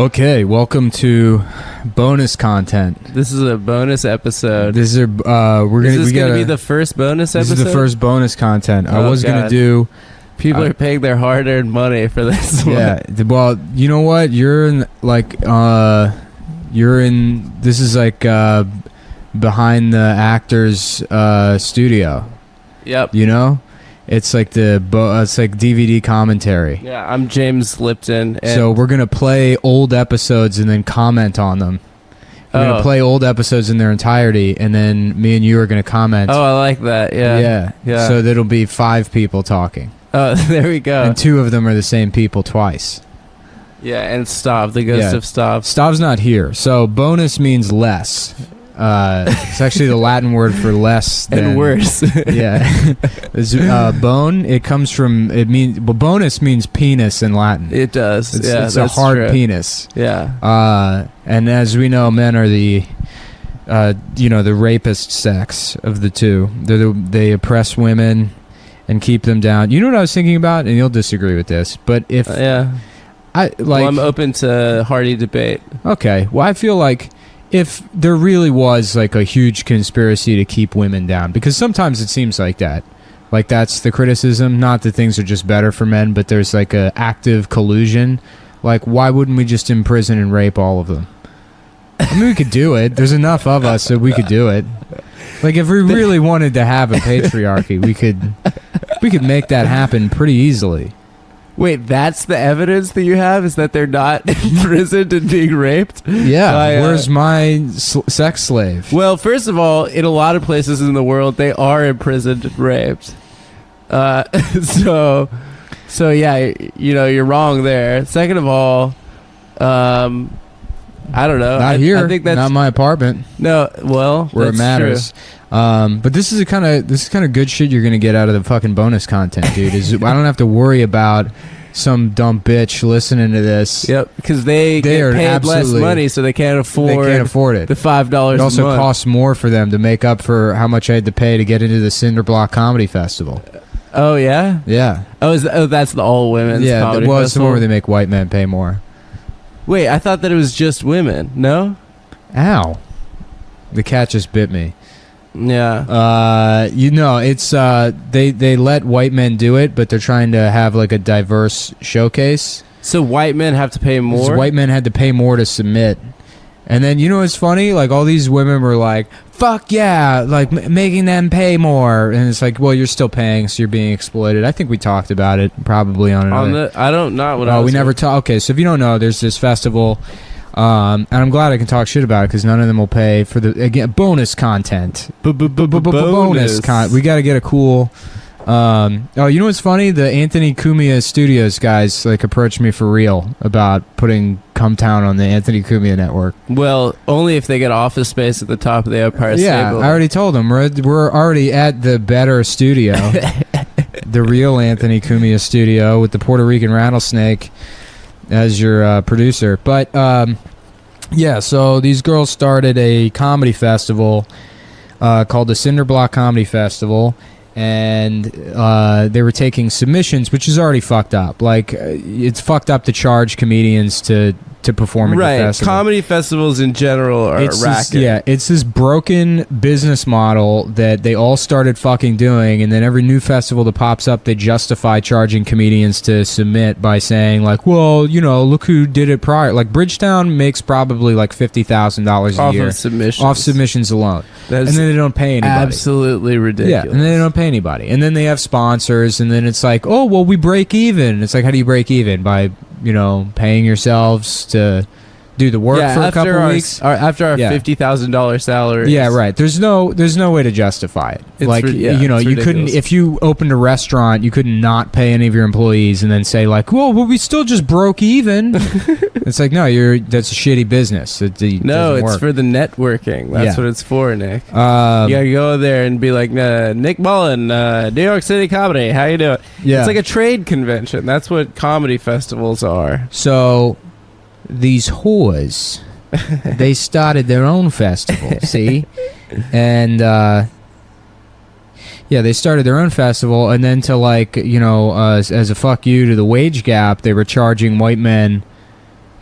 Okay, welcome to bonus content. This is a bonus episode. This is gonna be the first bonus episode. This is the first bonus content. I was gonna do. People are paying their hard-earned money for this one. Yeah. Well, you know what? You're in This is like behind the actor's studio. Yep. You know. It's like it's like DVD commentary. Yeah, I'm James Lipton. And so we're gonna play old episodes and then comment on them. We're gonna play old episodes in their entirety, and then me and you are gonna comment. Oh, I like that. Yeah. So that'll be 5 people talking. Oh, there we go. And 2 of them are the same people twice. Yeah, and Stav, the ghost of Stav. Stav's not here, so bonus means less. It's actually the Latin word for less than, and worse. Yeah. Bone, it comes from, bonus means penis in Latin. It does. It's a hard penis. Yeah. And as we know, men are the rapist sex of the two. They oppress women and keep them down. You know what I was thinking about? And you'll disagree with this, but if... I'm open to hearty debate. Okay. Well, I feel like if there really was like a huge conspiracy to keep women down, because sometimes it seems like that. Like that's the criticism, not that things are just better for men, but there's like a active collusion. Like why wouldn't we just imprison and rape all of them? I mean, we could do it. There's enough of us that we could do it. Like if we really wanted to have a patriarchy, we could make that happen pretty easily. Wait, that's the evidence that you have, is that they're not imprisoned and being raped? Yeah, where's my sex slave? Well, first of all, in a lot of places in the world, they are imprisoned and raped. So yeah, you're wrong there. Second of all, I don't know. Not here. I think that's not my apartment. No, well, where it matters. But this is kind of good shit you're gonna get out of the fucking bonus content, dude. I don't have to worry about some dumb bitch listening to this. Yep, because they get paid less money, so they can't afford it. The $5. It also costs more for them to make up for how much I had to pay to get into the Cinderblock Comedy Festival. Oh yeah, yeah. That's the all women's. Yeah, comedy well, festival? It's the one where they make white men pay more. Wait, I thought that it was just women. No. Ow! The cat just bit me. Yeah. It's they let white men do it, but they're trying to have like a diverse showcase. So white men have to pay more? White men had to pay more to submit. And then, what's funny? Like, all these women were like, fuck yeah, like, making them pay more. And it's like, well, you're still paying, so you're being exploited. I think we talked about it, probably on another... we never talked... Okay, so if you don't know, there's this festival... and I'm glad I can talk shit about it because none of them will pay for the bonus content. Bonus content. We got to get a cool. You know what's funny? The Anthony Cumia Studios guys approached me for real about putting CTown on the Anthony Cumia network. Well, only if they get office space at the top of the Empire State Building. I already told them we're already at the better studio, the real Anthony Cumia studio with the Puerto Rican rattlesnake as your producer. But so these girls started a comedy festival called the Cinderblock Comedy Festival, and they were taking submissions, which is already fucked up. Like, it's fucked up to charge comedians to perform at the festival. Comedy festivals in general are a racket. It's this broken business model that they all started fucking doing, and then every new festival that pops up, they justify charging comedians to submit by saying, like, well, look who did it prior. Like, Bridgetown makes probably like $50,000 a year. Off submissions alone. And then they don't pay anybody. Absolutely ridiculous. Yeah, and then they don't pay anybody. And then they have sponsors, and then it's like, oh, well, we break even. It's like, how do you break even? By paying yourselves to do the work for a couple of weeks after our $50,000 salary. Yeah, right. There's no way to justify it. You ridiculous. Couldn't, if you opened a restaurant, you could not pay any of your employees and then say like, well, we still just broke even. It's like, no, that's a shitty business. It's for the networking. That's what it's for, Nick. You gotta go there and be like, Nick Mullen, New York City Comedy, how you doing? Yeah. It's like a trade convention. That's what comedy festivals are. So these whores, they started their own festival, see? And they started their own festival, and then to as a fuck you to the wage gap, they were charging white men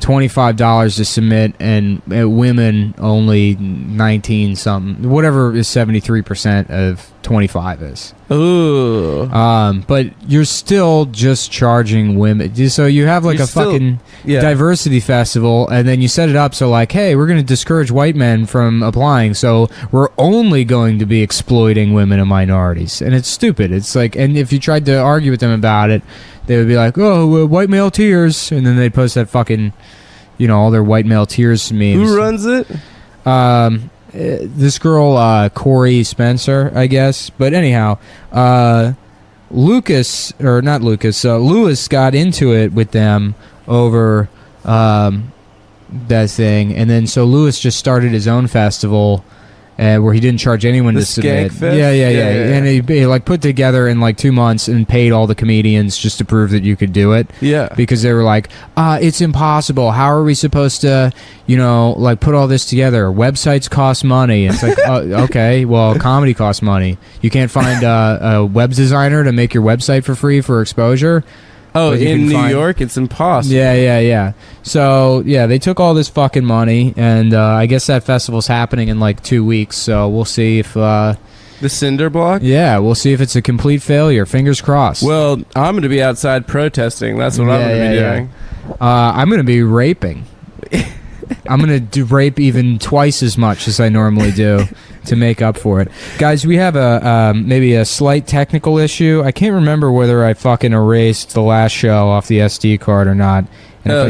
$25 to submit, and women only 19 something, whatever is 73% of 25 is. Ooh. But you're still just charging women. So you have like fucking diversity festival, and then you set it up so like, hey, we're going to discourage white men from applying, so we're only going to be exploiting women and minorities. And it's stupid. It's like, and if you tried to argue with them about it, they would be like, oh, white male tears, and then they'd post that fucking, all their white male tears memes. Who runs it? This girl, Corey Spencer, I guess. But anyhow, Lewis got into it with them over that thing, and then so Lewis just started his own festival where he didn't charge anyone to submit. Yeah. And he like put together in like 2 months and paid all the comedians just to prove that you could do it. Yeah. Because they were like, it's impossible. How are we supposed to, like put all this together? Websites cost money. It's like, okay, well, comedy costs money. You can't find a web designer to make your website for free for exposure. Oh, in New York, it's impossible. Yeah. So, they took all this fucking money, and I guess that festival's happening in like 2 weeks, so we'll see if... the Cinder Block? Yeah, we'll see if it's a complete failure. Fingers crossed. Well, I'm going to be outside protesting. That's what I'm going to be doing. I'm going to be raping. I'm going to do rape even twice as much as I normally do to make up for it. Guys, we have maybe a slight technical issue. I can't remember whether I fucking erased the last show off the SD card or not.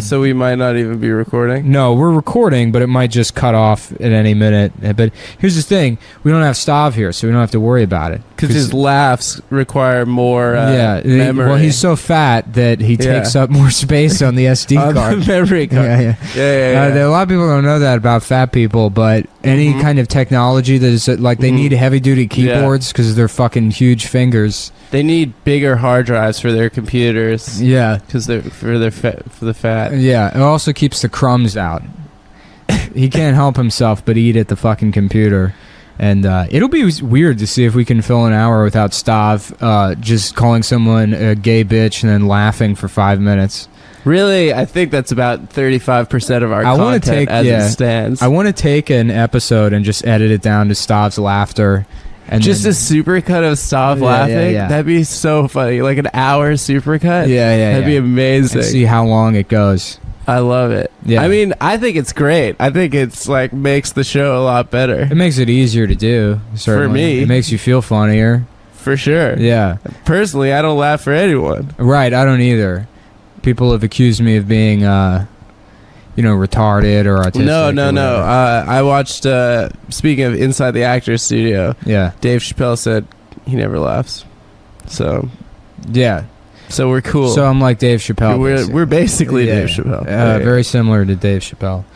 So we might not even be recording? No, we're recording, but it might just cut off at any minute. But here's the thing. We don't have Stav here, so we don't have to worry about it. Because his laughs require more memory. Well, he's so fat that he takes up more space on the SD card. The memory card. Yeah. A lot of people don't know that about fat people, but any kind of technology that is like they need heavy-duty keyboards because they're fucking huge fingers. They need bigger hard drives for their computers. Yeah, because they're for the fat. Yeah, it also keeps the crumbs out. He can't help himself but eat at the fucking computer. And it'll be weird to see if we can fill an hour without Stav just calling someone a gay bitch and then laughing for 5 minutes. Really? I think that's about 35% of our content as it stands. I want to take an episode and just edit it down to Stav's laughter. And just a supercut of Stav laughing? Yeah. That'd be so funny. Like an hour supercut? Yeah. That'd be amazing. And see how long it goes. I love it. Yeah. I mean, I think it's great. I think it's like makes the show a lot better. It makes it easier to do, certainly. For me. It makes you feel funnier. For sure. Yeah. Personally, I don't laugh for anyone. Right, I don't either. People have accused me of being, retarded or autistic. No. I watched, speaking of Inside the Actors Studio, Dave Chappelle said he never laughs. So. Yeah. So we're cool. So I'm like Dave Chappelle. We're basically Dave Chappelle. Very similar to Dave Chappelle.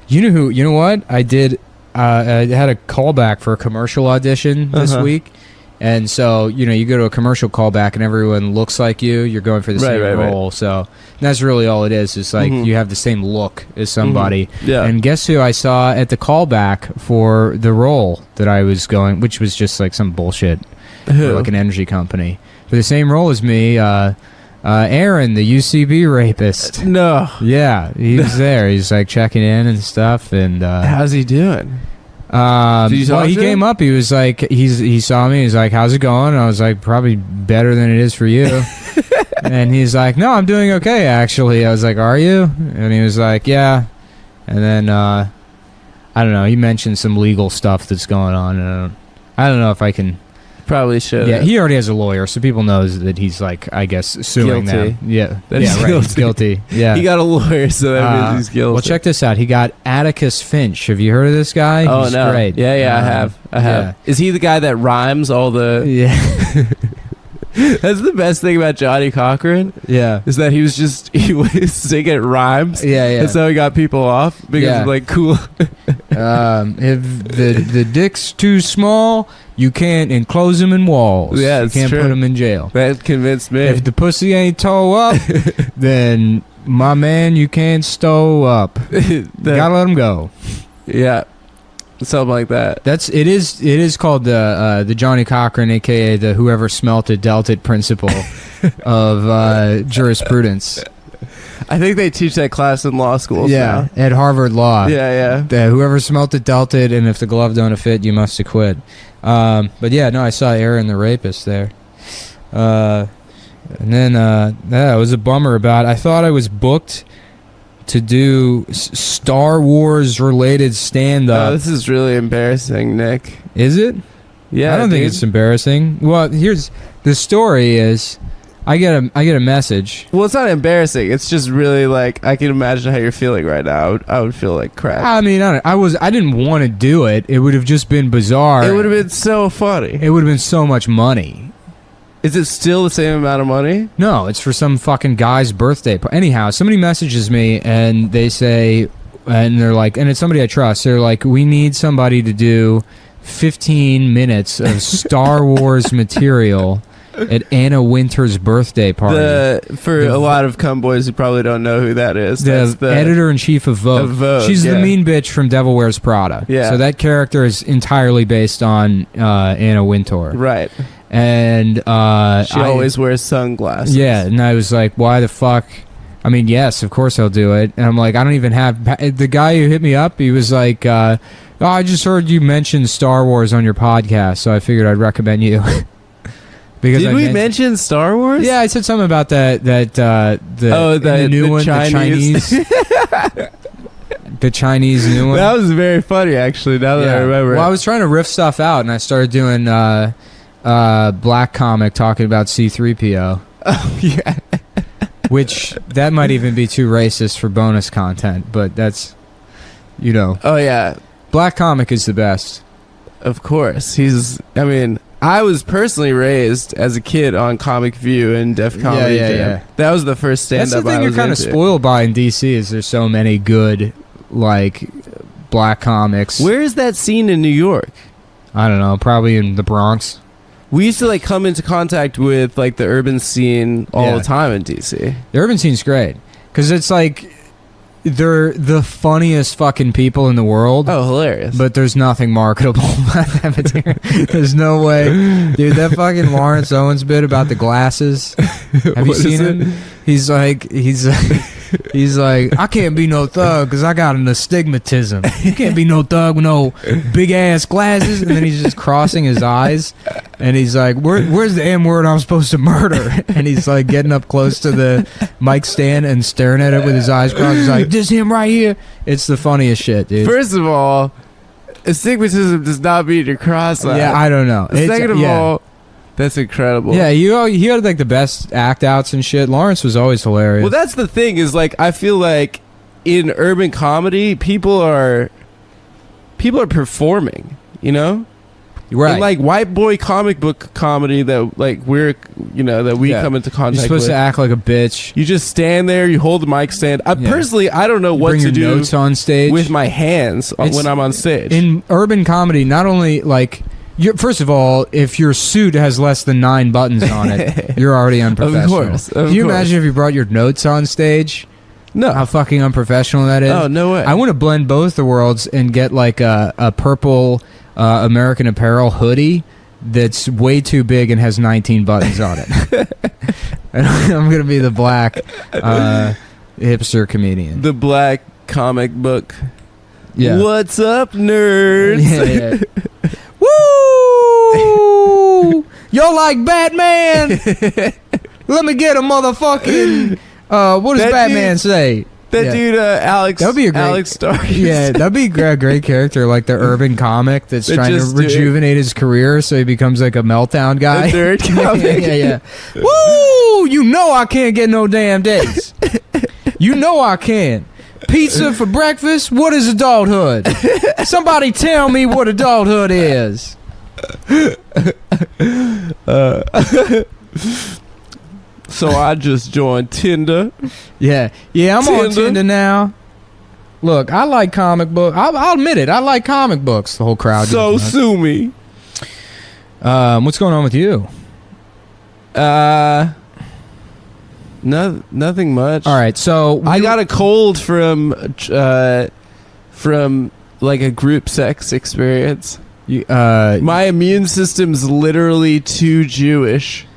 You know what? I did, I had a callback for a commercial audition this week. And so, you go to a commercial callback and everyone looks like you. You're going for the same role. Right. So that's really all it is. It's like you have the same look as somebody. Yeah. And guess who I saw at the callback for the role that I was going, which was just like some bullshit for like an energy company. For the same role as me, Aaron, the UCB rapist. No. Yeah, he was there. He's like checking in and stuff. And how's he doing? He came up. He was like, he saw me. He's like, "How's it going?" And I was like, "Probably better than it is for you." And he's like, "No, I'm doing okay, actually." I was like, "Are you?" And he was like, "Yeah." And then I don't know. He mentioned some legal stuff that's going on. And I don't know if I can. Probably should. Yeah, he already has a lawyer, so people knows that he's like, I guess, suing them. Yeah, he's guilty. Yeah, he got a lawyer, so that means he's guilty. Well, check this out. He got Atticus Finch. Have you heard of this guy? Oh, he's no. Great. Yeah, I have. Yeah. Is he the guy that rhymes all the? Yeah. That's the best thing about Johnny Cochran. Yeah, is that he was singing rhymes. Yeah. And so he got people off because of like cool. If the dick's too small, you can't enclose him in walls. Yeah, you can't put him in jail. That convinced me. If the pussy ain't toe up, then my man, you can't stow up. You gotta let him go. Yeah. Something like that. It is called the Johnny Cochran, aka the whoever smelt it dealt it principle of jurisprudence. I think they teach that class in law schools now. At Harvard Law. Yeah. Whoever smelt it dealt it, and if the glove don't fit, you must acquit. But yeah, no, I saw Aaron the Rapist there. And then, it was a bummer about it. I thought I was booked to do Star Wars related stand-up. Oh, this is really embarrassing, Nick. Is it? Yeah, I don't think it's embarrassing. Well, here's the story is I get a message. Well, it's not embarrassing. It's just really like I can imagine how you're feeling right now. I would feel like crap. I mean, I didn't want to do it. It would have just been bizarre. It would have been so funny. It would have been so much money. Is it still the same amount of money? No, it's for some fucking guy's birthday. Anyhow, somebody messages me and they say, and they're like, and it's somebody I trust. They're like, we need somebody to do 15 minutes of Star Wars material at Anna Wintour's birthday party. A lot of cumboys who probably don't know who that is. That's the editor-in-chief of Vogue. She's the mean bitch from Devil Wears Prada. Yeah. So that character is entirely based on Anna Wintour. Right. And she always wears sunglasses. Yeah, and I was like, why the fuck? I mean, yes, of course I'll do it. And I'm like, I don't even have... The guy who hit me up, he was like, I just heard you mention Star Wars on your podcast, so I figured I'd recommend you. Did we mention Star Wars? Yeah, I said something about the new one, Chinese. The Chinese new one. That was very funny, actually, now that I remember. Well, I was trying to riff stuff out, and I started doing Black Comic talking about C-3PO. Oh, yeah. Which, that might even be too racist for bonus content, but that's, Oh, yeah. Black Comic is the best. Of course. I was personally raised as a kid on Comic View and Def Comedy Jam. Yeah. That was the first stand-up I was into. That's the thing you're kind of spoiled by in DC is there's so many good, like, black comics. Where is that scene in New York? I don't know. Probably in the Bronx. We used to, like, come into contact with, like, the urban scene all the time in DC. The urban scene's great. Because it's, like... They're the funniest fucking people in the world. Oh, hilarious. But there's nothing marketable about that material. There's no way. Dude, that fucking Lawrence Owens bit about the glasses. Have you seen him? He's like, I can't be no thug because I got an astigmatism. You can't be no thug with no big ass glasses. And then he's just crossing his eyes. And he's like, where's the M word I'm supposed to murder? And he's like getting up close to the mic stand and staring at it with his eyes crossed. He's like, this him right here. It's the funniest shit, dude. First of all, astigmatism does not mean you're cross-eyed. Yeah, I don't know. Second of all, that's incredible. Yeah, he had like the best act outs and shit. Lawrence was always hilarious. Well, that's the thing is like I feel like in urban comedy, people are performing, Right. And like white boy comic book comedy that like we come into contact with. You're supposed to act like a bitch. You just stand there, you hold the mic stand. Personally, I don't know what to do notes on stage with my hands when I'm on stage. In urban comedy, not only like first of all, if your suit has less than 9 buttons on it, you're already unprofessional. Of course. Can you imagine if you brought your notes on stage? No. How fucking unprofessional that is. Oh, no way. I want to blend both the worlds and get like a purple American Apparel hoodie that's way too big and has 19 buttons on it. And I'm going to be the black hipster comedian. The black comic book. Yeah. What's up, nerds? Yeah. Woo! Y'all like Batman? Let me get a motherfucking... what does Batman say? That dude, Alex. That'd be a great, Alex Starr. Yeah, that'd be a great character, like the urban comic that's trying to rejuvenate his career, so he becomes like a meltdown guy. The nerd comic. Yeah. Woo! You know I can't get no damn days. You know I can. Pizza for breakfast? What is adulthood? Somebody tell me what adulthood is. So I just joined Tinder. Yeah, I'm on Tinder now. Look, I like comic book. I'll admit it. I like comic books. The whole crowd. So sue me. What's going on with you? Nothing much. All right, so I got a cold from like a group sex experience. My immune system's literally too Jewish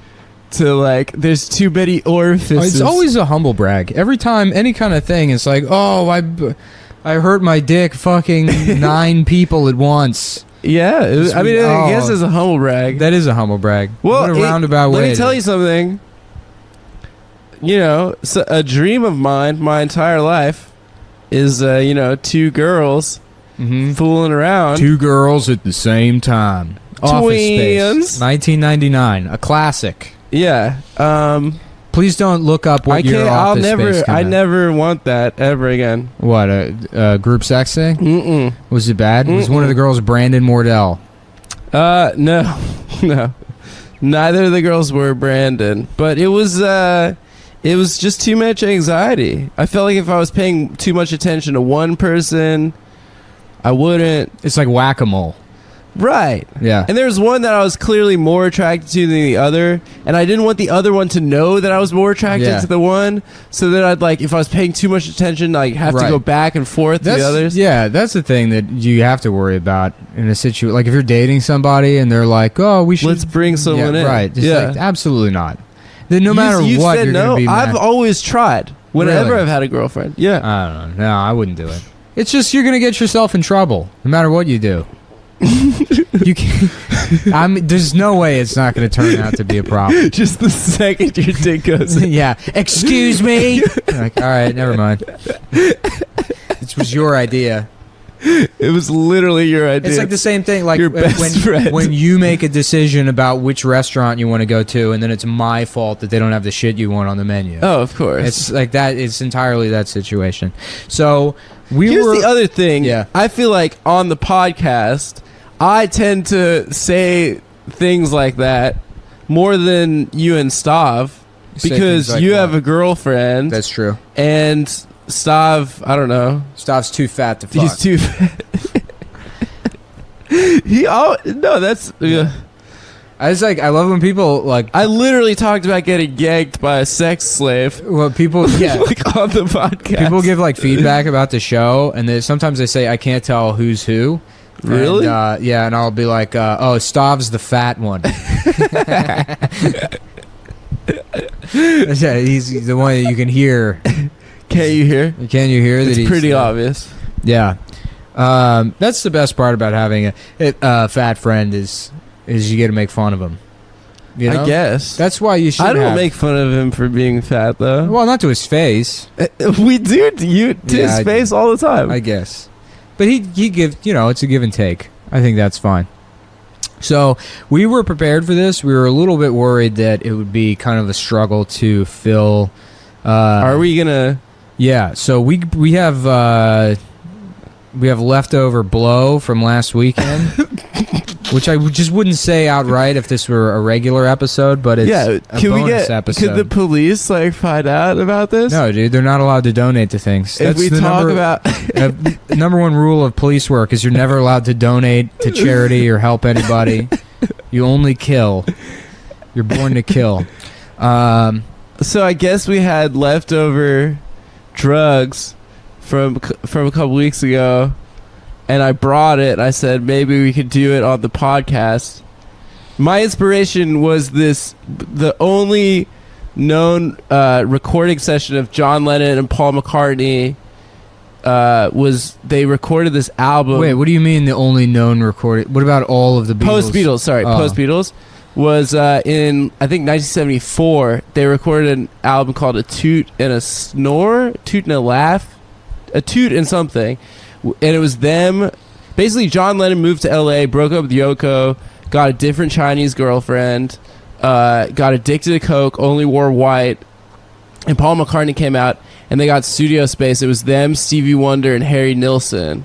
to like, there's too many orifices. It's always a humble brag. Every time, any kind of thing, it's like, oh, I hurt my dick fucking 9 people at once. Yeah, I guess it's a humble brag. That is a humble brag. Well, what a roundabout way. Let me tell you something. You know, so a dream of mine my entire life is, 2 girls fooling around. 2 girls at the same time. Office Space, 1999, a classic. Yeah. Please don't look up what your Office Space. I never want that ever again. What, a group sex thing? Mm-mm. Was it bad? Was one of the girls Brandon Mordell? No. No. Neither of the girls were Brandon, but it was just too much anxiety. I felt like if I was paying too much attention to one person, I wouldn't. It's like whack-a-mole. Right. Yeah. And there was one that I was clearly more attracted to than the other, and I didn't want the other one to know that I was more attracted to the one, so that I'd, like, if I was paying too much attention, like, have to go back and forth to the others. Yeah, that's the thing that you have to worry about in a situation. Like, if you're dating somebody and they're like, oh, we should... Let's bring someone in. Right. Just like, absolutely not. Then no matter what, you're going to be mad. I've always tried. Whenever I've had a girlfriend. Yeah. I don't know. No, I wouldn't do it. It's just you're going to get yourself in trouble no matter what you do. You can't. There's no way it's not going to turn out to be a problem. Just the second your dick goes in. Yeah. Excuse me. Like, all right, never mind. This was your idea. It was literally your idea. It's like the same thing. Like your best friend. When you make a decision about which restaurant you want to go to, and then it's my fault that they don't have the shit you want on the menu. Oh, of course. It's like that. It's entirely that situation. So here's the other thing. Yeah. I feel like on the podcast, I tend to say things like that more than you and Stav, because like you have a girlfriend. That's true. And Stav, I don't know. Stav's too fat to fuck. He's too fat. I love when people like. I literally talked about getting gagged by a sex slave. Well, people, like on the podcast. People give like feedback about the show, and sometimes they say I can't tell who's who. Really? And, yeah, and I'll be like, oh, Stav's the fat one. Yeah, he's the one that you can hear. Can you hear? Can you hear? It's pretty obvious. Yeah. That's the best part about having a fat friend is you get to make fun of him. You know? I guess. That's why you should. I don't make fun of him for being fat, though. Well, not to his face. We do to his face all the time. I guess. But he gives, it's a give and take. I think that's fine. So we were prepared for this. We were a little bit worried that it would be kind of a struggle to fill. Are we gonna? Yeah. So we have leftover blow from last weekend, which I just wouldn't say outright if this were a regular episode, but it's a bonus episode. Could the police find out about this? No, dude, they're not allowed to donate to things. If we talk about number one rule of police work is you're never allowed to donate to charity or help anybody. You only kill. You're born to kill. So I guess we had leftover drugs from a couple weeks ago, and I brought it. I said maybe we could do it on the podcast. My inspiration was the only known recording session of John Lennon and Paul McCartney. They recorded this album. Wait, what do you mean the only known recording? What about all of the Beatles? Post-Beatles was in, I think, 1974. They recorded an album called A Toot and a Snore, Toot and a Laugh, A Toot and something. And it was them. Basically, John Lennon moved to LA, broke up with Yoko, got a different Chinese girlfriend, got addicted to coke, only wore white, and Paul McCartney came out, and they got studio space. It was them, Stevie Wonder, and Harry Nilsson.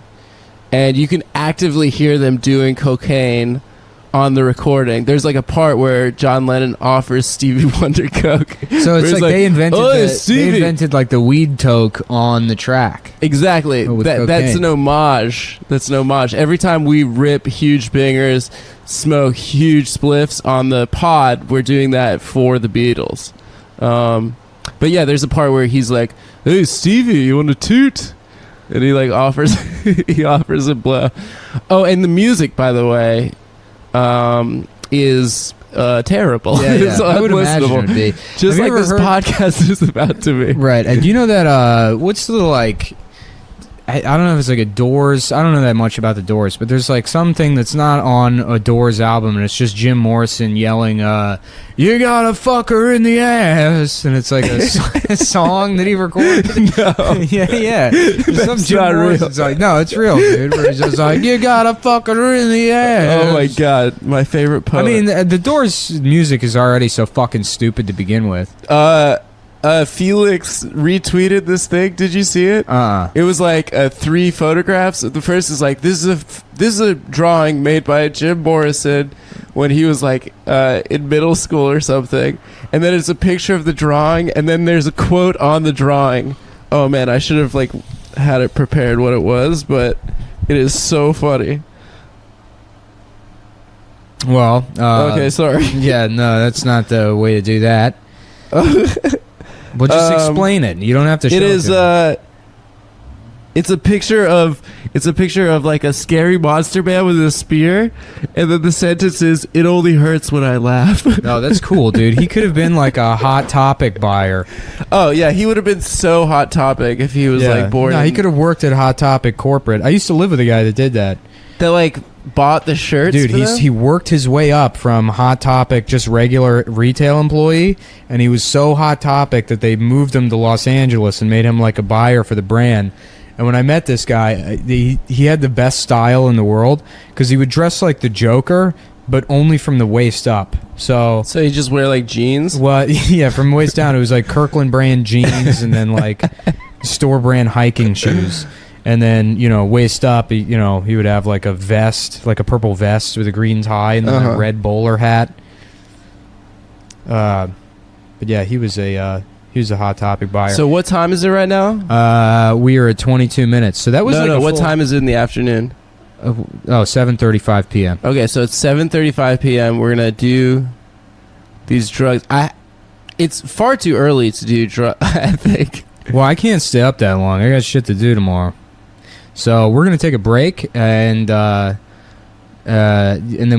And you can actively hear them doing cocaine on the recording. There's a part where John Lennon offers Stevie Wonder coke. So it's like they invented the weed toke on the track. Exactly. That's an homage. Every time we rip huge bangers, smoke huge spliffs on the pod, we're doing that for the Beatles. But yeah, there's a part where he's like, "Hey Stevie, you want a toot?" And he offers a blow. Oh, and the music, by the way, is terrible. Yeah, yeah. It's I would imagine it unlistenable. would be. Just Have you like ever this heard- podcast is about to be. Right. And you know that what's the like I don't know if it's like a Doors. I don't know that much about the Doors, but there's like something that's not on a Doors album, and it's just Jim Morrison yelling, "You gotta fuck her in the ass," and it's like a song that he recorded. No. yeah. There's some Jim not real. Morrison's like, no, it's real, dude. Where he's just like, "You gotta fuck her in the ass." Oh my god, my favorite poet. I mean, the Doors music is already so fucking stupid to begin with. Felix retweeted this thing. Did you see it? It was like 3 photographs. The first is like, this is a drawing made by Jim Morrison when he was like in middle school or something, and then it's a picture of the drawing, and then there's a quote on the drawing. Oh man, I should have like had it prepared what it was, but it is so funny. Well, Okay, sorry. yeah, no, that's not the way to do that. Well, just explain it. You don't have to show It is to me. it's a picture of like a scary monster man with a spear, and then the sentence is, "It only hurts when I laugh." No, that's cool, dude. He could have been like a Hot Topic buyer. Oh yeah, he would have been so Hot Topic if he was like born. No, he could have worked at Hot Topic corporate. I used to live with a guy that did that. That like bought the shirts. Dude, for them? he worked his way up from Hot Topic, just regular retail employee, and he was so Hot Topic that they moved him to Los Angeles and made him like a buyer for the brand. And when I met this guy, he had the best style in the world because he would dress like the Joker, but only from the waist up. So you just wear like jeans. well, yeah, from the waist down, it was like Kirkland brand jeans and then like store brand hiking shoes. And then, waist up, he would have like a vest, like a purple vest with a green tie and then a red bowler hat. But yeah, he was a Hot Topic buyer. So what time is it right now? We are at 22 minutes. So that was What time is it in the afternoon? 7:35 p.m. Okay, so it's 7:35 p.m. We're gonna do these drugs. It's far too early to do drugs. I think. Well, I can't stay up that long. I got shit to do tomorrow. So we're gonna take a break and then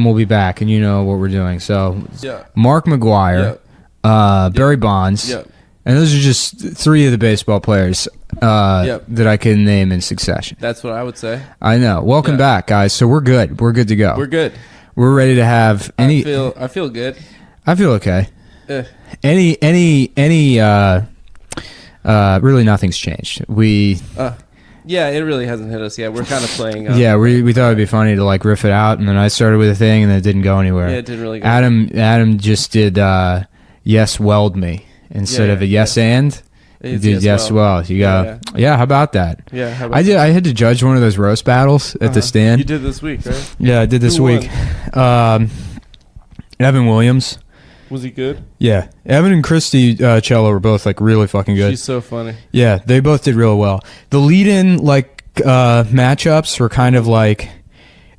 we'll be back, and you know what we're doing. So Yeah. Mark McGuire, Barry Bonds, Yep. and those are just 3 of the baseball players that I can name in succession. That's what I would say. I know. Welcome back, guys. So we're good. We're good to go. We're good. We're ready to have any. I feel good. I feel okay. Eh. Really, nothing's changed. Yeah, it really hasn't hit us yet. We're kind of playing. Yeah, we thought it'd be funny to like riff it out, and then I started with a thing, and then it didn't go anywhere. Yeah, it didn't really go. Adam just did yes weld me instead of a yes and. You did yes well. You got yeah. How about that? Yeah, how about I had to judge one of those roast battles at the stand. You did this week, right? Yeah, I did this Who week. Evan Williams. Was he good? Yeah, Evan and Christy Cello were both like really fucking good. She's so funny. Yeah, they both did real well. The lead-in matchups were kind of like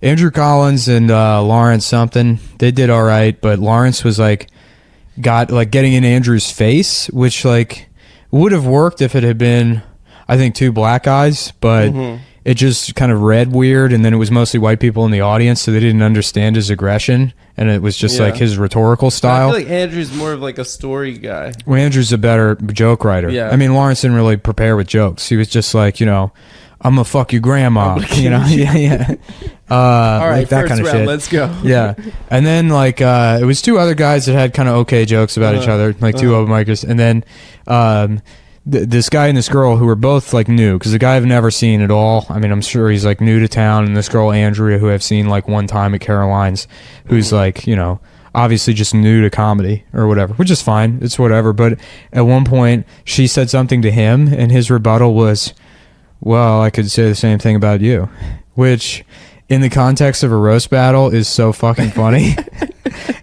Andrew Collins and Lawrence something. They did all right, but Lawrence was getting in Andrew's face, which like would have worked if it had been, I think, 2 black guys, but it just kind of read weird, and then it was mostly white people in the audience, so they didn't understand his aggression, and it was just like his rhetorical style. I feel like Andrew's more of like a story guy. Well, Andrew's a better joke writer. Yeah. I mean, Lawrence didn't really prepare with jokes. He was just like, I'm gonna fuck your grandma. Yeah. All right, like that first kind of round, shit. let's go. Yeah. And then it was 2 other guys that had kind of okay jokes about each other, like 2 open micers. And then this guy and this girl who were both like new, because the guy I've never seen at all. I mean, I'm sure he's like new to town, and this girl Andrea, who I've seen like one time at Caroline's, who's like obviously just new to comedy or whatever, which is fine. It's whatever. But at one point, she said something to him, and his rebuttal was, "Well, I could say the same thing about you," which, in the context of a roast battle, is so fucking funny.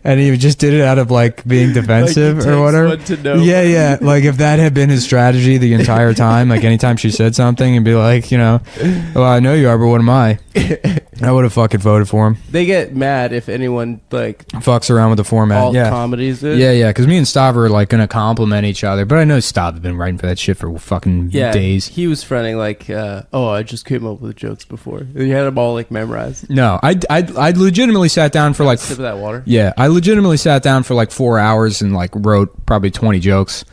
And he just did it out of like being defensive Like, or whatever. one to know. Yeah. Like if that had been his strategy the entire time, like anytime she said something and be like, well, I know you are, but what am I? I would have fucking voted for him. They get mad if anyone like Fucks around with the format. all Yeah. comedies did. Yeah, because me and Stav are like gonna compliment each other, but I know Stav has been writing for that shit for fucking days. He was fronting like, I just came up with jokes before. He had them all like memorized. No, I legitimately sat down for like Sip of that water. Yeah, I legitimately sat down for like 4 hours and like wrote probably 20 jokes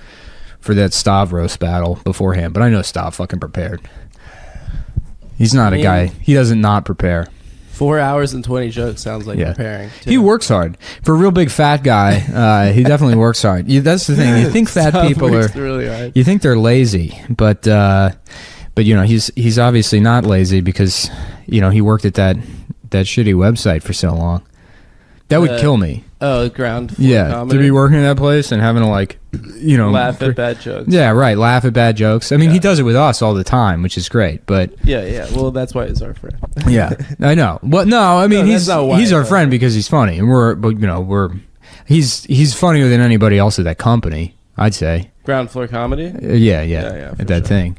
for that Stav roast battle beforehand. But I know Stav fucking prepared. He's not a guy. He doesn't not prepare. 4 hours and 20 jokes sounds like preparing. Too. He works hard. For a real big fat guy, he definitely works hard. That's the thing. You think fat people are really hard. You think they're lazy, but you know, he's obviously not lazy because, you know, he worked at that shitty website for so long. That would kill me. Oh, ground floor comedy? To be working in that place and having to, like, you know, laugh at bad jokes. Yeah, right. Laugh at bad jokes. I mean, he does it with us all the time, which is great. But yeah. Well, that's why he's our friend. Yeah, I know. Well, no, I mean, he's our friend because he's funny, and he's funnier than anybody else at that company, I'd say. Ground floor comedy. Yeah, at that sure. thing.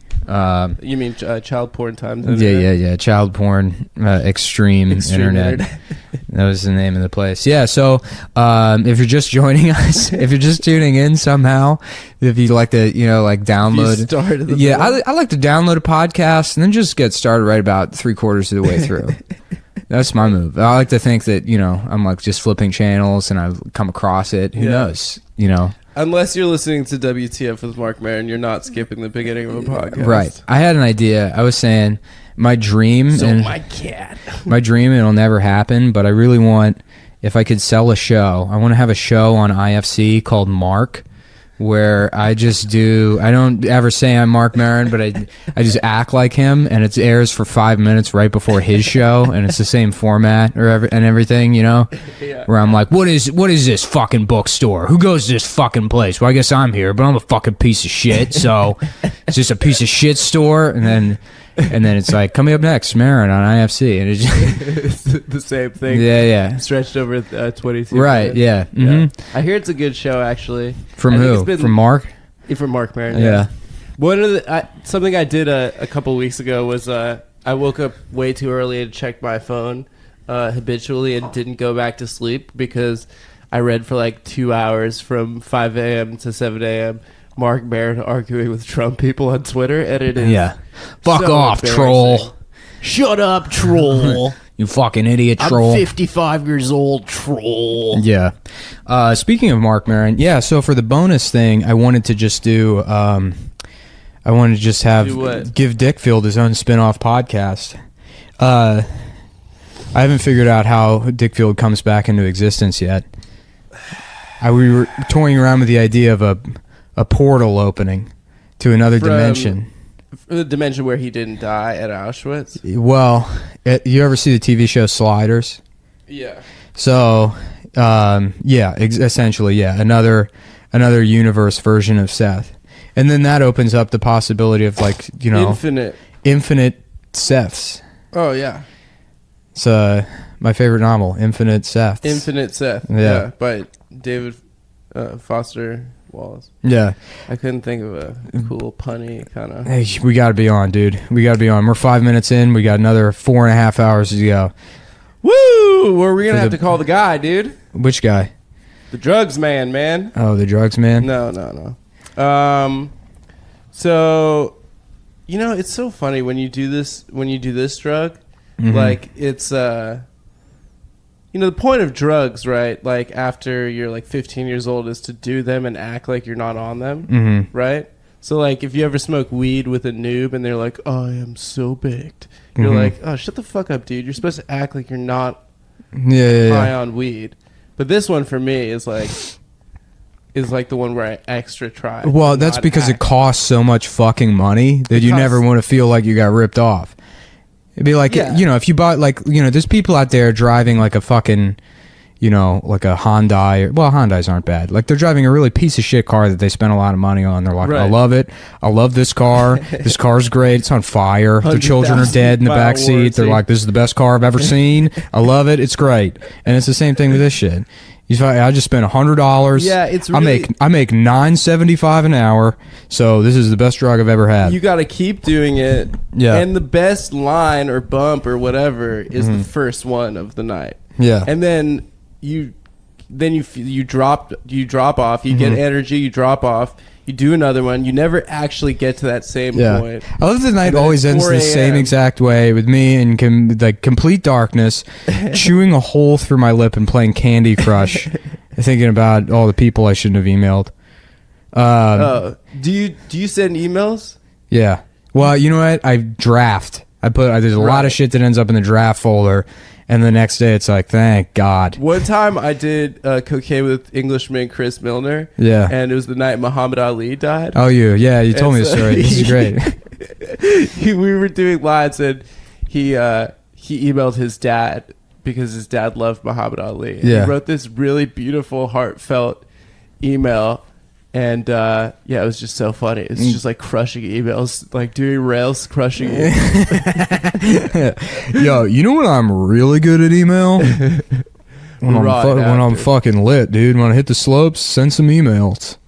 You mean child porn times? Yeah. Child porn, extreme internet. That was the name of the place. Yeah. So, if you're just joining us, if you're just tuning in somehow, if you like to, you know, like download. I like to download a podcast and then just get started right about 3/4 of the way through. That's my move. I like to think that, you know, I'm like just flipping channels and I've come across it. Who knows? You know. Unless you're listening to WTF with Mark Maron, you're not skipping the beginning of a podcast. Right. I had an idea. I was saying my dream. My cat. My dream, it'll never happen, but I really want, if I could sell a show, I want to have a show on IFC called Mark, where I don't ever say I'm Mark Maron, but I just act like him, and it airs for 5 minutes right before his show, and it's the same format and everything, you know? Yeah. Where I'm like, what is this fucking bookstore? Who goes to this fucking place? Well, I guess I'm here, but I'm a fucking piece of shit, so it's just a piece of shit store, and then it's like, coming up next, Maron on IFC, and it's just the same thing. Yeah. Stretched over 22 Right, minutes. yeah. Mm-hmm. I hear it's a good show, actually. From who? From Mark? From Mark Maron. Yeah. One of something I did a couple weeks ago was I woke up way too early and checked my phone habitually and didn't go back to sleep because I read for like 2 hours from 5 a.m. to 7 a.m. Mark Maron arguing with Trump people on Twitter, and it is fuck so off, troll. Shut up, troll. You fucking idiot, troll. I'm 55 years old, troll. Yeah. Speaking of Mark Maron, so for the bonus thing, I wanted to just do. I wanted to just give Dickfield his own spin-off podcast. I haven't figured out how Dickfield comes back into existence yet. We were toying around with the idea of a portal opening to another dimension. The dimension where he didn't die at Auschwitz? Well, you ever see the TV show Sliders? Yeah. So, essentially, yeah. Another universe version of Seth. And then that opens up the possibility of, like, you know... Infinite Seths. Oh, yeah. It's my favorite novel, Infinite Seths. Infinite Seth. Yeah. By David Foster Wallace. Yeah. I couldn't think of a cool punny kind of... Hey, we got to be on, dude. We got to be on. We're 5 minutes in. We got another 4.5 hours to go. Woo! Well, we're going to have to call the guy, dude. Which guy? The drugs man. Oh, the drugs man? No. So, you know, it's so funny when you do this drug, like, it's, you know, the point of drugs, right? Like, after you're, like, 15 years old is to do them and act like you're not on them, right? So, like, if you ever smoke weed with a noob and they're like, oh, I am so baked. You're like, oh, shut the fuck up, dude. You're supposed to act like you're not high on weed. But this one, for me, is like the one where I extra try. Well, that's because it costs so much fucking money that you never want to feel like you got ripped off. It'd be like, you know, if you bought, like, you know, there's people out there driving like a fucking, you know, like a Hyundai. Well, Hyundais aren't bad. Like, they're driving a really piece of shit car that they spent a lot of money on. They're like, I love it. I love this car. This car's great. It's on fire. Their children are dead in the back seat. They're like, this is the best car I've ever seen. I love it. It's great. And it's the same thing with this shit. I just spent $100. Yeah, it's really... I make $9.75 an hour, so this is the best drug I've ever had. You got to keep doing it. Yeah. And the best line or bump or whatever is the first one of the night. Yeah. And then you then you drop off. You get energy. You drop off. You do another one. You never actually get to that same point. I love the night And then always at ends 4 the same a.m. exact way with me in like complete darkness, chewing a hole through my lip and playing Candy Crush, thinking about all the people I shouldn't have emailed. Do you send emails? Yeah. Well, you know what? I draft. There's a lot of shit that ends up in the draft folder, and the next day it's like, thank God. One time I did cocaine with Englishman Chris Milner. Yeah. And it was the night Muhammad Ali died. Oh, you told me the story. This is great. We were doing lines, and he emailed his dad because his dad loved Muhammad Ali. And Yeah. He wrote this really beautiful, heartfelt email. And it was just so funny. It's just like crushing emails, like doing rails, crushing emails. Yo, you know what I'm really good at email? When I'm fucking lit, dude. When I hit the slopes, send some emails.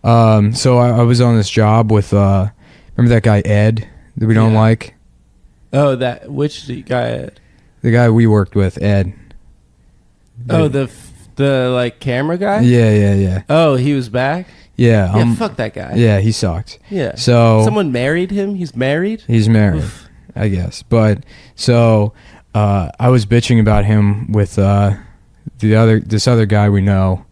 So I was on this job with remember that guy Ed that we don't like? Oh, which guy? The guy we worked with, Ed. Oh, the like camera guy? Yeah. Oh, he was back? Yeah. Fuck that guy. Yeah, he sucked. Yeah. So someone married him? He's married? He's married, I guess. But so I was bitching about him with this other guy we know.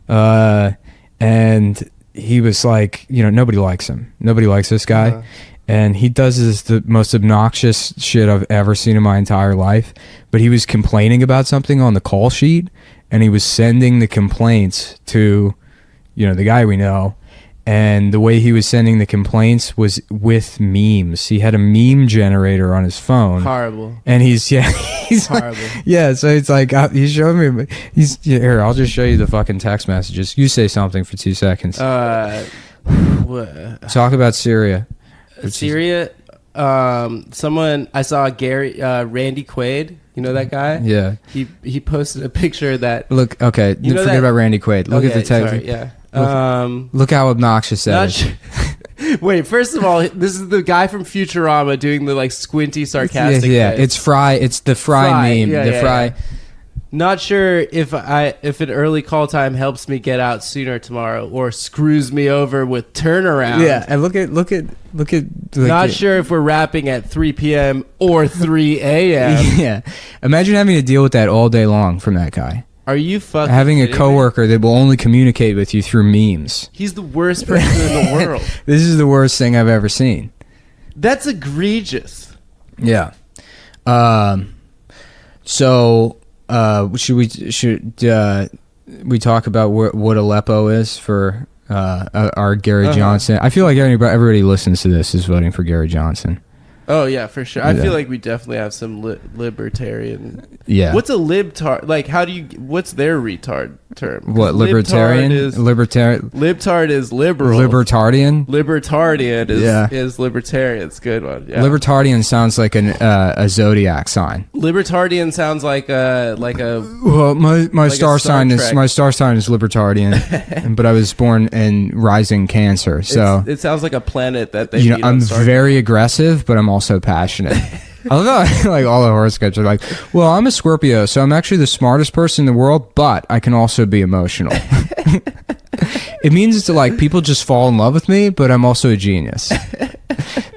And he was like, nobody likes him. Nobody likes this guy. Uh-huh. And he does the most obnoxious shit I've ever seen in my entire life. But he was complaining about something on the call sheet, and he was sending the complaints to, the guy we know. And the way he was sending the complaints was with memes. He had a meme generator on his phone. Horrible. And he's horrible. Like, so it's like he's showing me. Here. I'll just show you the fucking text messages. You say something for 2 seconds. What? Talk about Syria. Syria. Someone I saw Randy Quaid. You know that guy? Yeah. He posted a picture that. Look. Okay. Forget about Randy Quaid. Look at the text. Sorry, yeah. Look how obnoxious that is. Wait, first of all, this is the guy from Futurama doing the like squinty sarcastic. Yeah, face. it's Fry. It's the Fry meme. Yeah, Fry. Yeah. Not sure if an early call time helps me get out sooner tomorrow or screws me over with turnaround. Yeah, and look at. Not sure if we're rapping at 3 p.m. or 3 a.m. Yeah, imagine having to deal with that all day long from that guy. Are you fucking having a coworker that will only communicate with you through memes? He's the worst person in the world. This is the worst thing I've ever seen. That's egregious. Yeah. So should we talk about what Aleppo is for our Gary Johnson? I feel like everybody listens to this is voting for Gary Johnson. Oh yeah, for sure. I feel like we definitely have some libertarian. Yeah. What's a libtard? Like, what's their retard term? What, libertarian? Libtard is liberal. Libertarian? Libertarian is libertarian. It's a good one. Yeah. Libertarian sounds like a zodiac sign. Libertarian sounds like a. Well, my star sign is libertarian, but I was born in rising Cancer, so it sounds like a planet that they. I'm very aggressive, but I'm also passionate. I love how like all the horoscopes are like, well, I'm a Scorpio, so I'm actually the smartest person in the world, but I can also be emotional. It means it's like people just fall in love with me, but I'm also a genius.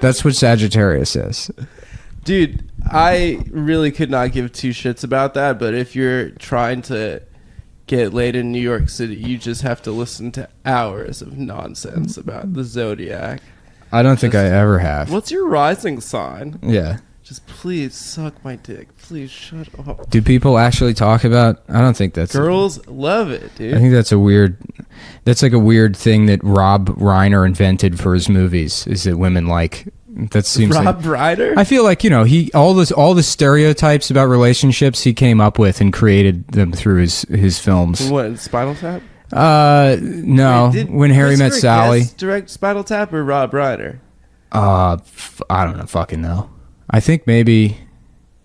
That's what Sagittarius is. Dude, I really could not give two shits about that, but if you're trying to get laid in New York City, you just have to listen to hours of nonsense about the zodiac. I don't think I ever have. What's your rising sign? Yeah. Just please suck my dick. Please shut up. Do people actually talk about? I don't think that's. Girls love it, dude. I think that's like a weird thing that Rob Reiner invented for his movies. Is that women like? That seems Rob Reiner? I feel like he all the stereotypes about relationships he came up with and created them through his films. What, Spinal Tap? No. Wait, When Harry Met Sally. Direct Spinal Tap or Rob Reiner? I don't know. Fucking know. I think maybe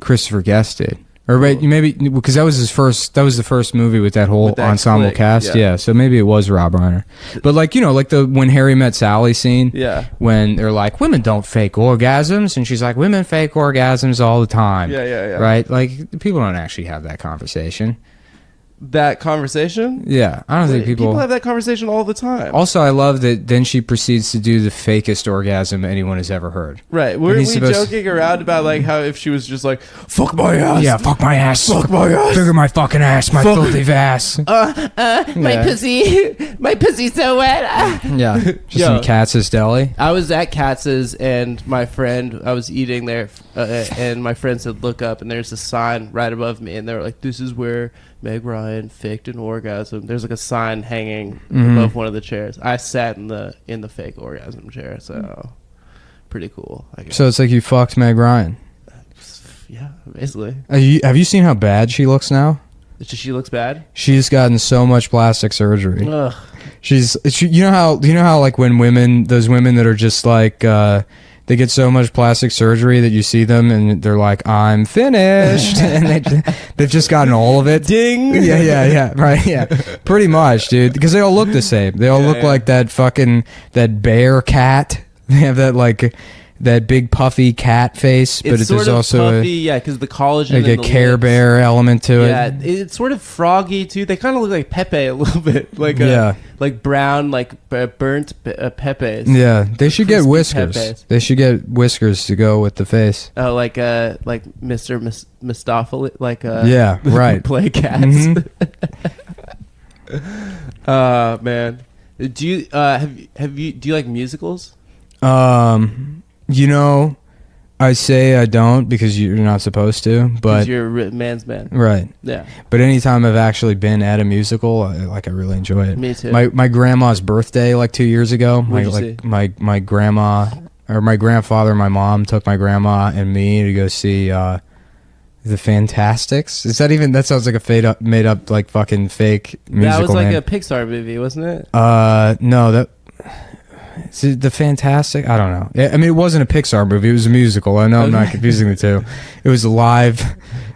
Christopher Guest did, or maybe because that was the first movie with that whole ensemble cast. Yeah, so maybe it was Rob Reiner. But like the When Harry Met Sally scene. Yeah. When they're like, women don't fake orgasms, and she's like, women fake orgasms all the time. Yeah. Right? Like people don't actually have that conversation. that conversation. Yeah, I don't think People have that conversation all the time. Also, I love that then she proceeds to do the fakest orgasm anyone has ever heard. Right. Weren't we joking around about like how if she was just like, fuck my ass. Yeah, fuck my ass. Fuck my ass. Finger my fucking ass, my filthy ass. My pussy's so wet. Yeah, just in Katz's Deli. I was at Katz's and my friend, I was eating there and my friend said, look up, and there's a sign right above me, and they were like, this is where Meg Ryan faked an orgasm. There's like a sign hanging above one of the chairs. I sat in the fake orgasm chair, so pretty cool, I guess. So it's like you fucked Meg Ryan. Yeah, basically. Have you seen how bad she looks now? She looks bad. She's gotten so much plastic surgery. Ugh. You know how like when those women that are just like they get so much plastic surgery that you see them and they're like, I'm finished. And they've just gotten all of it. Ding. Yeah. Right. Yeah. Pretty much, dude. Because they all look the same. They all look like that bear cat. They have that big puffy cat face, but there's also puffy, because the collagen, like a Care Bear element to it. Yeah, it's sort of froggy too. They kind of look like Pepe a little bit, like brown, like burnt Pepes. Yeah, they should get whiskers. Pepes. They should get whiskers to go with the face. Oh, like Mr. Mistopheles, yeah, right. Play cats. Man, do you do you like musicals? I say I don't because you're not supposed to, but you're a man's man, right? Yeah. But anytime I've actually been at a musical, I really enjoy it. Me too. My grandma's birthday like 2 years ago. My grandma or my grandfather, and my mom took my grandma and me to go see the Fantastics. That sounds like a made up like fucking fake musical. That was like name. a Pixar movie, wasn't it? No, the Fantastic. I don't know. I mean, it wasn't a Pixar movie. It was a musical. I know I'm not confusing the two. It was live.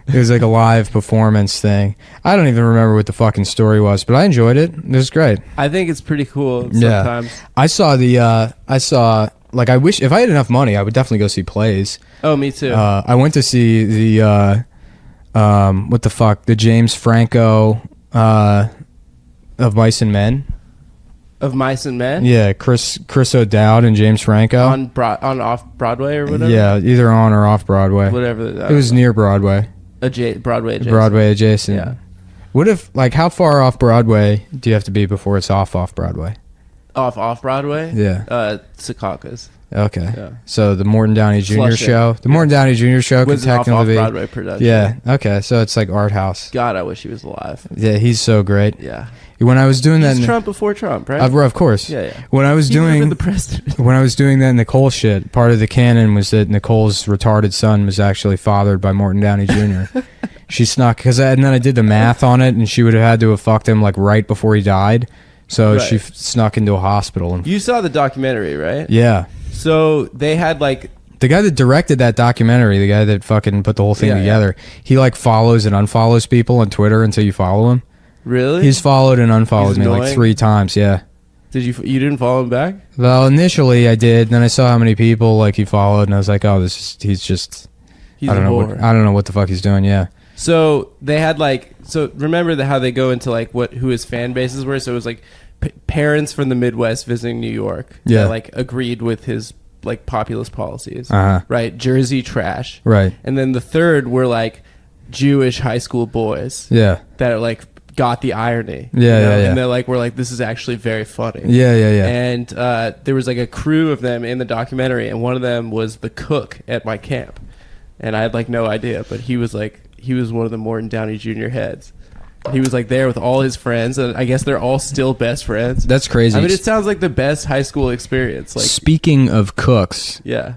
It was like a live performance thing. I don't even remember what the fucking story was, but I enjoyed it. It was great. I think it's pretty cool sometimes. Yeah. I saw like, I wish if I had enough money, I would definitely go see plays. Oh, me too. I went to see the the James Franco of Mice and Men. Of Mice and Men? Yeah, Chris O'Dowd and James Franco. On off Broadway or whatever? Yeah, either on or off Broadway. Whatever. It was near Broadway. Broadway adjacent. Broadway adjacent. Yeah. What if, like, how far off Broadway do you have to be before it's off Broadway? Off Broadway? Yeah. Secaucus. Okay. Yeah. So the Morton Downey Jr. Flushing. show. The Morton Downey Jr. show could Was an technically be off-Broadway production. Yeah. Okay. So it's like art house. God, I wish he was alive. Yeah, he's so great. Yeah. When I was doing He's Trump before Trump, right? Of course. Yeah. When I was He would've doing been the president. when I was doing that Nicole shit, part of the canon was that Nicole's retarded son was actually fathered by Morton Downey Jr. She snuck and then I did the math on it, and she would have had to have fucked him like right before he died. So Right. she snuck into a hospital. And You saw the documentary, right? yeah. So they had like The guy that directed that documentary, the guy that fucking put the whole thing together, he like follows and unfollows people on Twitter until you follow him. Really? He's followed and unfollowed He's me like annoying? 3 times, yeah. Did you didn't follow him back? Well, initially I did, then I saw how many people like he followed, and I was like, oh, he's He's I don't a know whore. I don't know what the fuck he's doing, yeah. So they had like remember how they go into like who his fan bases were. So it was like parents from the Midwest visiting New York. Yeah. That, like agreed with his like populist policies. Uh-huh. Right. Jersey trash. Right. And then the third were like Jewish high school boys. Yeah. That are like got the irony. Yeah. And they're like, we're like, this is actually very funny. Yeah. And there was like a crew of them in the documentary, and one of them was the cook at my camp, and I had like no idea, but he was one of the Morton Downey Jr. heads. He was like there with all his friends, and I guess they're all still best friends. That's crazy. I mean, it sounds like the best high school experience. Like, speaking of cooks, yeah.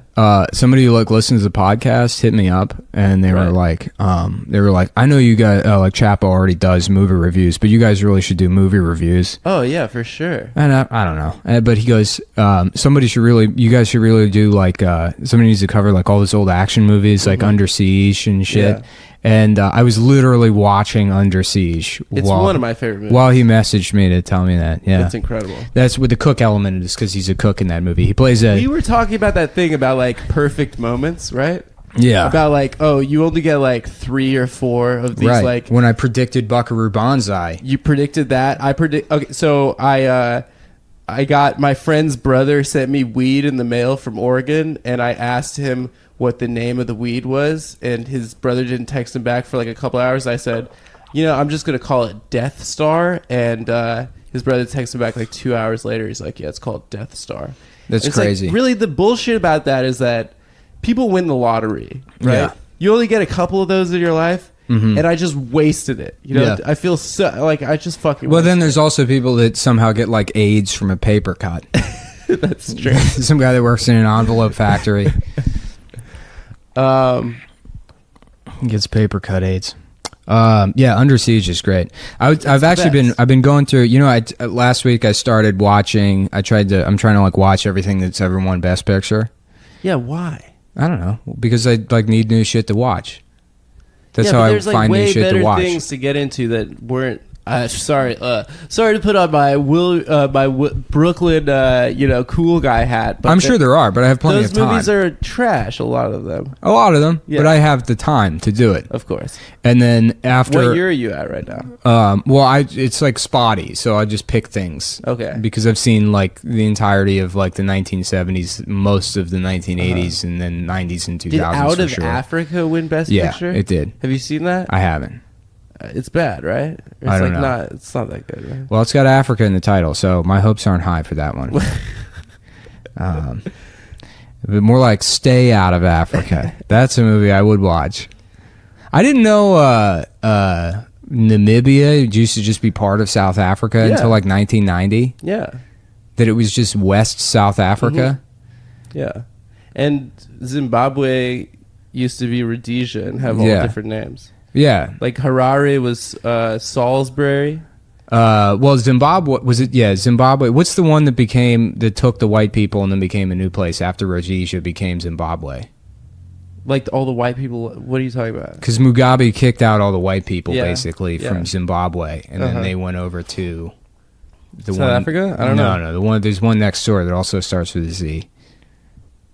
Somebody who like listens to the podcast hit me up, and they were like, I know you guys like Chapo already does movie reviews, but you guys really should do movie reviews. Oh yeah, for sure. And I don't know, but he goes, you guys should really do like somebody needs to cover like all those old action movies like Under Siege and shit. Yeah. And I was literally watching Under Siege. It's one of my favorite movies. While he messaged me to tell me that, yeah, it's incredible. That's with the cook element, is because he's a cook in that movie. He plays a. We were talking about that thing about like perfect moments, right? Yeah. About like, oh, you only get like 3 or 4 of these. Right. Like when I predicted Buckaroo Banzai. you predicted that. Okay, so I got my friend's brother sent me weed in the mail from Oregon, and I asked him what the name of the weed was, and his brother didn't text him back for like a couple hours. I said, I'm just gonna call it Death Star, and his brother texted him back like 2 hours later. He's like, yeah, it's called Death Star. That's it's crazy. Like, really, the bullshit about that is that people win the lottery, right? Yeah. You only get a couple of those in your life. Mm-hmm. And I just wasted it. Yeah. I feel so like I just fucking. Well, then there's also people that somehow get like AIDS from a paper cut. That's true. Some guy that works in an envelope factory gets paper cut AIDS. Yeah, Under Siege is great. I've been going through. Last week I started watching. I'm trying to like watch everything that's ever won Best Picture. Yeah, why? I don't know, because I like need new shit to watch. That's how I find new shit to watch. There's things to get into that weren't. Sorry to put on my Brooklyn, cool guy hat. But I'm sure there are, but I have plenty of time. Those movies are trash. A lot of them. Yeah. But I have the time to do it. Of course. And then after, what year are you at right now? It's like spotty, so I just pick things. Okay. Because I've seen like the entirety of like the 1970s, most of the 1980s, and then 90s and 2000s. Did Out of sure. Africa win Best Picture? Yeah, it did. Have you seen that? I haven't. It's bad, right? It's I don't know. It's not that good, right? Well, it's got Africa in the title, so my hopes aren't high for that one. But more like Stay Out of Africa. That's a movie I would watch. I didn't know Namibia used to just be part of South Africa until like 1990. Yeah. That it was just West South Africa. Mm-hmm. Yeah. And Zimbabwe used to be Rhodesia and have all different names. Yeah. Like Harare was Salisbury. Well, Zimbabwe was it? Yeah, Zimbabwe. What's the one that took the white people and then became a new place after Rhodesia became Zimbabwe? Like all the white people. What are you talking about? Because Mugabe kicked out all the white people basically from Zimbabwe, and then they went over to South Africa. I don't know. No, there's one next door that also starts with a Z.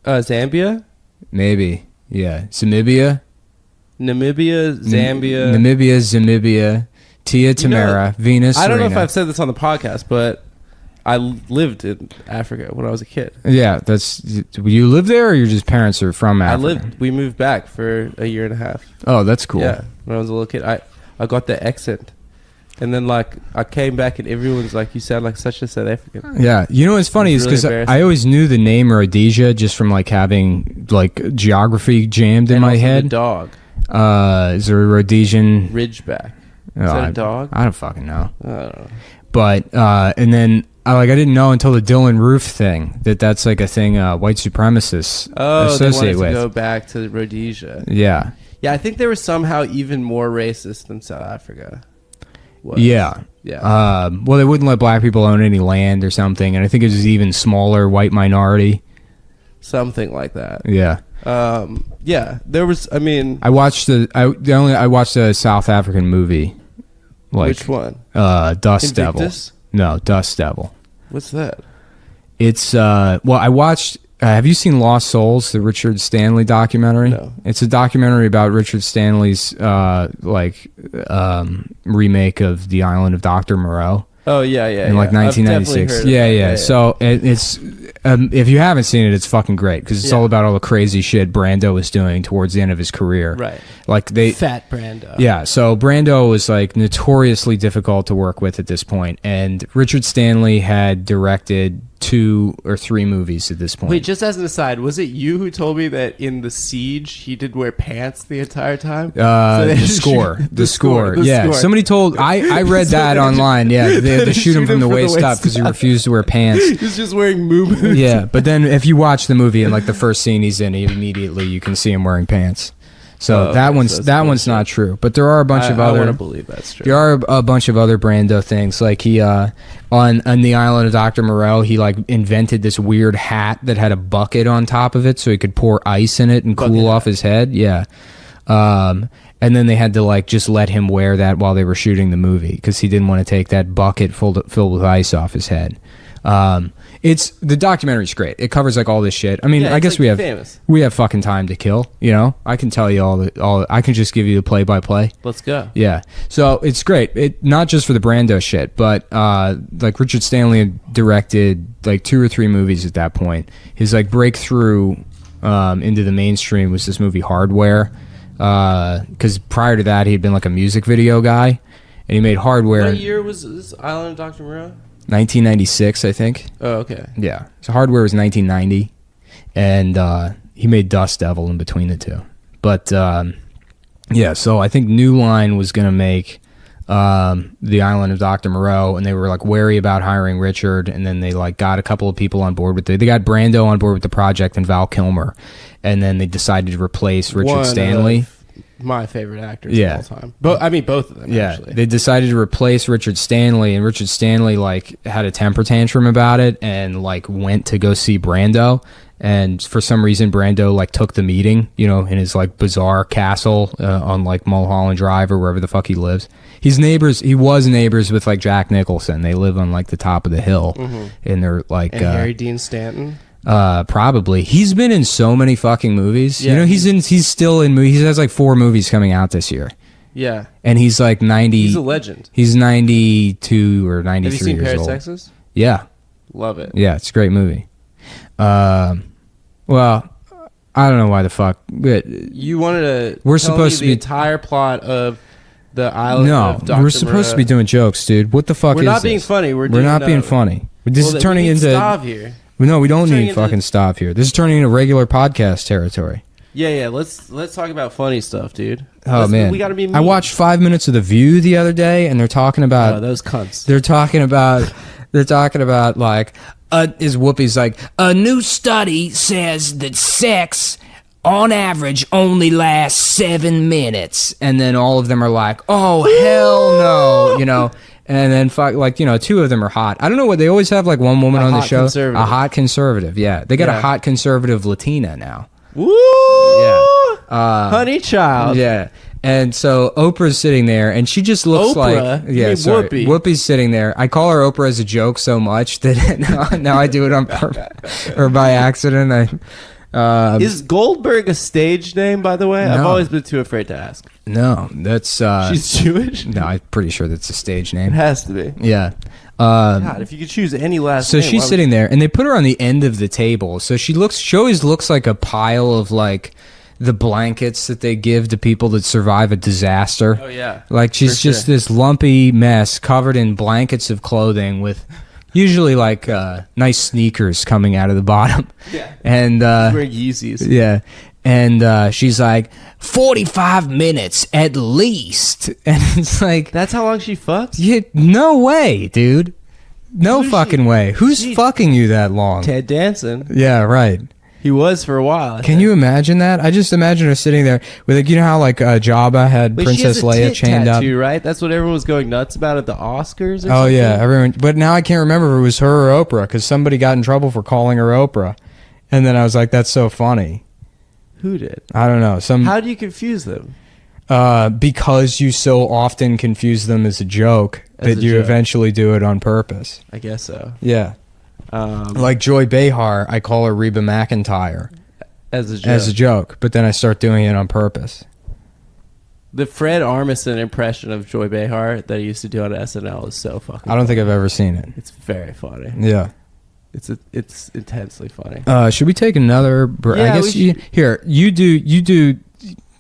Zambia. Maybe. Yeah. Namibia, Zambia, Tia Tamara, Venus. I don't know if Serena. I've said this on the podcast, but I lived in Africa when I was a kid. Yeah, you live there, or your just parents are from Africa? We moved back for a year and a half. Oh, that's cool. Yeah, when I was a little kid, I got the accent, and then like I came back and everyone's like, "You sound like such a South African." Yeah, what's funny is because I always knew the name Rhodesia just from like having like geography jammed in my head. The dog. Is there a Rhodesian Ridgeback? Is that a dog? I don't fucking know. I don't know. But and then I didn't know until the Dylan Roof thing that's like a thing white supremacists associate they wanted with. To go back to Rhodesia. Yeah. Yeah, I think they were somehow even more racist than South Africa was. Yeah. Yeah. Well, they wouldn't let black people own any land or something, and I think it was even smaller white minority. Something like that. Yeah. Yeah, there was. I mean, I watched I watched a South African movie. Like, which one? Dust Invictus? Devil. No, Dust Devil. What's that? It's I watched. Have you seen Lost Souls, the Richard Stanley documentary? No. It's a documentary about Richard Stanley's remake of The Island of Dr. Moreau. Oh yeah, in like 1996. Yeah. So it's if you haven't seen it, it's fucking great because it's all about all the crazy shit Brando was doing towards the end of his career. Right. Like Fat Brando. Yeah. So Brando was like notoriously difficult to work with at this point, and Richard Stanley had directed 2 or 3 movies at this point. Wait, just as an aside, was it you who told me that in The Siege he did wear pants the entire time? The score. Yeah, somebody told I read that online. Yeah, they had to shoot him from the waist up because he refused to wear pants. He's just wearing moo-moos. Yeah, but then if you watch the movie and like the first scene he's in, immediately you can see him wearing pants. So one's not true, but there are a bunch of other. I want to believe that's true. There are a bunch of other Brando things, like he on the island of Dr. Moreau, he like invented this weird hat that had a bucket on top of it, so he could pour ice in it and cool off his head. Yeah, and then they had to like just let him wear that while they were shooting the movie because he didn't want to take that bucket filled with ice off his head. It's the documentary's great. It covers like all this shit. I mean, Yeah, I it's, guess like, we have famous. fucking time to kill. You know, I can tell you all. I can just give you the play by play. Let's go. Yeah, so it's great. It not just for the Brando shit, but like Richard Stanley had directed like 2 or 3 movies at that point. His like breakthrough into the mainstream was this movie Hardware, because prior to that he had been like a music video guy, and he made Hardware. What year was this Island of Dr. Moreau? 1996, I think. Oh, okay. Yeah, so Hardware was 1990, and he made Dust Devil in between the two. But yeah, so I think New Line was gonna make the Island of Dr. Moreau, and they were like wary about hiring Richard, and then they like got a couple of people on board with it. They got Brando on board with the project and Val Kilmer, and then they decided to replace Richard One Stanley. of my favorite actors Yeah. of all time. I mean, both of them, Yeah, actually. they decided to replace Richard Stanley, and Richard Stanley like had a temper tantrum about it, and like went to go see Brando. And for some reason, Brando like took the meeting, you know, in his like bizarre castle on like Mulholland Drive or wherever the fuck he lives. He was neighbors with like Jack Nicholson. They live on like the top of the hill, and they're like and Harry Dean Stanton. Probably. He's been in so many fucking movies. Yeah, you know, he's still in movies. He has like 4 movies coming out this year, Yeah. and he's like 90. He's a legend. He's 92 or 93 Have you seen years Paris, old. Texas? Yeah, Love it. yeah, it's a great movie. Well, I don't know why the fuck. But You wanted to We're tell supposed me to the be- entire plot of the Island no, of Dr. we're supposed to be Moreau. doing jokes, dude. What the fuck We're is not being this? funny. We're not being funny. This is turning into. Stav here. No, we don't turning need into- fucking stop here. This is turning into regular podcast territory. Yeah. Let's talk about funny stuff, dude. Oh man, we gotta be. Mean. I watched 5 minutes of The View the other day, and they're talking about. Oh, those cunts. They're talking about. They're talking about like. Is Whoopi's like A new study says that sex, on average, only lasts 7 minutes. and then all of them are like, oh hell no, you know. And then fuck, like, you know, 2 of them are hot. I don't know what they always have, like one woman A on the hot show, conservative. a hot conservative. Yeah, they got a Yeah. hot conservative Latina now. Woo! Yeah. Honey child. Yeah. And so Oprah's sitting there, and she just looks Oprah? like You mean sorry. Whoopi? Whoopi's sitting there. I call her Oprah as a joke so much that now I do it on purpose or by accident. Is Goldberg a stage name, by the way? I've No. always been too afraid to ask. No, that's She's Jewish? no. I'm pretty sure that's a stage It name. has to be. Yeah. God, if you could choose any last So name. she's sitting there, and they put her on the end of the table. So she always looks like a pile of like the blankets that they give to people that survive a disaster. Oh, yeah. Like she's For just sure. this lumpy mess covered in blankets of clothing with usually like nice sneakers coming out of the bottom. Yeah. And Wearing Yeezys. yeah. And she's like 45 minutes at least. And it's like That's how long she fucks? no way, dude. No Who's fucking she- way. Who's she- fucking you that long? Ted Danson. Yeah, right. He was for a while. I Can think. you imagine that? I just imagine her sitting there with, like, you know how like Jabba had Wait, she has Princess a Leia tit chained tattoo, up. right? That's what everyone was going nuts about at the Oscars. Or Oh something? yeah, everyone. But now I can't remember if it was her or Oprah because somebody got in trouble for calling her Oprah, and then I was like, "That's so funny." Who did? I don't know. How do you confuse them? Because you so often confuse them as a joke As that a you joke. eventually do it on purpose. I guess so. Yeah, Um, like Joy Behar, I call her Reba McEntire as a joke. as a joke, but then I start doing it on purpose. The Fred Armisen impression of Joy Behar that he used to do on SNL is so fucking. I don't think I've ever seen it. It's very funny. Yeah. It's intensely funny. Should we take another break? Yeah, I guess we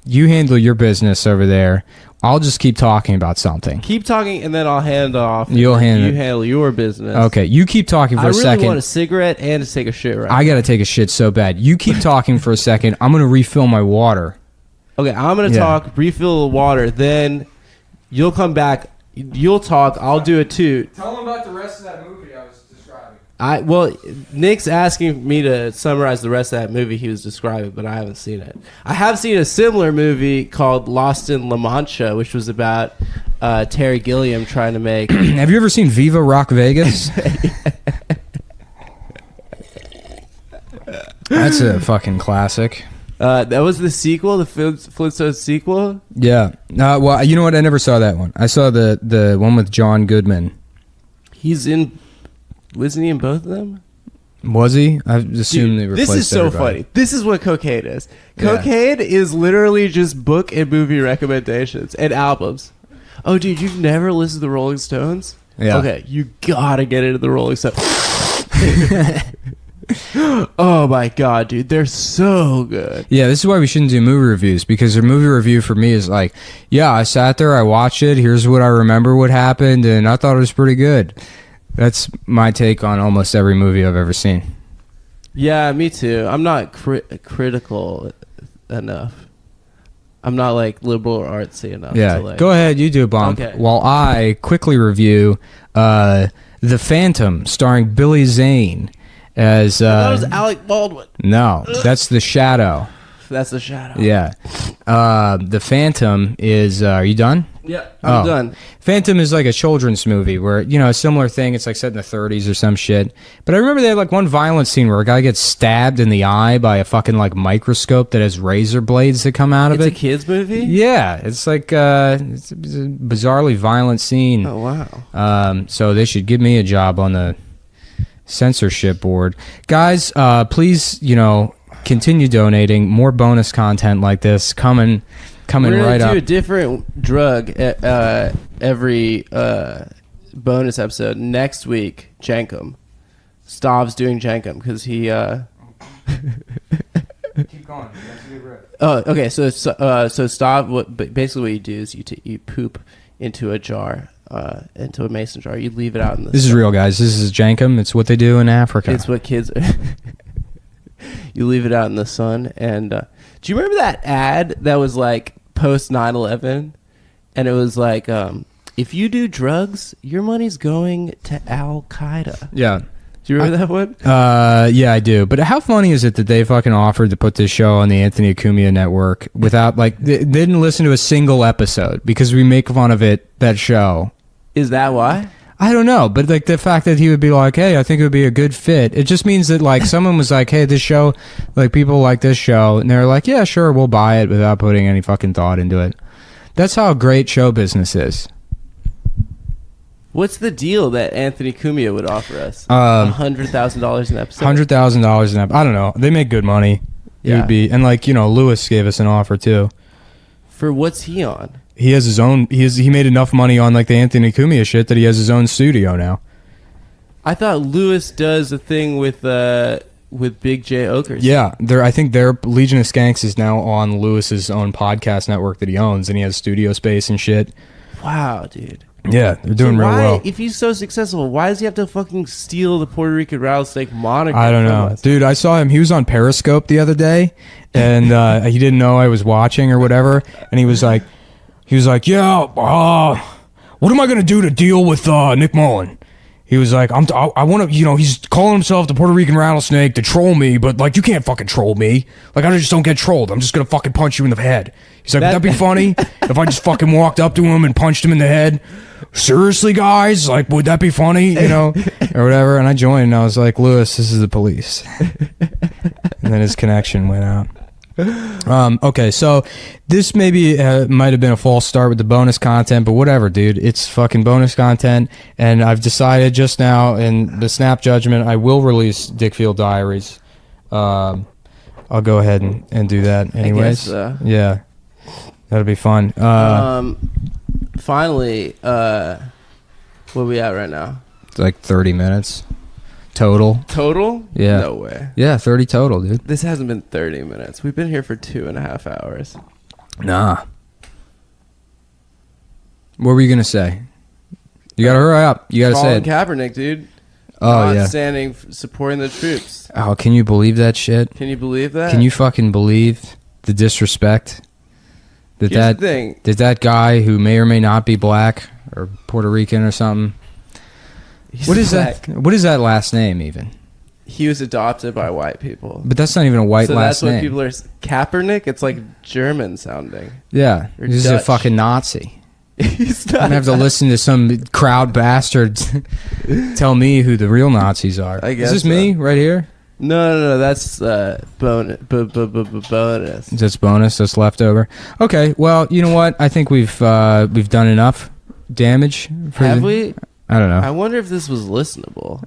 you handle your business over there. I'll just keep talking about something. Keep talking, and then I'll hand off. You'll hand You it. handle your business. Okay, you keep talking for I a really second. want a cigarette and to take a shit right. I gotta take a shit so bad. You keep talking for a second. I'm gonna refill my water. Okay, I'm gonna Yeah. talk. Refill the water. Then you'll come back. You'll talk. I'll do a toot. Tell them about the rest of that movie I was describing. Well, Nick's asking me to summarize the rest of that movie he was describing, but I haven't seen it. I have seen a similar movie called Lost in La Mancha, which was about Terry Gilliam trying to make. Have you ever seen Viva Rock Vegas? That's a fucking classic. That was the sequel, the Flintstones sequel. Yeah. Well, you know what? I never saw that one. I saw the one with John Goodman. He's in. Wasn't he in both of them? Was he? I assumed they replaced this is so everybody. funny. This is what cocaine is. Yeah. Cocaine is literally just book and movie recommendations and albums. Oh, dude, you've never listened to the Rolling Stones? Yeah. Okay, you gotta get into the Rolling Stones. Oh my god, dude, they're so good. Yeah, this is why we shouldn't do movie reviews, because a movie review for me is like, yeah, I sat there, I watched it, here's what I remember what happened, and I thought it was pretty good. That's my take on almost every movie I've ever seen. Yeah, me too. I'm not critical enough. I'm not like liberal or artsy enough. Yeah, to, like, go ahead, you do, Bump. Okay. While I quickly review The Phantom, starring Billy Zane as... that was Alec Baldwin. No, that's The Shadow. That's The Shadow. Yeah. The Phantom is... are you done? Yeah, I'm done. Phantom is like a children's movie where, you know, a similar thing. It's like set in the 30s or some shit. But I remember they had like one violent scene where a guy gets stabbed in the eye by a fucking like microscope that has razor blades that come out of It's it. a kid's movie? Yeah, it's like it's a bizarrely violent scene. Oh, wow. So they should give me a job on the censorship board. Guys, please, you know, continue donating. More bonus content like this coming We're right gonna up. do a different drug every bonus episode. Next week, Jankum. Stav's doing Jankum because he... Keep going. That's a good rip. Oh, okay. So Stav, basically what you do is you poop into a jar, into a mason jar. You leave it out in the... This is real, guys. This is Jankum. It's what they do in Africa. It's what kids... You leave it out in the sun. And do you remember that ad that was like post 9/11? And it was like, if you do drugs, your money's going to Al Qaeda. Yeah. Do you remember that one? Yeah, I do. But how funny is it that they fucking offered to put this show on the Anthony Cumia network without, like, they didn't listen to a single episode because we make fun of it, that show. Is that why? I don't know, but like the fact that he would be like, hey, I think it would be a good fit, it just means that like someone was like, hey, this show, like people like this show, and they're like, yeah, sure, we'll buy it without putting any fucking thought into it. That's how great show business is. What's the deal that Anthony Cumia would offer us? $100,000 an episode? $100,000 an episode. I don't know. They make good money. It Yeah. would be, and like, you know, Lewis gave us an offer too. For what's he on? He has his own. He made enough money on like the Anthony Cumia shit that he has his own studio now. I thought Lewis does a thing with Big J Oakers. Yeah, I think their Legion of Skanks is now on Lewis's own podcast network that he owns, and he has studio space and shit. Wow, dude. Yeah, they're doing real well. If he's so successful, why does he have to fucking steal the Puerto Rican rattlesnake moniker? I don't from know, us? dude. I saw him. He was on Periscope the other day, and he didn't know I was watching or whatever, and he was like, yeah, what am I gonna do to deal with Nick Mullen? He was like, I want to, you know, he's calling himself the Puerto Rican rattlesnake to troll me, but like, you can't fucking troll me. Like, I just don't get trolled. I'm just gonna fucking punch you in the head. He's like, would that be funny if I just fucking walked up to him and punched him in the head? Seriously, guys, like, would that be funny? You know, or whatever. And I joined, and I was like, Lewis, this is the police. And then his connection went out. Okay, so this maybe might have been a false start with the bonus content, but whatever, dude. It's fucking bonus content, and I've decided just now in the snap judgment I will release Dickfield Diaries. I'll go ahead and do that anyways. Yeah, that'll be fun. Finally, where are we at right now? It's like 30 minutes total. Total? Yeah. No way. Yeah, 30 total, dude. This hasn't been 30 minutes. We've been here for 2.5 hours. Nah. What were you gonna say? You gotta hurry up. You gotta say Colin it. Kaepernick, dude. Oh, Not yeah. standing, supporting the troops. Oh, can you believe that shit? Can you believe that? Can you fucking believe the disrespect that Here's the thing. that guy who may or may not be black or Puerto Rican or something? He's What is black. that? What is that last name even? He was adopted by white people. But that's not even a white So last that's what name. people are... Kaepernick? It's like German sounding. Yeah, Or he's a Dutch. fucking Nazi. He's I'm gonna have to listen to some crowd bastard tell me who the real Nazis are. I guess Is this me right here? No. That's bonus. That's bonus. That's leftover. Okay. Well, you know what? I think we've done enough damage. Have we? I don't I know. wonder if this was listenable.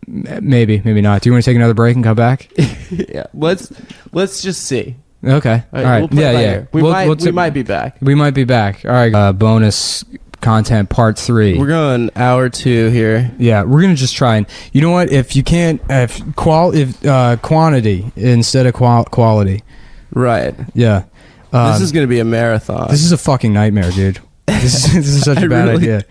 Maybe not. Do you want to take another break and come back? Yeah, let's just see. Okay. All right. We'll play Yeah, it by yeah. ear. We might be back. We might be back. All right. Bonus content part 3. We're going hour 2 here. Yeah, we're gonna just try and, you know what? If you can't, if quantity instead of quality. Right. Yeah. This is gonna be a marathon. This is a fucking nightmare, dude. This is such a bad idea.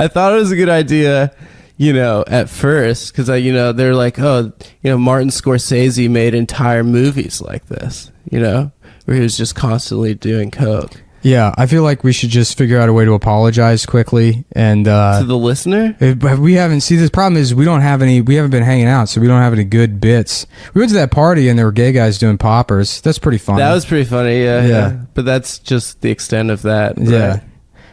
I thought it was a good idea, at first, because they're like, oh, Martin Scorsese made entire movies like this, where he was just constantly doing coke. Yeah, I feel like we should just figure out a way to apologize quickly and to the listener. We haven't. See, the problem is we haven't been hanging out, so we don't have any good bits. We went to that party and there were gay guys doing poppers. That's pretty funny. That was pretty funny. Yeah. But that's just the extent of that. Right? Yeah.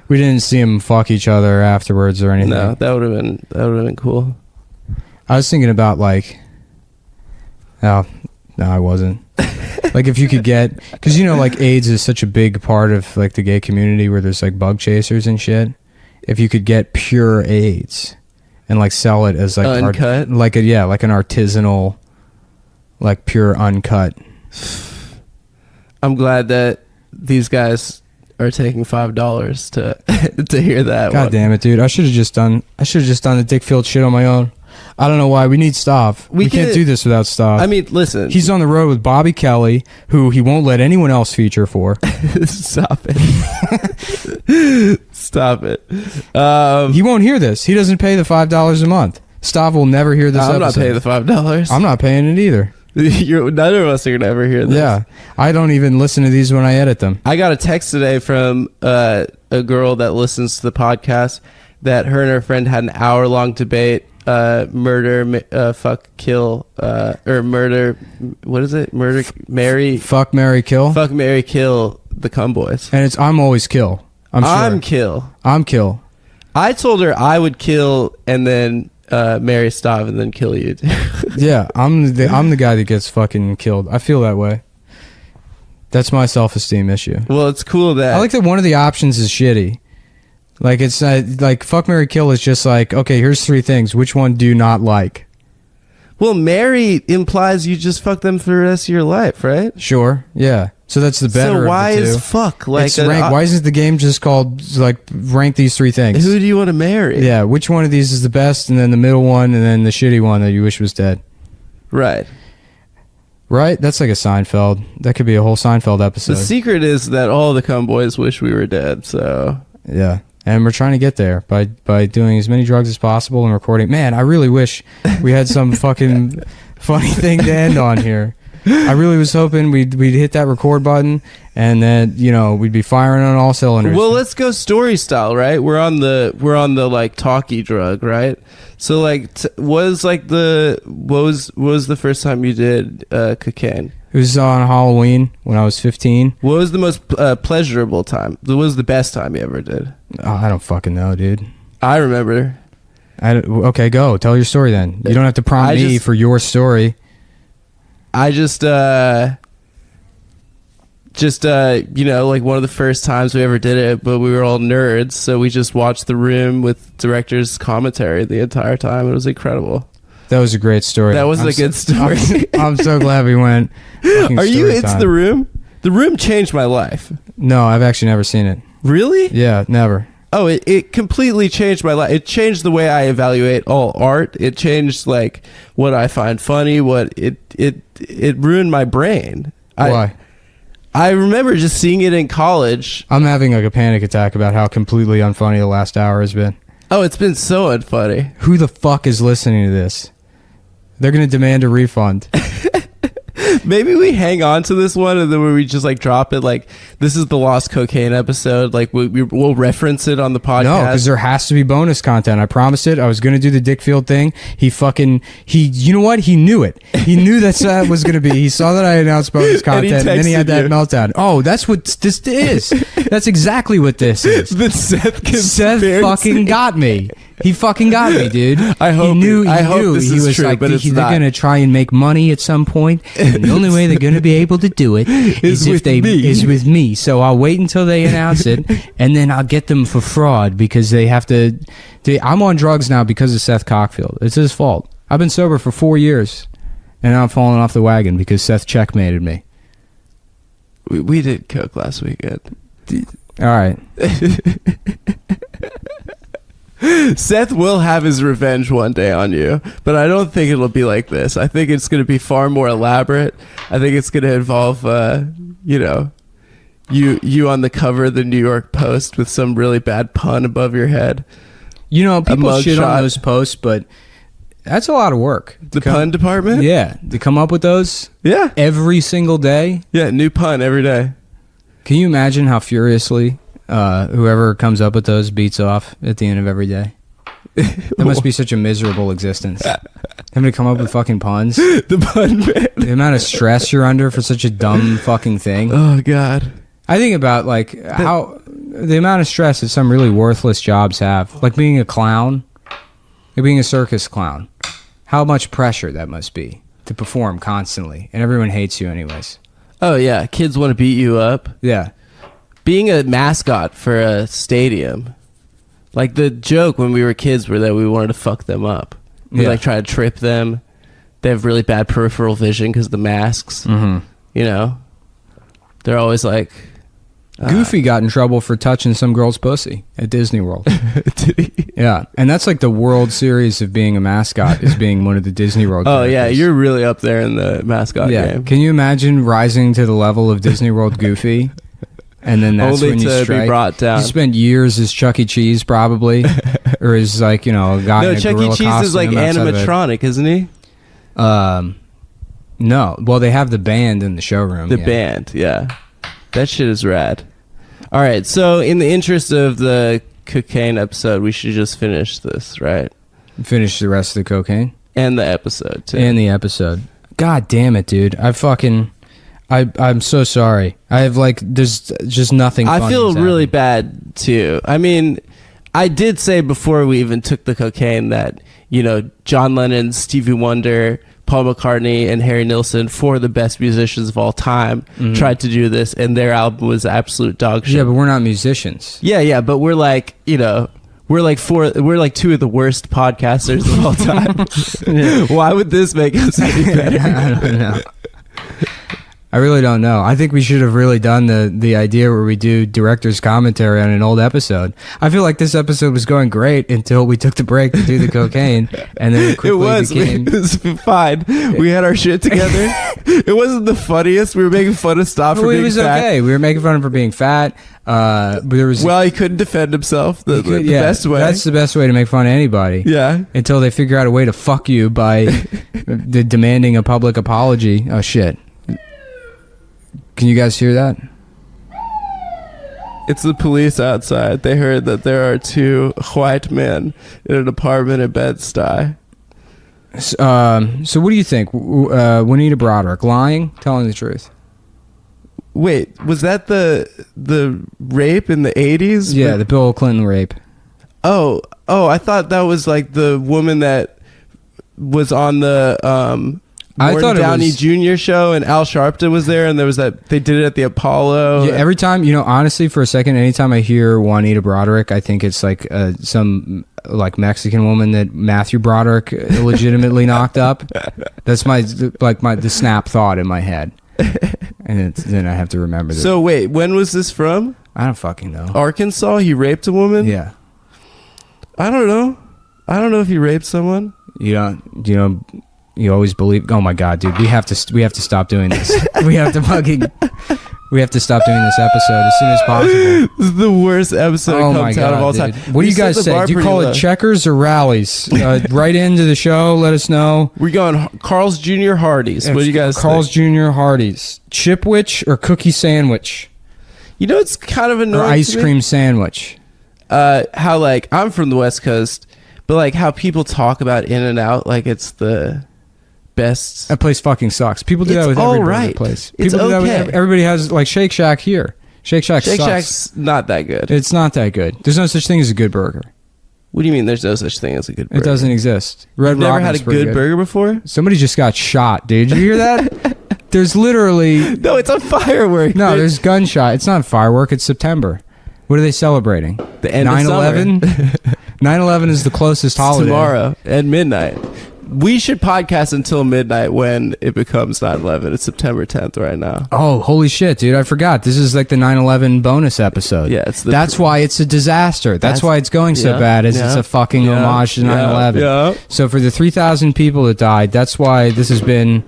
We didn't see them fuck each other afterwards or anything. No, that would have been cool. I was thinking about like, no, I wasn't. Like if you could get, because like AIDS is such a big part of like the gay community where there's like bug chasers and shit. If you could get pure AIDS and like sell it as like uncut, like an artisanal, like pure uncut. I'm glad that these guys are taking $5 to hear that. God damn it, dude! I should have just done the Dick Field shit on my own. I don't know why. We need Stav. We can't do this without Stav. I mean, listen. He's on the road with Bobby Kelly, who he won't let anyone else feature for. Stop it. Stop it. He won't hear this. He doesn't pay the $5 a month. Stav will never hear this I'm episode. not paying the $5. I'm not paying it either. None of us are going to ever hear this. Yeah. I don't even listen to these when I edit them. I got a text today from a girl that listens to the podcast that her and her friend had an hour-long debate. Murder, fuck, kill, or murder. What is it? Murder, marry, fuck, marry, kill. Fuck, marry, kill the Cowboys. And it's I'm always kill. I'm kill. I'm kill. I told her I would kill and then marry Stav and then kill you. Yeah, I'm the guy that gets fucking killed. I feel that way. That's my self-esteem issue. Well, it's cool that I like that one of the options is shitty. Like it's like fuck, marry, kill is just like, okay, here's 3 things. Which one do you not like? Well, marry implies you just fuck them for the rest of your life, right? Sure, yeah. So that's the better. So why of the two. is fuck like it's rank, why isn't the game just called like rank these 3 things? Who do you want to marry? Yeah, which one of these is the best, and then the middle one, and then the shitty one that you wish was dead. Right. Right? That's like a Seinfeld. That could be a whole Seinfeld episode. The secret is that all the Cowboys wish we were dead. So yeah. And we're trying to get there by doing as many drugs as possible and recording. Man, I really wish we had some fucking funny thing to end on here. I really was hoping we'd hit that record button and then we'd be firing on all cylinders. Well, let's go story style, right? We're on the like talkie drug, right? So like, what was the first time you did cocaine? It was on Halloween when I was 15. What was the most pleasurable time? What was the best time you ever did? Oh, I don't fucking know, dude. I remember. Okay, go. Tell your story then. You don't have to prompt me for your story. I just like one of the first times we ever did it, but we were all nerds, so we just watched The Room with director's commentary the entire time. It was incredible. That was a great story. That was a good story. I'm so glad we went. Are you into The Room? The Room changed my life. No, I've actually never seen it. Really? Yeah, never. Oh, it completely changed my life. It changed the way I evaluate all art. It changed like what I find funny. It ruined my brain. Why? I remember just seeing it in college. I'm having like a panic attack about how completely unfunny the last hour has been. Oh, it's been so unfunny. Who the fuck is listening to this? They're going to demand a refund. Maybe we hang on to this one and then we just like drop it. Like, this is the Lost Cocaine episode. Like, we'll reference it on the podcast. No, because there has to be bonus content. I promised it. I was going to do the Dick Field thing. You know what? He knew it. He knew that was going to be. He saw that I announced bonus content and then he had that meltdown. Oh, that's what this is. That's exactly what this is. The Seth Seth fucking got me. He fucking got me, dude. I hope. He knew. I hope knew. this He is was true, like, but it's they're not. gonna try and make money at some point, and the only way they're gonna be able to do it is with with me. So I'll wait until they announce it, and then I'll get them for fraud because they have to. I'm on drugs now because of Seth Cockfield. It's his fault. I've been sober for 4 years, and now I'm falling off the wagon because Seth checkmated me. We did coke last weekend. All right. Seth will have his revenge one day on you, but I don't think it'll be like this. I think it's going to be far more elaborate. I think it's going to involve, you on the cover of the New York Post with some really bad pun above your head. You know, people shit mugshot. on those posts, but that's a lot of work. The pun department? Yeah, to come up with those Yeah. every single day. Yeah, new pun every day. Can you imagine how furiously whoever comes up with those beats off at the end of every day? That must be such a miserable existence. Having to come up with fucking puns. The pun man. The amount of stress you're under for such a dumb fucking thing. Oh, God. I think about like how the amount of stress that some really worthless jobs have. Like being a clown. Like being a circus clown. How much pressure that must be to perform constantly. And everyone hates you anyways. Oh, yeah. Kids want to beat you up. Yeah. Being a mascot for a stadium, like the joke when we were kids were that we wanted to fuck them up. We like try to trip them. They have really bad peripheral vision because of the masks. Mm-hmm. You know, they're always like, Goofy got in trouble for touching some girl's pussy at Disney World. did he? Yeah, and that's like the World Series of being a mascot is being one of the Disney World Oh yeah, characters. you're really up there in the mascot game. Can you imagine rising to the level of Disney World Goofy? And then that's Only when you to strike. be brought down. You spent years as Chuck E. Cheese, probably, or as like a guy. No, in a Chuck E. gorilla Cheese is like costume outside of it. animatronic, isn't he? No, well they have the band in the showroom. The band, yeah. That shit is rad. All right, so in the interest of the cocaine episode, we should just finish this, right? Finish the rest of the cocaine And the episode too. and the episode. God damn it, dude! I'm so sorry. I have there's just nothing. I funny feel has really happened. bad too. I mean, I did say before we even took the cocaine that, John Lennon, Stevie Wonder, Paul McCartney, and Harry Nilsson, four of the best musicians of all time, tried to do this, and their album was absolute dog shit. Yeah, but we're not musicians. Yeah, but we're like, we're like two of the worst podcasters of all time. Why would this make us any better? I don't know. I really don't know. I think we should have really done the idea where we do director's commentary on an old episode. I feel like this episode was going great until we took the break to do the cocaine, and then it quickly became... It was fine. We had our shit together. It wasn't the funniest. We were making fun of stuff for Well, being it was fat. okay. We were making fun of him for being fat. But there was Well, he couldn't defend himself the best way. That's the best way to make fun of anybody. Yeah. Until they figure out a way to fuck you by demanding a public apology. Oh shit. Can you guys hear that? It's the police outside. They heard that there are two white men in an apartment in Bed-Stuy. So what do you think? Juanita Broderick, lying, telling the truth? Wait, was that the rape in the 80s? Yeah, the Bill Clinton rape. Oh, I thought that was like the woman that was on the I Morton thought it Downey was- Jr. show, and Al Sharpton was there, and there was that they did it at the Apollo. Yeah, every time, honestly, for a second, anytime I hear Juanita Broderick, I think it's like some like Mexican woman that Matthew Broderick illegitimately knocked up. That's the snap thought in my head, and then I have to remember that. So wait, when was this from? I don't fucking know. Arkansas? He raped a woman? Yeah, I don't know. I don't know if he raped someone. You always believe. Oh my god, dude, we have to stop doing this. we have to stop doing this episode as soon as possible. This is the worst episode Oh of my Come Town of all god, time. dude. What do We you guys set the say? bar Do you pretty call low. it checkers or rallies? Right into the show. Let us know. We're going Carl's Jr. Hardee's. What do you guys Carl's think? Jr. Hardee's, Chipwich or cookie sandwich It's kind of annoying or ice to me. cream sandwich. How like I'm from the West Coast, but like how people talk about In-N-Out like it's the best. That place fucking sucks. People do that It's with all every burger right. place. It's People do that with okay. everybody has like Shake Shack here. Shake Shack Shake sucks. Shack's not that good. It's not that good. There's no such thing as a good burger. What do you mean there's no such thing as a good burger? It doesn't exist. Red You've never Robin's had a pretty good burger before? Somebody just got shot, dude. Did you hear that? There's literally... No, it's a firework. No, dude. there's gunshot. It's not a firework. It's September. What are they celebrating? The end of summer. 9/11 is the closest holiday. Tomorrow at midnight. We should podcast until midnight when it becomes 9/11. It's September 10th right now. Oh, holy shit, dude. I forgot. This is like the 9/11 bonus episode. Yeah, that's why it's a disaster. That's why it's going so bad, as it's a fucking homage to 9/11. Yeah. So for the 3,000 people that died, that's why this has been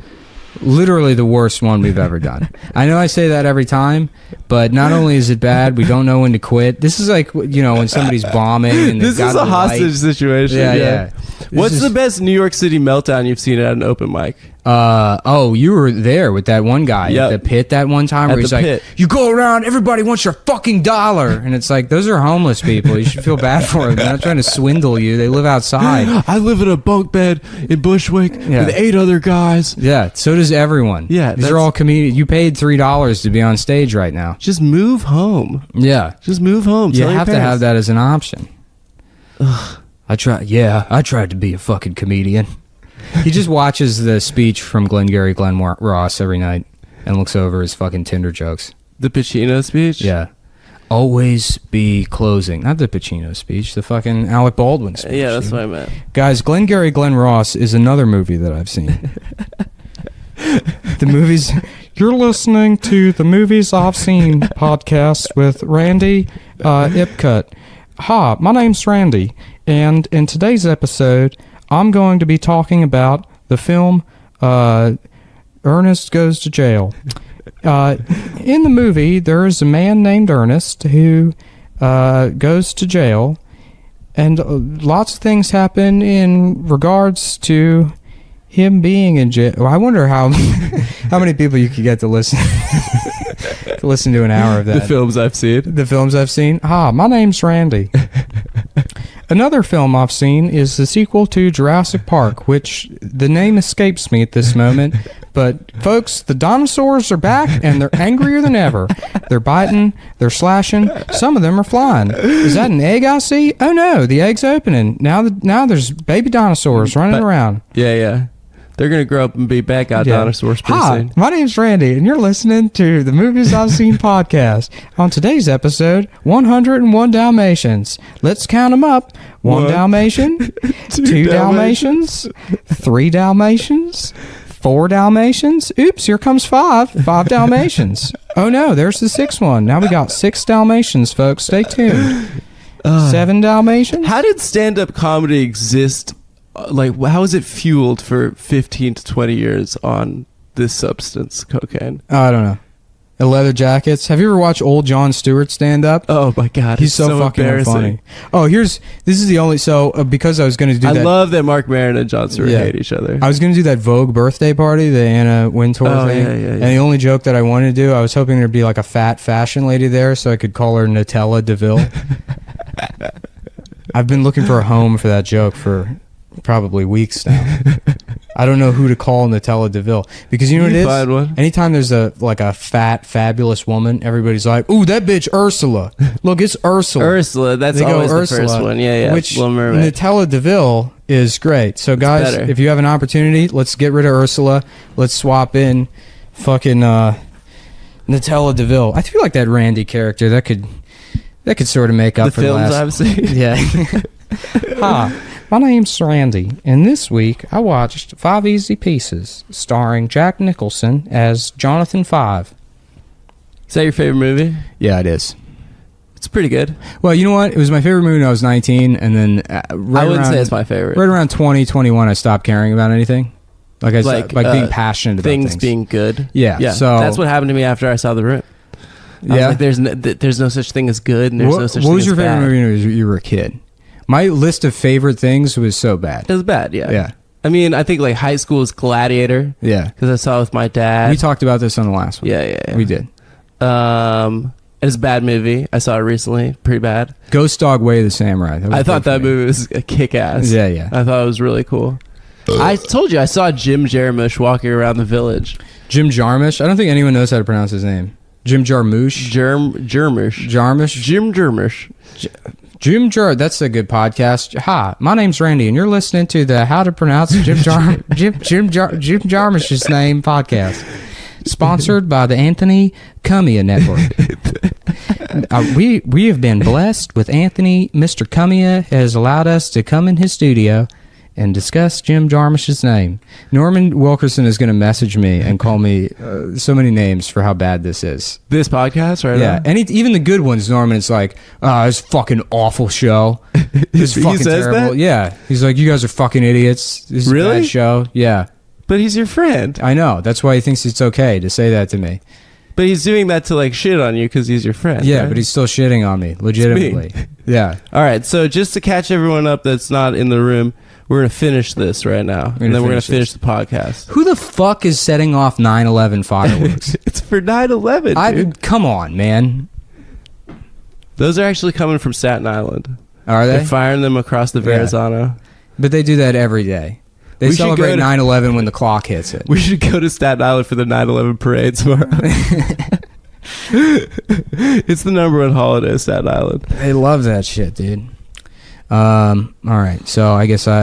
literally the worst one we've ever done. I know I say that every time, but not only is it bad, we don't know when to quit. This is like, you know, when somebody's bombing and this is a hostage situation. Yeah. What's the best New York City meltdown you've seen at an open mic? You were there with that one guy at the pit that one time where he's like, pit. you go around, everybody wants your fucking dollar. And it's like, those are homeless people. You should feel bad for them. They're not trying to swindle you. They live outside. I live in a bunk bed in Bushwick with 8 other guys. Yeah, so does everyone. Yeah, these are all comedians. You paid $3 to be on stage right now. Just move home. Yeah. Just move home. You have to have that as an option. Ugh. I tried to be a fucking comedian. He just watches the speech from Glengarry Glen Ross every night and looks over his fucking Tinder jokes. The Pacino speech? Yeah. Always be closing. Not the Pacino speech, the fucking Alec Baldwin speech. Yeah, that's what I meant. Guys, Glengarry Glen Ross is another movie that I've seen. The movies... You're listening to the Movies I've Seen podcast with Randy Ipcut. Hi, my name's Randy, and in today's episode, I'm going to be talking about the film Ernest Goes to Jail. In the movie, there is a man named Ernest who goes to jail, and lots of things happen in regards to him being in jail. Well, I wonder how many people you could get to listen to an hour of that. The films I've seen. The films I've seen. Hi, my name's Randy. Another film I've seen is the sequel to Jurassic Park, which the name escapes me at this moment. But, folks, the dinosaurs are back, and they're angrier than ever. They're biting, they're slashing, some of them are flying. Is that an egg I see? Oh, no, the egg's opening. Now there's baby dinosaurs running around. Yeah. They're going to grow up and be back out dinosaurs pretty soon. My name's Randy, and you're listening to the Movies I've Seen podcast. On today's episode, 101 Dalmatians. Let's count them up. 1 Dalmatian, 2 Dalmatians, 3 Dalmatians, 4 Dalmatians. Oops, here comes 5. 5 Dalmatians. Oh, no, there's the 6th one. Now we got 6 Dalmatians, folks. Stay tuned. 7 Dalmatians. How did stand-up comedy exist? Like, how is it fueled for 15 to 20 years on this substance, cocaine? I don't know. The leather jackets. Have you ever watched old Jon Stewart stand up? Oh my god, he's so fucking funny. Oh, this is the only. So because I was going to do that. I love that Mark Maron and Jon Stewart hate each other. I was going to do that Vogue birthday party, the Anna Wintour thing. Yeah. And the only joke that I wanted to do, I was hoping there'd be like a fat fashion lady there, so I could call her Nutella DeVille. I've been looking for a home for that joke for probably weeks now. I don't know who to call Nutella DeVille, because you know what it is? Find one. Anytime there's a fat fabulous woman, everybody's like, "Ooh, that bitch Ursula! Look, it's Ursula." Ursula, that's always the first one. Yeah. Which Little Mermaid. Nutella DeVille is great. So guys, if you have an opportunity, let's get rid of Ursula. Let's swap in fucking Nutella DeVille. I feel like that Randy character that could sort of make up for the films last. I've seen. Yeah. Hi. My name's Randy, and this week I watched 5 Easy Pieces, starring Jack Nicholson as Jonathan Five. Is that your favorite movie? Yeah, it is. It's pretty good. Well, you know what? It was my favorite movie when I was 19, and then I wouldn't say it's my favorite. Right around 2021, I stopped caring about anything. Like being passionate about things. Being good. Yeah. So that's what happened to me after I saw The Room. I was like, there's no such thing as good, and there's no such thing as bad. What was your favorite movie when you were a kid? My list of favorite things was so bad. It was bad, yeah. Yeah. I mean, I think like high school is Gladiator. Yeah. Because I saw it with my dad. We talked about this on the last one. Yeah. We did. It's a bad movie. I saw it recently. Pretty bad. Ghost Dog Way of the Samurai. I thought that movie was a kick-ass. Yeah. I thought it was really cool. I told you, I saw Jim Jarmusch walking around the village. Jim Jarmusch? I don't think anyone knows how to pronounce his name. Jim Jarmusch. Jarmusch. Jarmusch. Jim Jarmusch. That's a good podcast. Hi, my name's Randy, and you're listening to the How to Pronounce Jim Jarmusch's Name podcast, sponsored by the Anthony Cumia Network. We have been blessed with Anthony. Mr. Cumia has allowed us to come in his studio and discuss Jim Jarmusch's name. Norman Wilkerson is going to message me and call me so many names for how bad this is. This podcast, right? Yeah, and even the good ones, Norman, it's like, this fucking awful show. This He fucking says terrible. that? Yeah, he's like, you guys are fucking idiots. This is a Really? bad show. Yeah, But he's your friend. I know. That's why he thinks it's okay to say that to me. But he's doing that to like shit on you because he's your friend. Yeah, right? but he's still shitting on me, legitimately. Yeah. All right, so just to catch everyone up that's not in the room, we're going to finish this right now. And then we're going to finish the podcast. Who the fuck is setting off 9/11 fireworks? It's for 9/11, dude. Come on, man. Those are actually coming from Staten Island. Are They're they? firing them across the Verrazano. But they do that every day. They We should celebrate go to- 9/11 when the clock hits it. We should go to Staten Island for the 9/11 parade tomorrow. It's the #1 holiday of Staten Island. They love that shit, dude. All right, so I guess all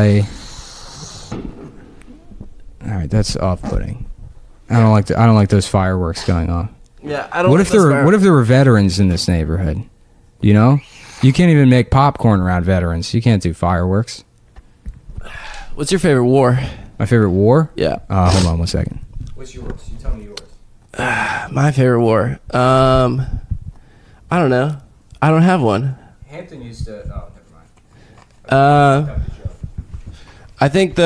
right, that's off-putting. I don't like those fireworks going off. Yeah, I don't. What if there were veterans in this neighborhood? You know, you can't even make popcorn around veterans. You can't do fireworks. What's your favorite war? My favorite war? Yeah, Hold on 1 second. What's yours? You tell me yours. my favorite war. I don't know. I don't have one. Hampton used to. Oh, never mind. I think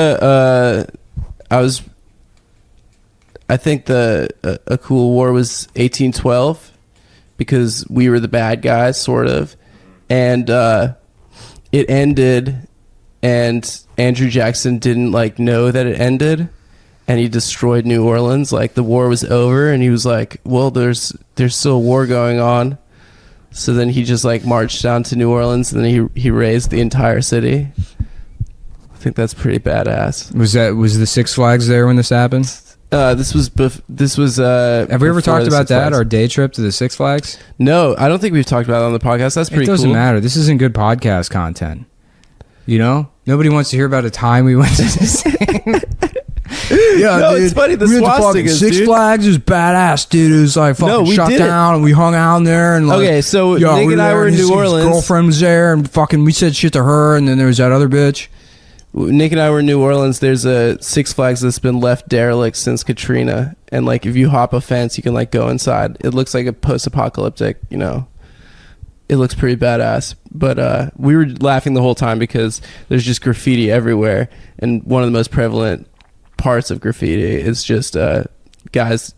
a cool war was 1812 because we were the bad guys, sort of, and it ended, and Andrew Jackson didn't know that it ended, and he destroyed New Orleans. Like, the war was over, and he was like, well, there's still a war going on. So then he just marched down to New Orleans, and then he razed the entire city. I think that's pretty badass. Was the Six Flags there when this happened? This was Have we ever talked about that? Our day trip to the Six Flags? No, I don't think we've talked about it on the podcast. That's pretty cool. It doesn't matter. This isn't good podcast content. You know, nobody wants to hear about a time we went to the Yeah, no, dude. it's funny. The We went to fucking swastikas, Six dude. Flags is badass, dude. It was fucking we shut did down, and we hung out there. And Okay, so Nick we and I there, were in his New Orleans. girlfriend was there, and fucking we said shit to her, and then there was that other bitch. Nick and I were in New Orleans. There's a Six Flags that's been left derelict since Katrina, and if you hop a fence, you can go inside. It looks like a post-apocalyptic, It looks pretty badass. But we were laughing the whole time because there's just graffiti everywhere, and one of the most prevalent parts of graffiti is just guys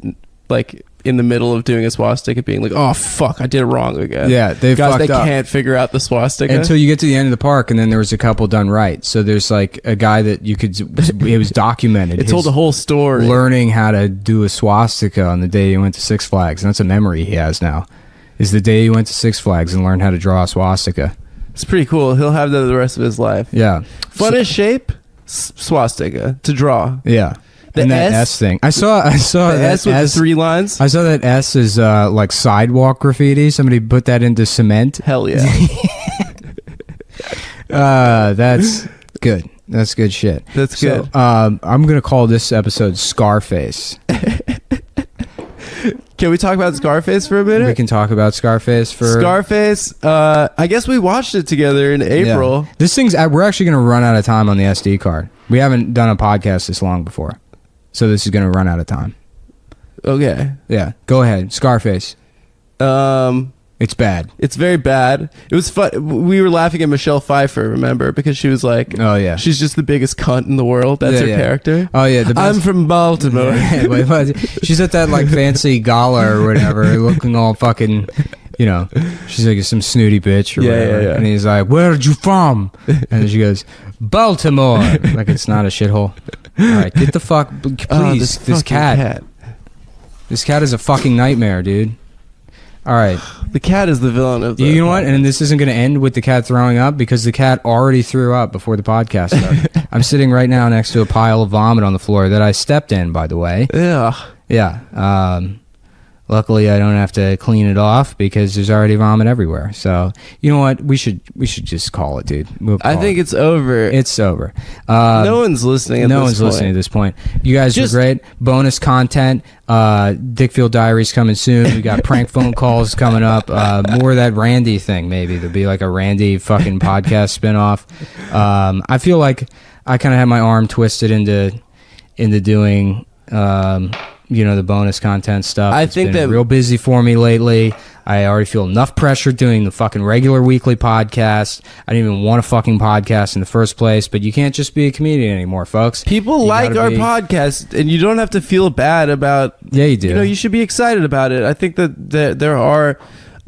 in the middle of doing a swastika being like, oh fuck, I did it wrong again. Yeah, they guys fucked that up. can't figure out the swastika Until you get to the end of the park, and then there was a couple done right. So there's a guy that you could. It was documented. It told the whole story. Learning how to do a swastika on the day he went to Six Flags, and that's a memory he has now. Is the day he went to Six Flags and learned how to draw a swastika. It's pretty cool. He'll have that the rest of his life. Yeah. Funnest shape, swastika to draw. Yeah. The and that S? S thing. I saw The that S with the 3 lines. I saw that S is sidewalk graffiti. Somebody put that into cement. Hell yeah. That's good. That's good shit. That's good. So, I'm gonna call this episode Scarface. Can we talk about Scarface for a minute? We can talk about Scarface for Scarface. I guess we watched it together in April. Yeah. This thing's. We're actually gonna run out of time on the SD card. We haven't done a podcast this long before, so this is gonna run out of time. Okay. Yeah. Go ahead. Scarface. It's bad. It's very bad. It was fun. We were laughing at Michelle Pfeiffer, remember? Because she was like, Oh yeah. she's just the biggest cunt in the world. That's her character. Oh yeah. The best. I'm from Baltimore. She's at that fancy gala or whatever, looking all fucking, she's like some snooty bitch or whatever. Yeah. And he's like, "Where'd you from?" And then she goes, "Baltimore." Like it's not a shithole. All right, get the fuck, please. Oh, this fucking cat. This cat is a fucking nightmare, dude. All right. The cat is the villain of the... You know what? And this isn't going to end with the cat throwing up because the cat already threw up before the podcast started. I'm sitting right now next to a pile of vomit on the floor that I stepped in, by the way. Yeah. Yeah. Luckily, I don't have to clean it off because there's already vomit everywhere. So, you know what? We should just call it, dude. I think it's over. It's over. No one's listening. No one's listening at this point. You guys are great. Bonus content. Dickfield Diaries coming soon. We got prank phone calls coming up. More of that Randy thing. Maybe there'll be like a Randy fucking podcast spinoff. I feel like I kind of had my arm twisted into doing. The bonus content stuff. I It's think been that real busy for me lately. I already feel enough pressure doing the fucking regular weekly podcast. I didn't even want a fucking podcast in the first place, but you can't just be a comedian anymore, folks. people like our podcast, and you don't have to feel bad about. Yeah, you do. You know, you should be excited about it. I think that there are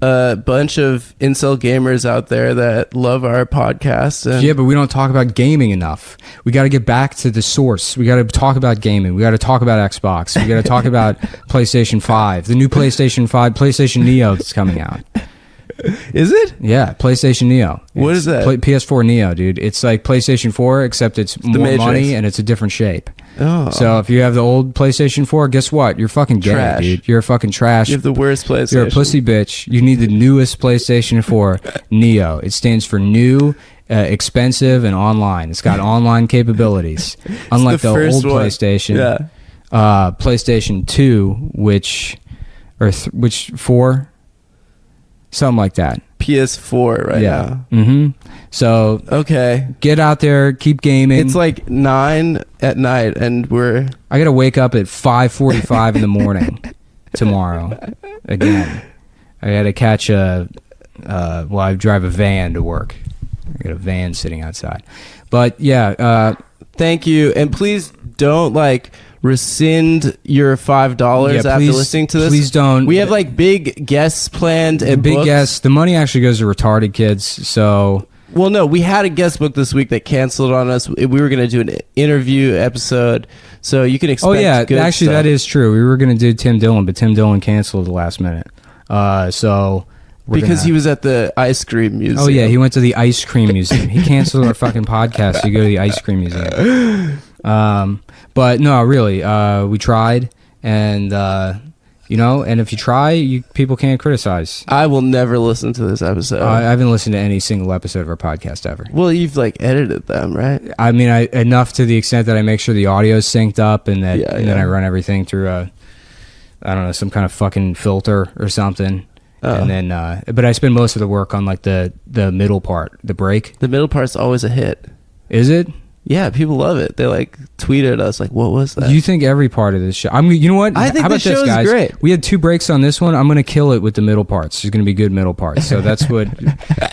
a bunch of incel gamers out there that love our podcast. And Yeah, but we don't talk about gaming enough. We got to get back to the source. We got to talk about gaming. We got to talk about Xbox. We got to talk about PlayStation 5, the new PlayStation 5, PlayStation Neo that's coming out. Is it? Yeah, PlayStation Neo. What is that? PS4 Neo, dude. It's like PlayStation 4, except it's more Matrix. money and it's a different shape. Oh. So if you have the old PlayStation 4, guess what? You're fucking gay, Trash. dude. You're fucking trash. You have the worst PlayStation. You're a pussy bitch. You need the newest PlayStation 4 Neo. It stands for new, expensive, and online. It's got online capabilities. Unlike the first old one. PlayStation. Yeah. PlayStation 2, which 4? Something like that. PS4 right now. Mm-hmm. So Okay. get out there, keep gaming. It's like 9 at night, and we're... I gotta wake up at 5:45 in the morning tomorrow. Again, I gotta catch I drive a van to work. I got a van sitting outside. But yeah, Thank you, and please don't rescind your $5 after please- listening to this. please don't. We have big guests planned and big booked. guess. The money actually goes to retarded kids. So Well, no, we had a guest book this week that canceled on us. We were going to do an interview episode, so you can expect. oh yeah, good actually stuff. that is true. We were gonna do Tim Dillon, but Tim Dillon canceled at the last minute. So because he was at the ice cream museum. Oh yeah, he went to the ice cream museum. He canceled our fucking podcast to go to the ice cream museum. But no, really, we tried, and and if you try, people can't criticize. I will never listen to this episode. I haven't listened to any single episode of our podcast ever. Well, you've edited them, right? I mean, enough to the extent that I make sure the audio is synced up, and that Yeah, and then yeah. I run everything through I don't know, some kind of fucking filter or something. Oh. And then, but I spend most of the work on the middle part, the break. The middle part's always a hit. Is it? Yeah, people love it. They tweeted us what was that? You think every part of this show? You know what? I think How the about this, show is guys? great. We had 2 breaks on this one. I'm going to kill it with the middle parts. There's going to be good middle parts. So that's what.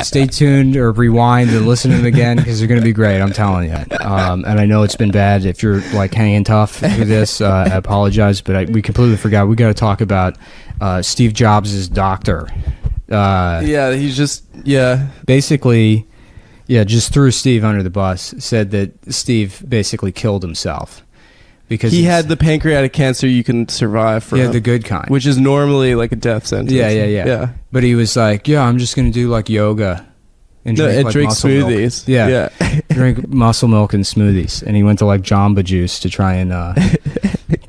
Stay tuned or rewind and listen to them again because they're going to be great. I'm telling you. And I know it's been bad. If you're hanging tough through this, I apologize. But we completely forgot. We got to talk about Steve Jobs' doctor. Yeah, he's just Basically. Yeah, just threw Steve under the bus. Said that Steve basically killed himself because he had the pancreatic cancer you can survive from. the good kind, which is normally a death sentence. Yeah. But he was like, "Yeah, I'm just gonna do yoga and drink muscle smoothies." Milk. Yeah, drink muscle milk and smoothies." And he went to Jamba Juice to try and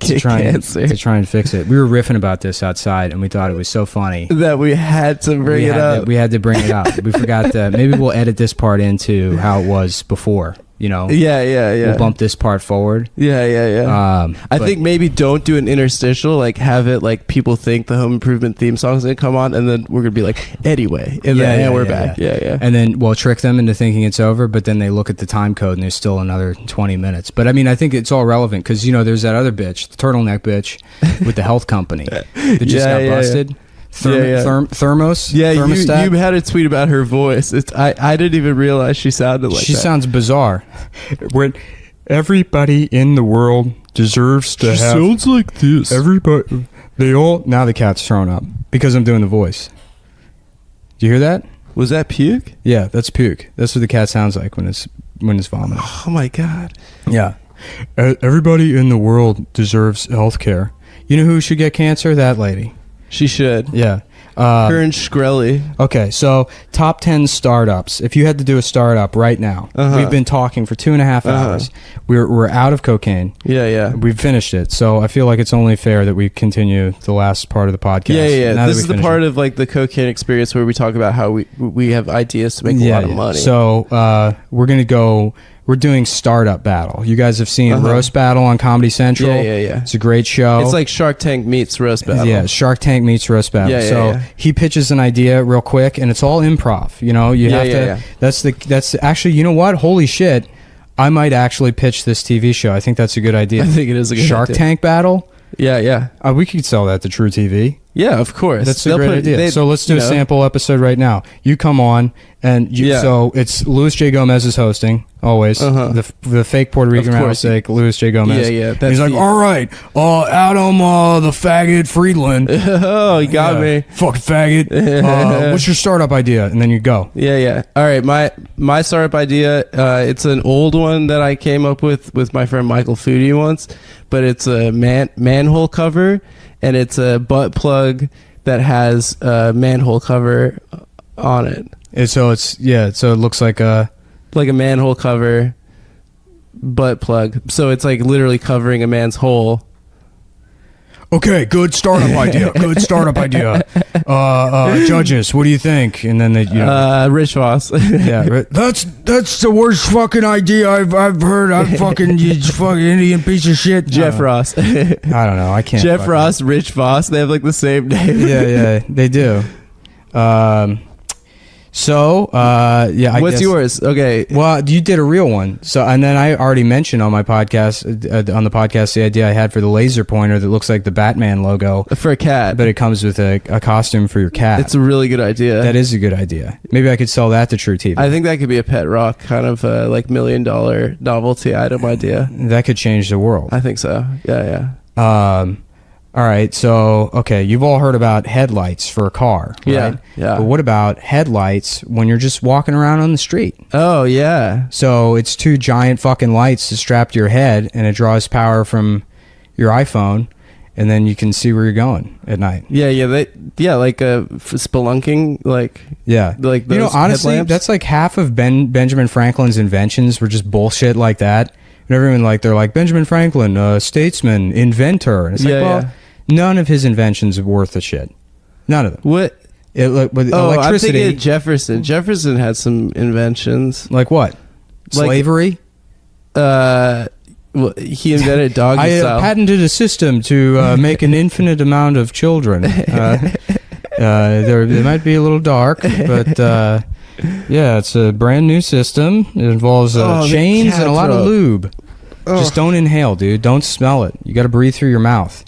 to try and fix it. We were riffing about this outside, and we thought it was so funny that we had to bring it up. We had to bring it up. We forgot to. Maybe we'll edit this part into how it was before. Yeah. We'll bump this part forward. Yeah. I think maybe don't do an interstitial. Have it people think the Home Improvement theme song's gonna come on, and then we're gonna be anyway, and then we're back. Yeah. And then we'll trick them into thinking it's over, but then they look at the time code and there's still another 20 minutes. But I mean, I think it's all relevant because there's that other bitch, the turtleneck bitch, with the health company that just got busted. Thermos. Yeah, thermostat. you had a tweet about her voice. I didn't even realize she sounded like she that. sounds bizarre. When everybody in the world deserves to She have. sounds like this. Everybody, now the cat's thrown up because I'm doing the voice. Do you hear that? Was that puke? Yeah, that's puke. That's what the cat sounds like when it's vomiting. Oh my god. Yeah. Everybody in the world deserves health care. You know who should get cancer? That lady. She should. Yeah. Her and Shkreli. Okay, so top 10 startups. If you had to do a startup right now, we've been talking for 2.5 hours. We're out of cocaine. Yeah. We've finished it, so I feel like it's only fair that we continue the last part of the podcast. Yeah. This is the part of like the cocaine experience where we talk about how we have ideas to make a lot of money. So we're gonna go. We're doing startup battle. You guys have seen Roast Battle on Comedy Central. Yeah. It's a great show. It's like Shark Tank meets Roast Battle. Yeah, Shark Tank meets Roast Battle. Yeah. He pitches an idea real quick, and it's all improv. You know, you have to. Yeah. That's actually. You know what? Holy shit! I might actually pitch this TV show. I think that's a good idea. I think it is a good Shark idea. Tank Battle. Yeah. We could sell that to True TV. Yeah, of course. That's a great idea. So let's do a sample episode right now. You come on, and so it's Luis J. Gomez is hosting, always. The fake Puerto Rican rattlesnake, Luis J. Gomez. Yeah. He's like, all right, Adam, the faggot Friedland. Oh, you got me. Fucking faggot. What's your startup idea? And then you go. Yeah. All right, my startup idea, it's an old one that I came up with my friend Michael Foodie once, but it's a manhole cover, and it's a butt plug that has a manhole cover on it. And so so it looks like a manhole cover butt plug. So it's like literally covering a man's hole. Okay, good startup idea. Judges, what do you think? And then they, Rich Voss. yeah, that's the worst fucking idea I've heard. I'm fucking you fucking Indian piece of shit. Jeff Ross. I don't know. I can't. Jeff Ross, Rich Voss. They have like the same name. Yeah, they do. I What's guess, yours? Okay. Well, you did a real one. So, and then I already mentioned on my podcast, the idea I had for the laser pointer that looks like the Batman logo For a cat. but it comes with a costume for your cat. It's a really good idea. That is a good idea. Maybe I could sell that to True TV. I think that could be a pet rock kind of like $1 million novelty item idea. That could change the world. I think so. Yeah. All right, so, okay, you've all heard about headlights for a car, right? Yeah. But what about headlights when you're just walking around on the street? Oh, yeah. So it's two giant fucking lights to strap to your head, and it draws power from your iPhone, and then you can see where you're going at night. Yeah, like spelunking, like... Yeah. Like those honestly, headlamps? that's like half of Benjamin Franklin's inventions were just bullshit like that. And everyone, they're like, Benjamin Franklin, statesman, inventor. And it's like, none of his inventions are worth a shit. None of them. What? With I'm electricity. thinking Jefferson. Jefferson had some inventions. Like what? Slavery? Well, he invented doggy I style. patented a system to make an infinite amount of children. They might be a little dark, but it's a brand new system. It involves chains and a lot of lube. Just don't inhale, dude. Don't smell it. You got to breathe through your mouth.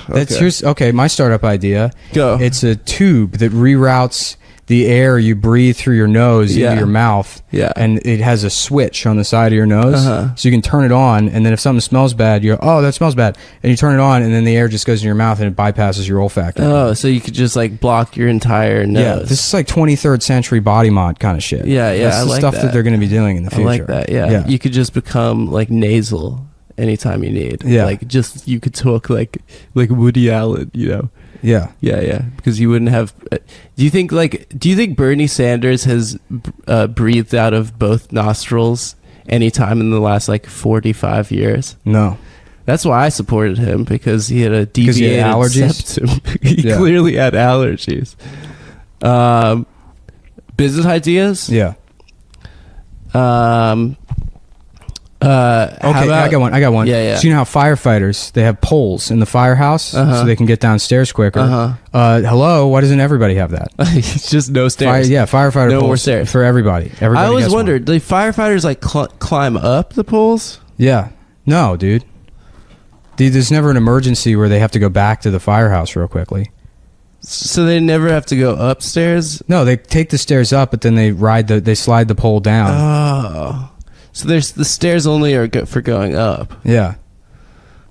My startup idea. Go. It's a tube that reroutes the air you breathe through your nose into your mouth. Yeah. And it has a switch on the side of your nose. So you can turn it on, and then if something smells bad, you go, oh, that smells bad. And you turn it on, and then the air just goes in your mouth, and it bypasses your olfactory. Oh, so you could just like block your entire nose. Yeah, this is like 23rd century body mod kind of shit. Yeah, That's I the like stuff that. that they're going to be doing in the future. I like that, yeah. You could just become like nasal anytime you need. Yeah. Like just, you could talk like Woody Allen, you know? Yeah. Yeah. Because you wouldn't have. Do you think Bernie Sanders has breathed out of both nostrils any time in the last like 45 years? No. That's why I supported him, because he had a deviated allergies? septum. He clearly had allergies. Business ideas? Yeah. Okay, I got one. Yeah. So you know how firefighters, they have poles in the firehouse so they can get downstairs quicker. Hello, why doesn't everybody have that? It's just no stairs. Firefighter No poles more stairs. for everybody. I always gets wondered, do firefighters like climb up the poles? one. Yeah. No, dude. There's never an emergency where they have to go back to the firehouse real quickly. So they never have to go upstairs? No, they take the stairs up, but then they slide the pole down. Oh. So there's the stairs only are for going up. Yeah.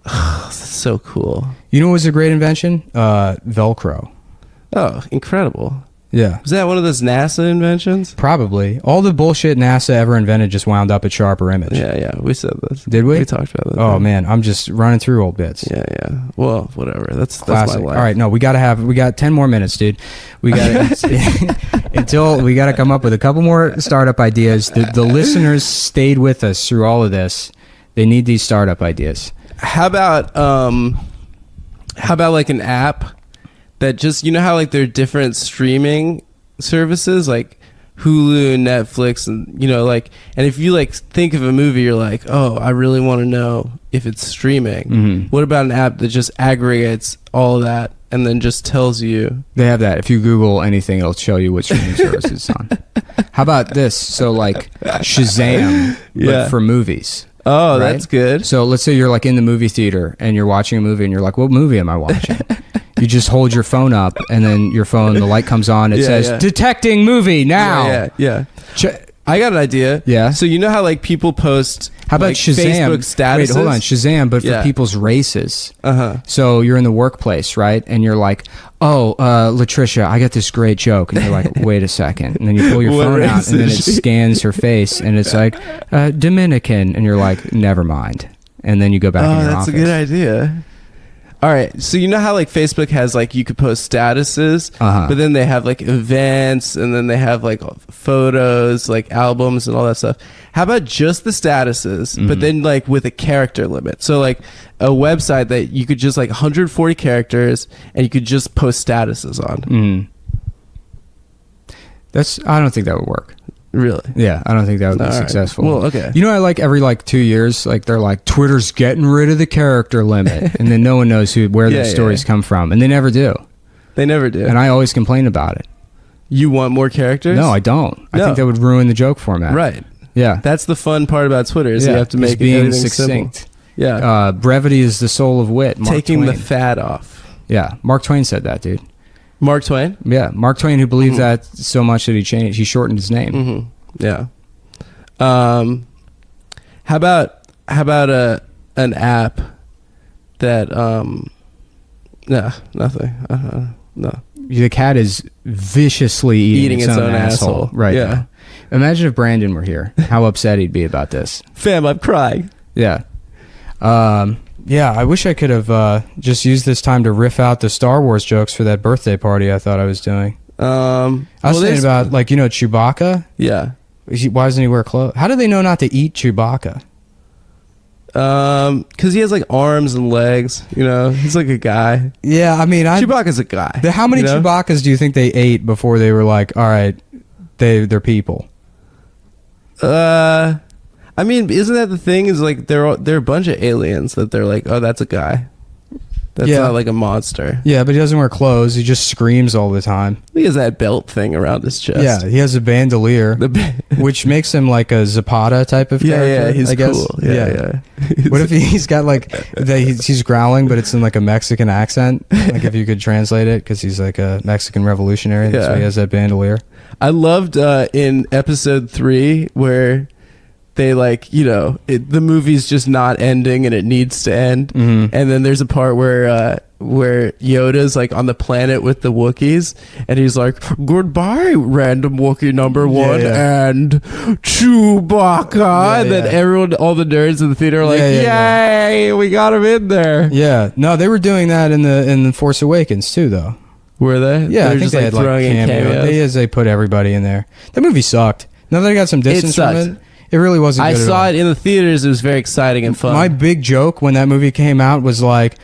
That's so cool. You know what was a great invention? Velcro. Oh, incredible. Yeah. Was that one of those NASA inventions? Probably. All the bullshit NASA ever invented just wound up at Sharper Image. Yeah. We said this. Did we? We talked about that. Oh, man. I'm just running through old bits. Yeah. Well, whatever. That's Classic. my life. All right, no, we got 10 more minutes, dude. We got we got to come up with a couple more startup ideas. The listeners stayed with us through all of this. They need these startup ideas. How about like an app that just, you know how like there are different streaming services like Hulu and Netflix, and you know, like, and if you like think of a movie, you're like, oh, I really want to know if it's streaming. Mm-hmm. What about an app that just aggregates all of that and then just tells you? They have that. If you Google anything, it'll show you what streaming service it's on. How about this? So like Shazam, but for movies. Oh, right? that's good. So let's say you're like in the movie theater and you're watching a movie and you're like, what movie am I watching? You just hold your phone up and then your phone, the light comes on. It says, detecting movie now. Yeah. I got an idea. Yeah. So you know how like people post how about like, Shazam? Facebook statuses? Wait, hold on. Shazam, but for people's races. So you're in the workplace, right? And you're like, oh, Latricia, I got this great joke. And you're like, wait a second. And then you pull your phone out and then it scans her face and it's like, Dominican. And you're like, never mind. And then you go back in your office. That's a good idea. All right, so you know how like Facebook has like you could post statuses, but then they have like events, and then they have like photos, like albums, and all that stuff. How about just the statuses, but then like with a character limit? So like a website that you could just like 140 characters, and you could just post statuses on. I don't think that would work. Really? Yeah, I don't think that would be successful. Well, okay. You know, I like every like 2 years, like they're like Twitter's getting rid of the character limit, and then no one knows where the stories come from, and they never do. They never do. And I always complain about it. You want more characters? No, I don't. I think that would ruin the joke format. Right. Yeah. That's the fun part about Twitter is you have to make being everything succinct. Simple. Yeah. Brevity is the soul of wit. Mark Taking Twain. the fat off. Yeah. Mark Twain said that, dude. Mark Twain? Yeah. Mark Twain, who believed that so much that he shortened his name. Yeah. How about an app that no, nothing. No. The cat is viciously eating its own asshole right now. Imagine if Brandon were here, how upset he'd be about this. Fam, I'm crying. Yeah. I wish I could have just used this time to riff out the Star Wars jokes for that birthday party I thought I was doing. I was thinking about, like, you know, Chewbacca? Yeah. Why doesn't he wear clothes? How do they know not to eat Chewbacca? Because he has like arms and legs, you know. He's like a guy. Yeah, I mean, Chewbacca's a guy. How many Chewbaccas do you think they ate before they were like, all right, they're people? I mean, isn't that the thing? Is like they're a bunch of aliens that they're like, oh, that's a guy. That's not like a monster. Yeah, but he doesn't wear clothes. He just screams all the time. He has that belt thing around his chest. Yeah, he has a bandolier, which makes him like a Zapata type of character. Yeah, he's I guess. Cool. Yeah. What if he's got like he's growling, but it's in like a Mexican accent? Like if you could translate it, because he's like a Mexican revolutionary. That's why he has that bandolier. I loved in episode 3 where they like, you know, the movie's just not ending and it needs to end. And then there's a part where Yoda's like on the planet with the Wookiees and he's like, goodbye, random Wookiee number 1 and Chewbacca. And then all the nerds in the theater are like, yay, we got him in there. Yeah. No, they were doing that in the Force Awakens too, though. Were they? Yeah, I think they had like cameos. They put everybody in there. That movie sucked. Now that I got some distance from it, it really wasn't good. I saw it in the theaters. It was very exciting and fun. My big joke when that movie came out was like,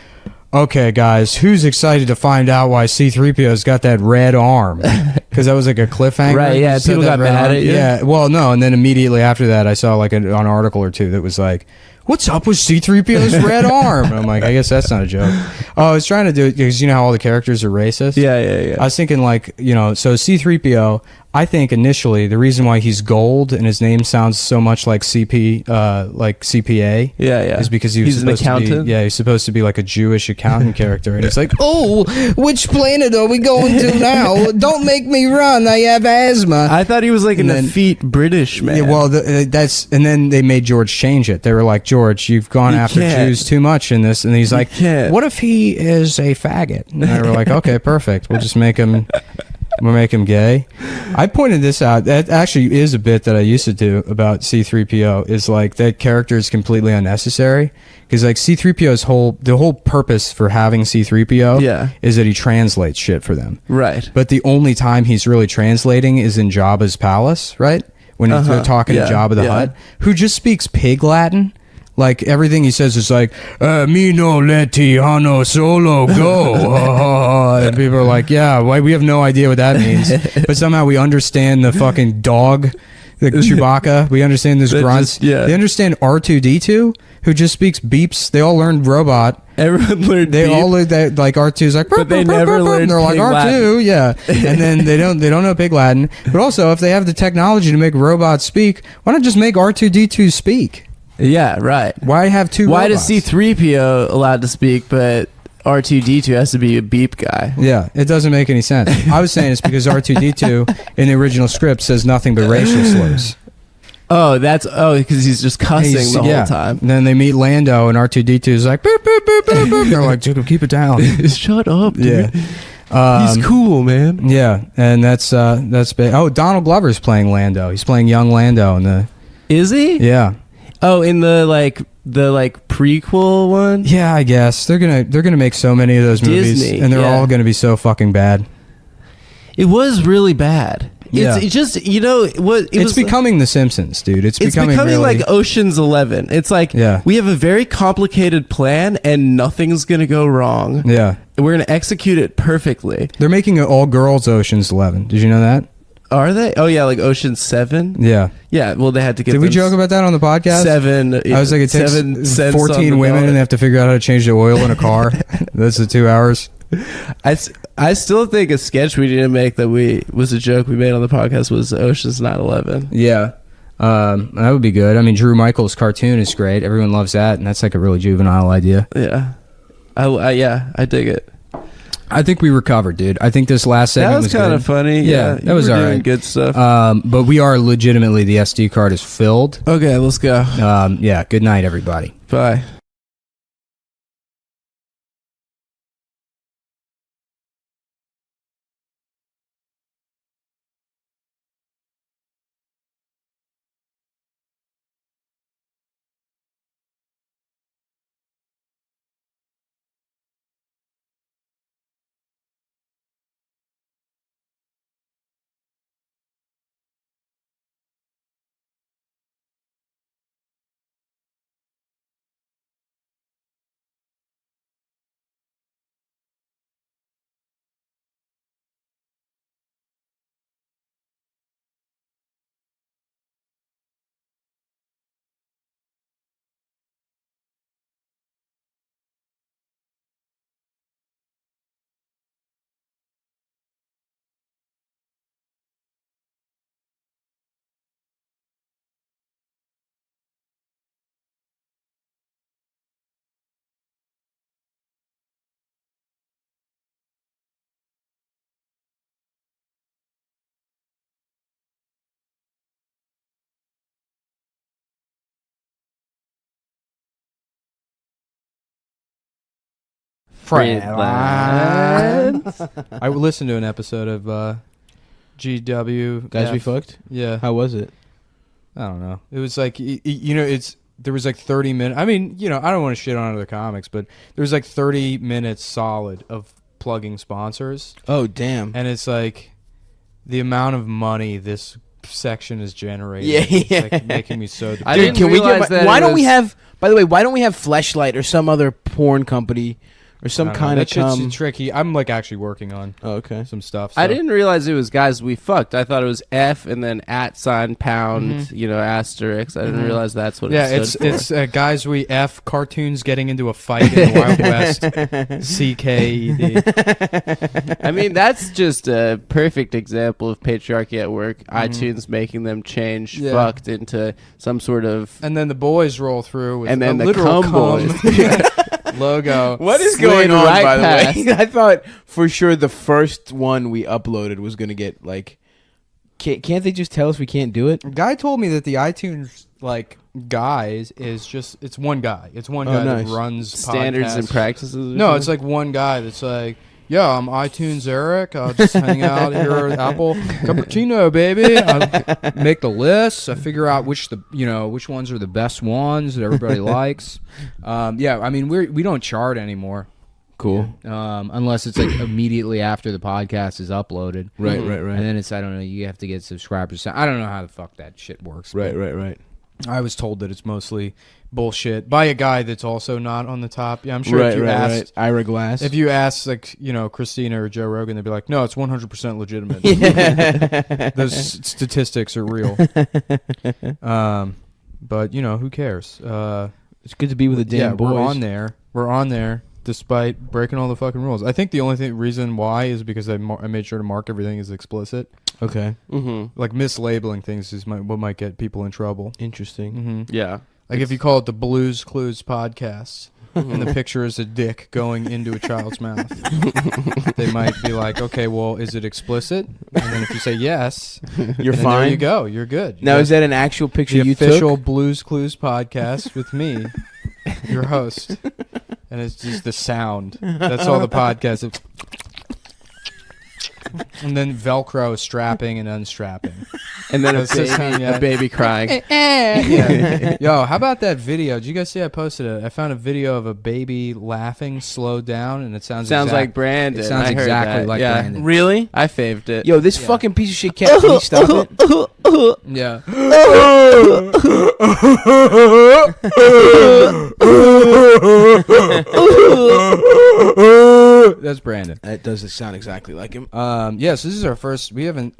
okay, guys, who's excited to find out why C-3PO's got that red arm? Because that was like a cliffhanger. Right, yeah. People got mad at you. Yeah, well, no. And then immediately after that, I saw like an article or two that was like, what's up with C-3PO's red arm? And I'm like, I guess that's not a joke. Oh, I was trying to do it because you know how all the characters are racist? Yeah. I was thinking like, you know, so C-3PO, I think initially the reason why he's gold and his name sounds so much like like CPA is because he's an accountant. He's supposed to be like a Jewish accountant character. And it's like, oh, which planet are we going to now? Don't make me run. I have asthma. I thought he was like an effete British man. Yeah, well, and then they made George change it. They were like, George, you've gone after Jews too much in this. And he's like, what if he is a faggot? And they were like, okay, perfect. We'll just make him... We'll make him gay. I pointed this out. That actually is a bit that I used to do about C-3PO. Is like that character is completely unnecessary because like C-3PO's the whole purpose for having C-3PO is that he translates shit for them. Right. But the only time he's really translating is in Jabba's palace, right? When they're talking to Jabba the Hutt, who just speaks pig Latin. Like, everything he says is like, me no leti hano solo go. And people are like, yeah, we have no idea what that means. But somehow we understand the fucking dog, the Chewbacca. We understand this grunts. They understand R2-D2, who just speaks beeps. They all learned robot. Everyone learned They all learned that, like, R2's like, but they never learned and they're like, pig R2, yeah. And then they don't know pig Latin. But also, if they have the technology to make robots speak, why not just make R2-D2 speak? Yeah, right. Why have two Why robots? does C-3PO allowed to speak, but R2-D2 has to be a beep guy? Yeah, it doesn't make any sense. I was saying it's because R2-D2 in the original script says nothing but racial slurs. Oh, because he's just cussing the whole time. And then they meet Lando, and R2-D2 is like, boop, boop, boop, boop, boop. They're like, Jacob, keep it down. Shut up, dude. Yeah. He's cool, man. Yeah, and that's big. Oh, Donald Glover's playing Lando. He's playing young Lando in the. Is he? Yeah. Oh, in the prequel one? Yeah, I guess they're gonna make so many of those movies, Disney, and they're all gonna be so fucking bad. It was really bad. It's just, you know what? It's becoming The Simpsons, dude. It's becoming really, like Ocean's 11. It's like we have a very complicated plan, and nothing's gonna go wrong. Yeah, we're gonna execute it perfectly. They're making an all girls Ocean's 11. Did you know that? Are they? Oh yeah, like Ocean's 7. Yeah. Yeah. Well, they had to get. Did we joke about that on the podcast? 7. I was like, it takes 14 women, and they have to figure out how to change the oil in a car. That's the 2 hours. I still think a sketch we didn't make that was a joke we made on the podcast was Ocean's 9/11. Yeah. That would be good. I mean, Drew Michaels' cartoon is great. Everyone loves that, and that's like a really juvenile idea. Yeah. I dig it. I think we recovered, dude. I think this last segment was kind of funny. Yeah, that was all right. Good stuff. But we are legitimately, the SD card is filled. Okay, let's go. Yeah, good night, everybody. Bye. I listened to an episode of GW. Guys We Fucked? Yeah. How was it? I don't know. It was like, you know, there was like 30 minutes. I mean, you know, I don't want to shit on other comics, but there was like 30 minutes solid of plugging sponsors. Oh, damn. And it's like the amount of money this section is generating. Yeah. It's like making me so depressed. I didn't Dude, can we realize get that why it don't we was- have, by the way, why don't we have Fleshlight or some other porn company or some I don't know. kind of That shit's tricky. I'm like actually working on Oh, okay. some stuff. I so. didn't realize it was guys we fucked. I thought it was F and then @, pound, you know, asterisk. I didn't realize that's what Yeah, it stood it's guys we F cartoons getting into a fight in the Wild West. CKED. I mean, that's just a perfect example of patriarchy at work. iTunes making them change Yeah. fucked into some sort of... And then the boys roll through with And then a the literal cum cum boys. logo. What is Slid going on, right by the past. way? I thought for sure the first one we uploaded was going to get, like... Can't they just tell us we can't do it? A guy told me that the iTunes like guys is just it's one guy. It's one Oh, guy nice. that runs Standards and podcasts. practices? Or No, something? it's like one guy that's like, yeah, I'm iTunes Eric. I'll just hang out here at Apple Cappuccino, baby. I make the lists. I figure out which ones are the best ones that everybody likes. Yeah, I mean we don't chart anymore. Cool. Unless it's like immediately after the podcast is uploaded. Right. And then it's, I don't know, you have to get subscribers. I don't know how the fuck that shit works. Right. I was told that it's mostly bullshit by a guy that's also not on the top. Yeah, I'm sure if you asked Ira Glass. if you ask like, Christina or Joe Rogan, they'd be like, no, it's 100% legitimate. Those statistics are real. But who cares? It's good to be with the damn boys. We're on there despite breaking all the fucking rules. I think the only reason why is because I made sure to mark everything as explicit. Okay. Mm-hmm. Like mislabeling things is what might get people in trouble. Interesting. Mm-hmm. Yeah. Like if you call it the Blues Clues podcast and the picture is a dick going into a child's mouth, they might be like, okay, well, is it explicit? And then if you say yes, You're then fine. there you go. You're good. Now, is that an actual picture the you official took? Blues Clues podcast with me, your host, and it's just the sound. That's all the podcast is. And then Velcro strapping and unstrapping. And then a baby crying. Yeah. Yo, how about that video? Did you guys see I posted it? I found a video of a baby laughing slowed down, and it sounds like Brandon. It sounds I heard exactly that. like Yeah. Brandon. Really? I faved it. Yo, this fucking piece of shit cat, can you stop it? Yeah. That's Brandon. That doesn't sound exactly like him. Yes, this is our first. We haven't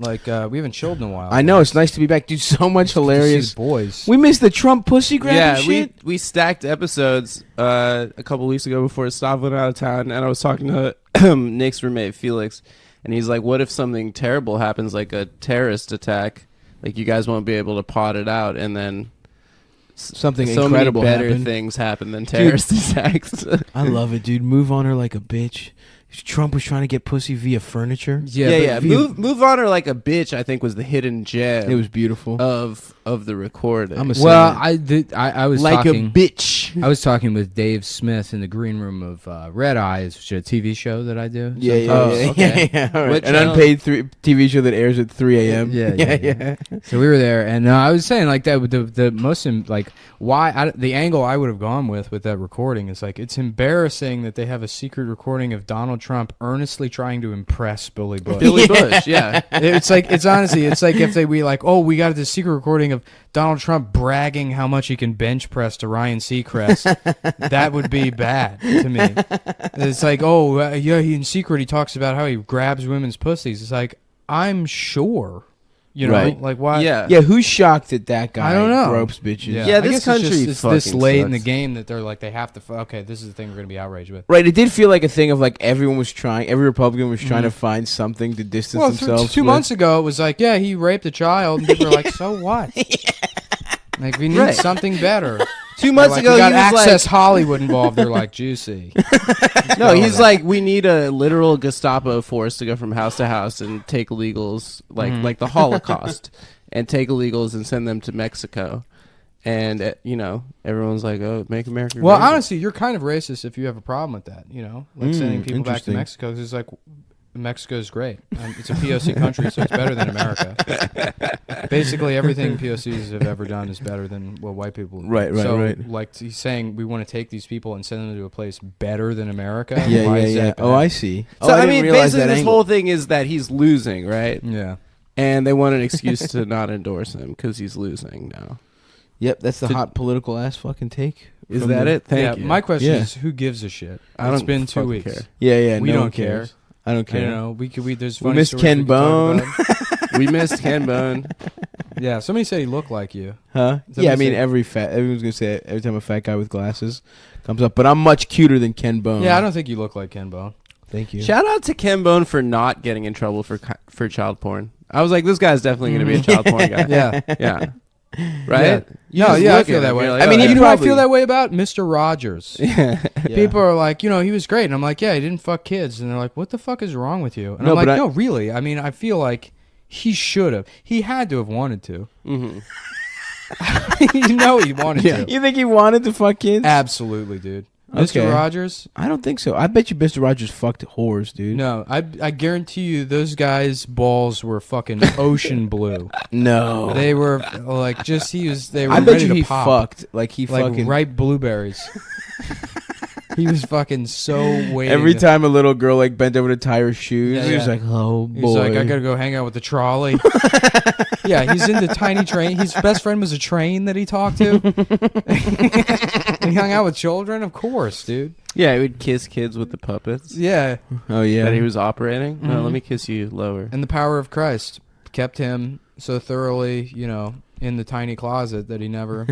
chilled in a while. I know, it's nice to be back. Dude, so much hilarious. Boys. We missed the Trump pussy grabbing Yeah, shit. we stacked episodes a couple weeks ago before Stav went out of town, and I was talking to Nick's roommate Felix, and he's like, "What if something terrible happens, like a terrorist attack? Like you guys won't be able to pot it out, and then Something so incredible many better happened. things happen than terrorist attacks." I love it, dude. Move on her like a bitch. Trump was trying to get pussy via furniture. Yeah. Move on her like a bitch. I think was the hidden gem. It was beautiful. of the recording. I'm a Well, I was like talking. a bitch. I was talking with Dave Smith in the green room of Red Eyes, which is a TV show that I do. Yeah. okay. All right. What An channel? unpaid TV show that airs at 3 a.m. Yeah. So we were there, and I was saying like that. The most like why the angle I would have gone with that recording is like it's embarrassing that they have a secret recording of Donald Trump earnestly trying to impress Billy Bush. Billy Bush. Yeah. It's like honestly, it's like if they be like, oh, we got this secret recording of Donald Trump bragging how much he can bench press to Ryan Seacrest. That would be bad to me. It's like, oh, he in secret he talks about how he grabs women's pussies. It's like, I'm sure, Right. like why? Yeah, who's shocked that that guy I don't know. gropes bitches? Yeah, I this guess country it's this fucking late in the sucks. game that they're like they have to. Okay, this is the thing we're gonna be outraged with. Right, it did feel like a thing of like every Republican was trying to find something to distance Well, themselves two with. months ago it was like, yeah, he raped a child, and people were like, so what? Like we need Right. something better. 2 months Like, ago, we got he was Access Hollywood involved. They're like juicy. No, he's like, we need a literal Gestapo force to go from house to house and take illegals, like the Holocaust, and take illegals and send them to Mexico. And, everyone's like, oh, make America Well, great. honestly, you're kind of racist if you have a problem with that, like sending people back to interesting. Mexico. 'Cause it's like, Mexico's great. It's a POC country, so it's better than America. Basically, everything POCs have ever done is better than what white people do. Right, so, right. like, he's saying we want to take these people and send them to a place better than America. Yeah, Why yeah, is yeah. that Oh, bad? I see. So, I didn't mean, realize basically, that this angle. whole thing is that he's losing, right? Yeah. And they want an excuse to not endorse him because he's losing now. Yep, that's the hot political ass fucking take. Is from that the- it? Thank you. My question Yeah. is, who gives a shit? I It's don't been 2 fucking weeks. care. Yeah, We no don't one care. cares. I don't I care. don't know. There's We funny missed stories Ken we could talk Bone. about. We missed Ken Bone. Yeah, somebody said he looked like you. Huh? Somebody Yeah, I mean, said- everyone's gonna say it every time a fat guy with glasses comes up. But I'm much cuter than Ken Bone. Yeah, I don't think you look like Ken Bone. Thank you. Shout out to Ken Bone for not getting in trouble for child porn. I was like, this guy's definitely going to be a child porn guy. Yeah. Yeah. Right? You No, just yeah, I look feel at that him, way. you're like, I mean, oh, you yeah. know what I probably- feel that way about Mr. Rogers. Yeah. People are like, he was great. And I'm like, yeah, he didn't fuck kids. And they're like, what the fuck is wrong with you? And No, I'm like, but no, really. I mean, I feel like he should have. He had to have wanted to. Mhm. He wanted to. You think he wanted to fuck kids? Absolutely, dude. Mr. Okay. Rogers. I don't think so. I bet you Mr. Rogers fucked whores, dude. No, I guarantee you those guys' balls were fucking ocean blue. No. They were like just they were I bet ready you to he pop. fucked. Like he Like fucking. ripe blueberries. He was fucking so waiting. Every time a little girl like bent over to tie her shoes, Yeah, he was yeah. like, "Oh boy." He's like, I gotta go hang out with the trolley. Yeah, he's into tiny train. His best friend was a train that he talked to. He hung out with children, of course, dude. Yeah, he would kiss kids with the puppets Yeah, Oh yeah. that he was operating. No, Mhm. let me kiss you lower. and the power of Christ kept him so thoroughly, in the tiny closet that he never.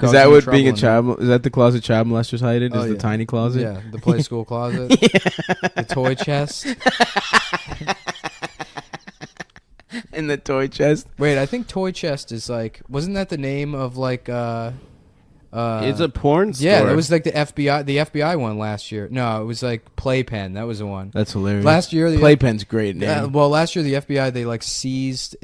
Is that what being a child? Is that the closet child molesters hide in? Oh, Is the yeah. tiny closet? Yeah, the play school closet, the toy chest. In the toy chest. Wait, I think toy chest is like, wasn't that the name of like It's a porn store. Yeah, it was like the FBI one last year. No, it was like Playpen. That was the one. That's hilarious. Last year, the Playpen's great name. well, last year the FBI they like seized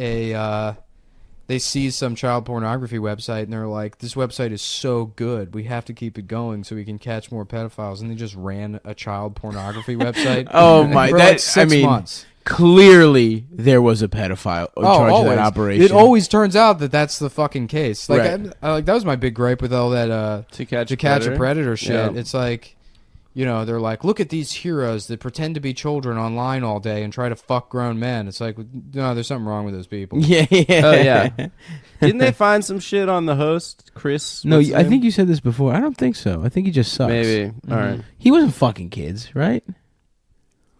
some child pornography website, and they're like, this website is so good, we have to keep it going so we can catch more pedophiles. And they just ran a child pornography website. Oh my! for That like 6 months. Clearly there was a pedophile in charge of that operation. It always turns out that that's the fucking case. Like, Right. like that was my big gripe with all that To Catch a Predator shit. Yeah. It's like, they're like, look at these heroes that pretend to be children online all day and try to fuck grown men. It's like, no, there's something wrong with those people. Yeah. Oh yeah. Didn't they find some shit on the host, Chris? No, what's his I name? think you said this before. I don't think so. I think he just sucks. Maybe. All right. He wasn't fucking kids, right?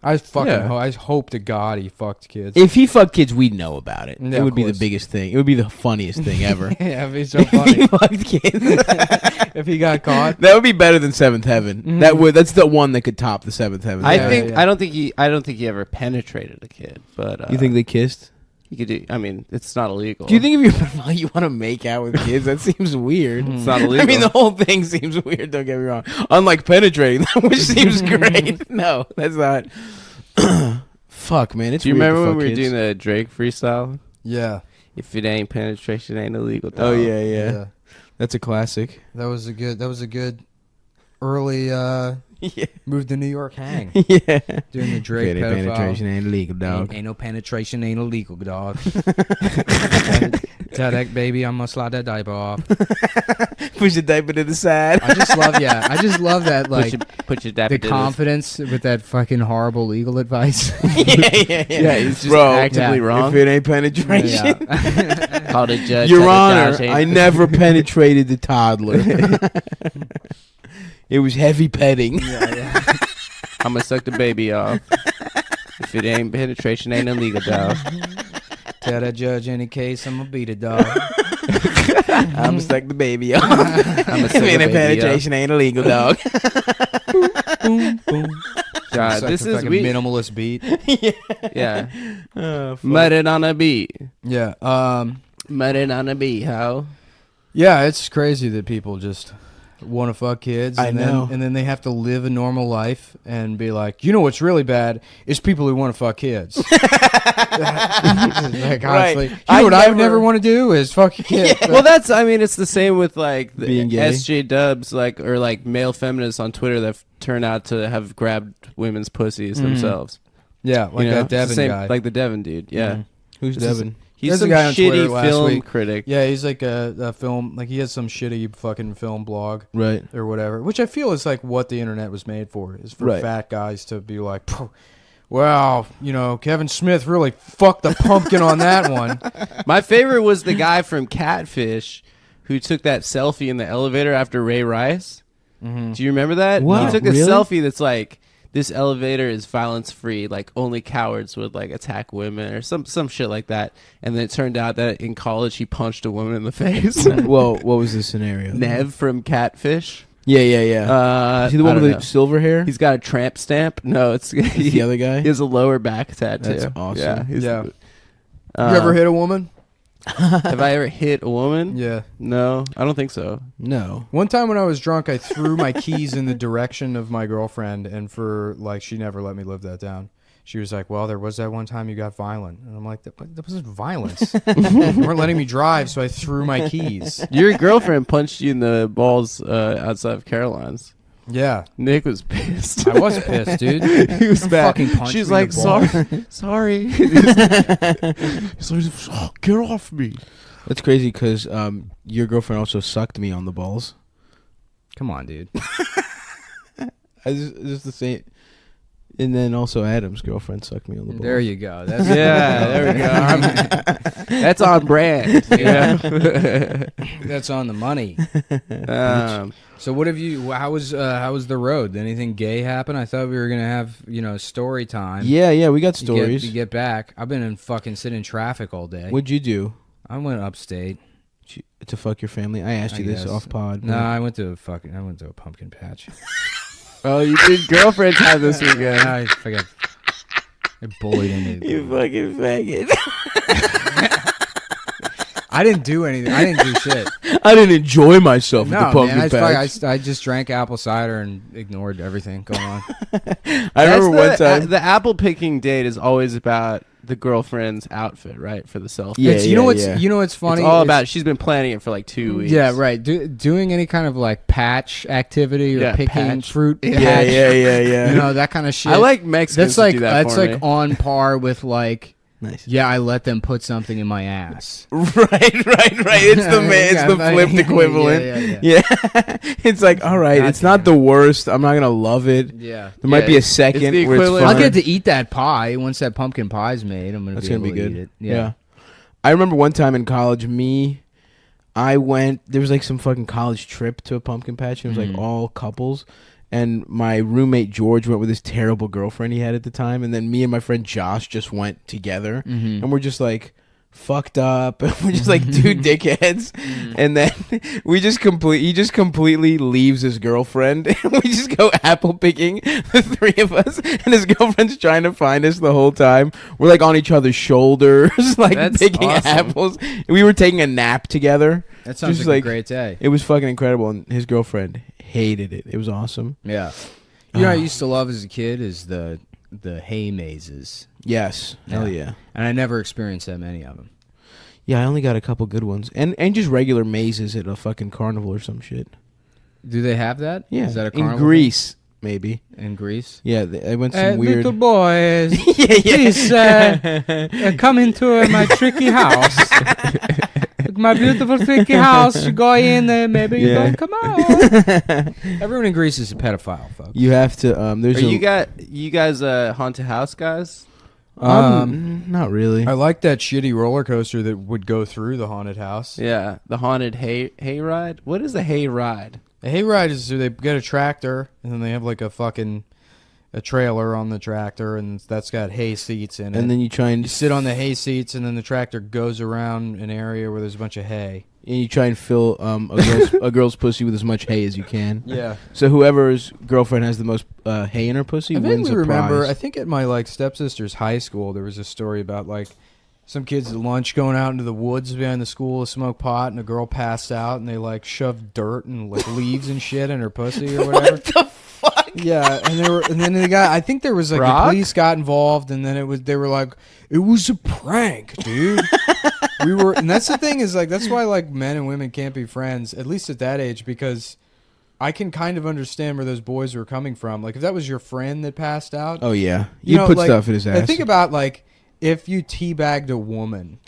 I fucking Yeah. I hope to God he fucked kids. If he fucked kids, we'd know about it. Yeah, it would of be the course. biggest thing. It would be the funniest thing ever. Yeah, it'd be so If he funny fucked kids. if he got caught. That would be better than Seventh Heaven. Mhm. That's the one that could top the Seventh Heaven. I Yeah, think yeah. I don't think he ever penetrated a kid, but You think they kissed? he could do? I mean, it's not illegal. Do you think if you're you want to make out with kids? That seems weird. it's not illegal? I mean, the whole thing seems weird. Don't get me wrong. Unlike penetrating, which seems great. No, that's not. Fuck, man. It's do you weird to remember when fuck we were kids. doing the Drake freestyle? Yeah. If it ain't penetration, it ain't illegal. Oh dog. yeah. That's a classic. That was a good early Yeah. move to New York hang. Yeah. Doing the Drake Penetration pedophile. ain't illegal, dog. Ain't no penetration, ain't illegal, dog. Tell that baby I'm gonna slide that diaper off. Push the diaper to the side. I just love that, like, Put your dapper the confidence with that fucking horrible legal advice. yeah. Yeah, he's just Bro, actively yeah. wrong. If it ain't penetration. Yeah. Called a judge. Your said the Honor, judge ain't- I never penetrated the toddler. It was heavy petting. I'm gonna suck the baby off. If it ain't penetration, ain't illegal, dog. Tell that judge any case I'm gonna beat it, dog. I'm gonna suck the baby off. I'ma If suck it the ain't baby penetration ain't illegal, dog. Boom, boom. God, It's like this a is fucking we. minimalist beat. Yeah, Oh, fuck. muttered on a beat. Yeah. Muttered on a beat. How? Yeah, it's crazy that people just want to fuck kids. I And know. Then, and then they have to live a normal life and be like, what's really bad is people who want to fuck kids. Like, honestly, I what I would never- never want to do is fuck a kid. Well, I mean, it's the same with like the Being gay. SJ dubs, like or like male feminists on Twitter that turn out to have grabbed women's pussies themselves. Yeah, like You know? that It's the Devin same- guy. like the Devin dude. Yeah, Mhm. Who's This is- Devin? he's There's a some guy on Twitter shitty last film week. critic. Yeah, he's like a film, like he has some shitty fucking film blog Right. or whatever, which I feel is like what the internet was made for, is for Right. fat guys to be like, wow, Kevin Smith really fucked the pumpkin on that one. My favorite was the guy from Catfish who took that selfie in the elevator after Ray Rice. Mm-hmm. Do you remember that? What? He took a Really? selfie that's like, this elevator is violence free, like only cowards would like attack women or some shit like that. And then it turned out that in college he punched a woman in the face. Well, what was the scenario? Nev from Catfish. Yeah. Is he the I one don't with know. the silver hair? He's got a tramp stamp. No, it's He's the other guy? He has a lower back tattoo. That's awesome. Yeah. Yeah. You ever hit a woman? Have I ever hit a woman? Yeah. No, I don't think so. No. One time when I was drunk, I threw my keys in the direction of my girlfriend, and she never let me live that down. She was like, well, there was that one time you got violent. And I'm like, that wasn't violence. You weren't letting me drive, so I threw my keys. Your girlfriend punched you in the balls outside of Caroline's. Yeah, Nick was pissed. I was pissed, dude. He was mad. Fucking punched She's me in like, the balls. sorry. He's like, oh, get off me. That's crazy because your girlfriend also sucked me on the balls. Come on, dude. Just the same. And then also Adam's girlfriend sucked me on the balls. There you go. That's Yeah, there we go. That's on brand. Yeah. That's on the money. um, So what have you? How was the road? Did anything gay happen? I thought we were gonna have story time. Yeah, we got to stories. get back. I've been in fucking sitting in traffic all day. What'd you do I went upstate. to fuck your family? I asked you this guess. off pod. No, I went to a pumpkin patch. oh, you did girlfriend time this weekend. I forgot. I bullied into. You fucking faggot. I didn't do anything. I didn't do shit. I didn't enjoy myself at No, the pumpkin man. patch. I just drank apple cider and ignored everything going on. I remember one time. The apple picking date is always about the girlfriend's outfit, right? For the selfie. Yeah, You know what's funny? It's all about. She's been planning it for like 2 weeks. Yeah, right. Doing any kind of like patch activity or picking patch. fruit. yeah, patch, yeah. You know, that kind of shit. I like Mexicans. That's like to do that for me. on par with like. Nice. Yeah, I let them put something in my ass. Right. It's the flipped equivalent. Yeah. It's like, all right, it's not the worst. I'm not gonna love it. Yeah. There might be a second the where it's equivalent. fun. I'll get to eat that pie once that pumpkin pie's made. I'm gonna That's be gonna able be to good. eat it. Yeah. I remember one time in college, I went. There was like some fucking college trip to a pumpkin patch. And it was like all couples. And my roommate George went with his terrible girlfriend he had at the time, and then me and my friend Josh just went together, and we're just like fucked up, and we're just like two dickheads, and then he just completely leaves his girlfriend, and we just go apple picking, the three of us, and his girlfriend's trying to find us the whole time. We're like on each other's shoulders, like That's picking awesome. apples. We were taking a nap together. That sounds Just like like- a great day. It was fucking incredible, and his girlfriend hated it. It was awesome. Yeah. You know what I used to love as a kid is the hay mazes. Yes. Hell yeah. And I never experienced that many of them. Yeah, I only got a couple good ones. And just regular mazes at a fucking carnival or some shit. Do they have that? Yeah. Is that a carnival in Greece, maybe. thing? In Greece? Yeah, I went some weird... Little boys, yeah. please come into my tricky house. My beautiful tricky house. You go in there, maybe you don't come out. Everyone in Greece is a pedophile, folks. You have to... there's Are you guys haunted house guys? Not really. I like that shitty roller coaster that would go through the haunted house. Yeah, the haunted hay ride. What is a hay ride? A hayride is they get a tractor and then they have like a trailer on the tractor and that's got hay seats in it. And then you try and... You sit on the hay seats and then the tractor goes around an area where there's a bunch of hay. And you try and fill a girl's pussy with as much hay as you can. Yeah. So whoever's girlfriend has the most hay in her pussy I wins vaguely a remember, prize. I think at my like stepsister's high school there was a story about like some kids at lunch going out into the woods behind the school to smoke pot and a girl passed out and they like shoved dirt and like leaves and shit in her pussy or whatever. What the fuck? Yeah, and then the guy, I think there was like Brock? the police got involved, and then they were like, it was a prank, dude. And that's the thing is like that's why like men and women can't be friends at least at that age because I can kind of understand where those boys were coming from. Like if that was your friend that passed out, Oh, yeah. you You know, put like, stuff in his ass. think about like if you teabagged a woman.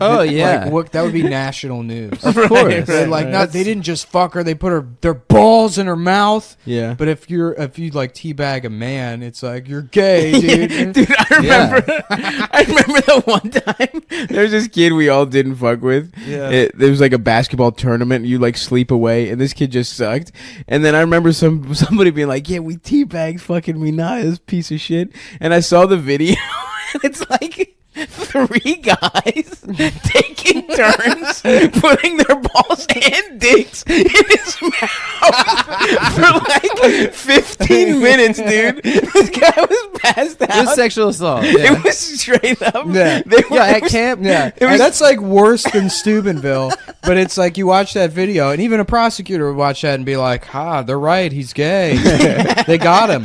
Oh yeah, Like, what, that would be national news. of course. They didn't just fuck her; they put their balls in her mouth. Yeah. But if you like teabag a man, it's like you're gay, dude. Dude, I remember the one time there was this kid we all didn't fuck with. Yeah. There was like a basketball tournament. And you like sleep away, and this kid just sucked. And then I remember somebody being like, "Yeah, we teabagged fucking Minaj, this piece of shit." And I saw the video. And it's like 3 guys taking turns putting their balls and dicks in his mouth for like 15 minutes, dude. This guy was passed out. It was sexual assault. It Yeah. was straight up. Yeah. At camp. Yeah, It was- that's like worse than Steubenville. But it's like you watch that video, and even a prosecutor would watch that and be like, they're right, he's gay. They got him.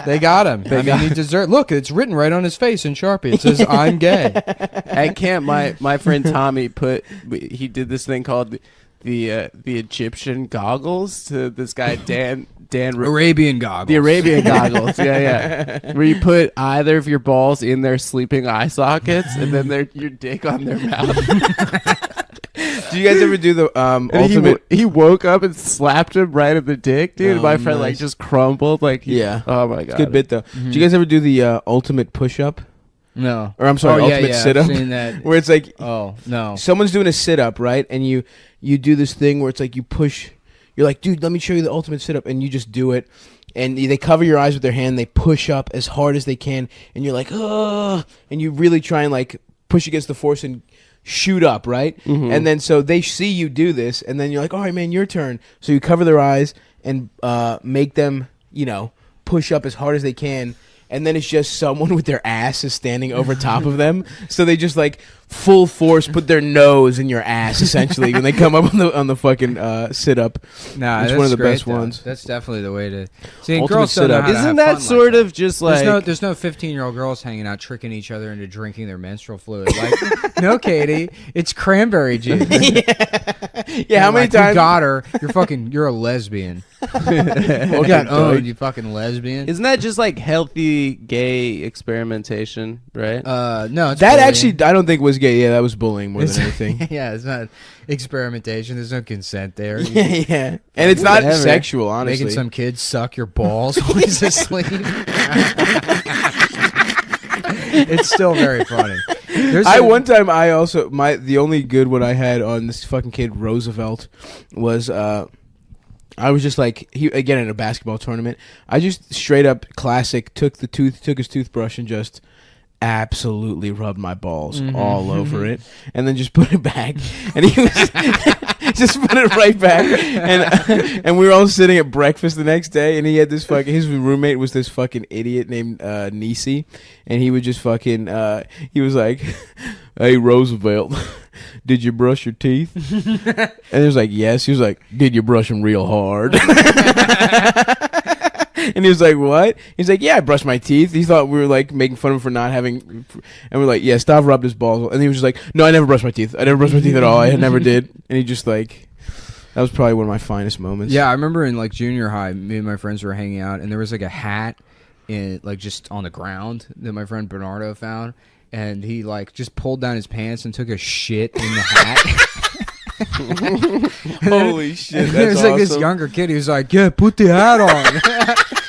They got him. I mean, he deserved. Look, it's written right on his face in Sharpie. It says, "I'm gay." At camp, my friend Tommy he did this thing called the Egyptian goggles to this guy Dan Arabian goggles. The Arabian goggles, yeah. Where you put either of your balls in their sleeping eye sockets and then your dick on their mouth. Do you guys ever do the ultimate? He woke up and slapped him right at the dick, dude. Oh, My friend like nice. just crumbled, like Yeah. Oh my god, Good bit though. Do you guys ever do the ultimate push-up? No. Or I'm sorry, ultimate sit-up? I've seen that. Where it's like Oh, no. someone's doing a sit-up, right? And you do this thing where it's like you push. You're like, dude, let me show you the ultimate sit-up, and you just do it. And they cover your eyes with their hand. They push up as hard as they can, and you're like, oh, and you really try and like push against the force and shoot up, right? Mm-hmm. And then so they see you do this, and then you're like, all right, man, your turn. So you cover their eyes and make them, push up as hard as they can. And then it's just someone with their ass is standing over top of them. So they just like full force put their nose in your ass essentially when they come up on the fucking sit up. Nah, It's that's one of the great, best though. ones. That's definitely the way to. See, Ultimate girls don't know sit-up. how to Isn't have that fun sort like of just like there's no 15-year-old girls hanging out tricking each other into drinking their menstrual fluid. Like, no, Katie, it's cranberry juice. Yeah, how many You times? got her? You're a lesbian. You got owned, you fucking lesbian. Isn't that just like healthy gay experimentation, right? No, it's That bullying. actually, I don't think was gay. Yeah, that was bullying more than anything. Yeah, it's not experimentation. There's no consent there. Yeah, and it's not Whatever. sexual, honestly. Making some kid suck your balls while he's asleep. It's still very funny. One time the only good one I had on this fucking kid Roosevelt was I was just like again in a basketball tournament. I just straight up classic took his toothbrush and just absolutely rubbed my balls all over it, and then just put it back, and he was just put it right back, and we were all sitting at breakfast the next day, and he had this fucking his roommate was this fucking idiot named Nisi, and he would just fucking he was like, "Hey Roosevelt, did you brush your teeth?" And he was like, "Yes." He was like, "Did you brush them real hard?" And he was like, "What?" He's like, "Yeah, I brushed my teeth." He thought we were like making fun of him for not having, and we're like, "Yeah, Stav rubbed his balls." And he was just like, "No, I never brushed my teeth. I never brushed my teeth at all. I never did." And he just like, that was probably one of my finest moments. Yeah, I remember in like junior high, me and my friends were hanging out, and there was like a hat in like just on the ground that my friend Bernardo found, and he like just pulled down his pants and took a shit in the hat. Holy shit, that's There's like this awesome. younger kid. He was like, "Yeah, put the hat on."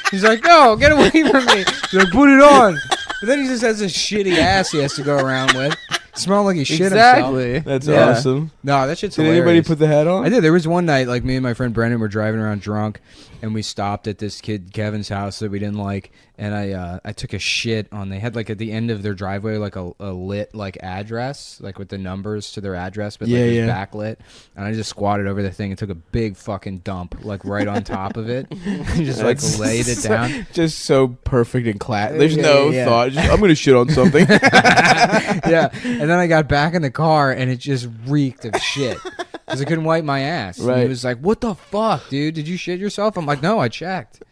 He's like, "No, get away from me." He's like, "Put it on." But then he just has this shitty ass he has to go around with. Smell like he shit Exactly. himself. That's Yeah. awesome. No, that shit's Did hilarious. anybody put the hat on? I did. There was one night, like me and my friend Brendan were driving around drunk, and we stopped at this kid Kevin's house that we didn't like, and I took a shit on. They had like at the end of their driveway like a lit like address, like with the numbers to their address, but like it was backlit, and I just squatted over the thing and took a big fucking dump like right on top of it, and just like laid it down. Just so perfect and class. There's Yeah, no yeah. thought. Just, I'm gonna shit on something. Yeah, and then I got back in the car and it just reeked of shit because I couldn't wipe my ass. And Right. he was like, "What the fuck, dude? Did you shit yourself?" I'm like, "No, I checked."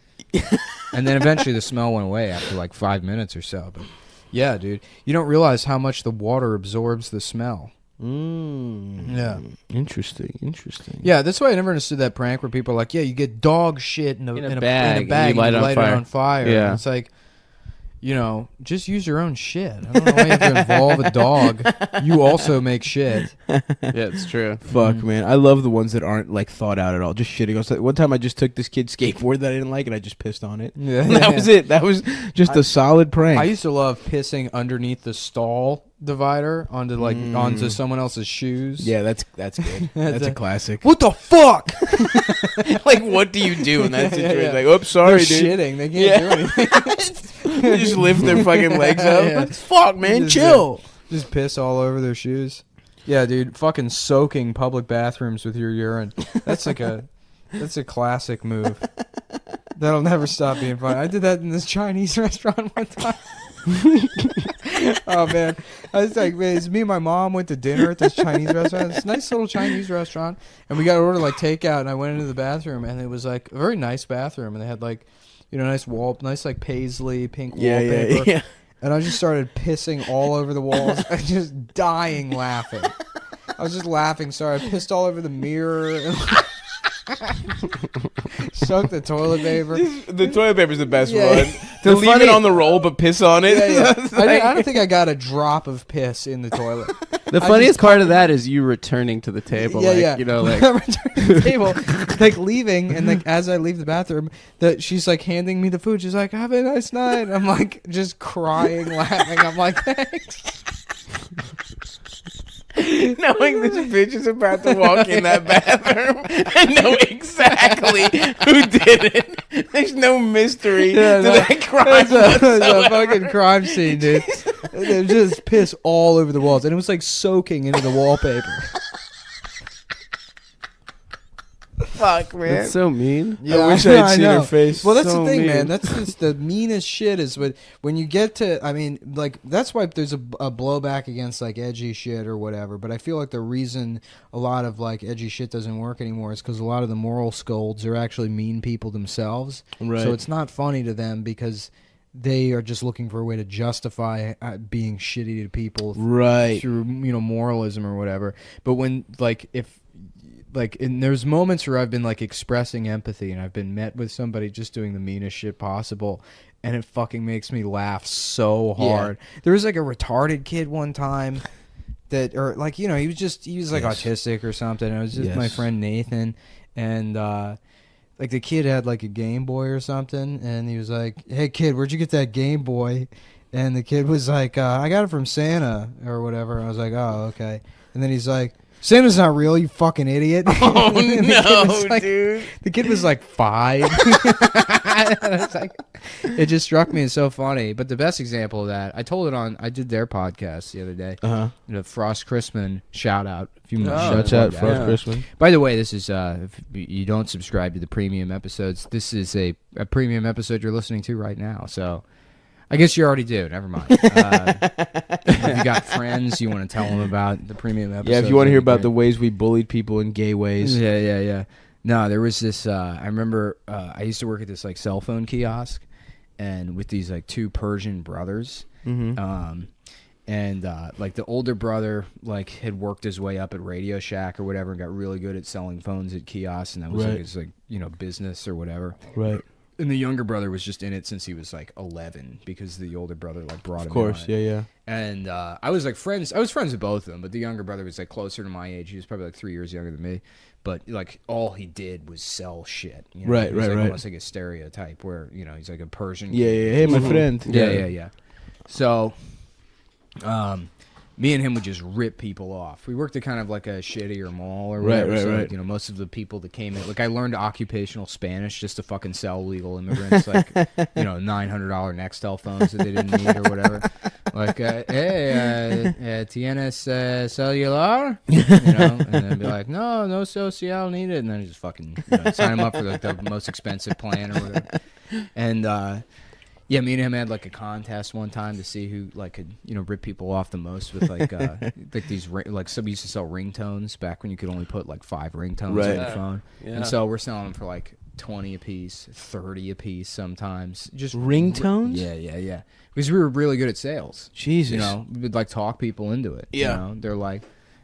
And then eventually the smell went away after like 5 minutes or so. But yeah, dude, you don't realize how much the water absorbs the smell. Yeah. Interesting. Yeah, that's why I never understood that prank where people are like, "Yeah, you get dog shit in a bag, and you light it on fire. Yeah. Yeah. And it's like, just use your own shit. I don't know why you have to involve a dog. You also make shit. Yeah, it's true. Fuck, man. I love the ones that aren't like thought out at all. Just shitting on something. One time I just took this kid's skateboard that I didn't like and I just pissed on it. Yeah. And that was it. That was just a solid prank. I used to love pissing underneath the stall divider onto someone else's shoes. Yeah, that's good. That's a classic. What the fuck? Like, what do you do in that situation? Yeah. Like, oops, sorry, They're dude. shitting. They can't do anything. They just lift their fucking legs up. Yeah. Fuck, man, Just, chill. Just piss all over their shoes. Yeah, dude, fucking soaking public bathrooms with your urine. That's a classic move. That'll never stop being fun. I did that in this Chinese restaurant one time. Oh man, I was like, man, it's me and my mom went to dinner at this Chinese restaurant. It's a nice little Chinese restaurant, and we got to order like takeout. And I went into the bathroom, and it was like a very nice bathroom, and they had like, nice like paisley pink wallpaper. Yeah. And I just started pissing all over the walls. I just dying laughing. I was just laughing. Sorry, I pissed all over the mirror. Soaked the toilet paper. The toilet paper's the best Yeah. one. To leave it on the roll but piss on it. Yeah. It's I don't think I got a drop of piss in the toilet. The funniest part of that is you returning to the table. Yeah, like, yeah. You know, like I'm returning to the table, like leaving, and like as I leave the bathroom, that she's like handing me the food. She's like, "Have a nice night." I'm like just crying, laughing. I'm like, "Thanks." knowing this bitch is about to walk in that bathroom and know exactly who did it. There's no mystery to that crime. It's a whatsoever. fucking crime scene, dude. There's just piss all over the walls, and it was like soaking into the wallpaper. Fuck, man. that's so mean. I wish I had seen her know. face. Well, that's So the thing, mean. man. That's just the meanest shit. Is when you get to, I mean, like that's why there's a blowback against like edgy shit or whatever. But I feel like the reason a lot of like edgy shit doesn't work anymore is because a lot of the moral scolds are actually mean people themselves. Right. So it's not funny to them because they are just looking for a way to justify being shitty to people Right. through moralism or whatever. But when and there's moments where I've been like expressing empathy and I've been met with somebody just doing the meanest shit possible, and it fucking makes me laugh so hard. There was like a retarded kid one time that, or like, he was like autistic or something. It was just my friend Nathan, and like the kid had like a Game Boy or something, and he was like, "Hey kid, where'd you get that Game Boy?" And the kid was like, "I got it from Santa or whatever." I was like, "Oh, okay." And then he's like, "Santa's not real, you fucking idiot." Oh, And the kid was no, like- dude. The kid was like 5. It's like, it just struck me as so funny. But the best example of that, I did their podcast the other day. The Frost Christman shout out. If you Shout out Frost Yeah. Christmas. By the way, this is if you don't subscribe to the premium episodes, this is a premium episode you're listening to right now. So I guess you already do. Never mind. If you got friends, you want to tell them about the premium episodes. Yeah, if you want to hear that'd be about the great. ways we bullied people in gay ways. Yeah. No, there was this. I remember I used to work at this like cell phone kiosk, and with these like 2 Persian brothers. Mm-hmm. And like the older brother like had worked his way up at Radio Shack or whatever and got really good at selling phones at kiosks, and that was like his business or whatever. Right. And the younger brother was just in it since he was like 11 because the older brother like brought him. Of course, in on it. yeah. And I was like friends. I was friends with both of them, but the younger brother was like closer to my age. He was probably like 3 years younger than me. But like all he did was sell shit. You know? Right, He was, right, like, right. Almost like a stereotype where he's like a Persian. Yeah. kid. Hey, my friend. Yeah. So, me and him would just rip people off. We worked at kind of like a shittier mall or whatever. Right, so, right. most of the people that came in, like I learned occupational Spanish just to fucking sell legal immigrants, like, $900 Nextel phones that they didn't need or whatever. Like, hey, tienes celular? And then be like, no social needed. And then just fucking sign them up for like the most expensive plan or whatever. And, yeah, me and him had like a contest one time to see who like could rip people off the most with like like these like somebody used to sell ringtones back when you could only put like 5 ringtones on your phone, and so we're selling them for like 20 a piece, 30 a piece sometimes. Just Ringtones? Yeah. Because we were really good at sales. Jesus. We'd like talk people into it. Yeah. They're like,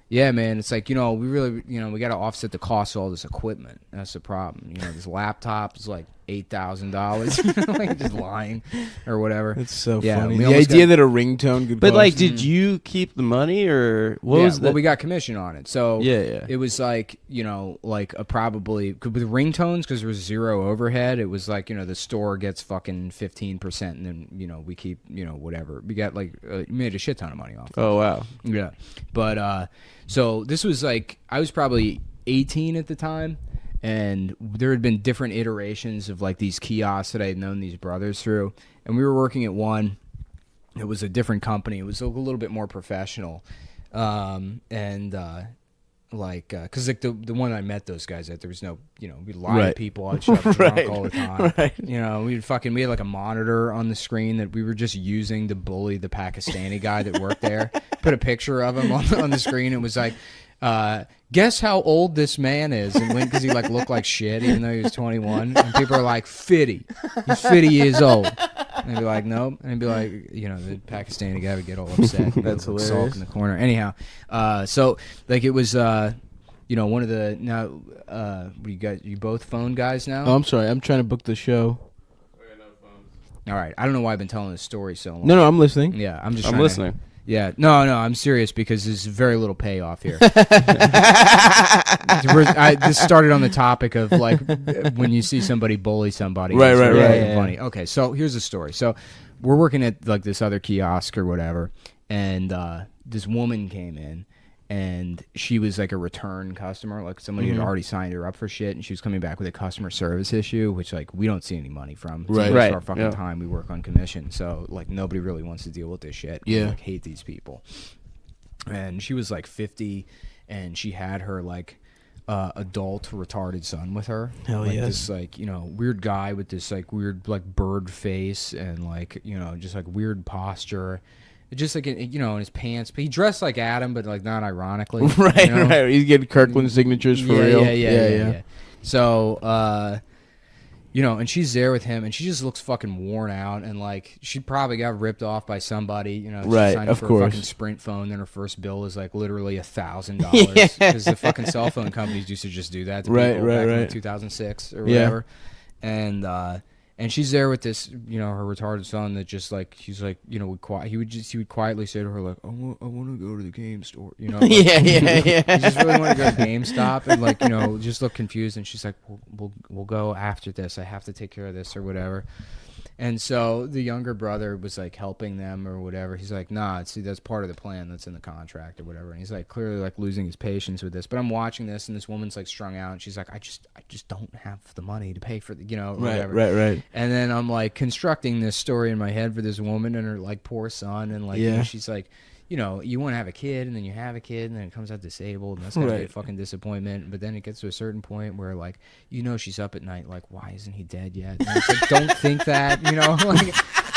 yeah, man, it's like, we really, we got to offset the cost of all this equipment. That's the problem. This laptop is like $8,000. Like just lying or whatever. That's so Yeah, funny. we The almost idea got- that a ringtone could But cost- like, did you keep the money or what was that? Well, we got commission on it. So Yeah. it was like, like a probably, with ringtones, because there was 0 overhead, it was like, the store gets fucking 15% and then, we keep, whatever. We got like, made a shit ton of money off it. Oh wow. Yeah. But so this was like, I was probably 18 at the time, and there had been different iterations of like these kiosks that I had known these brothers through, and we were working at one. It was a different company. It was a little bit more professional, like because like the one I met those guys at, there was no we lie to Right. people. I'd shut up drunk Right. all the time. Right. We had like a monitor on the screen that we were just using to bully the Pakistani guy that worked there. Put a picture of him on the screen. It was like, guess how old this man is, and because he like looked like shit even though he was 21, and people are like 50. He's 50 years old. And they'd be like, nope. And I'd be like, the Pakistani guy would get all upset. That's like, hilarious. sulk in the corner. Anyhow, so like it was, one of the now. You both phone guys now. Oh, I'm sorry. I'm trying to book the show. All right. I don't know why I've been telling this story so long. No, I'm listening. Yeah, I'm just. I'm trying listening. Yeah, no, I'm serious because there's very little payoff here. This started on the topic of like when you see somebody bully somebody. Right, it's right, really right. fucking funny. Okay, so here's the story. So we're working at like this other kiosk or whatever, and this woman came in, and she was like a return customer, like somebody had already signed her up for shit, and she was coming back with a customer service issue, which like we don't see any money from. It's Right. a waste of Right, our fucking yeah. time. We work on commission, so like nobody really wants to deal with this shit. Yeah. We, like, hate these people. And she was like 50, and she had her like adult retarded son with her. Hell like, yes. This like weird guy with this like weird like bird face and like just like weird posture. Just like in his pants, but he dressed like Adam, but like not ironically. Right, right. He's getting Kirkland signatures for real. Yeah. So, and she's there with him, and she just looks fucking worn out, and like she probably got ripped off by somebody. She Right, signed of up for course. a fucking Sprint phone, then her first bill is like literally $1,000 because the fucking cell phone companies used to just do that to Right, people right, back in right. like 2006 or Yeah. whatever, and she's there with this, her retarded son that just like he's like, he would quietly say to her like, I want to go to the game store, like, Yeah. he just really wanted to go to GameStop and like just look confused, and she's like, we'll go after this. I have to take care of this or whatever. And so the younger brother was like helping them or whatever. He's like, nah, see, that's part of the plan that's in the contract or whatever. And he's like clearly like losing his patience with this. But I'm watching this, and this woman's like strung out, and she's like, I just don't have the money to pay for the, whatever. Right. And then I'm like constructing this story in my head for this woman and her like poor son, and like she's like, you want to have a kid, and then you have a kid, and then it comes out disabled, and that's gonna be a Right. fucking disappointment. But then it gets to a certain point where like she's up at night like, why isn't he dead yet? And it's like, don't think that,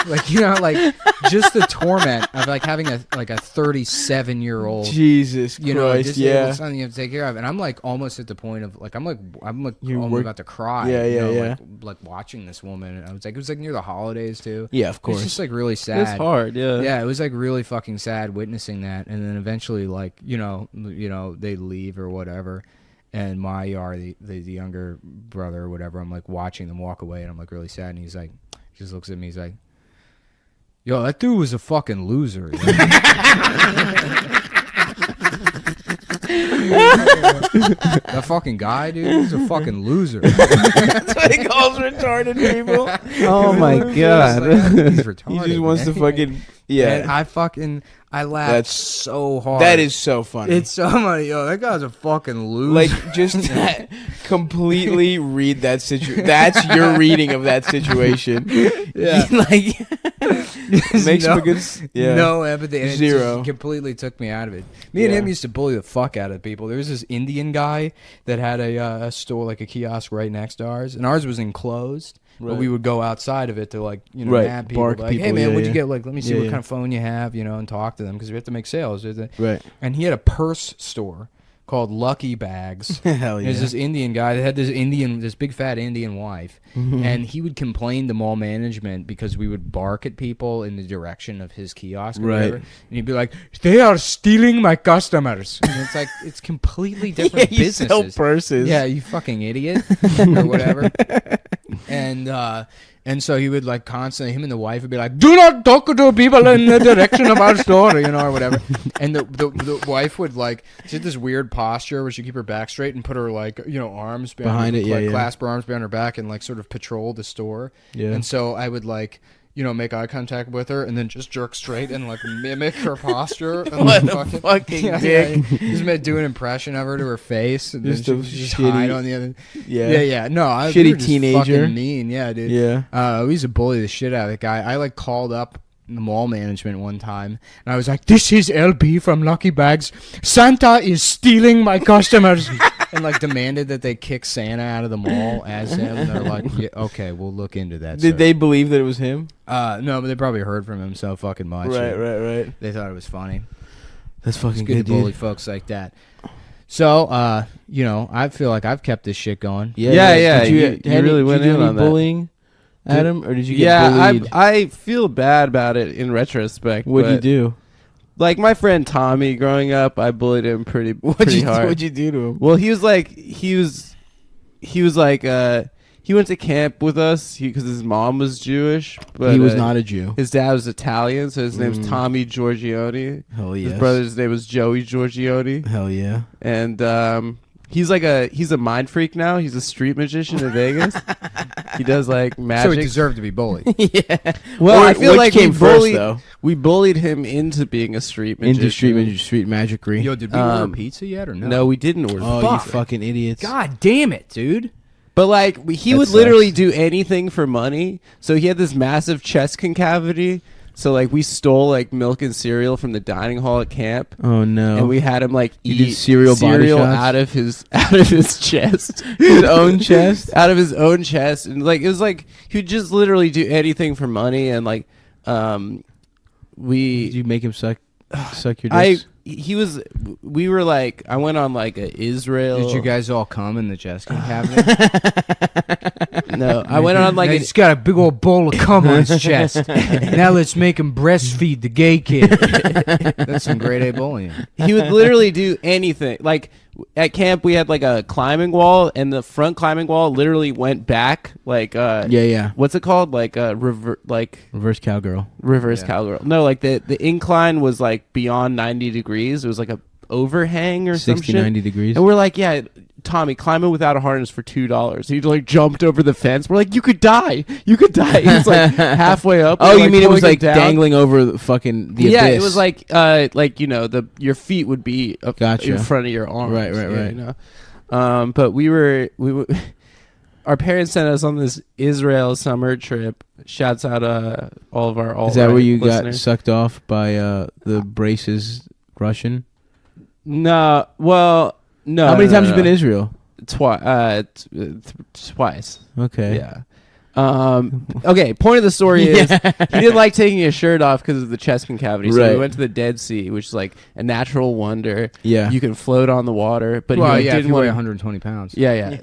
like just the torment of like having a 37-year-old Jesus Christ, disabled son you have to take care of. And I'm like almost at the point of like I'm almost about to cry. Yeah. Like watching this woman, and it was like near the holidays too. Yeah, of It course. was just like really sad. It's hard, yeah. Yeah, it was like really fucking sad witnessing that, and then eventually like they leave or whatever, and my the younger brother or whatever, I'm like watching them walk away, and I'm like really sad, and he's like, he just looks at me, he's like, yo, that dude was a fucking loser. That fucking guy, dude, he's a fucking loser. That's what he calls retarded people. Oh my god. He's retarded. He just wants to man. fucking And I laughed That's- so hard. That is so funny. It's so funny. Yo, that guy's a fucking loser. like just completely read that situation. That's your reading of that situation. Yeah. Like makes him a good. Yeah. No empathy. And it Zero. just completely took me out of it. Me and Yeah. him used to bully the fuck out of people. There was this Indian guy that had a store, like a kiosk right next to ours, and ours was enclosed. But Right. we would go outside of it to like Right. nab people, Bark like, people, hey man, yeah, what'd you yeah. get? Like, let me see Yeah, what yeah. kind of phone you have, and talk to them because we have to make sales. Right. And he had a purse store called Lucky Bags. Hell There's yeah. this Indian guy that had this big fat Indian wife, and he would complain to mall management because we would bark at people in the direction of his kiosk, or Right. whatever. And he'd be like, "They are stealing my customers." And it's like it's completely different Yeah, you sell businesses. purses. Yeah, you fucking idiot, or whatever. And so he would like constantly, him and the wife would be like, "Do not talk to people in the direction of our store," or whatever. And the wife would like, she had this weird posture where she'd keep her back straight and put her like, arms Behind it, like yeah. clasp her arms behind her back and like sort of patrol the store. Yeah. And so I would like, make eye contact with her and then just jerk straight and like mimic her posture. And, What like, a fucking yeah, dick. Just do an impression of her to her face. And Just then a she just shitty- hide on the other. Yeah. Yeah. No, we Shitty were just teenager. fucking mean. Yeah, dude. Yeah. We used to bully the shit out of that guy. I like called up the mall management one time, and I was like, "This is LB from Lucky Bags. Santa is stealing my customers," and like demanded that they kick Santa out of the mall as him. And they're like, "Yeah, okay, we'll look into that." Did sir." they believe that it was him? No, but they probably heard from him so fucking much. Right. They thought it was funny. That's It's fucking good good, to bully dude. folks like that. So, I feel like I've kept this shit going. Yeah, Did you really went did you in do any on that. bullying at him, or did you get bullied? I feel bad about it in retrospect. What'd you do? Like my friend Tommy, growing up, I bullied him pretty hard. What'd you do to him? Well, he was like he went to camp with us because his mom was Jewish, but He was not a Jew. his dad was Italian, so his name's Tommy Giorgione. Hell yes. His brother's name was Joey Giorgione, Hell yeah. and he's a mind freak now. He's a street magician in Vegas. He does like magic. So he deserved to be bullied. Yeah. Well, I feel which like came first, though. we bullied him into being a street magician. Into street magicry. Yo, did we order pizza yet or no? No, we didn't order. Oh, Fuck. you fucking idiots. God damn it, dude. But like he That would literally sucks. do anything for money. So he had this massive chest concavity. So like we stole like milk and cereal from the dining hall at camp, Oh no. and we had him like You did eat cereal body shots? out of his chest, his own chest. out of his own chest, and like it was like he would just literally do anything for money, and like Did we you make him suck your I dicks? he was we were like I went on like a Israel. Did you guys all come in the chest cabinet? No, I went on like He's got a big old bowl of cum on his chest. Now let's make him breastfeed the gay kid. That's some grade A bullying. he would literally do anything. Like at camp, we had like a climbing wall, and the front climbing wall literally went back. Like Yeah. what's it called? Like Reverse cowgirl. reverse Yeah. cowgirl. No, like the incline was like beyond 90 degrees. It was like a overhang or 60, some shit. 90 degrees. And we're like, yeah, Tommy, climb it without a harness for $2. He like jumped over the fence. We're like, you could die. You could die. He's like halfway up. Oh, We're, you mean it was pulling like him down. dangling over the fucking the Yeah, abyss? it was like you know your feet would be up Gotcha. in front of your arms. Right. You know, but we were our parents sent us on this Israel summer trip. Shouts out all of our Is that where you got listeners. sucked off by the braces Russian? No, well, no. How many no, times no, you been to no. Israel? Twice. Okay. Yeah. Okay. Point of the story is he didn't like taking his shirt off because of the chest concavity. So Right. we went to the Dead Sea, which is like a natural wonder. Yeah. You can float on the water, but Well, he yeah, if didn't you weigh want. 120 pounds. Yeah.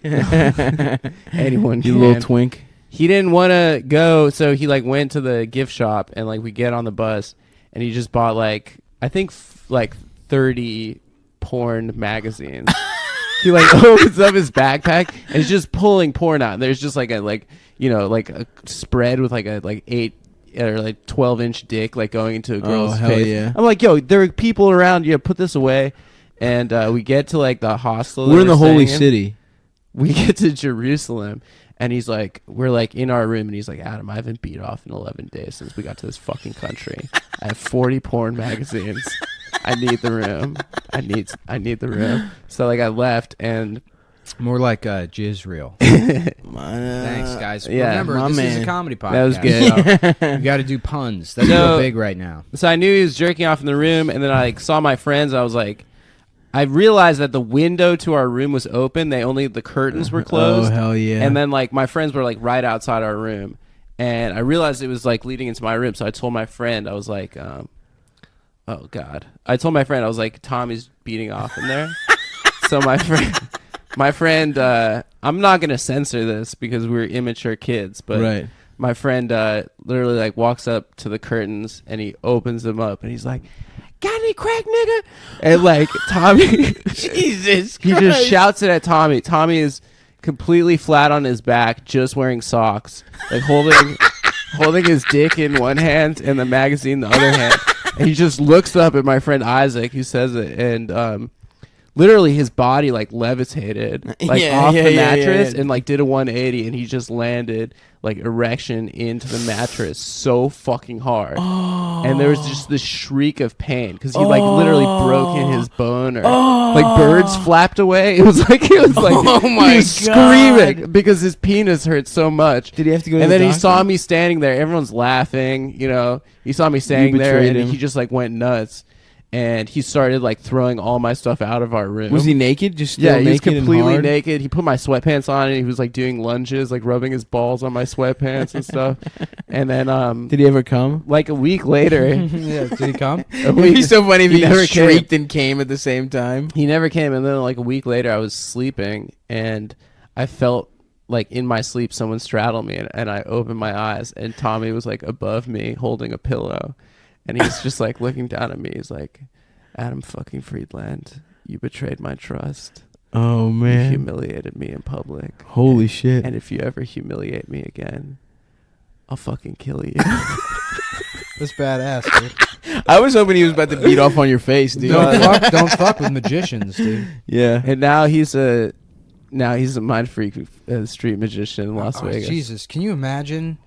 Anyone You can. little twink. He didn't want to go, so he like went to the gift shop, and like we get on the bus, and he just bought like I think like 30 porn magazines. He like opens up his backpack and he's just pulling porn out. And there's just like a like a spread with like a 8 or like 12-inch dick like going into a girl's hell face. yeah. I'm like, yo, there are people around. You put this away. And we get to like the hostel. We're in the holy staying in. city. We get to Jerusalem, and he's like, we're like in our room, and he's like, Adam, I haven't beat off in 11 days since we got to this fucking country. I have 40 porn magazines. I need the room. I need the room. So like I left, and More like Jizreel. Thanks, guys. Yeah, Remember, my this is man. a comedy podcast. That was good. So you got to do puns. That's No. real big right now. So I knew he was jerking off in the room, and then I like saw my friends. I was like, I realized that the window to our room was open. The curtains were closed. Oh hell yeah! And then like my friends were like right outside our room, and I realized it was like leading into my room. So I told my friend, I was like, oh god. I told my friend, I was like, Tommy's beating off in there. So my friend, I'm not gonna censor this because we're immature kids, but right. my friend literally like walks up to the curtains and he opens them up and he's like, got any crack, nigga? And like Tommy, Jesus, he just shouts it at Tommy. Tommy is completely flat on his back, just wearing socks, like holding his dick in one hand and the magazine in the other hand. And he just looks up at my friend Isaac, who says it, and literally his body like levitated like off the mattress and like did a 180, and he just landed like erection into the mattress so fucking hard. And there was just this shriek of pain because he like literally broke in his bone, or like birds flapped away. It was like Oh my he was God. screaming because his penis hurt so much. Did he have to go? To And the then he doctor? saw me standing there. Everyone's laughing, you know. He saw me standing there, betrayed and him. he just like went nuts. And he started like throwing all my stuff out of our room. Was he naked? Just still Yeah, he was naked and completely hard? naked. He put my sweatpants on, and he was like doing lunges, like rubbing his balls on my sweatpants and stuff. And then, Did he ever come? like a week later, Yeah, did he come? It'd be so funny if He he never never shrieked and came at the same time. he never came. And then like a week later, I was sleeping, and I felt like in my sleep, someone straddled me, and I opened my eyes, and Tommy was like above me holding a pillow, and he's just like looking down at me. He's like, Adam fucking Friedland, you betrayed my trust. Oh You man. humiliated me in public. Holy shit. And if you ever humiliate me again, I'll fucking kill you. That's badass, dude. I was hoping he was about to beat off on your face, dude. Don't fuck with magicians, dude. Yeah. And now he's a mind freak street magician in Las Vegas. Jesus, can you imagine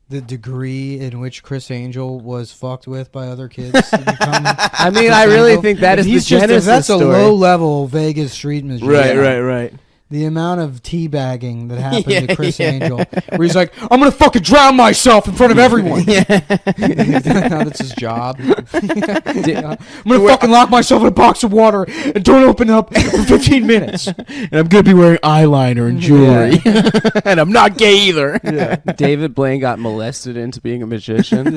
the degree in which Chris Angel was fucked with by other kids to become I mean, I really think that is the genesis that's story. a low-level Vegas street magician. Right. The amount of teabagging that happened to Chris Angel, where he's like, "I'm gonna fucking drown myself in front of everyone." Now that's his job. I'm gonna fucking lock myself in a box of water and don't open up for 15 minutes. And I'm gonna be wearing eyeliner and jewelry. And I'm not gay either. David Blaine got molested into being a magician.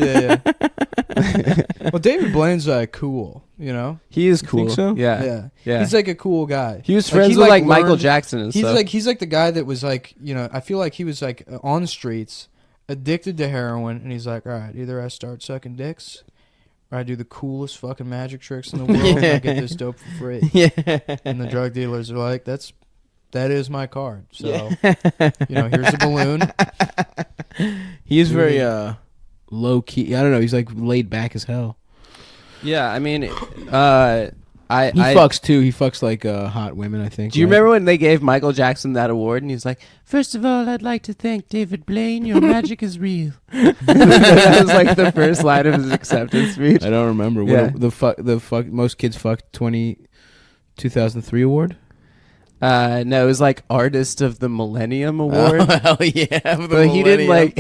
Well, David Blaine's cool, you know. He is cool. think so? Yeah. He's like a cool guy. He was friends with like Michael Jackson and stuff. He's like the guy that was like, you know, I feel like he was like on the streets, addicted to heroin, and he's like, all right, either I start sucking dicks, or I do the coolest fucking magic tricks in the world, and I get this dope for free. And the drug dealers are like, that is my card. So, you know, here's a balloon. He is very low key. I don't know. He's like laid back as hell. Yeah, I mean, He fucks too. He fucks like hot women, I think. Do you remember when they gave Michael Jackson that award, and he's like, "First of all, I'd like to thank David Blaine. Your magic is real." That was like the first line of his acceptance speech. I don't remember. Yeah. What the fuck most kids fucked 2003 award? No, it was like Artist of the Millennium Award. Oh, hell yeah. But he didn't like.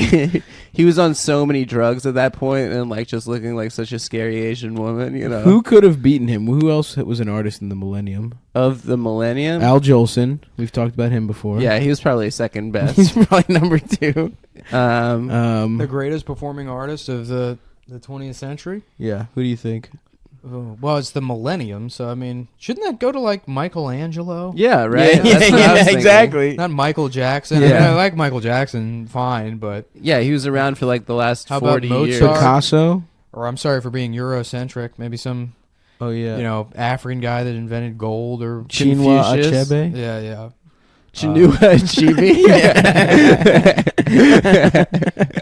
He was on so many drugs at that point, and like just looking like such a scary Asian woman, you know. Who could have beaten him? Who else was an artist in the Millennium? Of the Millennium? Al Jolson. We've talked about him before. Yeah, he was probably second best. He's probably number 2. The greatest performing artist of the 20th century. Yeah. Who do you think? Oh, well, it's the millennium, so I mean, shouldn't that go to like Michelangelo? Yeah, right. Yeah, That's what I was thinking. exactly. Not Michael Jackson. Yeah. I mean, I like Michael Jackson, fine, but Yeah, he was around for like the last How about 40 years. Mozart? Picasso. or I'm sorry for being Eurocentric. Maybe some Oh yeah. you know African guy that invented gold or Chinua Confucius. Achebe. yeah. Chinua Achebe.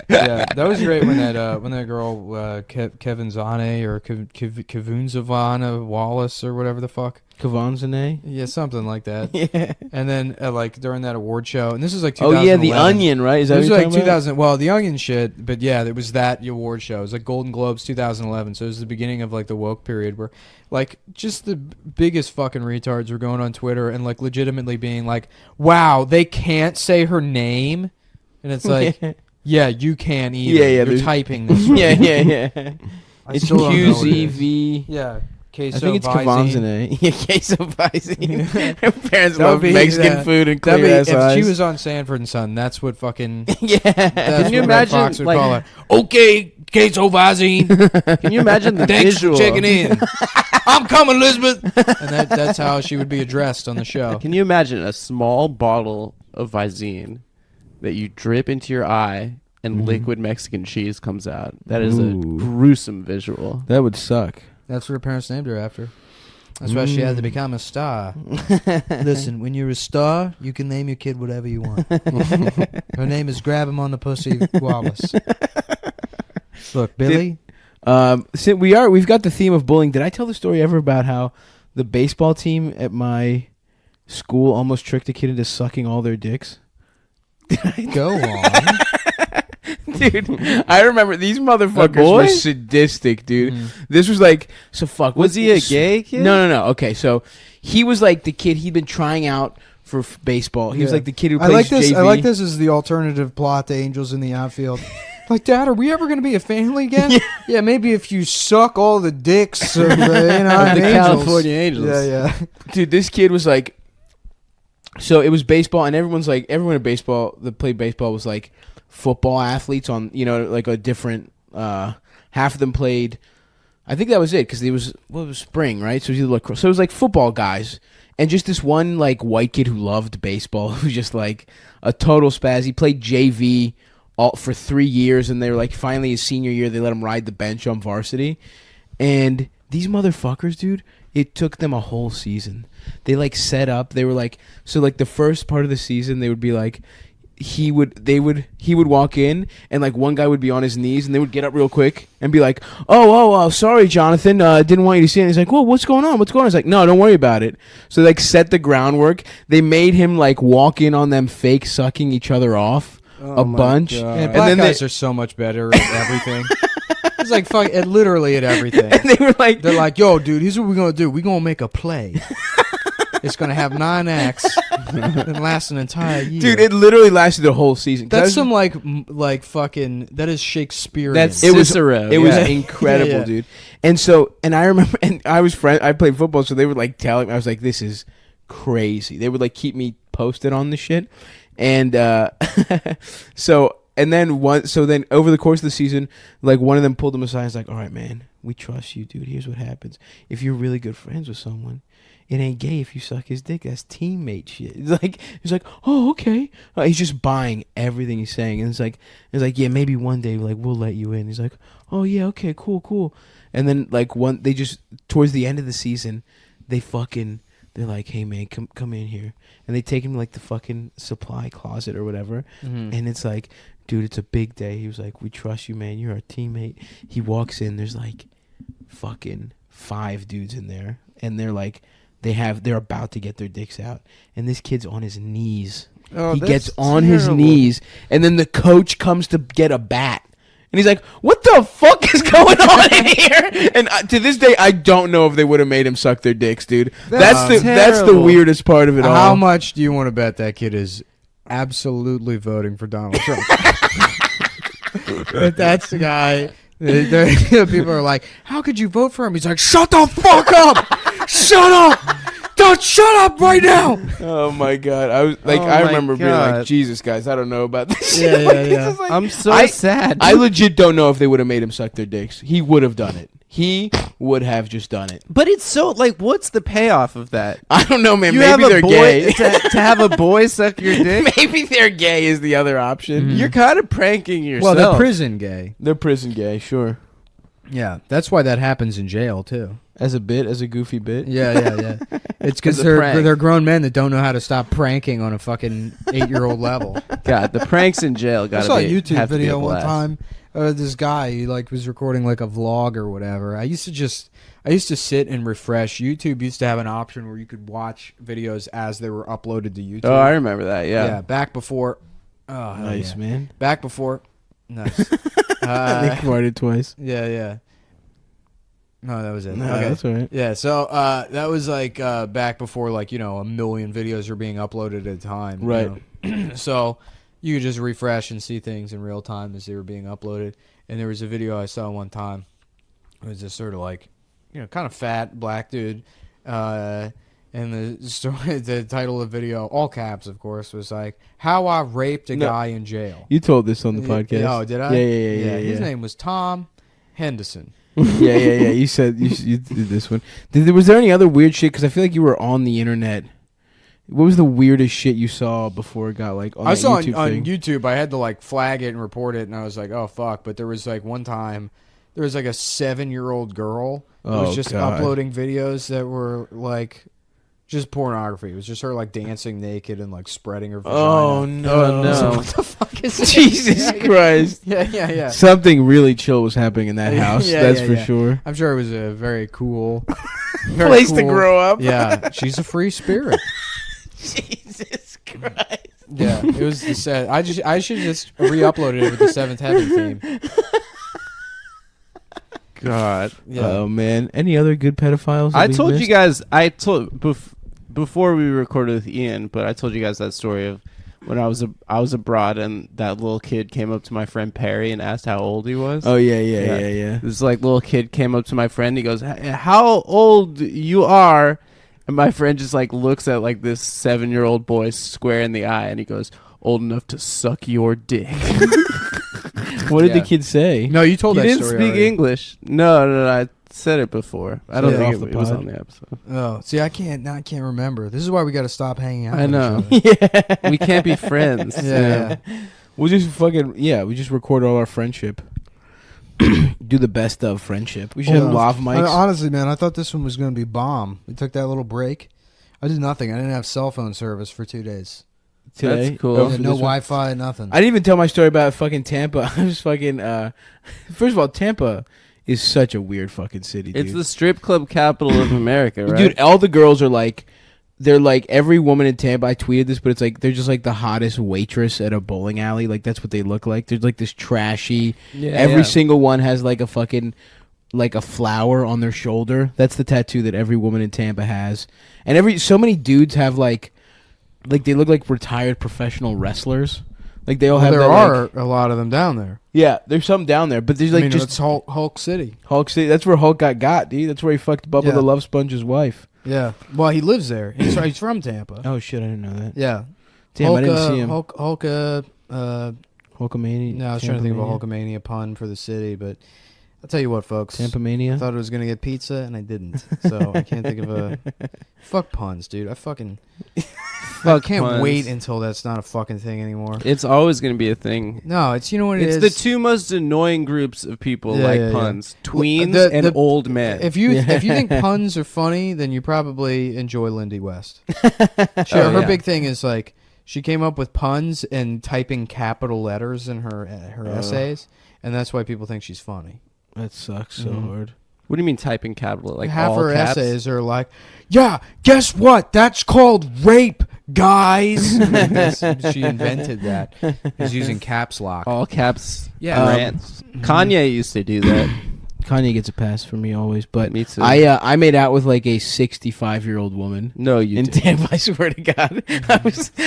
Yeah, that was great when that girl Kevin Zane or Kavunzavana Wallace or whatever the fuck. Kavanzane. Yeah, something like that. Yeah. And then like during that award show, and this is like Oh 2011. yeah, The Onion, right? Is that It was what you're like talking about? 2000. Well, the Onion shit, but yeah, it was that award show. It was like Golden Globes 2011. So it was the beginning of like the woke period where, like, just the biggest fucking retards were going on Twitter and like legitimately being like, "Wow, they can't say her name," and it's like, "Yeah, you can't either. Yeah, You're there's- typing this." yeah. I It's still don't know what it is. QZV. Yeah, I think it's Kavanzane. Yeah, queso Visine. Her parents That would love be- Mexican yeah. food and That'd clear be, ass if eyes. she was on Sanford and Son, that's what fucking. yeah. That's Can you what Red imagine, Fox would like- call her. Okay, queso Visine. Can you imagine the Thanks visual? for checking in. I'm coming, Elizabeth. And that's how she would be addressed on the show. Can you imagine a small bottle of Visine that you drip into your eye and liquid Mexican cheese comes out? That is a Ooh. gruesome visual. That would suck. That's what her parents named her after. That's why she had to become a star. Listen, when you're a star, you can name your kid whatever you want. Her name is Grab Him on the Pussy Wallace. Look, Billy. We've got the theme of bullying. Did I tell the story ever about how the baseball team at my school almost tricked a kid into sucking all their dicks? Go on. Dude, I remember these motherfuckers boy? were sadistic, dude. This was like, so fuck. Was he a gay kid? No. Okay, so he was like the kid. He'd been trying out for baseball. He was Yeah. like the kid who I plays like this. JV. I like this as the alternative plot to Angels in the Outfield. Like, Dad, are we ever going to be a family again? Yeah, maybe if you suck all the dicks of the Anaheim the Angels. California Angels. Yeah. Dude, this kid was like, so it was baseball, and everyone in baseball that played baseball was like football athletes on, you know, like a different, half of them played, I think that was it, because it was spring, right? So it was like football guys, And just this one like white kid who loved baseball, who's just like a total spaz. He played JV for 3 years, and they were like, finally his senior year, they let him ride the bench on varsity. And these motherfuckers, dude, it took them a whole season. They like set up. They were like, so like the first part of the season, they would be like, he would walk in, and like one guy would be on his knees, and they would get up real quick and be like, oh, sorry, Jonathan, didn't want you to see it. And he's like, well, what's going on? He's like, no, don't worry about it. So they like set the groundwork. They made him like walk in on them fake sucking each other off a bunch. Man, And black then guys are so much better at everything. It's like fuck, literally at everything. and they were like, They're like, yo, dude, here's what we're gonna do. We're gonna make a play. It's gonna have 9 acts and last an entire year. dude, it literally lasted the whole season. That's some like fucking. That is Shakespearean. That's It was Cicero. It was yeah. incredible, Yeah. dude. And I remember, and I played football, so they would like telling me, I was like, this is crazy. They would like keep me posted on the shit, and so then over the course of the season, like one of them pulled him aside and was like, all right, man, we trust you, dude. Here's what happens: if you're really good friends with someone, it ain't gay if you suck his dick. That's teammate shit. He's like, oh, okay. He's just buying everything he's saying, and it's like, yeah, maybe one day like we'll let you in. He's like, oh yeah, okay, cool. And then like they just towards the end of the season, they're like, hey man, come in here, and they take him to like the fucking supply closet or whatever, and it's like, dude, it's a big day. He was like, we trust you, man. You're our teammate. He walks in. There's like fucking 5 dudes in there, and they're like, they're about to get their dicks out, and this kid's on his knees. Oh, He that's gets on his terrible. knees, and then the coach comes to get a bat, and he's like, what the fuck is going on in here? And to this day, I don't know if they would have made him suck their dicks, dude. That's the terrible. weirdest part of it all. How much do you want to bet that kid is absolutely voting for Donald Trump? That's the guy. People are like, how could you vote for him? He's like, shut the fuck up! Shut up! Don't shut up right now! Oh my god! I was like, Oh I my remember being like, God. Jesus, guys, I don't know about this. Yeah, shit. Like, yeah, it's yeah. just like- I'm so I- sad. I legit don't know if they would have made him suck their dicks. He would have done it. He would have just done it. But it's so like, what's the payoff of that? I don't know, man. You Maybe have a they're boy gay. to have a boy suck your dick. Maybe they're gay is the other option. Mhm. You're kind of pranking yourself. Well, they're prison gay. They're prison gay, sure. Yeah, that's why that happens in jail too. As a goofy bit. Yeah. It's because As a prank. they're grown men that don't know how to stop pranking on a fucking 8-year-old level. God, the pranks in jail I got saw a to YouTube have to be video a one blast. time. This guy, he like was recording like a vlog or whatever. I used to sit and refresh. YouTube used to have an option where you could watch videos as they were uploaded to YouTube. Oh, I remember that. Yeah. Back before. Oh, hell Nice, yeah. man. Back before. Nice. They farted twice. Yeah. No, that was it. No, Okay. that's all right. Yeah, so that was like back before like, you know, a million videos were being uploaded at a time. you Right. know. So you could just refresh and see things in real time as they were being uploaded. And there was a video I saw one time. It was this sort of like, you know, kind of fat black dude. And the story, the title of the video, all caps, of course, was like, "How I raped a No. guy in jail." You told this on the podcast. Oh, did I? Yeah. His name was Tom Henderson. yeah. You said you did this one. Was there any other weird shit? Because I feel like you were on the internet. What was the weirdest shit you saw before it got like on I that saw YouTube on thing? YouTube. I had to like flag it and report it, and I was like, "Oh fuck!" But there was like one time, there was like a 7-year-old girl who Oh, was just God. uploading videos that were like just pornography. It was just her like dancing naked and like spreading her vagina. Oh no! Oh, no. So what the fuck is this? Jesus Christ! Yeah. Something really chill was happening in that house. Yeah, that's yeah, for yeah. sure. I'm sure it was a very cool very Place to cool- grow up. Yeah, she's a free spirit. Jesus Christ! Yeah, it was the set. I should just re-uploaded it with the Seventh Heaven theme. God. Yeah. Oh man! Any other good pedophiles? that I we told you missed? guys. I told before we recorded with Ian, but I told you guys that story of when I was abroad and that little kid came up to my friend Perry and asked how old he was. Oh yeah. This like little kid came up to my friend. He goes, "How old you are?" And my friend just like looks at like this 7-year-old boy square in the eye, and he goes, "Old enough to suck your dick." What did Yeah. the kid say? No, you told He that didn't story speak already. English. No. I said it before. I don't Said it think off it the was pod. on the episode. Oh, see, I can't remember. This is why we got to stop hanging out. I with know. each other. We can't be friends. Yeah. We'll just we just record all our friendship. Do the best of friendship. We should have lav mics. Honestly, man, I thought this one was going to be bomb. We took that little break. I did nothing. I didn't have cell phone service for 2 days. Today. That's cool. Oh, Yeah, for no this one? Wi-Fi, nothing. I didn't even tell my story about fucking Tampa. I was fucking. First of all, Tampa is such a weird fucking city, dude. It's the strip club capital of America, right? Dude, all the girls are like, they're like every woman in Tampa. I tweeted this, but it's like they're just like the hottest waitress at a bowling alley. Like that's what they look like. There's like this trashy. Yeah, Every single one has like a fucking like a flower on their shoulder. That's the tattoo that every woman in Tampa has. And so many dudes have like they look like retired professional wrestlers. Like they all have. There that, are like, a lot of them down there. yeah, there's some down there, but there's like just it's Hulk City. Hulk City. That's where Hulk got, dude. That's where he fucked Bubba Yeah. the Love Sponge's wife. Yeah. Well, he lives there. He's from Tampa. Oh shit, I didn't know that. Yeah. Damn, Hulk, I didn't see him. Hulkamania. No, I was trying to think of a Hulkamania pun for the city, but I'll tell you what, folks. Tampa I Mania. thought I was gonna get pizza, and I didn't. So I can't think of a. Fuck puns, dude. I can't puns. wait until that's not a fucking thing anymore. It's always going to be a thing. No, it's what it It's is. the two most annoying groups of people Yeah, like yeah, yeah. puns: tweens The- and the- old men. If you think puns are funny, then you probably enjoy Lindy West. Oh, Her yeah. big thing is like she came up with puns and typing capital letters in her essays, and that's why people think she's funny. That sucks so Mhm. hard. What do you mean typing capital? Like half all her caps? essays are like, "Yeah, guess what? That's called rape, guys." She invented that. Is using caps lock. All caps. Yeah. Rants. Kanye used to do that. Kanye gets a pass for me always, but Me too. I made out with like a 65-year-old woman. No, you In didn't. Tampa, I swear to God,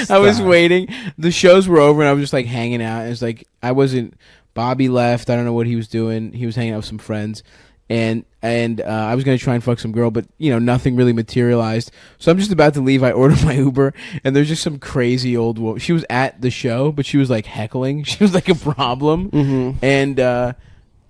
I was waiting. The shows were over, and I was just like hanging out. It was like I wasn't. Bobby left. I don't know what he was doing. He was hanging out with some friends, and I was gonna try and fuck some girl, but nothing really materialized. So I'm just about to leave. I ordered my Uber, and there's just some crazy old woman. She was at the show, but she was like heckling. She was like a problem, Mm-hmm. and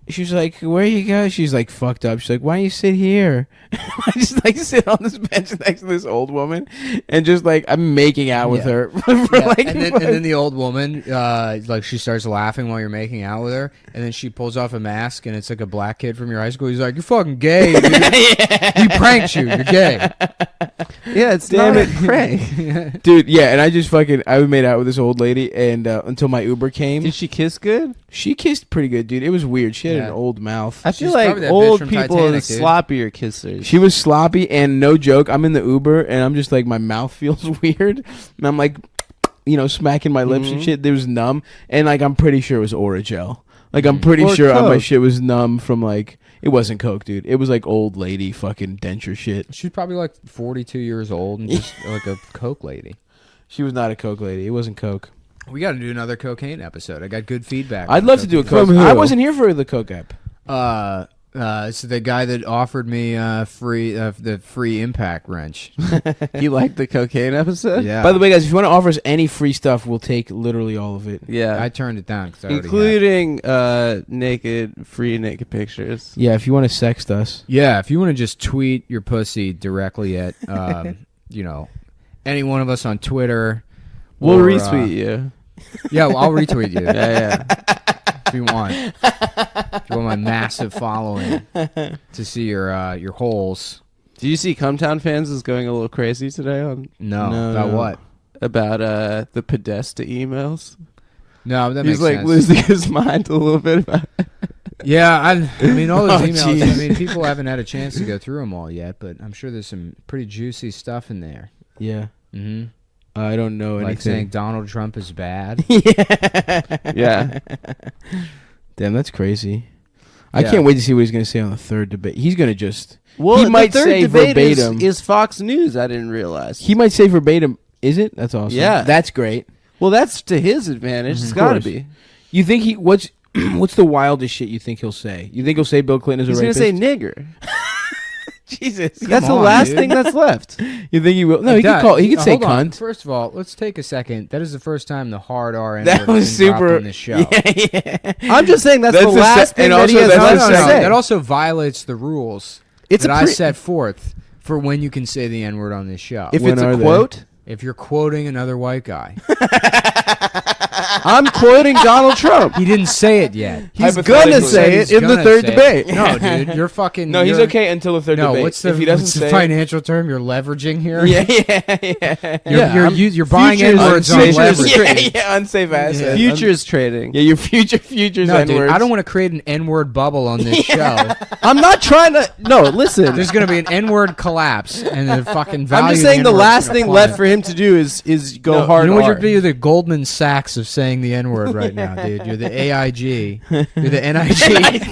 she was like, "Where you go?" She's like fucked up. She's like, "Why don't you sit here?" I just like sit on this bench next to this old woman, and just like I'm making out with Yeah. her. For Yeah, like, and then the old woman, like she starts laughing while you're making out with her, and then she pulls off a mask, and it's like a black kid from your high school. He's like, "You're fucking gay, dude. He pranked you. You're gay." Yeah, it's Damn not it. a prank. dude, yeah, and I made out with this old lady, and until my Uber came, Did she kiss good? she kissed pretty good, dude. It was weird. She had Yeah. an old mouth. I feel She's like probably that bitch old from people are the Titanic, dude. sloppier kissers. She was sloppy, and no joke, I'm in the Uber, and I'm just like, my mouth feels weird, and I'm like, smacking my lips and Mhm. shit. It was numb, and like I'm pretty sure it was Oragel. Like I'm pretty Or sure my Coke. shit was numb from like it wasn't Coke, dude. It was like old lady fucking denture shit. She's probably like 42 years old and just like a coke lady. She was not a Coke lady. It wasn't Coke. We got to do another cocaine episode. I got good feedback. I'd on love to do a cocaine. Coke. I wasn't here for the Coke app. It's the guy that offered me the free impact wrench. You like the cocaine episode? Yeah. By the way, guys, if you want to offer us any free stuff, we'll take literally all of it. Yeah. I turned it down because I already had. Including free naked pictures. Yeah, if you want to sext us. Yeah, if you want to just tweet your pussy directly at any one of us on Twitter, We'll or, retweet you. Yeah, well, I'll retweet you Yeah, if you want. If you want my massive following to see your holes. Do you see Cumtown fans is going a little crazy today on No, No, about no. what? about the Podesta emails? No, that He's makes like sense. losing his mind a little bit about it. Yeah, I mean, all those Oh, emails. jeez. I mean, people haven't had a chance to go through them all yet, but I'm sure there's some pretty juicy stuff in there. Yeah. Mm-hmm. I don't know Like saying anything. Donald Trump is bad. Yeah. Damn, that's crazy. I Yeah. can't wait to see what he's going to say on the third debate. He's going to just... Well, He the might third say debate verbatim. is Fox News. I didn't realize. He might say verbatim, is it? That's awesome. Yeah. That's great. Well, that's to his advantage. It's Of got to course. be. You think he... What's the wildest shit you think he'll say? You think he'll say Bill Clinton is He's a going rapist? to say nigger. Jesus. That's the on, last dude. thing that's left. You think he will? No, he could That- call. He could say hold on. cunt. First of all, let's take a second. That is the first time the hard R N That word was has been dropped super. on this show. Yeah. I'm just saying that's the That's the last se- thing and that he also has that's left the to second- say. That also violates the rules It's that a I pre- set forth for when you can say the N word on this show. If When it's are a they? quote, If you're quoting another white guy, I'm quoting Donald Trump. he didn't say it yet. He's Hypothetically. gonna say it He's in the gonna third say it. debate. No, dude, you're fucking. No, he's you're- okay until the third No, debate. what's the, if he doesn't what's the say it- financial term you're leveraging here? Yeah, yeah. You're buying Futures- N words on futures- leverage. Yeah, unsafe assets. Futures trading. Yeah, your futures No, dude, N-words. I don't want to create an N-word bubble on this show. I'm not trying to. No, listen. There's gonna be an N-word collapse, and the fucking value. I'm just of saying the N-word's last gonna thing plummet. left for him to do is go No, hard. You know what? R. You're the Goldman Sachs of saying the N-word right now, dude. You're the AIG. You're the NIG.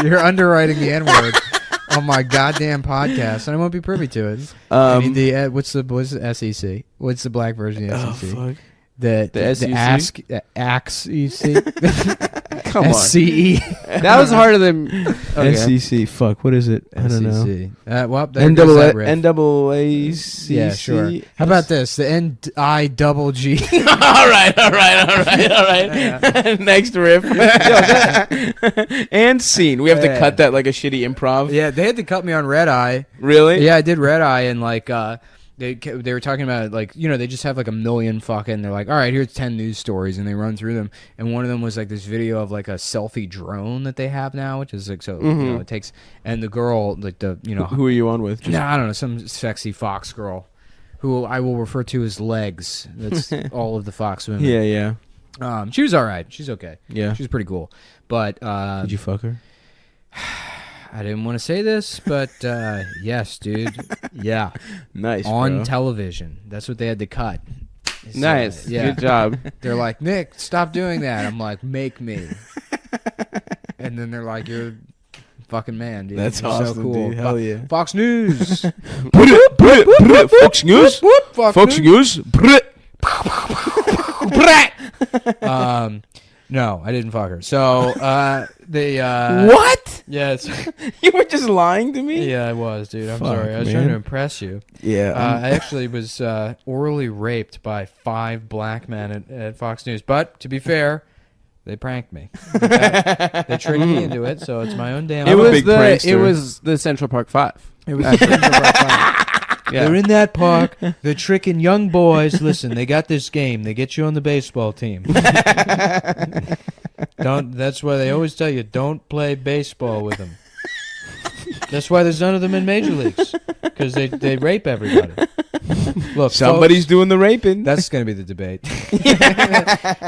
You're underwriting the N-word on my goddamn podcast, and I won't be privy to it. I mean, the what's the SEC? What's the black version of the Oh, SEC? fuck. The SEC? ask AXEC. Come on. SCE. That was harder than. Okay. SEC. Fuck. What is it? I don't know. SEC. Well, there goes that riff. NAACC. Yeah, sure. How about this? The NIGG. all right. Next riff. And scene. We have to Yeah. cut that like a shitty improv. Yeah, they had to cut me on Red Eye. Really? Yeah, I did Red Eye, and like they were talking about, like, you know, they just have like a million fucking. They're like, all right, here's 10 news stories, and they run through them. And one of them was like this video of like a selfie drone that they have now, which is like so you know it takes. And the girl, like the Who are you on with? no, I don't know, some sexy Fox girl, who I will refer to as Legs. That's all of the Fox women. Yeah. She was all right. She's okay. Yeah. She was pretty cool. But Did you fuck her? I didn't want to say this, but yes, dude. Yeah. Nice. On bro. television. That's what they had to cut. So, Nice. yeah. Good job. They're like, Nick, stop doing that. I'm like, make me. And then they're like, you're a fucking man, dude. That's You're awesome, so cool. dude. Hell yeah. Fox News. Fox News. Fox News. No, I didn't fuck her. So they What? Yes. You were just lying to me? Yeah, I was, dude. I'm Fuck, sorry. I was trying man. to impress you. Yeah. I actually was orally raped by 5 black men at Fox News. But to be fair, they pranked me. They tricked me into it, so it's my own damn. I'm a It big was prankster. the Central Park 5. It was They're in that park. They're tricking young boys. Listen, they got this game. They get you on the baseball team. Don't. That's why they always tell you, don't play baseball with them. That's why there's none of them in major leagues, because they rape everybody. Look, Somebody's folks, doing the raping. that's going to be the debate.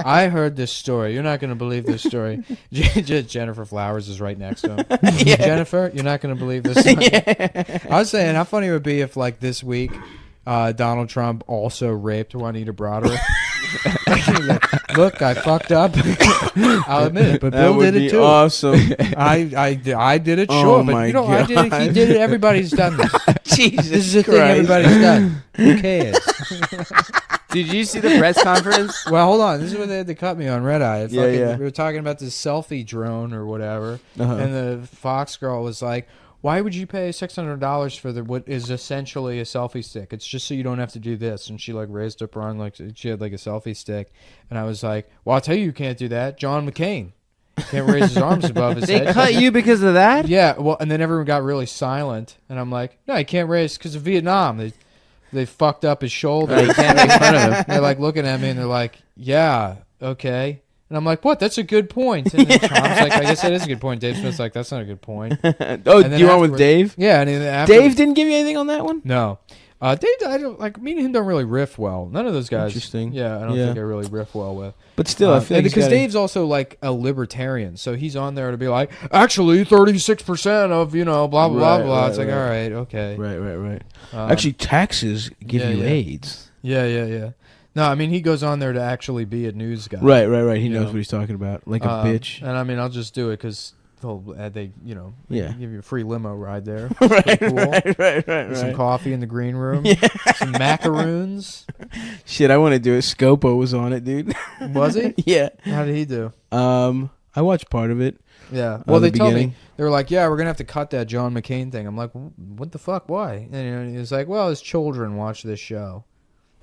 I heard this story. You're not going to believe this story. Jennifer Flowers is right next to him. Jennifer, you're not going to believe this story. I was saying, how funny it would be if, like, this week, Donald Trump also raped Juanita Broderick. Look, I fucked up. I'll admit it, but That Bill would did be it too. awesome. I did it, Oh sure, my but you know, I did it. He God. did it. Everybody's done this. Jesus This is a thing Christ. everybody's done. Who cares? Did you see the press conference? Well, hold on. This is what they had to cut me on Red Eye. Yeah, yeah. We were talking about this selfie drone or whatever, Uh-huh. and the Fox girl was like, "Why would you pay $600 for what is essentially a selfie stick? It's just so you don't have to do this." And she like raised up her arm like she had like a selfie stick, and I was like, "Well, I'll tell you can't do that. John McCain can't raise his arms above his They head." cut you because of that? Yeah, well, and then everyone got really silent, and I'm like, "No, he can't raise because of Vietnam. They fucked up his shoulder. They can't make fun of him. They're like looking at me, and they're like, "Yeah, okay." And I'm like, "What? That's a good point." And then Trump's like, "I guess that is a good point." Dave Smith's like, "That's not a good point." Oh, And do then you want with afterward- Dave? Yeah, and then after, Dave didn't give you anything on that one? No, Dave, I don't like. Me and him don't really riff well. None of those guys. Interesting. Yeah, I don't Yeah. think I really riff well with. But still, I feel like because Dave's also like a libertarian, so he's on there to be like, actually, 36% of blah blah blah Right, blah. right, It's like, right. all right, okay. Right. Um, Actually, taxes give yeah, you yeah. AIDS. yeah. No, I mean he goes on there to actually be a news guy. Right. He You knows know. what he's talking about. Like a bitch. And I mean, I'll just do it because they Yeah. give you a free limo ride there. Right, Cool. right. Some coffee in the green room. Some macaroons. Shit, I want to do it. Scopo was on it, dude. Was he? Yeah. How did he do? I watched part of it. Yeah. Well, the they told me beginning. they were like, "Yeah, we're gonna have to cut that John McCain thing." I'm like, "What the fuck? Why?" And he was like, "Well, his children watch this show."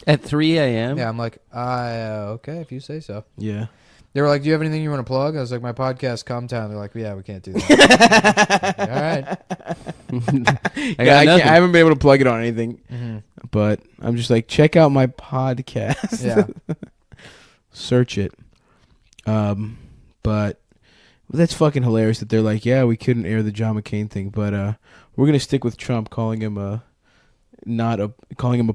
At 3 a.m.? Yeah, I'm like, okay, if you say so. Yeah. They were like, "Do you have anything you want to plug?" I was like, "My podcast, ComTown." They're like, "Yeah, we can't do that." All right. I haven't been able to plug it on anything, Mm-hmm. but I'm just like, check out my podcast. Yeah. Search it. But that's fucking hilarious that they're like, yeah, we couldn't air the John McCain thing, but we're gonna stick with Trump calling him a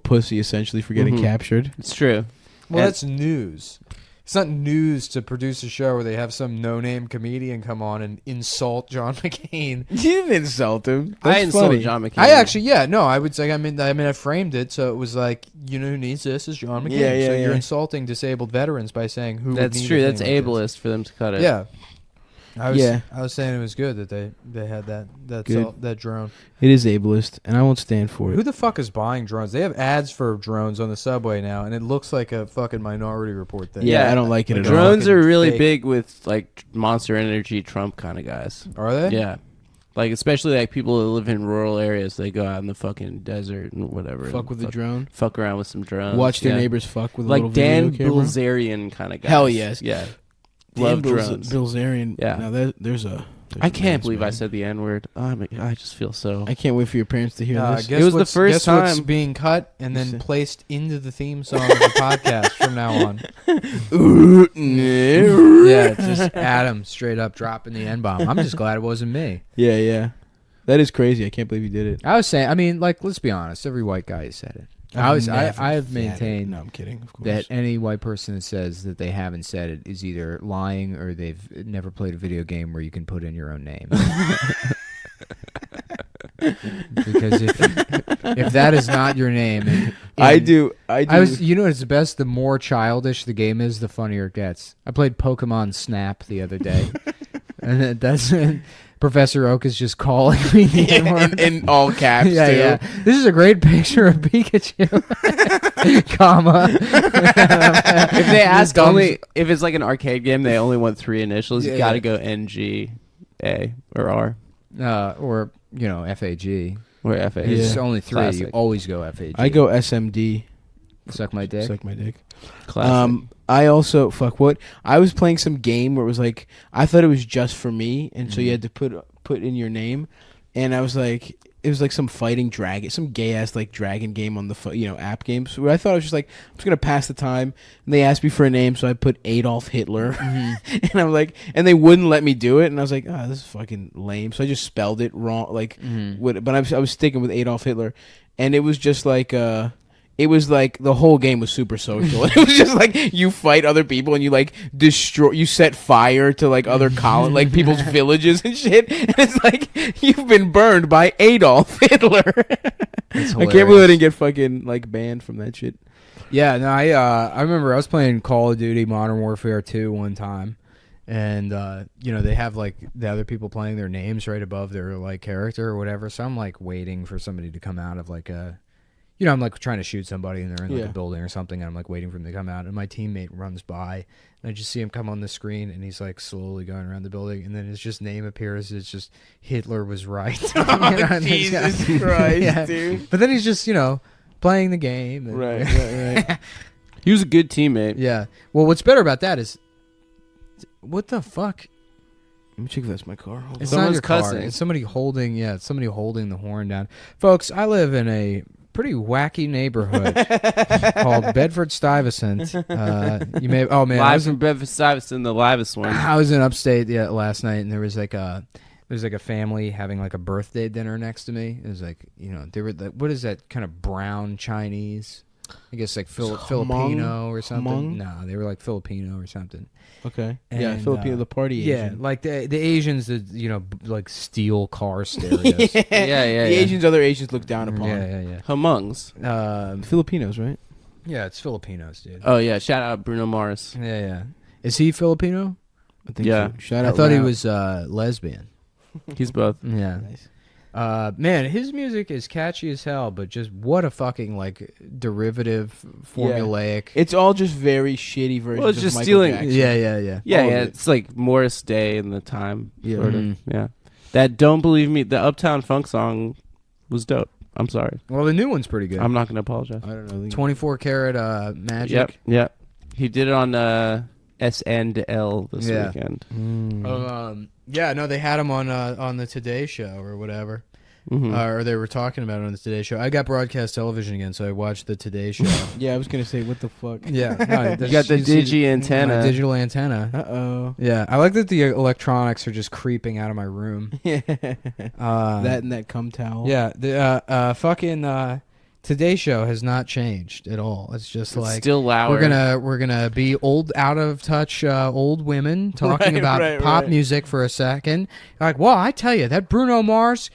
pussy essentially for getting captured. It's true. Well, that's news. It's not news to produce a show where they have some no-name comedian come on and insult John McCain. You didn't insult him. I That's insulted funny. John McCain. I actually, I would say, I mean, I framed it so it was like, you know who needs this is John McCain. Yeah, so yeah. you're insulting disabled veterans by saying who. That's would need true. a That's thing like this. ableist for them to cut it. Yeah. I was saying it was good that they had that drone. It is ableist, and I won't stand for Who it. the fuck is buying drones? They have ads for drones on the subway now, and it looks like a fucking Minority Report thing. Yeah, I don't like it at all. Drones are really fake. big with like Monster Energy Trump kind of guys. Are they? Yeah. Like especially like people who live in rural areas, they go out in the fucking desert and whatever. Fuck and with the drone. Fuck around with some drones. Watch their yeah. neighbors fuck with a Like little Dan video camera. Bilzerian kind of guy. Hell yes. Yeah. Dan Love drones. Bilzerian. Yeah. Now there's a. I can't believe I said the N-word. I just feel so. I can't wait for your parents to hear this. Guess It was the what's- first guess what's time- being cut and then placed into the theme song of the podcast from now on. Yeah, it's just Adam straight up dropping the N-bomb. I'm just glad it wasn't me. Yeah. That is crazy. I can't believe you did it. I was saying, I mean, like, let's be honest. Every white guy has said it. I have Yeah, maintained no, I'm kidding. Of course. that any white person that says that they haven't said it is either lying or they've never played a video game where you can put in your own name. Because if that is not your name, I do. You know what's the best? The more childish the game is, the funnier it gets. I played Pokemon Snap the other day, and that's Professor Oak is just calling me the N-word. in all caps. Yeah, too. yeah. This is a great picture of Pikachu, comma. If they ask Thumbs- only if it's like an arcade game, they only want 3 initials. Yeah, You got to yeah. go NG, A or R Or FAG. or FA. It's Yeah. only 3. Classic. You always go FAG. I go SMD. suck my dick. Suck my dick. Classic. I also what I was playing some game where it was like I thought it was just for me, and so you had to put in your name, and I was like, it was like some fighting dragon, some gay ass like dragon game on the app games where I thought I was just like I'm just gonna pass the time, and they asked me for a name, so I put Adolf Hitler, and I'm like, and they wouldn't let me do it, and I was like, this is fucking lame, so I just spelled it wrong, like, but I was sticking with Adolf Hitler, and it was just like it was like the whole game was super social. It was just like you fight other people and you like you set fire to like other like people's villages and shit. And it's like you've been burned by Adolf Hitler. I can't believe I didn't get fucking like banned from that shit. Yeah, no, I remember I was playing Call of Duty Modern Warfare 2 one time, and they have like the other people playing their names right above their like character or whatever. So I'm like waiting for somebody to come out of like a. I'm like trying to shoot somebody and they're in like a building or something, and I'm like waiting for them to come out, and my teammate runs by and I just see him come on the screen and he's like slowly going around the building, and then his just name appears. It's just Hitler was right. Jesus Christ, dude. But then he's just playing the game. And, Right. he was a good teammate. Yeah. Well, what's better about that is, what the fuck? Let me check if that's my car. Hold It's on. not Someone's your car. cussing. It's somebody holding. Yeah, it's somebody holding the horn down. Folks, I live in a pretty wacky neighborhood called Bedford-Stuyvesant. You may. Oh man, Live from Bedford-Stuyvesant, the livest one. I was in upstate last night, and there was like a family having like a birthday dinner next to me. It was like they were what is that kind of brown Chinese? I guess like Filipino or something. Hmong? No, they were like Filipino or something. Okay. And, yeah, Filipino, the party Yeah, Asian. like the Asians that like steal car stereos. Yeah. The Asians, other Asians look down upon. Yeah. Humungs. Filipinos, right? Yeah, it's Filipinos, dude. Oh yeah, shout out Bruno Mars. Yeah. Is he Filipino? I think Yeah. so. Shout I out. thought he Rao. was lesbian. He's both. Yeah. Nice. Man, his music is catchy as hell, but just what a fucking like derivative, formulaic. It's all just very shitty versions. Well, it's of just Michael stealing- Jackson. Yeah. Yeah, All of yeah. it. It's like Morris Day in the time. Yeah. Sort Mhm. of. Yeah. That Don't Believe Me, the Uptown Funk song was dope. I'm sorry. Well, the new one's pretty good. I'm not going to apologize. I don't know. 24 karat magic. Yep. He did it on SNL this Yeah. weekend. Yeah, no, they had him on the Today Show or whatever. Mhm. Or they were talking about it on the Today Show. I got broadcast television again, so I watched the Today Show. Yeah, I was gonna say, what the fuck? Yeah, no, You got the see digi antenna. my digital antenna. Uh-oh. Yeah, I like that the electronics are just creeping out of my room. That and that cum towel. Yeah, the fucking Today Show has not changed at all. It's just It's like still loud. we're gonna be old, out of touch old women talking Right, about right, pop right. music for a second. Like, well, I tell you, that Bruno Mars,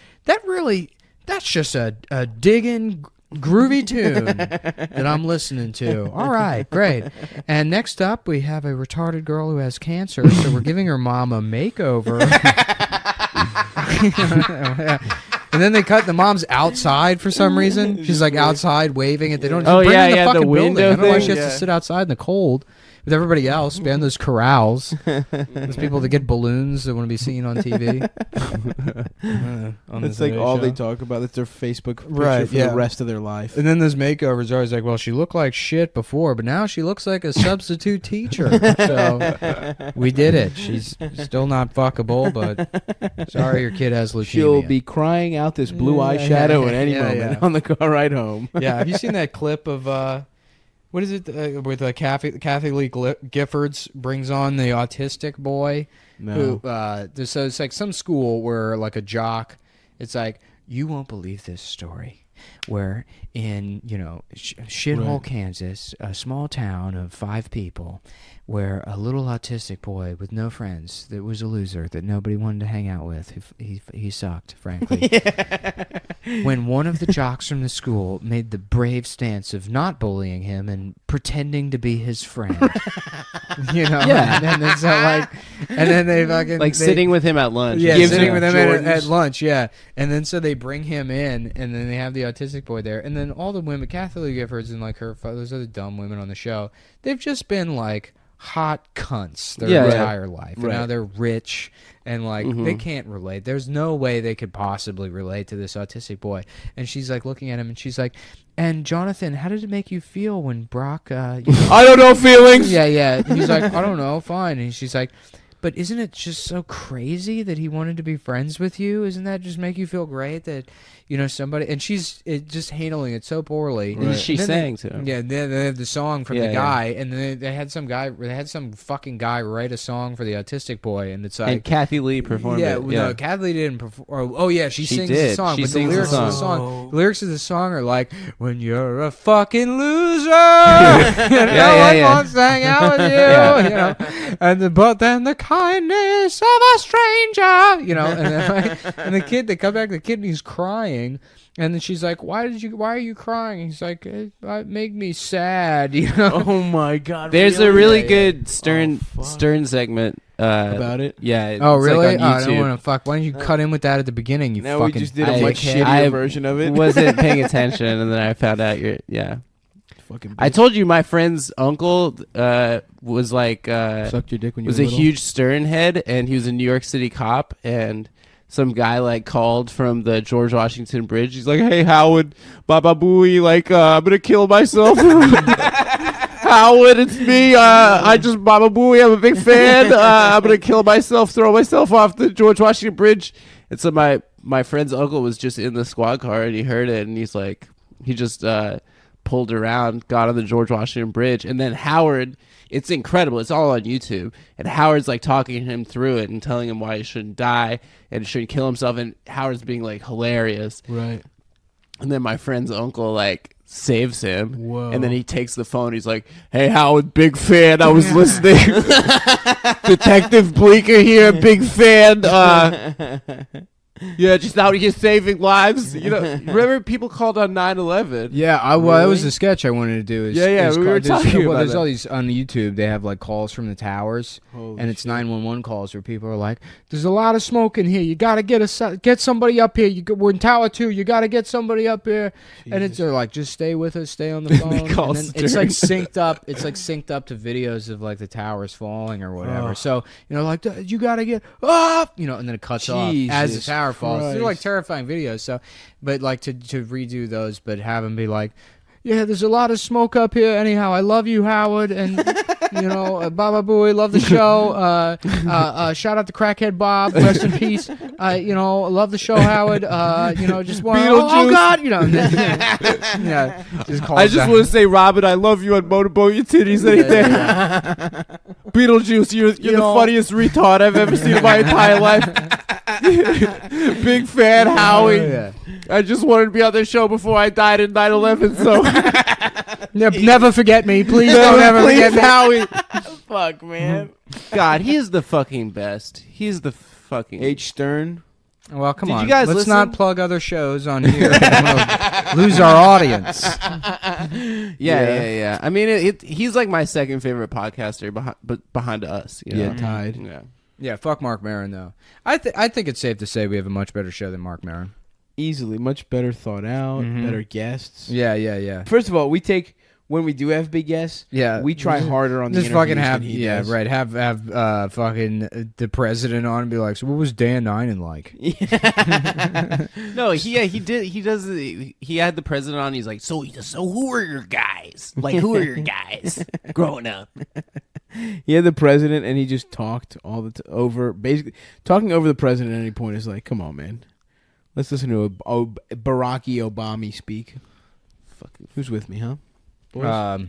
that's just a digging groovy tune that I'm listening to. All right, great. And next up, we have a retarded girl who has cancer, so we're giving her mom a makeover. And then they cut the mom's outside for some reason. She's like outside waving it. They don't just Oh, bring her yeah, in the yeah, the fucking building. window I don't know why thing, she has yeah. to sit outside in the cold with everybody else, behind those corrals. Those people that get balloons that want to be seen on TV. That's like all they talk about. That's their Facebook picture Right, for yeah. the rest of their life. And then those makeovers are always like, well, she looked like shit before, but now she looks like a substitute teacher. So we did it. She's still not fuckable, but sorry your kid has leukemia. She'll be crying out this blue Yeah, eyeshadow yeah, at any yeah, moment yeah. on the car ride home. Yeah, have you seen that clip of what is it with Kathy Lee Giffords brings on the autistic boy? No. Who so it's like some school where like a jock, it's like, you won't believe this story, where in shithole Right. Kansas, a small town of 5 people, where a little autistic boy with no friends, that was a loser, that nobody wanted to hang out with, he sucked, frankly. When one of the jocks from the school made the brave stance of not bullying him and pretending to be his friend. Yeah. And then so like, and then they fucking like they- sitting with him at lunch. yeah, Gives sitting him with him Jordans. at lunch, yeah. And then so they bring him in, and then they have the autistic boy there, and then all the women, Kathy Lee Giffords and like those other dumb women on the show, they've just been like hot cunts their Yeah, entire life. And now Right. they're rich, and like they can't relate. There's no way they could possibly relate to this autistic boy. And she's like looking at him, and she's like, "And Jonathan, how did it make you feel when Brock?" I don't know feelings. Yeah. And he's like, "I don't know, fine." And she's like, "But isn't it just so crazy that he wanted to be friends with you? Isn't that just make you feel great that somebody?" And she's just handling it so poorly. And she then sang to him. Yeah, they have the song from Yeah, the yeah. guy, and then they had some fucking guy write a song for the autistic boy, and it's like. And Kathy Lee performed Yeah, it. no, Kathy didn't perform. Oh, yeah, she sings the did. song, She but the sings the lyrics of the song. song, the lyrics of the song are like, "When you're a fucking loser, and no one yeah. wants to hang out with you," Yeah. but then the kindness of a stranger, and then and the kid, they come back, the kid, and he's crying. And then she's like, why are you crying? He's like, it made me sad, Oh my god. There's a really Yeah, good Stern fuck. Stern segment About it? Yeah. Oh, it's really? Like Oh, on I don't YouTube. want to fuck. Why don't you cut in with that at the beginning, you Now we fucking just did a I- much dickhead. shittier I version of it. wasn't paying attention, and then I found out Fucking I bitch. told you my friend's uncle was like Sucked your dick when you was were a little? huge Stern head, and he was a New York City cop, and some guy like called from the George Washington Bridge. He's like, "Hey Howard, Baba Booey, like I'm gonna kill myself." Howard, it's me. I just Baba Booey. I'm a big fan. I'm gonna kill myself, throw myself off the George Washington Bridge. And so my friend's uncle was just in the squad car, and he heard it, and he's like, he just pulled around, got on the George Washington Bridge, and then Howard. It's incredible. It's all on YouTube. And Howard's like talking him through it and telling him why he shouldn't die and shouldn't kill himself. And Howard's being like hilarious. Right. And then my friend's uncle like saves him. Whoa. And then he takes the phone. He's like, "Hey Howard, big fan. I was listening. Detective Bleeker here, big fan. Yeah, just out here saving lives. You know, remember people called on 9/11? Yeah, that was a sketch I wanted to do. Yeah, we were talking about there's that. all these on YouTube. They have like calls from the towers, Holy and it's shit. 911 calls where people are like, "There's a lot of smoke in here. You gotta get somebody up here. We're in Tower 2. You gotta get somebody up here." And it's they're like, "Just stay with us. Stay on the phone." call And then it's like synced up. It's like synced up to videos of like the towers falling or whatever. Oh. So like you gotta get up, and then it cuts off as the Jesus tower falls. They're like Christ. terrifying videos. So, but like to redo those, but have them be like, yeah, there's a lot of smoke up here. Anyhow, I love you, Howard, and Baba Booey, love the show. Shout out to Crackhead Bob, rest in peace. Love the show, Howard. Just want oh God, yeah, just I just want to say, Robin, I love you on Motorboat Your Titties any day. Beetlejuice, you're the funniest retard I've ever seen in my entire life. Big fan, Howie. Yeah. I just wanted to be on their show before I died in 9/11, so Never forget me, please. Don't ever forget me, Howie. Fuck, man. God, he is the fucking best. He's the fucking H. Stern. Well, come Did on. you guys Let's listen? not plug other shows on here. I'm gonna lose our audience. Yeah. I mean, he's like my second favorite podcaster behind us. You know? Yeah, tied. Yeah. Yeah, fuck Mark Maron though. I think it's safe to say we have a much better show than Mark Maron. Easily, much better thought out, better guests. Yeah. First of all, we take when we do have big guests. Yeah, we try harder on the just fucking interviews have than he does. right. Have fucking the president on and be like, so what was Dan Ninen like? No, he did. He does. He had the president on. He's like, so who are your guys? Like, who are your guys growing up? He had the president, and he just talked all the over. Basically, talking over the president at any point is like, come on, man. Let's listen to Barack Obama speak. Fucking, who's with me, huh? Boys? I don't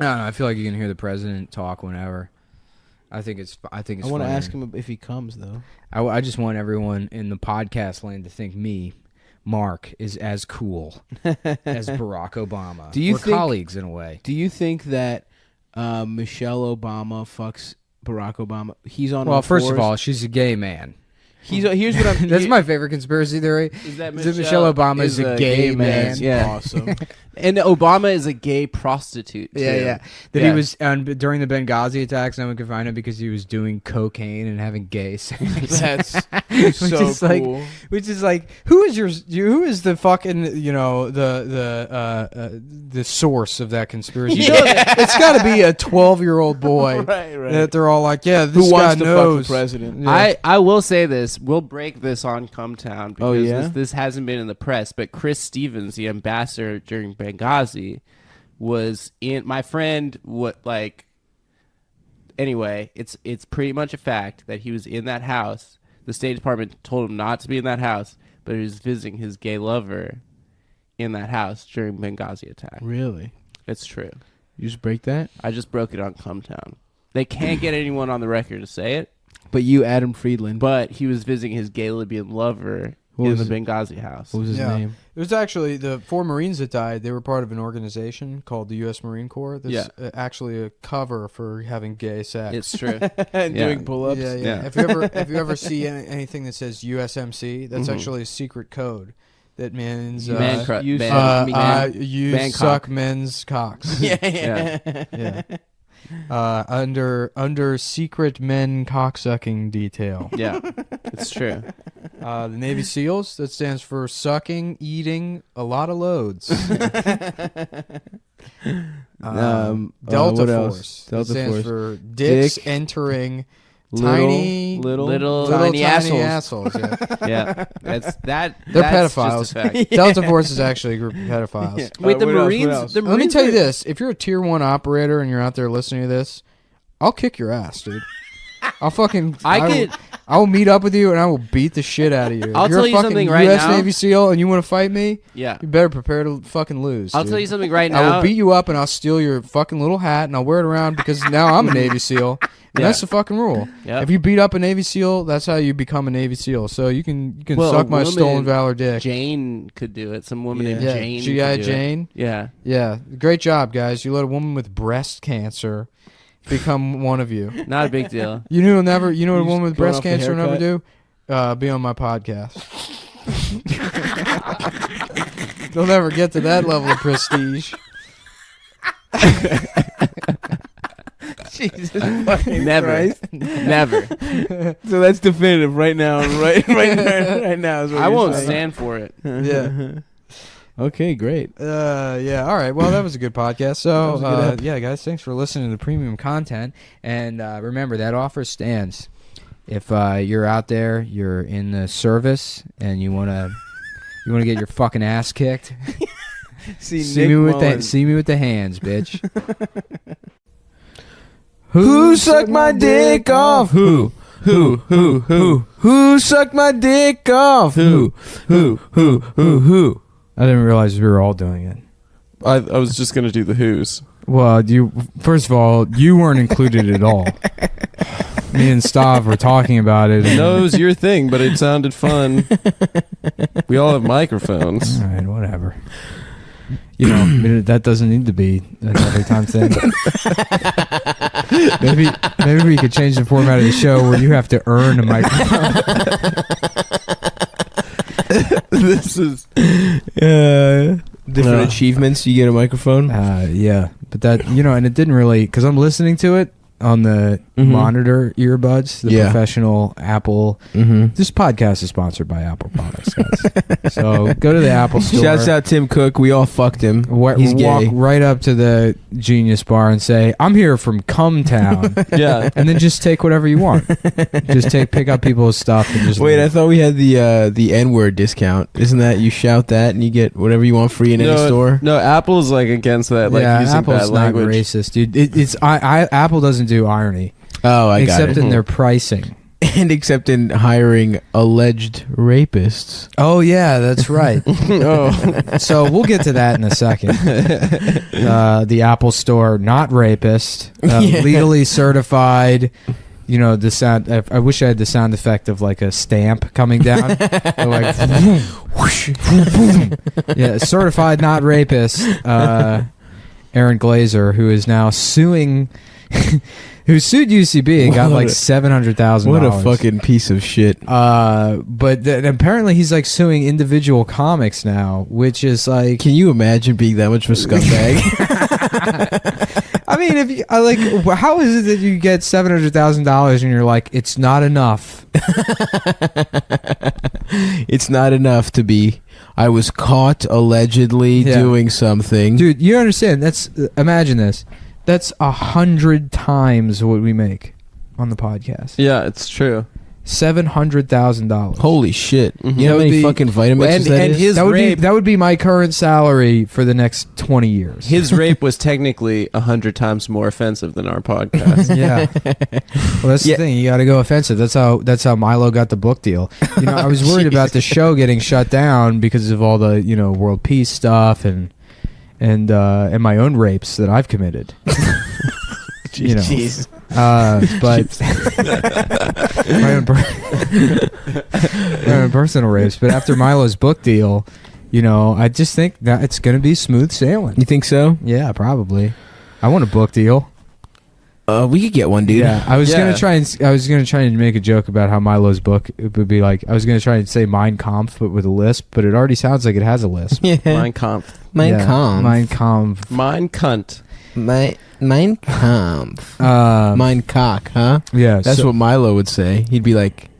know. I feel like you can hear the president talk whenever. I think it's. I want to funnier. ask him if he comes though. I just want everyone in the podcast land to think me, Mark, is as cool as Barack Obama. Do you We're think- colleagues in a way? Do you think that Michelle Obama fucks Barack Obama? He's on. Well, all first of fours? all, she's a gay man. Here's what I'm. That's my favorite conspiracy theory. Is that Michelle Obama is a gay man. Yeah. Awesome. And Obama is a gay prostitute. Too. Yeah. That Yeah. he was during the Benghazi attacks. No one could find him because he was doing cocaine and having gay sex. That's so is like- cool. Which is like, who is the fucking the source of that conspiracy? It's got to be a 12-year-old boy Right. that they're all like, yeah, this Who guy wants to knows. fuck the president? Yeah. I will say this. We'll break this on Cumtown because Oh, yeah? this hasn't been in the press. But Chris Stevens, the ambassador during Benghazi, was in. My friend, Anyway, it's pretty much a fact that he was in that house. The State Department told him not to be in that house, but he was visiting his gay lover in that house during Benghazi attack. Really? It's true. You just break that? I just broke it on Cumtown. They can't get anyone on the record to say it. But you, Adam Friedland. But he was visiting his gay Libyan lover What in was the it? Benghazi house. What was his Yeah. name? It was actually the 4 Marines that died. They were part of an organization called the U.S. Marine Corps. That's actually a cover for having gay sex. It's true. Doing pull-ups. Yeah. Yeah. If you ever see anything that says USMC, that's Mhm. actually a secret code that means Man cru- you man- suck- you man suck cock. men's cocks. Yeah. Yeah. Under secret men cocksucking detail. Yeah, it's true. The Navy SEALs, that stands for sucking, eating a lot of loads. Delta what else? Force. Delta that stands Force. for dicks Dick. entering Little Tiny assholes. Yeah. Yeah, that's that. They're that's pedophiles. Just a fact. Delta Force is actually a group of pedophiles. Wait, the what else? What Marines. else? The Let me Marines tell you were- this: if you're a tier 1 operator and you're out there listening to this, I'll kick your ass, dude. I'll fucking. I will meet up with you and I will beat the shit out of you. I'll if you're tell a you fucking something right U.S. now. Navy SEAL and you want to fight me, Yeah, you better prepare to fucking lose. I'll dude. tell you something right I now. will beat you up and I'll steal your fucking little hat and I'll wear it around because now I'm a Navy SEAL. And Yeah. that's the fucking rule. Yep. If you beat up a Navy SEAL, that's how you become a Navy SEAL. So you can Well, suck a my woman- stolen valor dick. Jane could do it. Some woman named Yeah, Jane. G.I. could do it. Jane. Yeah. Yeah, great job, guys. You let a woman with breast cancer become one of you. Not a big deal. You know what a woman with going breast off the cancer will never haircut? do? Be on my podcast. They'll never get to that level of prestige. Jesus fucking Never. Christ. Never. So that's definitive right now. Right now is what I you're won't saying. stand for it. Yeah. Okay, great. Yeah. All right. Well, that was a good podcast. So, That was a good yeah, guys, thanks for listening to the premium content. And remember, that offer stands. If you're out there, you're in the service, and you wanna get your fucking ass kicked, see me with the hands, bitch. Who sucked my dick off? Who sucked my dick off? Who? I didn't realize we were all doing it. I was just gonna do the Who's. Well, first of all, you weren't included at all. Me and Stav were talking about it. I know it was your thing, but it sounded fun. We all have microphones. All right, whatever. You know, that doesn't need to be an every time thing. maybe we could change the format of the show where you have to earn a microphone. This is different achievements. You get a microphone. Yeah, but that, you know, and it didn't really, because I'm listening to it on the monitor earbuds, the professional Apple. This podcast is sponsored by Apple products, guys. So go to the Apple store. Shouts out Tim Cook. We all fucked him. He's walk gay. right up to the Genius Bar and say, "I'm here from Cumtown," yeah. and then just take whatever you want. Just pick up people's stuff and just Wait, leave. I thought we had the N-word discount. Isn't that you shout that and you get whatever you want free in any store? No, Apple's like against that. Like yeah, using Apple's bad not language. racist, dude. Apple doesn't do irony, Oh, I got except it. in their pricing. And except in hiring alleged rapists. Oh yeah, that's right. So we'll get to that in a second. The Apple Store, not rapist, legally certified. You know, the sound. I wish I had the sound effect of like a stamp coming down. Like, whoosh, boom. Yeah, certified not rapist. Aaron Glazer, who is now suing. Who sued UCB and got like $700,000. What a fucking piece of shit. But apparently he's like suing individual comics now, which is like. Can you imagine being that much of a scumbag? I mean, if you like, how is it that you get $700,000 and you're like, it's not enough? It's not enough to be. I was caught allegedly doing something. Dude, you understand? Imagine this. That's 100 times what we make on the podcast. Yeah, it's true. $700,000. Holy shit! Mhm. You know how That would many be- fucking Vitamixes that and is? his rape. That would be my current salary for the next 20 years. His rape was technically 100 times more offensive than our podcast. Yeah. Well, that's the thing. You got to go offensive. That's how Milo got the book deal. You know, I was worried about the show getting shut down because of all the, you know, world peace stuff and my own rapes that I've committed. You know. Jeez. But my own personal rapes. But after Milo's book deal, you know, I just think that it's going to be smooth sailing. You think so? Yeah, probably. I want a book deal. We could get one, dude. Yeah, I was gonna try and make a joke about how Milo's book it would be like. I was gonna try and say Mein Kampf, but with a lisp. But it already sounds like it has a lisp. Yeah. Mein Kampf. Mein Kampf. Mein Kampf. Mein Cunt. Mein Kampf. Um, Mein Cock, huh? Yeah, That's what Milo would say. He'd be like,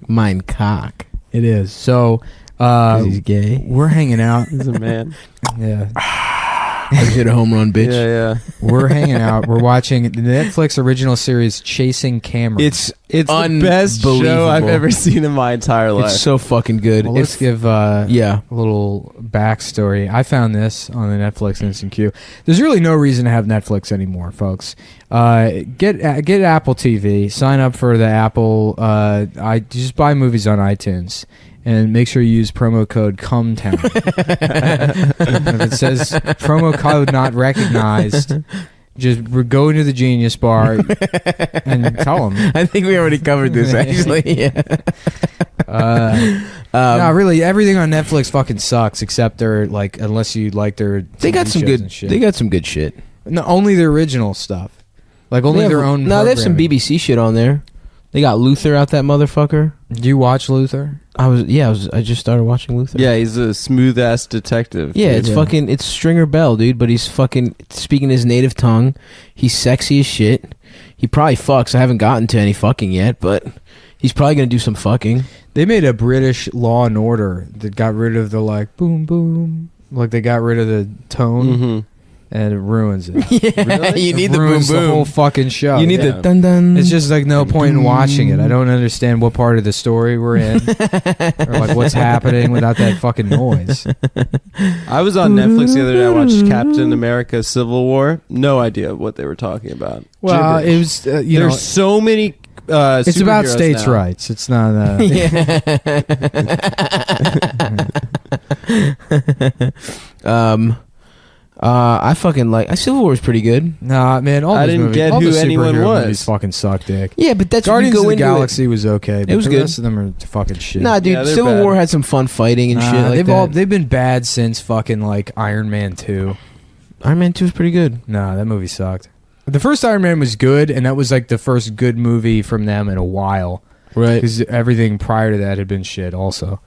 Mein Cock. it is. So 'Cause he's gay. we're hanging out. He's a man. Yeah, I just hit a home run, bitch. Yeah. we're hanging out. We're watching the Netflix original series Chasing Cameron. It's It's the best show I've unbelievable. ever seen in my entire life. It's so fucking good. Well, let's give yeah. a little backstory. I found this on the Netflix Instant Queue. There's really no reason to have Netflix anymore, folks. Get Apple TV. Sign up for the Apple. I just buy movies on iTunes. And make sure you use promo code CUMTOWN. If it says promo code not recognized, just go into the Genius Bar and tell them. I think we already covered this, actually. Yeah. No, really, everything on Netflix fucking sucks except their, like, unless you like their. They got TV some shows good. and shit. They got some good shit. No, only the original stuff. Like only their own. No, they have some programming. BBC shit on there. They got Luther out that motherfucker. Do you watch Luther? I just started watching Luther. Yeah, he's a smooth ass detective. Yeah, dude. it's Stringer Bell, dude, but he's fucking speaking his native tongue. He's sexy as shit. He probably fucks. I haven't gotten to any fucking yet, but he's probably gonna do some fucking. They made a British Law and Order that got rid of the like boom boom, like they got rid of the tone. Mm-hmm. And it ruins it. Yeah, Really? you need It the boom ruins boom. the whole fucking show. You need Yeah. the dun dun. It's just like no point in watching it. I don't understand what part of the story we're in, or like what's happening without that fucking noise. I was on Netflix the other day. I watched Captain America: Civil War. No idea what they were talking about. Well, Gibberish. it was There's so many. it's about superheroes states' now. rights. It's not. I fucking like. Civil War is pretty good. Nah, man. All I these didn't movies, get all who the anyone superhero was. movies fucking suck dick. Yeah, but that's Guardians when of you the go into Galaxy was okay, but was the good. rest of them are fucking shit. Nah, dude, Yeah, they're Civil bad. War had some fun fighting and Nah, shit like that. they've been bad since fucking like Iron Man 2. Iron Man 2 is pretty good. Nah, that movie sucked. The first Iron Man was good, and that was like the first good movie from them in a while. Right. Because everything prior to that had been shit also.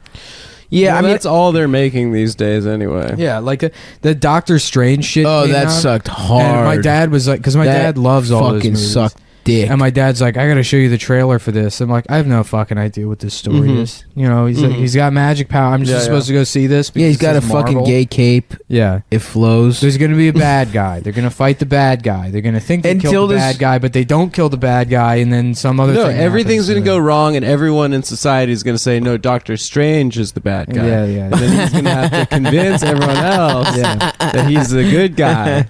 Yeah, Well, I mean, that's all they're making these days anyway. Yeah, like the Doctor Strange shit. oh, came that out, sucked hard. And my dad was like, because my That dad loves all those fucking movies. sucked dick. And my dad's like, I gotta show you the trailer for this. I'm like, I have no fucking idea what this story Mhm. is. You know, he's like, Mhm. he's got magic power. I'm just Yeah, supposed to go see this. Yeah, he's got a because it's fucking Marvel. gay cape. Yeah. It flows. There's gonna be a bad guy. They're gonna fight the bad guy. They're gonna think they Until killed the this- bad guy, but they don't kill the bad guy, and then some other No, thing everything's happens, going to and go wrong, and everyone in society is going to say, no, Doctor Strange is the bad guy. Yeah, yeah. And then he's going to have to convince everyone else that he's a good guy.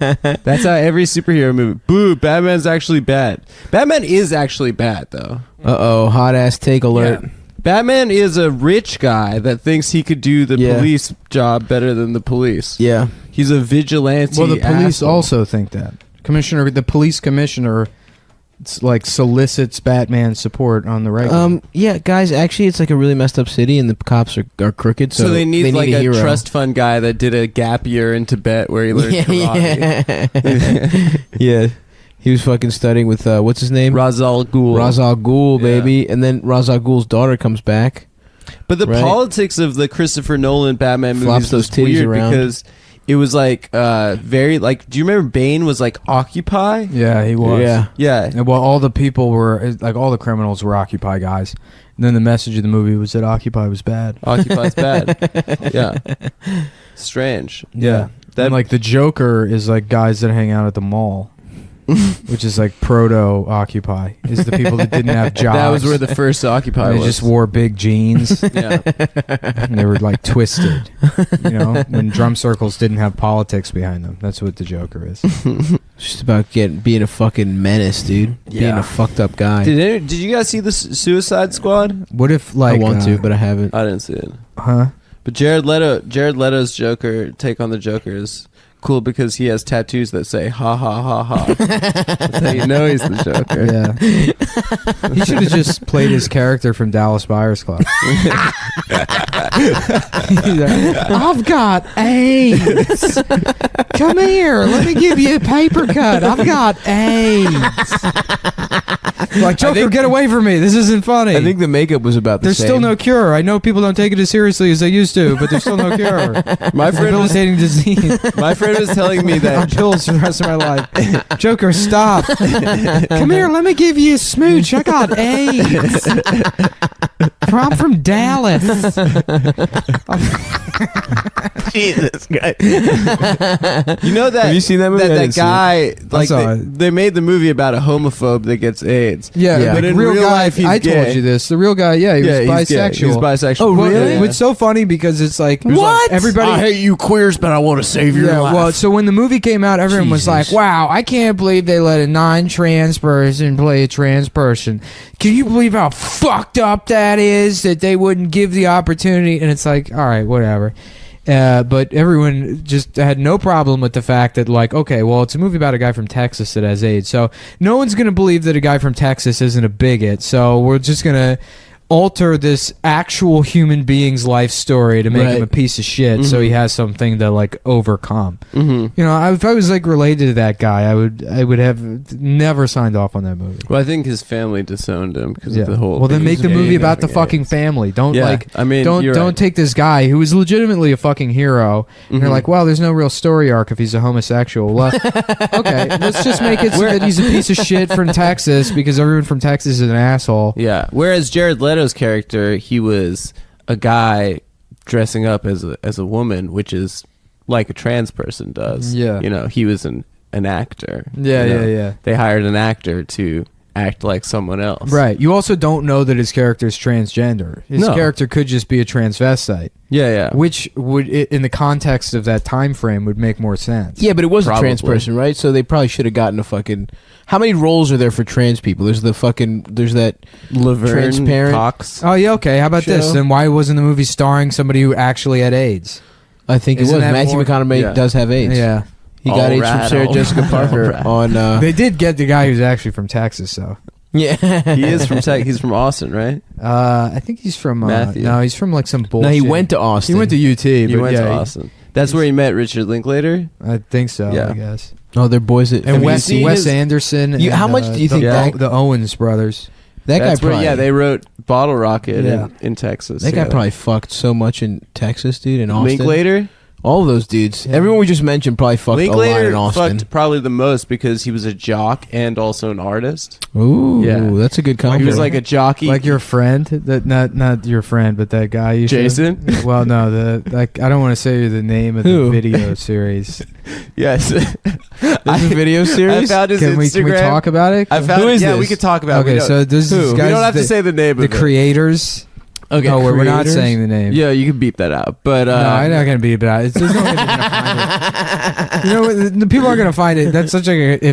That's how every superhero movie. Boo, Batman's actually bad. Batman is actually bad, though. Uh-oh, hot ass take alert. Yeah. Batman is a rich guy that thinks he could do the Yeah. police job better than the police. Yeah. He's a vigilante. Well, the police asshole. also think that. The police commissioner, like solicits Batman's support on the regular. Yeah, guys, actually it's like a really messed up city and the cops are crooked, So they need like a hero. trust fund guy that did a gap year in Tibet where he learned karate. Yeah. He was fucking studying with what's his name? Ra's al Ghul. Ra's al Ghul, Yeah. baby. And then Ra's al Ghul's daughter comes back. But the Right. politics of the Christopher Nolan Batman Flops movies those was titties weird around. because it was like very like. Do you remember Bane was like Occupy? Yeah, he was. Yeah. Yeah. And well, all the people were like, all the criminals were Occupy guys. And then the message of the movie was that Occupy was bad. Occupy's bad. Yeah. Strange. Yeah. That And like the Joker is like guys that hang out at the mall, which is like proto Occupy. Is the people that didn't have jobs. that was where the first Occupy they was. just wore big jeans Yeah. and they were like twisted. You know, when drum circles didn't have politics behind them. That's what the Joker is. It's just about being a fucking menace, dude. Being Yeah. a fucked up guy. Did you guys see the Suicide Squad? What if I like want to, but I haven't. I didn't see it. huh? But Jared Leto's Joker take on the Joker is cool because he has tattoos that say ha ha ha ha. That's how you know he's the Joker. Yeah. He should have just played his character from Dallas Buyers Club. I've got AIDS. Come here. Let me give you a paper cut. I've got AIDS. Like, Joker, get away from me. This isn't funny. I think the makeup was about the there's same. still no cure. I know people don't take it as seriously as they used to, but there's still no cure. My friend was Debilitating disease. my friend was telling me On that pills for the rest of my life. Joker, stop. Come here, let me give you a smooch. I got AIDS. I'm from Dallas. Jesus Christ. you know that Have you seen that movie? I that didn't see it. guy like saw they, it. they made the movie about a homophobe that gets AIDS. Yeah, Yeah. but But in real real guy, life, he's I gay. told you this. The real guy, yeah, he Yeah, was he's gay. bisexual. He was bisexual. Oh, Well, really? yeah. It's so funny because it's like What? everybody. I hate you queers, but I want to save your Yeah, life. well, so when the movie came out, everyone was like, Jesus. "Wow, I can't believe they let a non-trans person play a trans person. Can you believe how fucked up that is? That they wouldn't give the opportunity?" And it's like, all right, whatever. But everyone just had no problem with the fact that, like, okay, well, it's a movie about a guy from Texas that has AIDS, so no one's gonna believe that a guy from Texas isn't a bigot. So we're just gonna alter this actual human being's life story to make him a piece of shit, so he has something to like overcome. You know, if I was like related to that guy, I would have never signed off on that movie. Well, I think his family disowned him because of the whole. Well, then thing. make the movie about the fucking family. Don't don't take this guy who is legitimately a fucking hero, and you're like, well, there's no real story arc if he's a homosexual. Well, okay, let's just make it so that he's a piece of shit from Texas because everyone from Texas is an asshole. Yeah. Whereas Jared Leto's character, he was a guy dressing up as a woman, which is like a trans person does. Yeah. You know, he was an actor. Yeah, you know? yeah. They hired an actor to act like someone else. Right. You also don't know that his character is transgender. His character could just be a transvestite. Yeah. Which would, in the context of that time frame, would make more sense. Yeah, but it was a trans Probably. person, right? So they probably should have gotten a fucking. How many roles are there for trans people? There's that Laverne transparent Cox. Oh, yeah, okay. How about this? Show. Then why wasn't the movie starring somebody who actually had AIDS? I think it Isn't was. that Matthew more- McConaughey does have AIDS. Yeah. He got AIDS from Sarah Jessica Parker on. They did get the guy who's actually from Texas, so. Yeah, He is from He's from Austin, right? I think he's from. Matthew. No, he's from like some bullshit. No, he went to Austin. He went to UT. He but went yeah, to Austin. That's where he met Richard Linklater. I think so. Yeah. I guess. Oh, they're boys. And Wes Anderson. You- and, how much do you think the Owens brothers? that guy That's where, probably? they wrote Bottle Rocket Yeah. in Texas. That guy together. probably fucked so much in Texas, dude. In Austin, Linklater. all of those dudes. Yeah. Everyone we just mentioned probably fucked a lot Linklater in Austin. fucked probably the most because he was a jock and also an artist. Ooh, Yeah. that's a good combo. He was like a jockey. Like your friend, that not your friend, but that guy. You Jason? Well, no, I don't want to say the name of Who? the video series. yes. There's a video I series. found his Can we Instagram. talk about it? I found Who is yeah, this? we could talk about it. Okay, We don't- so there's Who? these We guys. don't have to say the name the of it. creators. Okay, No, we're not creators? saying the name. Yeah, you can beep that out. But No, I'm not gonna be about it. There's no way they're gonna find it. You know, the people aren't gonna find it. That's such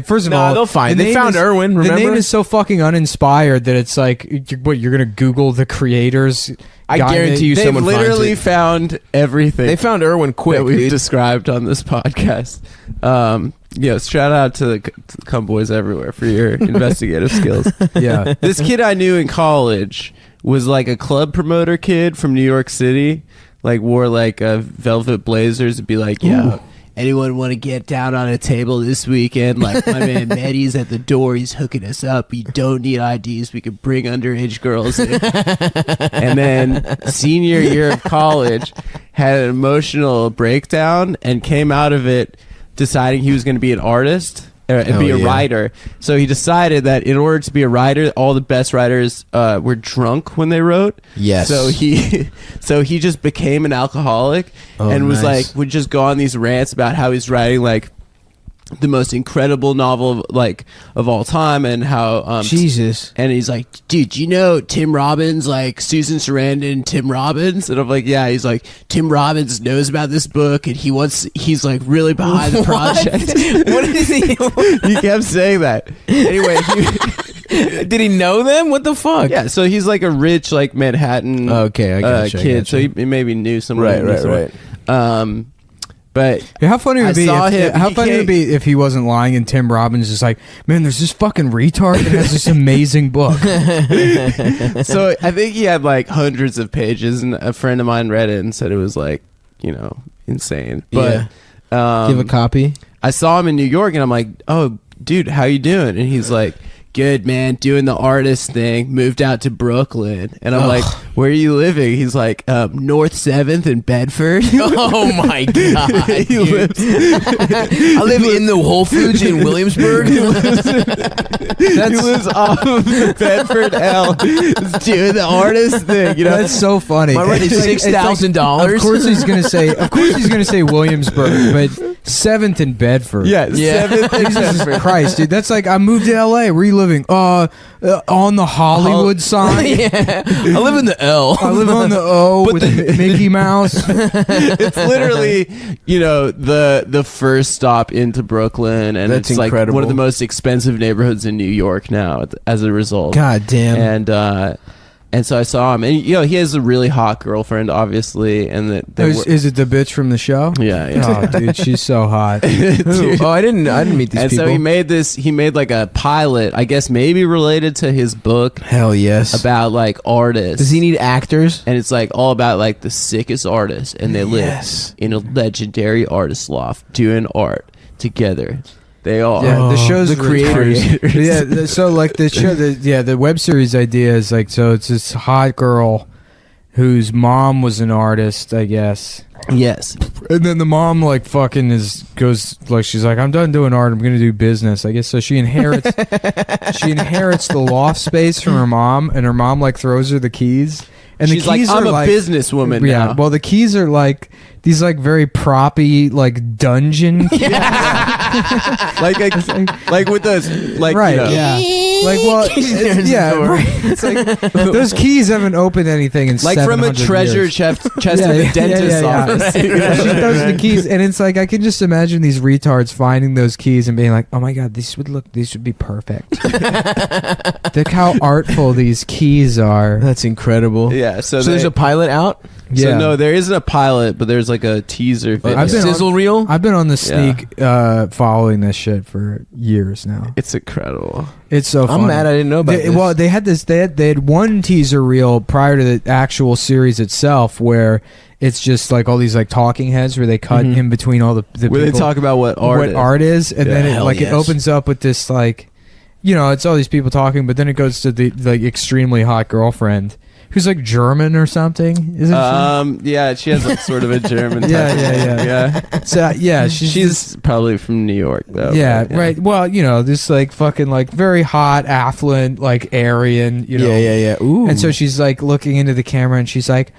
first of No, all, they'll find. the They name found is- Irwin. The Remember? name is so fucking uninspired that it's like, you're gonna Google the creators. I guy guarantee you they've someone literally finds it. found everything They found Irwin that quick, we've dude. described on this podcast. Shout out to the Cowboys everywhere for your investigative skills. Yeah. This kid I knew in college was like a club promoter kid from New York City, like wore like velvet blazers and be like, yo, anyone want to get down on a table this weekend? Like my man Maddie's at the door, he's hooking us up. We don't need IDs, we can bring underage girls in. And then senior year of college had an emotional breakdown and came out of it deciding he was going to be an artist and be a writer. So he decided that in order to be a writer, all the best writers were drunk when they wrote. Yes. So he just became an alcoholic and was nice. would just go on these rants about how he's writing like the most incredible novel like of all time and how Jesus. and he's like, dude, you know Tim Robbins, like Susan Sarandon, Tim Robbins? And I'm like, yeah. He's like, Tim Robbins knows about this book and he's like really behind the project. What is he? He kept saying that. Anyway, Did he know them? What the fuck? yeah, so he's like a rich like Manhattan Okay, I gotcha, I kid. gotcha. So he maybe knew someone. Right, who knew right, someone. But How funny would I it be? saw him. How He funny would it be if he wasn't lying and Tim Robbins is like, man, there's this fucking retard that has this amazing book. so I think he had like hundreds of pages, and a friend of mine read it and said it was like, insane. But Give a copy. I saw him in New York, and I'm like, oh, dude, how you doing? And he's like, good, man, doing the artist thing, moved out to Brooklyn. And I'm like, where are you living? He's like, North 7th in Bedford. Oh my god! He dude. lives I live in the Whole Foods in Williamsburg. he lives off of the Bedford L. Doing the artist thing, That's so funny. My rent is It's like- $6,000. Of course he's gonna say Williamsburg, but 7th in Bedford. Yeah, Yeah. 7th in Jesus Bedford. Christ, dude. That's like I moved to LA. Where are you living? On the Hollywood sign. Yeah, I live in the L. I live on the O with Mickey Mouse. It's literally, the first stop into Brooklyn, and That's it's like incredible. one of the most expensive neighborhoods in New York now. As a result, God damn. and And so I saw him, and he has a really hot girlfriend, obviously, and Is it the bitch from the show? yeah. Oh, dude, she's so hot. Oh, I didn't meet these And people. so he made like a pilot, I guess maybe related to his book Hell yes. about like artists. Does he need actors? And it's like all about like the sickest artists, and they live in a legendary artist loft doing art together. They are. Yeah, the show's the creators. Yeah, so like the web series idea is like, so it's this hot girl whose mom was an artist, I guess. Yes. And then the mom like fucking goes like, she's like, I'm done doing art, I'm gonna do business, I guess. So she inherits the loft space from her mom, and her mom like throws her the keys. And She's the keys like, I'm are a businesswoman yeah, now. well, the keys are like these like very proppy like dungeon keys. like with those, like, right, you know. yeah. Like, well, yeah, right. It's like those keys haven't opened anything in Like from a 700 treasure years. chest of a dentist's office. Yeah, she throws the keys, and it's like I can just imagine these retards finding those keys and being like, "Oh my god, these would be perfect." Look how artful these keys are. That's incredible. Yeah, so there's a pilot out? Yeah. So no, there isn't a pilot, but there's like a teaser video. I've been sizzle reel? I've been on the sneak following this shit for years now. It's incredible. It's so funny. I'm mad I didn't know about this. Well, they had one teaser reel prior to the actual series itself where it's just like all these like talking heads where they cut in between all the Where people, they talk about what art is. and Yeah. then Hell it yes. opens up with this like, it's all these people talking, but then it goes to the like extremely hot girlfriend who's like German or something. Is it? Yeah, she has like sort of a German type. Yeah. So yeah, She's probably from New York though. yeah, but, right. Well, this like fucking like very hot, affluent, like Aryan, Yeah. Ooh. And so she's like looking into the camera and she's like,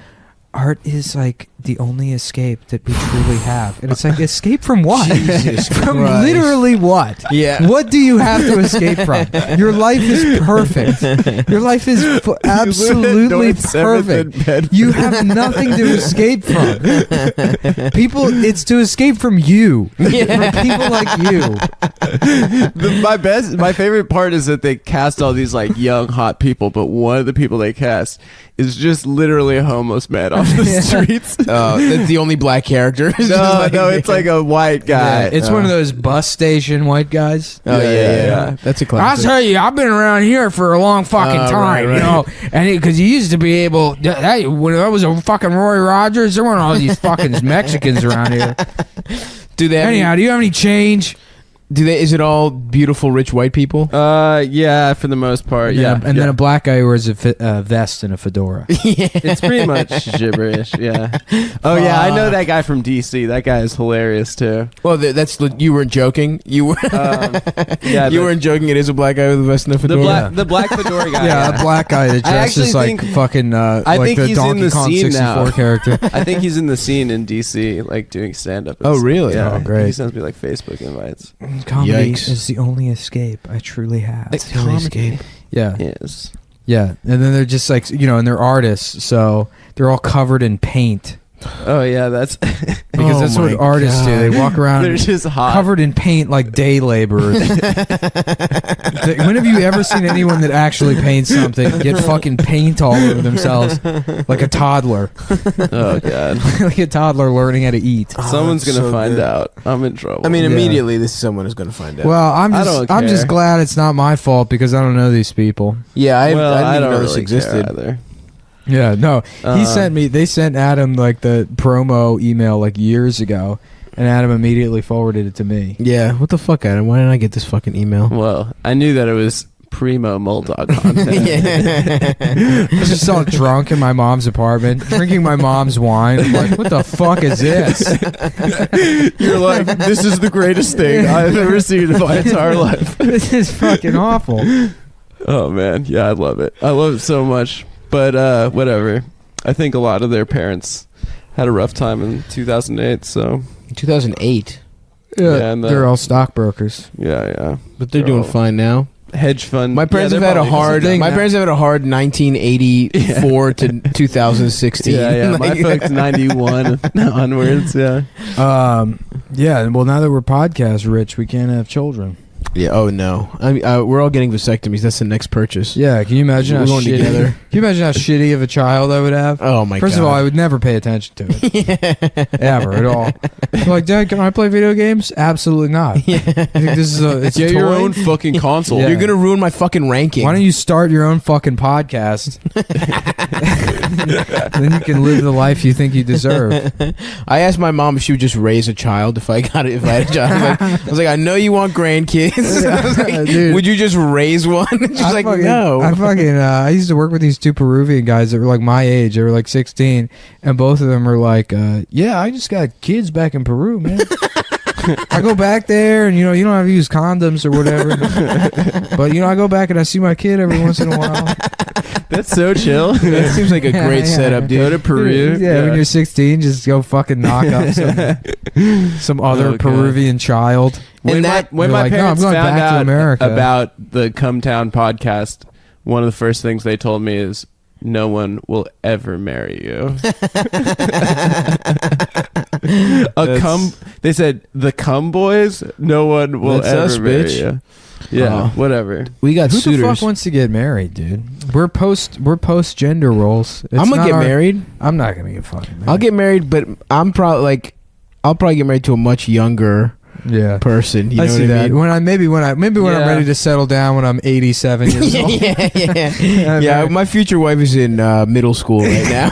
art is like the only escape that we truly have. And it's like, escape from what? From Christ. literally what? Yeah. What do you have to escape from? Your life is perfect. Your life is absolutely perfect. You have nothing to escape from. It's to escape from you. From people like you. My favorite part is that they cast all these like young hot people, but one of the people they cast is just literally a homeless man off the streets. That's the only black character. No, it's like a white guy. Yeah, it's one of those bus station white guys. Oh yeah. That's a I'll classic. tell you, I've been around here for a long fucking time, right. and because you used to be able, when I was a fucking Roy Rogers, there weren't all these fucking Mexicans around here. Do they? Anyhow, do you have any change? Is it all beautiful, rich white people? Yeah, for the most part. Yeah, And then a black guy who wears a vest and a fedora. it's pretty much gibberish. Yeah. Oh yeah, I know that guy from DC. That guy is hilarious too. Well, you weren't joking. You were. Yeah, you weren't joking. It is a black guy with a vest and a fedora. the black fedora guy. Yeah, a black guy that I dresses actually like think- fucking I like think the he's in Donkey the Kong scene 64 now. character. I think he's in the scene in DC, like doing stand up. Oh, really? Yeah. Oh, great. He sends me like Facebook invites. Comedy Yikes. is the only escape I truly have. It's the only escape. Yeah. Yes. Yeah. And then they're just like, and they're artists, so they're all covered in paint. Oh yeah, that's Because Oh that's what my artists do. They walk around they're just hot. covered in paint like day laborers. When have you ever seen anyone that actually paints something get fucking paint all over themselves like a toddler? Oh god. Like a toddler learning how to eat. Someone's that's gonna so find good. out. I'm in trouble. I mean, Yeah. immediately, someone is going to find out. Well, I'm I just don't I'm just care. glad it's not my fault because I don't know these people. yeah, I well, didn't I even don't know really this existed. care either. Yeah, no. Um, They sent Adam like the promo email like years ago, and Adam immediately forwarded it to me. Yeah, what the fuck, Adam? Why didn't I get this fucking email? Well, I knew that it was primo Mulldog content. I was just all drunk in my mom's apartment, drinking my mom's wine. I'm like, what the fuck is this? You're like, this is the greatest thing I've ever seen in my entire life. This is fucking awful. Oh man, yeah, I love it. I love it so much. But whatever. I think a lot of their parents had a rough time in 2008. So 2008. Yeah, and they're all stockbrokers. yeah. But they're doing fine now. Hedge fund. My parents have had a hard. My parents have had a hard 1984 to 2016. Yeah. My folks 91 onwards. Yeah. Yeah. Well, now that we're podcast rich, we can't have children. Yeah. Oh no. I mean, we're all getting vasectomies. That's the next purchase. Yeah, can you imagine We're how going shitty? together. Can you imagine how shitty of a child I would have? Oh my god. First of all, I would never pay attention to it ever at all. Like, Dad, can I play video games? Absolutely not. Yeah. I think this is a it's Get a your toy. own fucking console. Yeah. You're gonna ruin my fucking ranking. Why don't you start your own fucking podcast? Then you can live the life you think you deserve. I asked my mom if she would just raise a child if I had a child. I was like, I know you want grandkids. I was like, Dude. would you just raise one? She's like, no. I used to work with these two Peruvian guys that were like my age. They were like 16, and both of them were like, yeah, I just got kids back in Peru, man. I go back there, and you don't have to use condoms or whatever. But I go back and I see my kid every once in a while. That's so chill. That seems like a great setup, dude. Go to Peru. Yeah, when you're 16, just go fucking knock up some other Oh, God. Peruvian child. When my You're my like, no, I'm parents going found back to out America. about the ComeTown podcast, one of the first things they told me is, no one will ever marry you. They said the Cowboys, no one will That's ever us, marry bitch. you. Yeah, whatever. We got Who the suitors. fuck wants to get married, dude? We're post gender roles. It's I'm gonna not get our- married. I'm not gonna get fucking married. I'll get married, but I'll probably get married to a much younger yeah. person. You I know see what that. I mean? When I'm Yeah. ready to settle down when I'm 87 years old. yeah. My future wife is in middle school right now.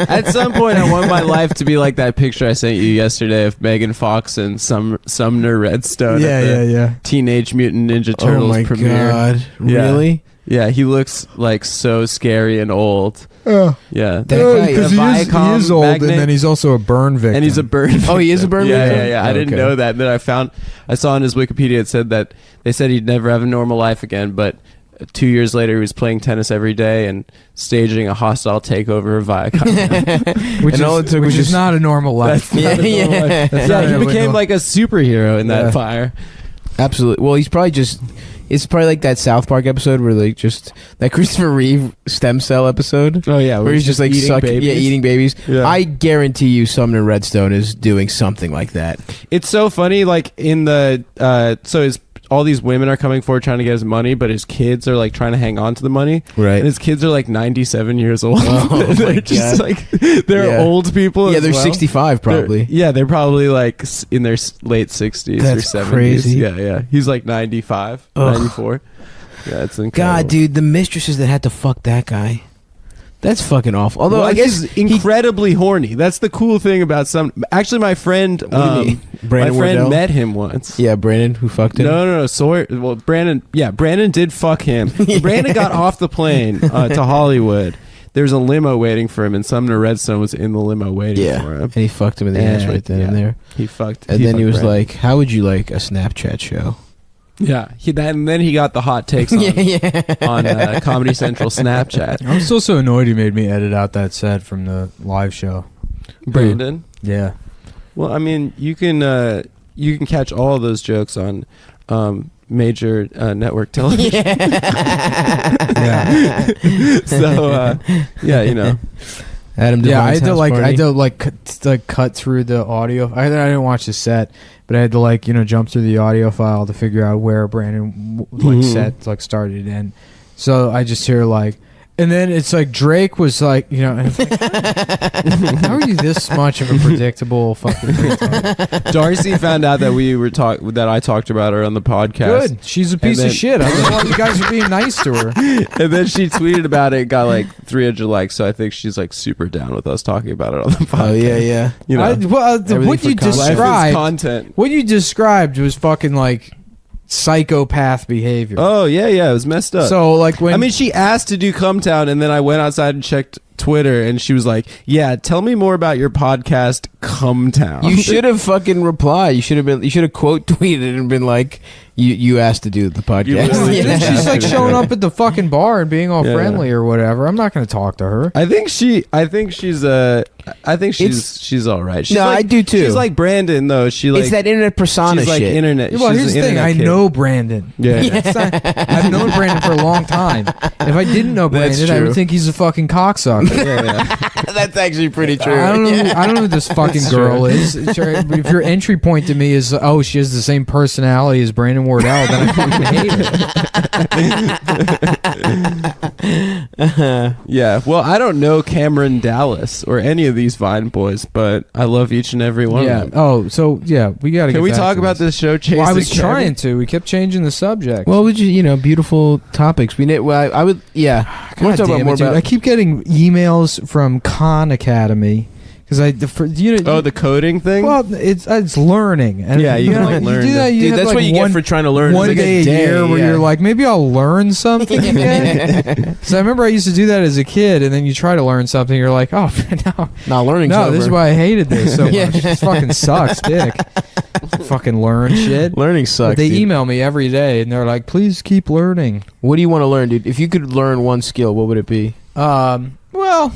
At some point, I want my life to be like that picture I sent you yesterday of Megan Fox and Sumner Redstone at the Teenage Mutant Ninja Oh Turtles my premiere. god! Yeah. Really? Yeah, he looks like so scary and old. Oh, Yeah. That guy- because a he Viacom is old, magnate. and then he's also a burn victim. And he's a burn victim. Oh, he is a burn yeah, victim? Yeah, yeah. I didn't Okay. know that. And then I saw on his Wikipedia it said that they said he'd never have a normal life again, but 2 years later he was playing tennis every day and staging a hostile takeover of Viacom. which And all it took was is just- not a normal life. That's not a normal life. That's Yeah, not he a became normal- like a superhero in that Yeah. fire. Absolutely. Well, he's probably just. It's probably like that South Park episode where like just that Christopher Reeve stem cell episode. Oh yeah, Where he's just like eating babies. Yeah. I guarantee you, Sumner Redstone is doing something like that. It's so funny, like in the all these women are coming forward trying to get his money, but his kids are like trying to hang on to the money. Right. And his kids are like 97 years old. Oh, they're my just God. like they're Yeah. old people. Yeah, as they're well. 65 probably. They're probably like in their late 60s That's or 70s. crazy. Yeah. He's like 95, Ugh. 94. Yeah, it's incredible. God, dude, the mistresses that had to fuck that guy. That's fucking awful. Although Well, I guess he's incredibly horny. That's the cool thing about some. Actually, my friend, What do you mean? my Brandon friend Wardell? met him once. Yeah, Brandon, who fucked him. No. Sawyer. Well, Brandon. Yeah, Brandon did fuck him. Brandon got off the plane to Hollywood. There was a limo waiting for him, and Sumner Redstone was in the limo waiting Yeah, for him. and he fucked him in the ass right then and there. He fucked. And then he was fucked Brandon. like, "How would you like a Snapchat show?" "Yeah." And then he got the hot takes on on Comedy Central Snapchat. I'm still so annoyed he made me edit out that set from the live show. Brandon. Yeah. Well, I mean, you can catch all of those jokes on major network television. Yeah. So Adam Yeah, I Devine's had to house like party. cut through the audio. I didn't watch the set, but I had to jump through the audio file to figure out where Brandon set started and end. So I just hear and then it's like Drake was like, and it's like, how are you this much of a predictable fucking retard? Darcy found out that that I talked about her on the podcast. Good. She's a piece then- of shit. I don't know. You guys are being nice to her. And then she tweeted about it, got 300 likes. So I think she's super down with us talking about it on the podcast. Oh yeah. You know, Everything What for you content. life is described, content. what you described was fucking psychopath behavior. Oh yeah, it was messed up. So when I mean, she asked to do Cumtown, and then I went outside and checked Twitter, and she was like, "Yeah, tell me more about your podcast, Cumtown." You should have fucking replied. You should have quote tweeted and been like, "You asked to do the podcast." literally And then Yeah. she's showing up at the fucking bar and being all Yeah. friendly or whatever. I'm not going to talk to her. I think she's all right. She's No, I do too. She's like Brandon though. It's that internet persona she's like shit. internet. Well, she's here's the an thing. internet I kid. know Brandon. Yeah. I've known Brandon for a long time. If I didn't know That's Brandon, I true. would think he's a fucking cocksucker. That's actually pretty true. I don't know who this fucking girl is. If your entry point to me is, oh, she has the same personality as Brandon Wardell, then I fucking hate her. Yeah. Well, I don't know Cameron Dallas or any of these Vine boys, but I love each and every one Yeah. of them. Oh, so yeah, we got to. Can we talk about this show? Chasing Well, I was Cameron? trying to. We kept changing the subject. Well, would you beautiful topics. We well, I would I want God to talk damn about it, more dude. about. I keep getting emails from Khan Academy because the coding thing. Well, it's learning. And Yeah, you can, like, learn do that. to- You Dude, have, that's like, what you get for trying to learn. one It's like day a year where yeah. you're like, maybe I'll learn something again. So I remember I used to do that as a kid, and then you try to learn something, you're like, oh no, Not learning. no, this is why I hated this so Yeah. much. This fucking sucks, dick. Fucking learn shit. Learning sucks. But they dude. email me every day, and they're like, please keep learning. What do you want to learn, dude? If you could learn one skill, what would it be? Well,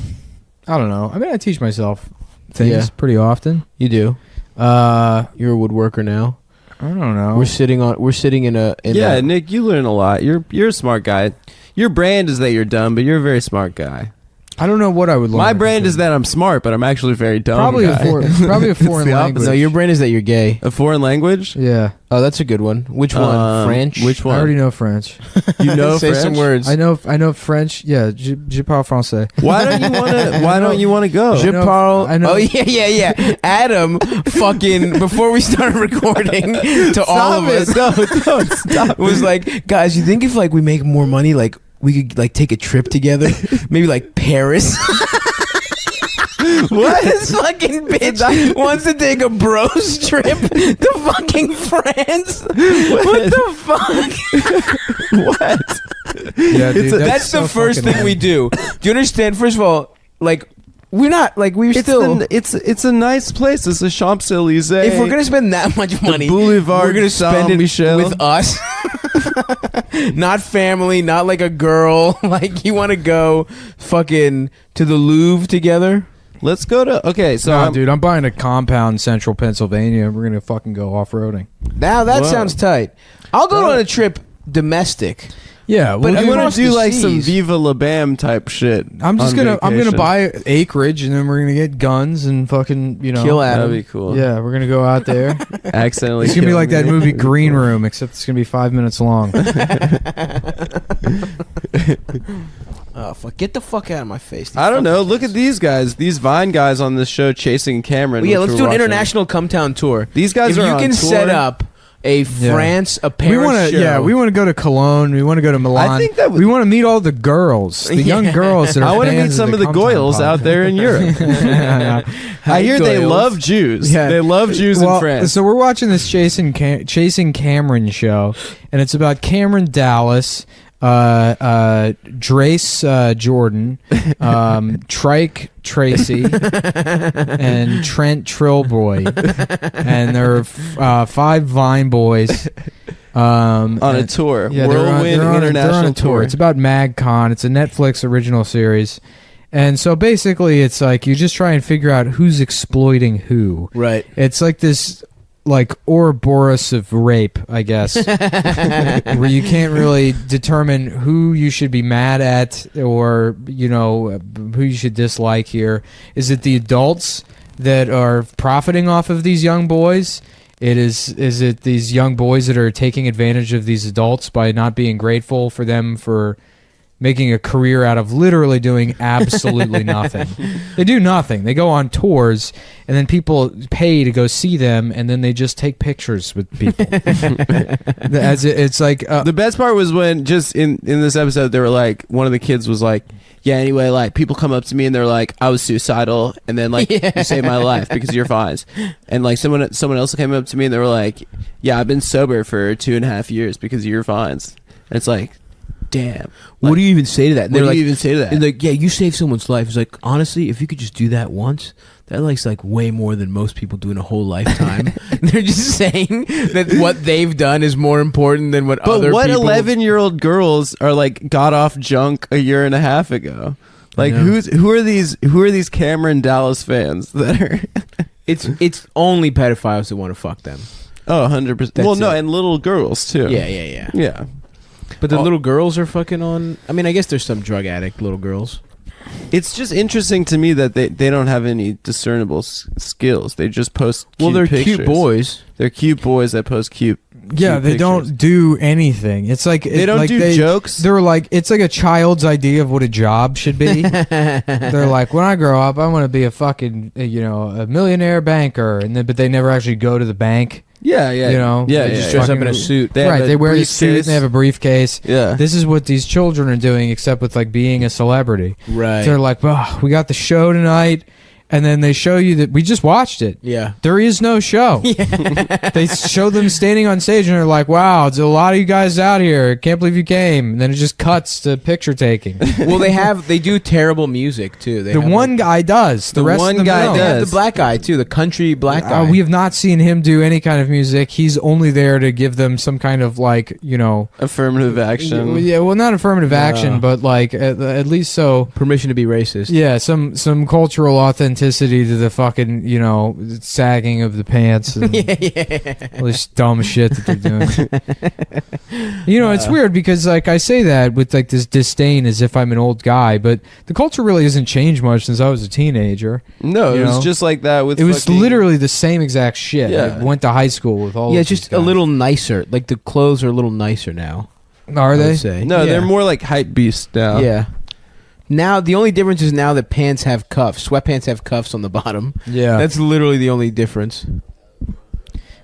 I don't know. I mean, I teach myself things Yeah. pretty often. You do. You're a woodworker now. I don't know. We're sitting in a. Yeah, Nick, you learn a lot. You're a smart guy. Your brand is that you're dumb, but you're a very smart guy. I don't know what I would learn. My brand is that I'm smart, but I'm actually very dumb. probably guy. probably a foreign the language. No, your brain is that you're gay. A foreign language. Yeah, Oh, that's a good one. Which one? French. Which I one? already know French. You know Say French? some words. I know French. Yeah, je parle français. Why don't you want to? Why don't you want to go? Je know- parle. I know- Oh yeah. Adam, fucking before we started recording, to all of us, No, stop. was like, guys, you think if like we make more money, like we could like take a trip together, maybe like Paris. What? This fucking bitch wants to take a bros trip to fucking France. What the fuck? What? Yeah, dude, That's so the first fucking thing we do. Do you understand? First of all, like we're not like we're still. It's a nice place. It's the Champs Elysees. If we're gonna spend that much money, Boulevard we're gonna spend it Saint-Michel. with us. Not family, not like a girl. Like you want to go fucking to the Louvre together. Let's go to. Okay, so Nah, dude, I'm buying a compound in central Pennsylvania. We're gonna fucking go off roading. Now that Whoa. sounds tight. I'll go on a trip domestic. Yeah, But I you want across to do the like some seas. Viva La Bam type shit. I'm on gonna vacation. buy acreage, and then we're gonna get guns and fucking Kill Adam. That'd be cool. Yeah, we're gonna go out there. Accidentally. It's gonna be kill like that me. movie Green Room, except it's gonna be 5 minutes long. Oh fuck! Get the fuck out of my face. I don't know. Look at these guys. These Vine guys on this show chasing Cameron. Well, yeah, which let's we're do an watching. international come town tour. These guys If are you on can tour. set up a France, a Paris we want to, show. yeah, we want to go to Cologne. We want to go to Milan. I think that would- we want to meet all the girls, the young Yeah. girls that are I want to meet fans some of the Comtown Goyles Pod. out there in Europe. I hear they Goyles. love Jews. Yeah. They love Jews in France. So we're watching this Chasing Cameron show, and it's about Cameron Dallas, Drace Jordan, Trike Tracy, and Trent Trillboy, and there are 5 Vine boys on a and- tour. Yeah, Whirlwind they're International on a tour. It's about MagCon. It's a Netflix original series. And so basically it's like you just try and figure out who's exploiting who. Right. It's like this like Ouroboros of rape, I guess. Where you can't really determine who you should be mad at or, you know, who you should dislike here. Is it the adults that are profiting off of these young boys? Is it these young boys that are taking advantage of these adults by not being grateful for them for making a career out of literally doing absolutely nothing? They do nothing. They go on tours, and then people pay to go see them, and then they just take pictures with people. It's like The best part was when just in this episode they were like, one of the kids was like, yeah, anyway, like people come up to me and they're like, I was suicidal, and then like you saved my life because of your fines. And like someone else came up to me and they were like, yeah, I've been sober for 2.5 years because of your fines. And it's like, damn. What do you even say to that? What do you even say to that? And like, yeah, you saved someone's life. It's like, honestly, if you could just do that once, that likes like way more than most people do in a whole lifetime. They're just saying that what they've done is more important than what But other what people. 11-year-old girls are like got off junk a year and a half ago? Like who are these Cameron Dallas fans that are It's only pedophiles that want to fuck them. Oh, 100%. That's Well, no, it. and little girls too. Yeah. Yeah. But the Oh. little girls are fucking on. I mean, I guess there's some drug addict little girls. It's just interesting to me that they don't have any discernible skills. They just post cute they're pictures. cute boys. They're cute boys that post cute Yeah, they pictures. don't do anything. It's like They don't like do jokes. They're like, it's like a child's idea of what a job should be. They're like, when I grow up, I want to be a fucking a millionaire banker, and then but they never actually go to the bank. Yeah, yeah. You know, yeah, they yeah, just yeah. dress up fucking- in a suit. They have Right, a they wear a suit and briefcase. they have a briefcase. Yeah. This is what these children are doing, except with like being a celebrity. Right. They're like, oh, we got the show tonight, and then they show you that we just watched it. Yeah. There is no show. They show them standing on stage, and they're like, wow, there's a lot of you guys out here. Can't believe you came. And then it just cuts to picture taking. Well, they do terrible music too. They The have, one guy does. The The rest one of them guy don't. they have does. the black guy too, the country black guy. We have not seen him do any kind of music. He's only there to give them some kind of like, Affirmative action. yeah, well, not affirmative action, but like at least so. permission to be racist. Yeah, some cultural authenticity to the fucking sagging of the pants and all this dumb shit that they're doing. It's weird because like I say that with like this disdain as if I'm an old guy, but the culture really hasn't changed much since I was a teenager. No, You it was know? just like that with It was fucking- literally the same exact shit. Yeah. I went to high school with all. Yeah, of just these a guys. little nicer. Like the clothes are a little nicer now. Are I they? would say. No, Yeah. they're more like hype beasts now. Yeah. Now the only difference is now that pants have cuffs. Sweatpants have cuffs on the bottom. Yeah. That's literally the only difference.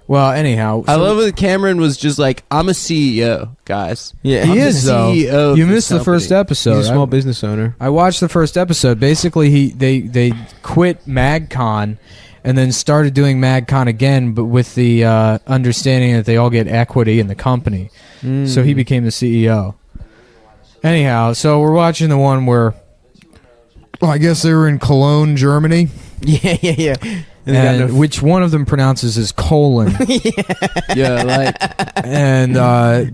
Well, anyhow, I so- love that Cameron was just like, I'm a CEO, guys. Yeah. He I'm the is though. CEO of You this missed the company. first episode. He's a small I- business owner. I watched the first episode. Basically, they quit MagCon and then started doing MagCon again, but with the understanding that they all get equity in the company. So he became the CEO. Anyhow, so we're watching the one where, I guess they were in Cologne, Germany, Yeah. and which one of them pronounces as colon. Yeah, like And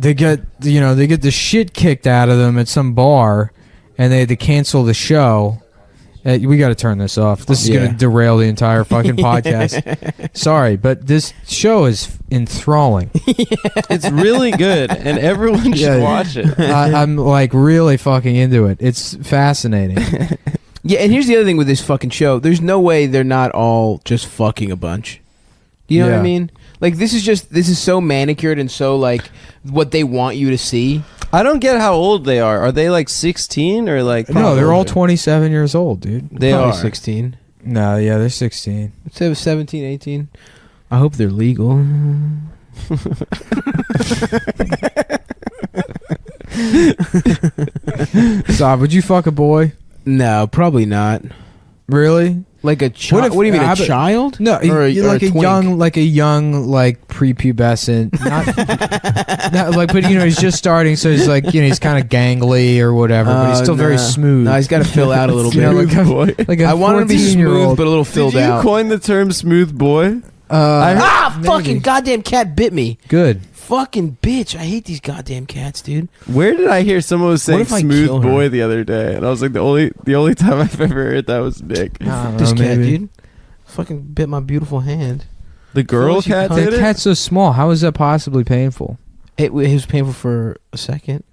they get the shit kicked out of them at some bar, and they had to cancel the show. We got to turn this off. This is going Yeah. to derail the entire fucking podcast. Sorry, but this show is enthralling. it's really good, and everyone should Yeah. watch it. I'm like really fucking into it. It's fascinating. Yeah, and here's the other thing with this fucking show. There's no way they're not all just fucking a bunch. You know what I Yeah. mean? Like this is so manicured and so like what they want you to see. I don't get how old they are. Are they like 16 or like? No, they're all older? 27 years old, dude. They Probably are 16. No, yeah, they're 16. Let's say 17, 18. I hope they're legal. Sob, would you fuck a boy? No, probably not. Really? Like a child. What do you mean, a child? No, Or you're or like a twink? young, like prepubescent, not like, but he's just starting, so he's like, he's kind of gangly or whatever, but he's still very nah. smooth. No, he's got to fill out a little bit. You know, like a I want him to be smooth, 14-year-old. but a little Did filled you out. coin the term "smooth boy"? Maybe. Fucking goddamn cat bit me. Good. Fucking bitch. I hate these goddamn cats, dude. Where did I hear someone was saying if I "smooth kill her? boy" the other day? And I was like, the only time I've ever heard that was Nick. I don't This know, cat, maybe. dude. Fucking bit my beautiful hand. The girl Fuck you, cat cunt. did That it. cat's so small. How is that possibly painful? It was painful for a second.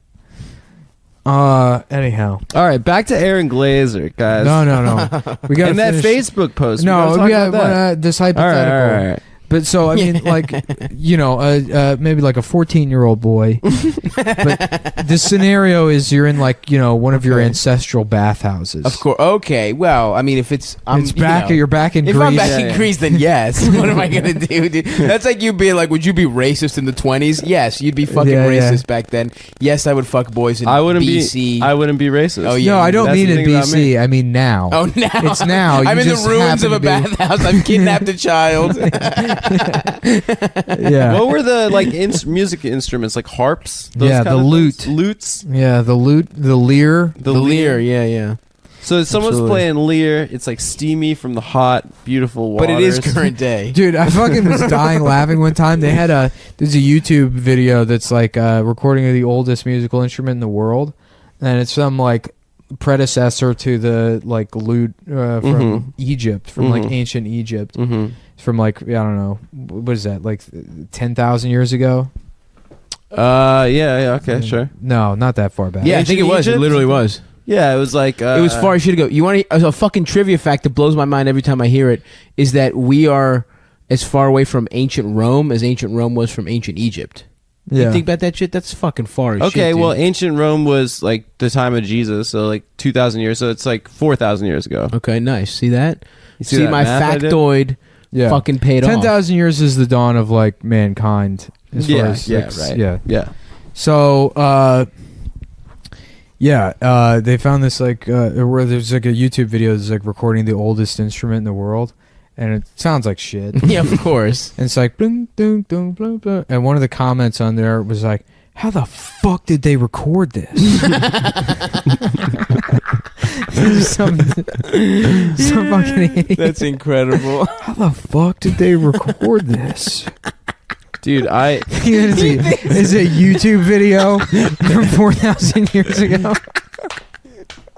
Anyhow. All right, back to Aaron Glazer, guys. No. We got And that Facebook post. No, we we gotta talk about that. got this All hypothetical. right, all right. But so I mean, like, maybe like a 14-year-old boy. But the scenario is you're in like one of your ancestral bathhouses. Of course. Okay. Well, I mean, if it's It's back. You're back in If Greece. I'm back Yeah. in Greece, then yes. What am I gonna do, dude? That's like you being like, would you be racist in the 20s? Yes, you'd be fucking Yeah, yeah. racist back then. Yes, I would fuck boys in I wouldn't BC. be. I wouldn't be racist. Oh, yeah. No, I don't That's mean the in thing about me. BC. I mean now. Oh, now It's now. I'm You in the just ruins of happen a to be- bathhouse. I've kidnapped a child. Yeah. What were the like music instruments? Like harps? Yeah, kind the of lute. things? Lutes. Yeah, the lute, the lyre. The lyre. Yeah. So if someone's Absolutely. playing lyre. It's like steamy from the hot, beautiful waters. But it is current day. Dude, I fucking was dying laughing one time. They had there's a YouTube video that's like a recording of the oldest musical instrument in the world, and it's some like predecessor to the like lute from Egypt, from like ancient Egypt, Mm-hmm. from like I don't know, what is that, like 10,000 years ago? Yeah. Okay. Sure. No, not that far back. Yeah, I think it was. It Egypt? literally was. Yeah, it was like It was far as shit ago. You want a fucking trivia fact that blows my mind every time I hear it is that we are as far away from ancient Rome as ancient Rome was from ancient Egypt. Yeah. You think about that shit? That's fucking far as shit. Okay, Dude. well, ancient Rome was like the time of Jesus, so like 2,000 years. So it's like 4,000 years ago. Okay, nice. See that? You see that my math I did? factoid fucking paid off. 10,000 years is the dawn of like mankind. As far Yeah, as, yeah, like, right. Yeah. Yeah. So, they found this like where there's like a YouTube video that's like recording the oldest instrument in the world, and it sounds like shit. Yeah, of course. And it's like bling, ding, ding, blah, blah. And one of the comments on there was like, "How the fuck did they record this?" some fucking idiot. That's incredible. How the fuck did they record this? Dude, Is it a YouTube video from 4,000 years ago?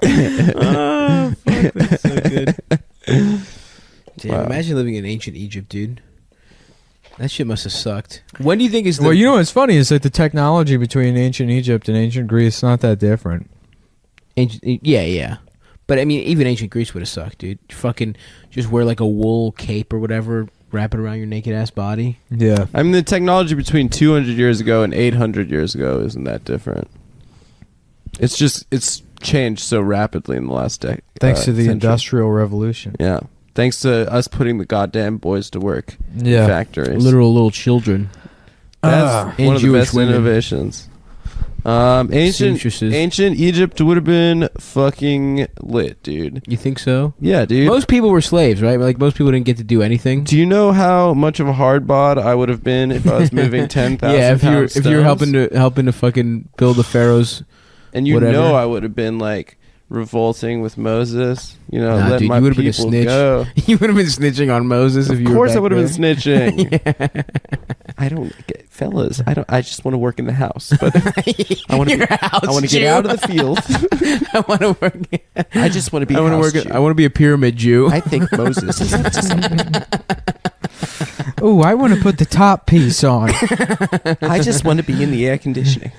Oh, fuck, that's so good. Damn, Wow. imagine living in ancient Egypt, dude. That shit must have sucked. When do you think is the... Well, you know what's funny is that the technology between ancient Egypt and ancient Greece is not that different. Yeah. But, I mean, even ancient Greece would have sucked, dude. Fucking just wear, like, a wool cape or whatever, wrap it around your naked-ass body. Yeah. I mean, the technology between 200 years ago and 800 years ago isn't that different. It's changed so rapidly in the last decade. Thanks to the century. Industrial Revolution. Yeah. Thanks to us putting the goddamn boys to work in Yeah. factories. Literal little children. That's And one of the Jewish best women. innovations. Seamstresses. Ancient Egypt would have been fucking lit, dude. You think so? Yeah, dude. Most people were slaves, right? Like, most people didn't get to do anything. Do you know how much of a hard bod I would have been if I was moving 10,000 Yeah, pounds if you were stones? helping to fucking build the pharaohs. And you whatever. know I would have been like revolting with Moses. You know, Nah, let dude, my you would have been a people snitch. go. You would have been snitching on Moses if you were. Of course, back I would have been there. snitching. I don't get, fellas. I just want to work in the house, but I want to. You're a house I want to Jew. get out of the field. I want to work. I just want to be. I want to house work. Jew. I want to be a pyramid Jew. I think Moses is up to something. Oh, I want to put the top piece on. I just want to be in the air conditioning.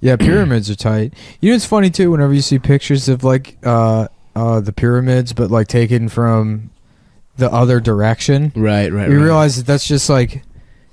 Yeah, pyramids are tight. You know, it's funny too. Whenever you see pictures of like the pyramids, but like taken from the other direction, right. you realize that that's just like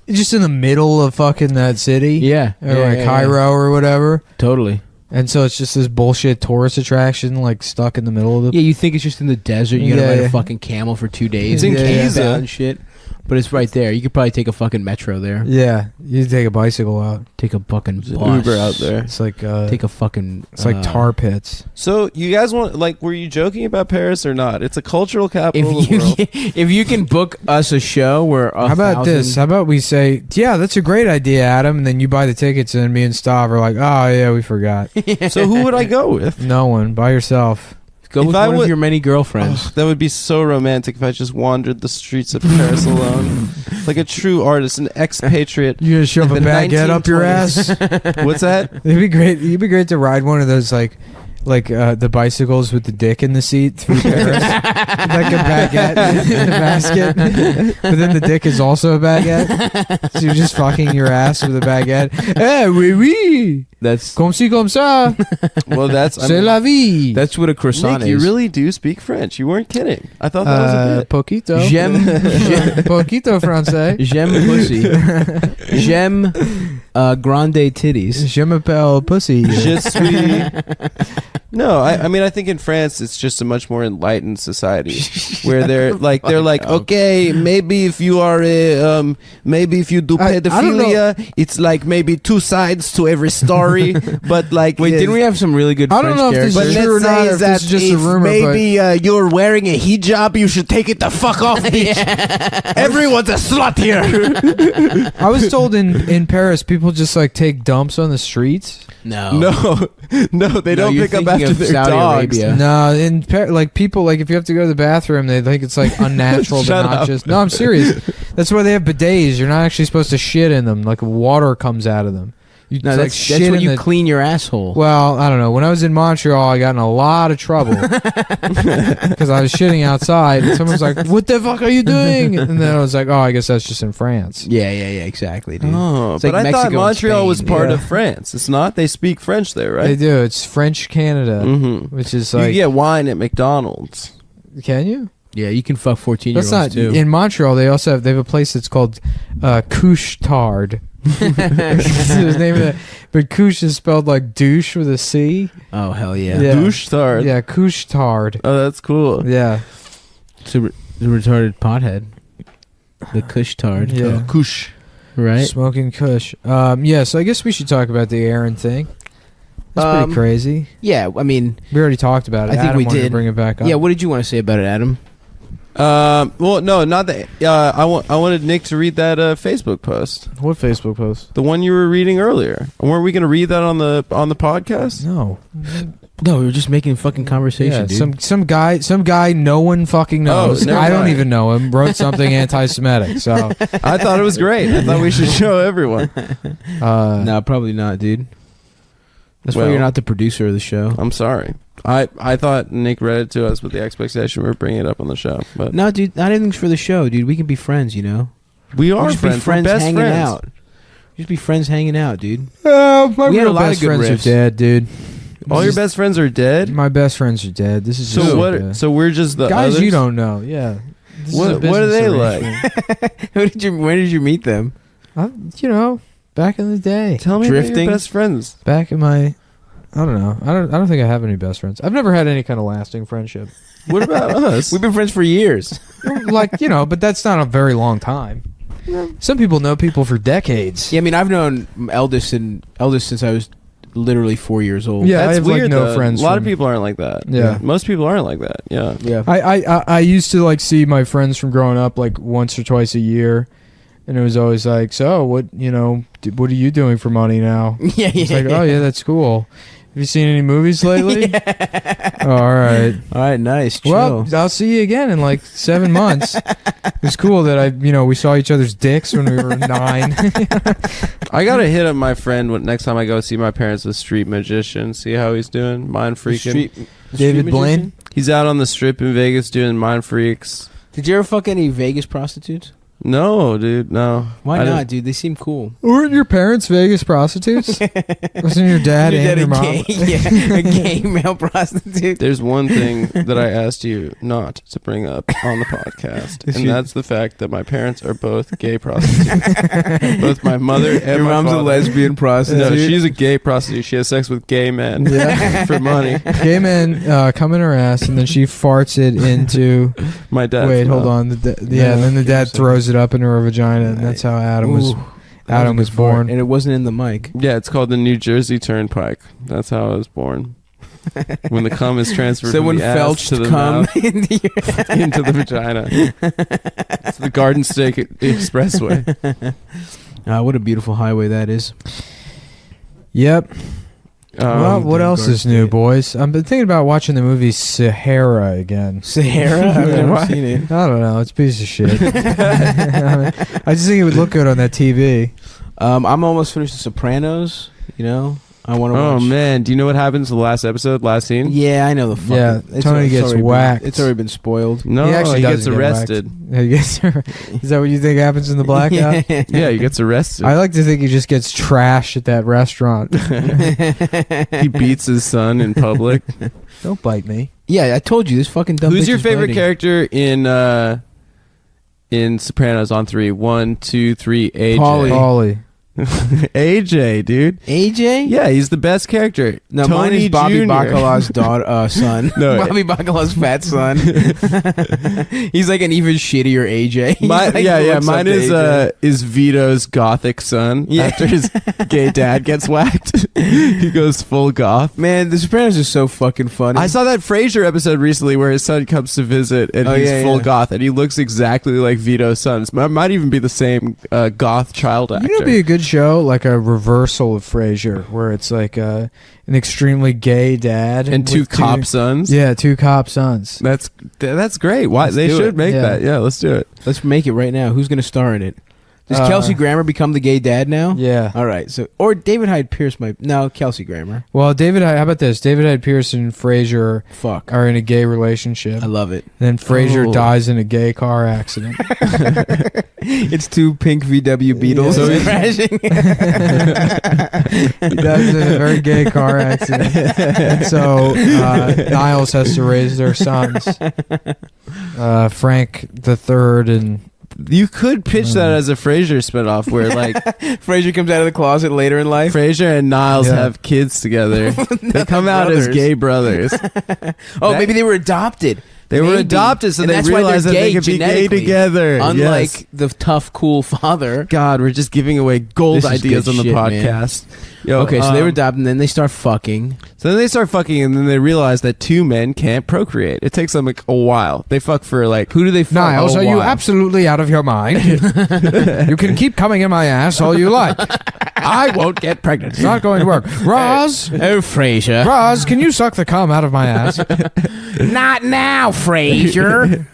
just in the middle of fucking that city. Yeah. Or like Cairo or whatever. Totally. And so it's just this bullshit tourist attraction, like stuck in the middle of the. Yeah, you think it's just in the desert. You gotta Yeah, ride yeah. a fucking camel for 2 days. It's in and camp Giza. out and shit. But it's right there. You could probably take a fucking metro there. Yeah, you take a bicycle out. Take a fucking There's an bus. Uber out there. It's like Take a fucking. it's like tar pits. So you guys want like? Were you joking about Paris or not? It's a cultural capital of If the world. you if you can book us a show where How about this? How about we say, yeah, that's a great idea, Adam, and then you buy the tickets, and me and Stav are like, oh yeah, we forgot. So who would I go with? No one, by yourself. Go If with I one would- of your many girlfriends. Oh, that would be so romantic if I just wandered the streets of Paris alone, like a true artist, an expatriate. You gonna shove a In the baguette up your 1920s. ass? What's that? It'd be great. It'd be great to ride one of those like the bicycles with the dick in the seat through Paris, like a baguette in a basket. But then the dick is also a baguette, so you're just fucking your ass with a baguette. Eh, oui, oui. That's Comme ci, comme ça. Well, that's C'est la vie. that's what a croissant Nick, is. you really do speak French. You weren't kidding. I thought that was a bit. Poquito. J'aime Poquito français. pussy. J'aime grande titties. Je m'appelle pussy. Je suis. No, I mean I think in France it's just a much more enlightened society where they're like okay, maybe if you are maybe if you do I don't pedophilia it's like maybe two sides to every story, but like Wait, didn't we have some really good I don't French know if this characters? is but true or let's not, say or if that this is just a if rumor, maybe you're wearing a hijab, you should take it the fuck off, bitch. Everyone's a slut here. I was told in Paris people just like take dumps on the streets. No. No, they don't you're pick up thinking after of their Saudi dogs. Arabia. No, like people, like if you have to go to the bathroom, they think it's like unnatural to Shut not up. just. No, I'm serious. That's why they have bidets. You're not actually supposed to shit in them. Like water comes out of them. You No, that's shit when in you the- clean your asshole. Well, I don't know. When I was in Montreal, I got in a lot of trouble because I was shitting outside, and someone's like, "What the fuck are you doing?" And then I was like, "Oh, I guess that's just in France." Yeah, exactly, dude. Oh, It's but like I thought Mexico and Montreal was Spain. part Yeah. of France. It's not. They speak French there, They right? do. It's French Canada, Mm-hmm. which is You like, get wine at McDonald's. can you? Yeah, you can fuck 14-year-olds That's not too. in Montreal. They also have a place that's called Couche-Tard. That's the name of it. But couche is spelled like douche with a C. Oh hell yeah. Yeah. Douche tard. Yeah, Couche-Tard. Oh, that's cool. Yeah. It's the retarded pothead. The Kush tard. Yeah. Kush. Right. Smoking Kush. Yeah, so I guess we should talk about the Aaron thing. That's pretty crazy. Yeah, I mean, We already talked about it. I think Adam we wanted to did. bring it back up. yeah. What did you want to say about it, Adam? Well, no, not that. I wanted Nick to read that Facebook post, What Facebook post? the one you were reading earlier. Weren't we going to read that on the podcast? No. No, we were just making fucking conversation, Yeah, dude. some guy no one fucking knows. never I don't mind. even know him. Wrote something anti-Semitic. So I thought it was great. I thought we should show everyone. No, probably not, dude. That's why Well- you're not the producer of the show. I'm sorry. I thought Nick read it to us with the expectation we were bringing it up on the show, but No, dude, not everything's for the show, dude. We can be friends, you know. we We are just friends. be friends We're best hanging friends. out. Just be friends hanging out, dude. my We had a real lot of best good friends are riffs. dead, dude. All your best friends are dead. My best friends are dead. This is just So like what? So we're just the guys others? you don't know. Yeah. This is a What are business they arrangement. Where did you meet them? You know, back in the day. Tell me about Drifting? your best friends. Back in my, I don't know. I don't think I have any best friends. I've never had any kind of lasting friendship. What about us? We've been friends for years. Like, you know, but that's not a very long time. Some people know people for decades. Yeah, I mean, I've known eldest since I was literally 4 years old. Yeah, I That's have, like, weird. no though. friends A lot of from- people aren't like that. Yeah. Most people aren't like that. Yeah. yeah. I used to like see my friends from growing up like once or twice a year, and it was always like, so what, you know, what are you doing for money now? yeah, It's like, oh yeah, that's cool. Have you seen any movies lately? Oh, all right. All right, nice. Chill. Well, I'll see you again in like 7 months. It's cool that we saw each other's dicks when we were 9. I gotta hit up my friend next time I go see my parents with Street Magician. See how he's doing. Mind freaking. David Blaine? He's out on the strip in Vegas doing mind freaks. Did you ever fuck any Vegas prostitutes? No, dude. No. Why I not, didn't- dude? They seem cool. Weren't your parents Vegas prostitutes? Wasn't your dad and your mom? a gay male prostitute. There's one thing that I asked you not to bring up on the podcast, and that's the fact that my parents are both gay prostitutes. Both my mother and Your my mom's father. a lesbian prostitute. No, she's a gay prostitute. She has sex with gay men Yeah. for money. Gay men come in her ass, and then she farts it into. My dad. Wait, hold on. And then the dad throws it up into her vagina, and that's how Adam was born. and it wasn't in the mic. Yeah, it's called the New Jersey Turnpike. That's how I was born. When the cum is transferred So from when the ass felched to the cum mouth into your into the vagina. It's the Garden State Expressway. what a beautiful highway that is. Yep. Well, what damn else Garden is new, State. boys? I've been thinking about watching the movie Sahara again. Sahara? I've never Why? seen it. I don't know. It's a piece of shit. I just think it would look good on that TV. I'm almost finished The Sopranos. You know, I want to Oh watch. man, do you know what happens in the last episode, last scene? Yeah, I know the fucking. Yeah, Tony gets already been- whacked. It's already been spoiled. No, He actually he does gets get arrested. Is that what you think happens in the blackout? Yeah, he gets arrested. I like to think he just gets trashed at that restaurant. He beats his son in public. Don't bite me. Yeah, I told you this fucking dumb. Who's bitch your is favorite biting. character in Sopranos on 3? 1, 2, 3, AJ. Paulie. AJ, dude. AJ? Yeah, he's the best character. No, Tony mine is Bobby Jr. Bacala's daughter, son. No, Bobby Bacala's fat son. He's like an even shittier AJ. He's My, like yeah, looks mine up to AJ. is Vito's gothic son. Yeah. After his gay dad gets whacked, he goes full goth. Man, The Sopranos is so fucking funny. I saw that Frasier episode recently where his son comes to visit and Oh, he's yeah, full yeah. goth and he looks exactly like Vito's son. It might even be the same goth child actor. You know, it'd be a good show, like a reversal of Frasier, where it's like an extremely gay dad and two with cop sons. Yeah, two cop sons. That's great. Why Let's they do should it. make Yeah. that? Yeah, let's do it. Let's make it right now. Who's gonna star in it? Does Kelsey Grammer become the gay dad now? Yeah. All right. So, or David Hyde Pierce might. No, Kelsey Grammer. Well, how about this? David Hyde Pierce and Frasier Fuck. are in a gay relationship. I love it. Then Frasier Oh. dies in a gay car accident. It's two pink VW Beetles Yeah. crashing. He dies in a very gay car accident. And so Niles has to raise their sons. Frank the Third and You could pitch that as a Frasier spinoff where like Frasier comes out of the closet later in life. Frasier and Niles Yeah. have kids together. They come out as brothers. gay brothers. Oh, That- maybe they were adopted. They were Maybe. adopted, so And they that's why they're realized that they gay could be gay genetically. together. Unlike Yes. the tough, cool father. God, we're just giving away gold This is ideas good on the shit, man. podcast. Yo, Okay, so they were adopted, and then they start fucking. So then they start fucking, and then they realize that two men can't procreate. It takes them like a while. They fuck for like Who do they fuck? Niles, Oh, are you wow. absolutely out of your mind? You can keep coming in my ass all you like. I won't get pregnant. It's not going to work. Roz, Oh, Frasier. Roz, can you suck the cum out of my ass? Not now, Frasier.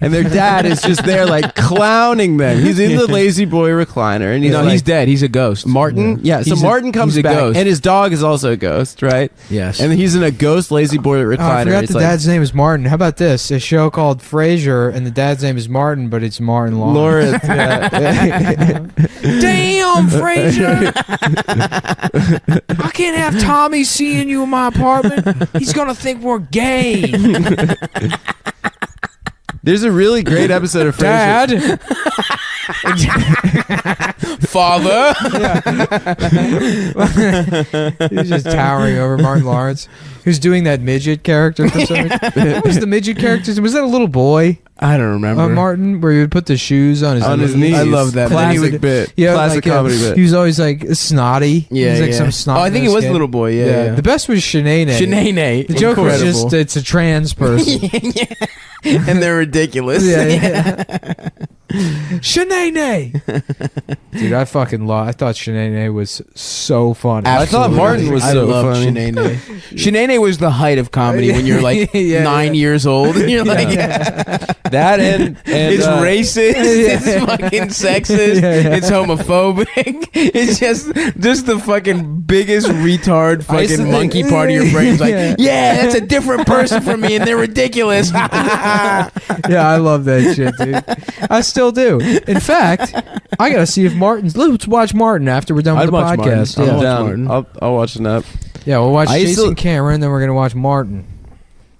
and their dad is just there like clowning them. He's in the lazy boy recliner, and he's No, like, he's dead. He's a ghost. Martin. Yeah, so He's a- Martin comes he's a back, ghost. and his dog is also a ghost, right? Yes. And he's in a ghost lazy boy recliner. Oh, I forgot He's the like, dad's name is Martin. How about this? A show called Frasier, and the dad's name is Martin, but it's Martin Law. Laura. Yeah. Damn, Frasier! I can't have Tommy seeing you in my apartment. He's gonna think we're gay. There's a really great episode of Frasier. Dad, Father. he's just towering over Martin Lawrence, who's doing that midget character for some reason. What was the midget character? Was that a little boy? I don't remember. Martin, where he would put the shoes on his knees. I love that. And then he Classic would- bit. Yeah, Classic like, comedy bit. He was always like snotty. Yeah, He's like yeah. some snot. Oh, I think he was a little boy. Yeah. The best was Shanae. Shanae. The joke was Incredible. just it's a trans person. And they're ridiculous. yeah. Shanae. Dude, I fucking I thought Shanae was so funny. I thought Martin was I so love funny. Shanae. Shanae was the height of comedy when you're like Yeah, 9 yeah. years old. And you're like, That and it's racist. It's fucking sexist. Yeah. It's homophobic. It's just the fucking biggest retard I used to fucking think- monkey part of your brain. It's like, Yeah. yeah, that's a different person from me, and they're ridiculous. Yeah, I love that shit, dude. I still do. In fact, I gotta see if Let's watch Martin after we're done with I'd the watch Martin. podcast. I'll I'm Yeah. watch down. Martin. I'll watch it up. Yeah, we'll watch I used Jason to- Cameron, then we're gonna watch Martin.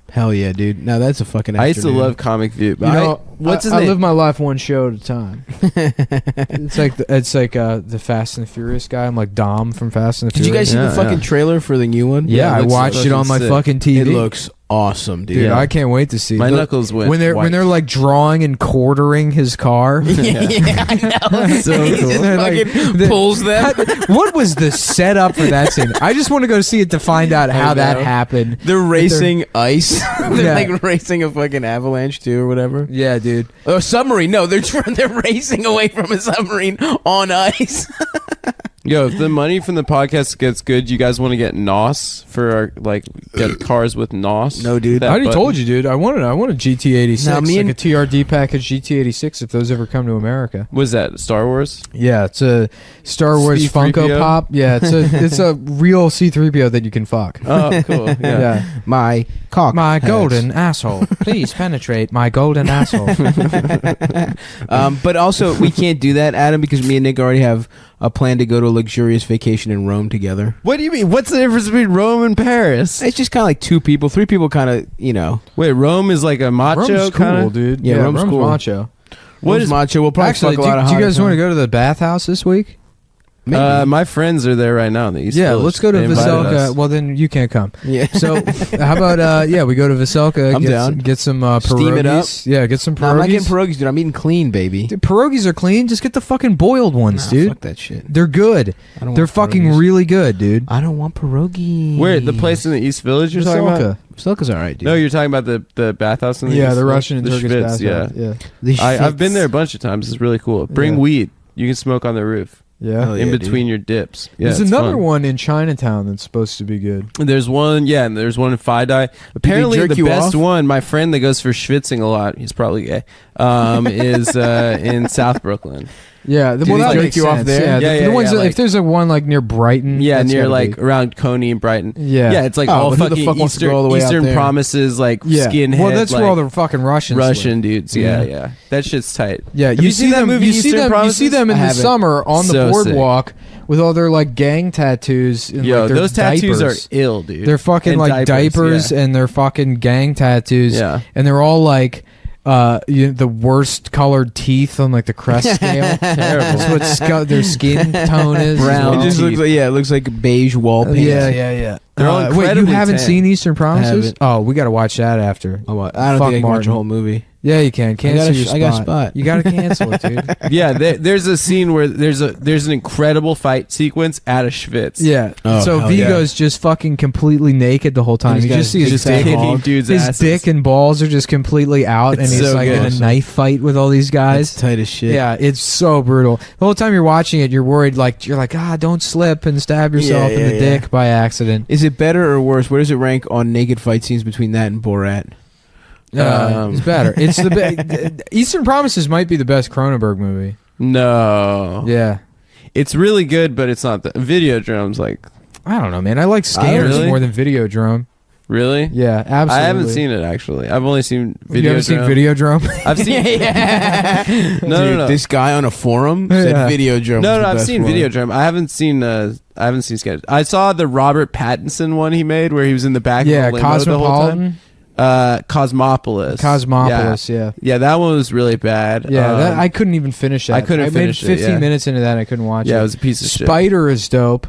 Hell yeah, dude. Now that's a fucking. I used to afternoon. love Comic View. But You know, what's his I name? live my life one show at a time. It's like the Fast and the Furious guy. I'm like Dom from Fast and the Did you Furious. guys see Yeah, the fucking yeah. trailer for the new one? Yeah, it I looks watched it fucking on my sick. fucking TV. It looks awesome, dude. Dude, Yeah. I can't wait to see. My Look, knuckles went when white. they're like drawing and quartering his car. yeah, I know. So He cool. just They're like- fucking pulls them. What was the setup for that scene? I just want to go see it to find out how that know. happened. They're racing ice. They're Yeah. like racing a fucking avalanche too, or whatever. Yeah, dude. A submarine. No, they're racing away from a submarine on ice. Yo, if the money from the podcast gets good, you guys want to get NOS for our, like, get cars with NOS? No, dude. I already told you, dude. I want a GT86, Now, me like and- a TRD package GT86 if those ever come to America. Was that Star Wars? Yeah, it's a Star Wars C-3PO? Funko Pop. Yeah, it's a real C-3PO that you can fuck. Oh, cool. Yeah. Yeah. My cock. My has- golden asshole. Please penetrate my golden asshole. But also, we can't do that, Adam, because me and Nick already have a plan to go to a luxurious vacation in Rome together. What do you mean? What's the difference between Rome and Paris? It's just kind of like 2 people. 3 people kind of, you know. Wait, Rome is like a macho Rome's kind cool, of? dude. Yeah, Rome's cool. macho. What Rome's is- macho? We'll probably Actually, fuck a lot of do you hot guys want to time. go to the bathhouse this week? Maybe. My friends are there right now in the East Yeah, Village. let's go to They invited Veselka. us. Well, then you can't come. Yeah. So, how about we go to Veselka, I'm down. get some Steam it up. pierogies. Yeah, get some No, I'm not getting pierogies. pierogies, dude. I'm eating clean, baby. Dude, pierogies are clean. Just get the fucking boiled ones, Nah, dude. Fuck that shit. They're good. I don't They're want fucking pierogies. really good, dude. I don't want pierogies. Where? The place in the East Village you're talking about? Veselka. Veselka's all right, dude. No, you're talking about the bathhouse in the Yeah, East the Village? Russian and The Turkish Schwitz, bathhouse. Yeah. The I've been shits. there a bunch of times. It's really cool. Bring Yeah. weed. You can smoke on the roof Yeah. Oh, in yeah, between your dips. Yeah, There's it's another fun. one in Chinatown that's supposed to be good. There's one, yeah, and there's one in Fidei. Apparently, jerk the you best off? one, my friend that goes for schwitzing a lot, he's probably gay, is in South Brooklyn. Yeah, Did well, he that jerk makes you sense. off there? Yeah, Yeah, the yeah, ones yeah, that, like- if there's a one like near Brighton, Yeah, that's near gotta like be- around Coney and Brighton. Yeah. Yeah, it's like Oh, all but who the fucking fuck wants to go all the way out Eastern there? Promises, like yeah. skinhead. Well, that's like, where all the fucking Russians Russian live. dudes. Yeah. That shit's tight. Yeah, Have you seen that them, movie, You see Eastern them. Promises? You see them in I the haven't. summer on the So sick. boardwalk with all their like gang tattoos. And, Yo, like, their those tattoos diapers. are ill, dude. They're fucking And like diapers yeah. and they're fucking gang tattoos. Yeah. And they're all like the worst colored teeth on like the crest scale. Terrible. That's what their skin tone is. Brown as It just well. looks like it looks like beige wall paint. Yeah. They're all Wait, you incredibly haven't tan. seen Eastern Promises? haven't. Oh, we got to watch that after. Oh, well, I don't Fuck think I can watch Martin. a whole movie. Yeah, you can. Cancel your spot. I got a spot. You got to cancel it, dude. Yeah, there's a scene where there's an incredible fight sequence at a Schwitz. Yeah. Oh, So hell Vigo's just fucking completely naked the whole time. And You he's just got see his his big Just dick. kicking dudes' His asses. dick and balls are just completely out, It's and he's so like in a good. knife fight with all these guys. That's tight as shit. Yeah, it's so brutal. The whole time you're watching it, you're worried, like don't slip and stab yourself in the dick by accident. Is it better or worse? Where does it rank on naked fight scenes between that and Borat? It's better. It's the Eastern Promises might be the best Cronenberg movie. No. Yeah, It's really good, but it's not the Videodrome's like I don't know, man. I like Scanners really? more than Videodrome. really. Yeah, absolutely. I haven't seen it actually. I've only seen Videodrome. You haven't seen Videodrome? I've seen no. This guy on a forum said Yeah. Videodrome. No, was the I've best seen one. Videodrome. I haven't seen Sketch. I saw the Robert Pattinson one he made where he was in the back Yeah, of the limo the whole time. Cosmopolitan. Cosmopolis. Cosmopolis. Yeah. Yeah, that one was really bad. Yeah, I couldn't even finish that. I couldn't finish it, made 15 yeah. minutes into that. And I couldn't watch it. Yeah, it was a piece of shit. Spider is dope.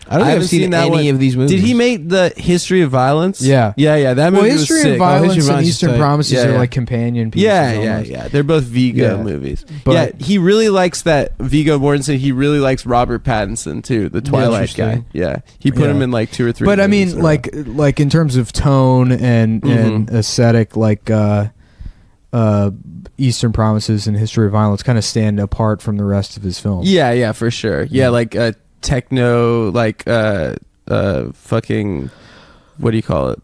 I don't think haven't I've seen that any one. of these movies. Did he make the History of Violence? Yeah. Yeah. That Well, movie was History sick. of Violence History of and Violence is Eastern tight. Promises Yeah, are yeah. like companion pieces. Yeah. almost. They're both Vigo Yeah. movies. But- yeah, he really likes that Viggo Mortensen. He really likes Robert Pattinson too, the Twilight guy. Interesting. Yeah, he put Yeah. him in like 2 or 3. But I movies mean, in a row. like in terms of tone and aesthetic, like Eastern Promises and History of Violence kind of stand apart from the rest of his films. yeah, for sure. Yeah, like techno, like fucking, what do you call it?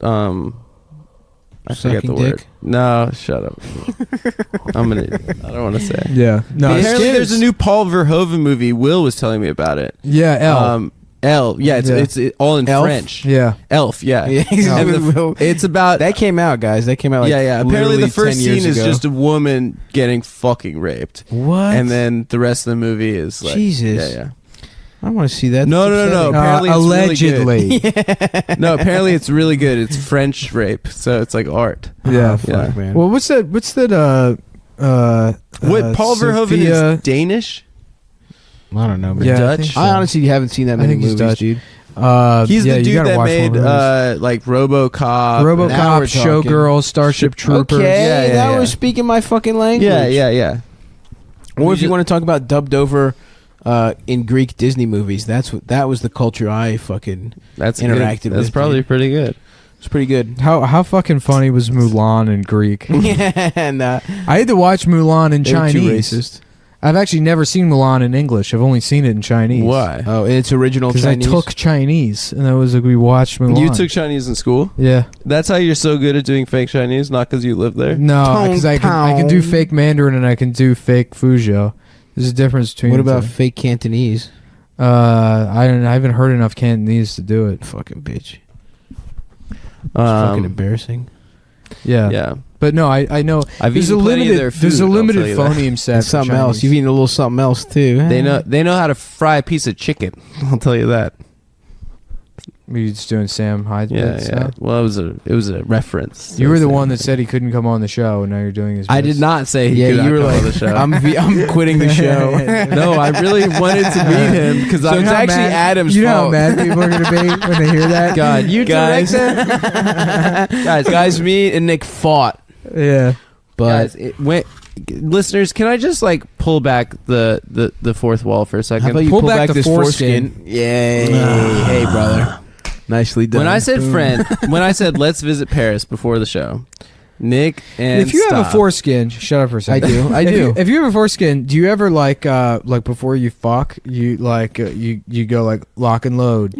I forget the Sucking word. dick? No, shut up. I don't want to say. Yeah. No. Apparently, it's- there's a new Paul Verhoeven movie. Will was telling me about it. Yeah. L. L. Yeah, it's all in Elf? French. Yeah. Elf. Yeah. Yeah, And it's about that came out, guys. That came out. Like yeah. Apparently, literally the first 10 years scene is ago. just a woman getting fucking raped, what? and then the rest of the movie is like Jesus. Yeah. I want to see that. No. Apparently, it's allegedly. Really good. No, apparently it's really good. It's French rape, so it's like art. Yeah. Fuck, Yeah. man. Well, what's that? What Paul Verhoeven Sophia- is Danish? I don't know, man. Yeah, I Dutch? think so. I honestly haven't seen that I many think he's movies, Dutch. dude. He's yeah, the you dude gotta that watch made more movies. like RoboCop. now RoboCop, we're talking. Showgirl, Starship Troopers. Okay, Yeah, now yeah. we're speaking my fucking language. Yeah. Or if you want to talk about dubbed over in Greek Disney movies, that was the culture I fucking That's interacted good. That's with, probably dude. pretty good. It's pretty good. How fucking funny was Mulan in Greek? And I had to watch Mulan in they were too Chinese. racist. I've actually never seen Mulan in English. I've only seen it in Chinese. Why? Oh, and it's original Because I Chinese. took Chinese, and that was like we watched Mulan. You took Chinese in school? Yeah. That's how you're so good at doing fake Chinese, not because you live there? No, because I can do Tong. fake Mandarin and I can do fake Fuzhou. There's a difference between. What the about two. fake Cantonese? I haven't heard enough Cantonese to do it. Fucking bitch. It's fucking embarrassing. Yeah. Yeah. But no, I know I've there's a eaten plenty of limited their food, there's a I'll limited tell you that. phoneme set. And for something else. Chinese. You've eaten a little something else too. They know how to fry a piece of chicken. I'll tell you that. Were you just doing Sam Hyde? Yeah. stuff? Well, it was a reference. You were the one that said he couldn't come on the show, and now you're doing his. I bits. did not say he Yeah, could not you were come like, on the show. I'm quitting the show. No, I really wanted to meet him because So I'm it's how actually mad- Adam's You know how fault. mad people are gonna be when they hear that. God, you Guys. guys, Guys, me and Nick fought, Yeah. but guys, listeners, can I just like pull back the fourth wall for a second? how about you Pull pull back back the this foreskin. foreskin? Yay! Hey, brother. Nicely done. When I said friend, when I said let's visit Paris before the show, Nick and If you have a Stop- foreskin, shut up for a I second. do. I If do. you- If you have a foreskin, do you ever like before you fuck, you like you go like lock and load?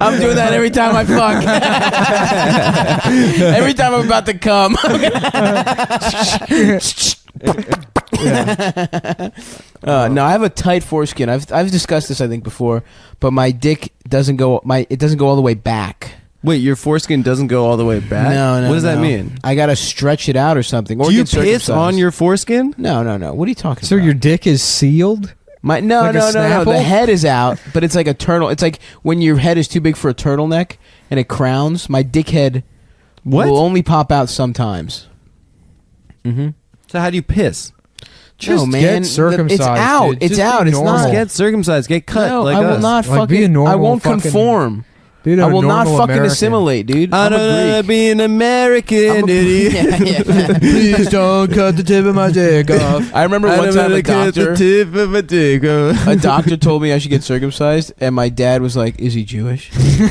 I'm doing that every time I fuck. every time I'm about to come. No, I have a tight foreskin. I've discussed this I think before, but my dick doesn't go all the way back. Wait, your foreskin doesn't go all the way back? No. What does that mean? I gotta stretch it out or something. Or Do you get piss circumcised. on your foreskin? No. What are you talking So about? your dick is sealed? No. Like a The Snapple? head is out, but it's like a turtle. It's like when your head is too big for a turtleneck and it crowns. My dick head will only pop out sometimes. Mm-hmm. So how do you piss? Just man, get circumcised. It's out. Dude. It's Just out. be It's normal. not. Get circumcised. Get cut. No, like I will us. not Like, be fucking. a normal I won't fucking- conform. Dude, I a will not normal fucking American. assimilate, dude. I I'm don't a know Greek. be an American idiot. Please don't cut the tip of my dick off. I remember one time a doctor. the tip of a dick. A doctor told me I should get circumcised, and my dad was like, "Is he Jewish?" My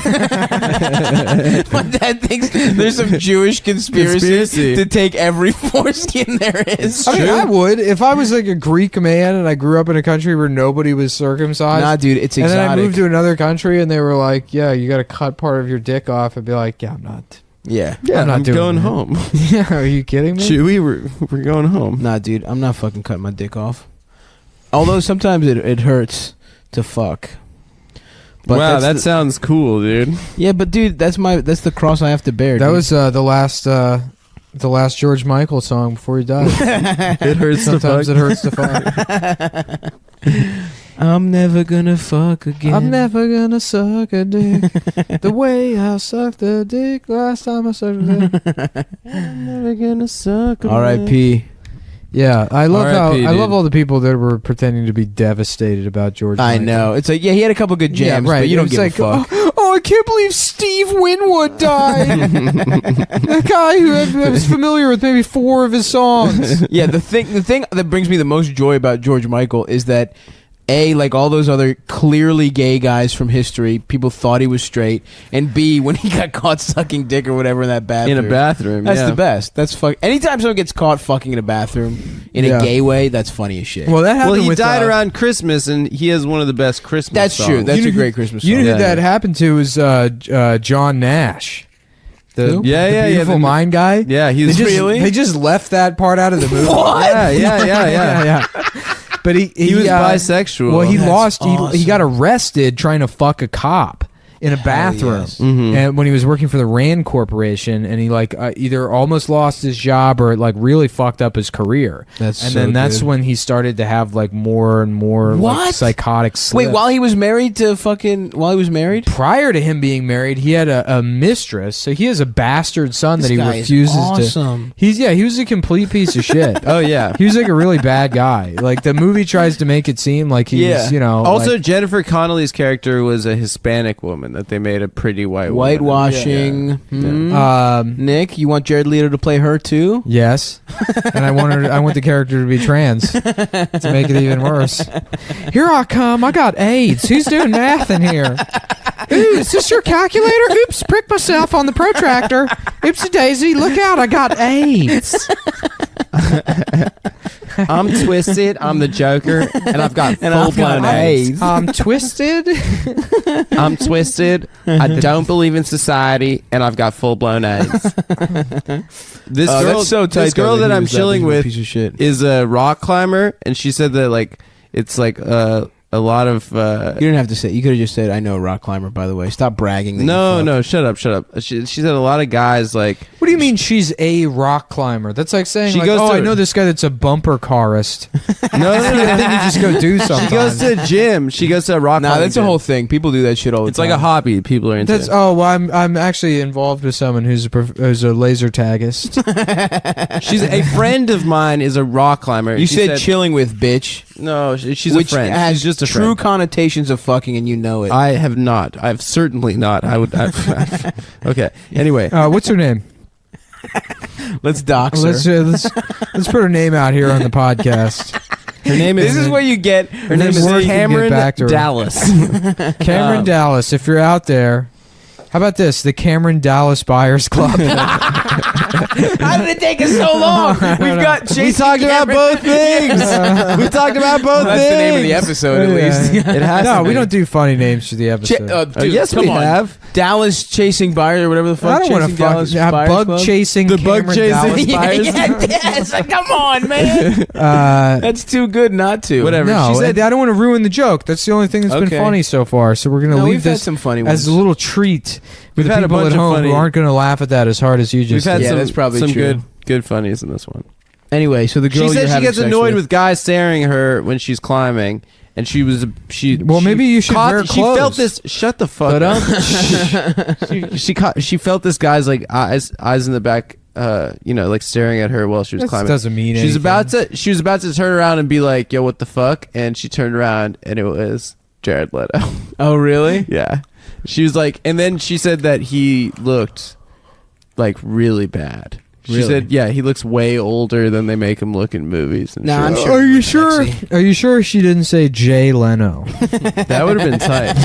dad thinks there's some Jewish conspiracy to take every foreskin there is. I mean, I would if I was like a Greek man and I grew up in a country where nobody was circumcised. Nah, dude, it's and exotic. then I moved to another country and they were like, "Yeah, you got to cut part of your dick off." I'd be like, "Yeah, I'm not." Yeah. Yeah, I'm not I'm doing going that. home. Yeah, are you kidding me? Chewy, we're going home. Nah, dude, I'm not fucking cutting my dick off. Although sometimes it hurts to fuck. But Wow, that's that the- sounds cool, dude. Yeah, but dude, that's the cross I have to bear. That dude. was the last George Michael song before he died. It hurts to Sometimes fuck. it hurts to fuck. I'm never gonna fuck again. I'm never gonna suck a dick the way I sucked the dick last time I sucked a dick. I'm never gonna suck. R.I.P. Yeah, I love R.I.P., I love dude. all the people that were pretending to be devastated about George. I Michael. know. It's like, yeah, he had a couple good jams, Yeah, right. but you don't It's give like, a fuck. Oh, I can't believe Steve Winwood died. The guy who I was familiar with maybe 4 of his songs. Yeah, the thing that brings me the most joy about George Michael is that A, like all those other clearly gay guys from history, people thought he was straight, and B, when he got caught sucking dick or whatever in that bathroom. In a bathroom. That's yeah. the best. That's fuck. Anytime someone gets caught fucking in a bathroom in Yeah. a gay way, that's funny as shit. Well, that happened Well, he with died around Christmas, and he has one of the best Christmas that's songs. true. That's You a know great Christmas You song. know Yeah, who that yeah. happened to was John Nash. The, Yeah, the yeah, Beautiful the- Mind guy. Yeah, he They was just, they just left that part out of the movie. Yeah, yeah. yeah. But He was bisexual. Well, he That's lost. He awesome. got arrested trying to fuck a cop in a bathroom, yes. Mhm. and when he was working for the Rand Corporation, and he like either almost lost his job or like really fucked up his career. That's and so then that's good. when he started to have like more and more like, What? psychotic slips. Wait, while he was married? Prior to him being married, he had a mistress, so he has a bastard son that he refuses to. awesome. He was a complete piece of shit. Oh yeah. He was like a really bad guy. Like the movie tries to make it seem like he's, Yeah. you know. Also, like, Jennifer Connelly's character was a Hispanic woman that they made a pretty white woman. Whitewashing. Hmm? Nick, you want Jared Leto to play her too? yes, and I want the character to be trans to make it even worse. Here I come. I got AIDS. Who's doing math in here? Ooh, is this your calculator? Oops, pricked myself on the protractor. Oopsie daisy, look out, I got AIDS. I'm twisted. I'm the Joker, and I've got full blown AIDS. I'm twisted. I'm twisted. I don't believe in society, and I've got full blown AIDS. This girl, that's so tight. this girl though, that he I'm was chilling big of a with piece of shit. is a rock climber, and she said that like it's like a lot of. You didn't have to say. You could have just said, "I know a rock climber." By the way, stop bragging. That No, you no, shut up. She said a lot of guys like. What do you mean she's a rock climber? That's like saying, She like, goes oh, to- I know this guy that's a bumper carist. No, I think you just go do something. She goes to a gym. She goes to a rock. Nah, climbing that's a gym. whole thing. People do that shit all the It's time. like a hobby. People are into. That's well, I'm actually involved with someone who's a laser taggist. She's a friend of mine. Is a rock climber. You She said chilling with, bitch. no. She's which a friend. has She's just a true friend. connotations of fucking, and you know it. I have not. I've certainly not. I would. Okay. Anyway. What's her name? Let's dox her. Let's put her name out here on the podcast. Her name is. This is what you get. Her name is Before you can Cameron get back to her. Dallas. Cameron Dallas. If you're out there, how about this? The Cameron Dallas Buyers Club. How did it take us so long? We've got We chasing talked about both things. We talked about both That's things. the name of the episode, at least. It has No, to we be. don't do funny names for the episode. Dude, yes, come we on. have. Dallas chasing buyers or whatever the fuck. I don't want to Chasing Dallas Buyers bug Club? chasing. The bug Cameron chasing Dallas Buyers. Yes, come on, man. Uh, That's too good not to. Whatever. no, She said- I don't want to ruin the joke. That's the only thing that's Okay. been funny so far. So we're gonna No, leave we've had this some funny as ones. a little treat for We've the had a people bunch at of home funny- who aren't going to laugh at that as hard as you We've just had did. Yeah, some, that's probably some true. good funnies in this one. Anyway, so the girl She you're said she having gets sex annoyed with guys staring at her when she's climbing, and she Well, she maybe you should caught, wear She felt clothes. this. Shut the fuck But, up. She felt this guy's like eyes in the back. Like staring at her while she was That climbing. doesn't mean She was anything. about to turn around and be like, "Yo, what the fuck?" And she turned around, and it was Jared Leto. Oh, really? Yeah. She was like, and then she said that he looked like really bad. She Really? said, yeah, he looks way older than they make him look in movies. And Nah, I'm shit. sure. Are you he sure? looks sexy. Are you sure she didn't say Jay Leno? That would have been tight.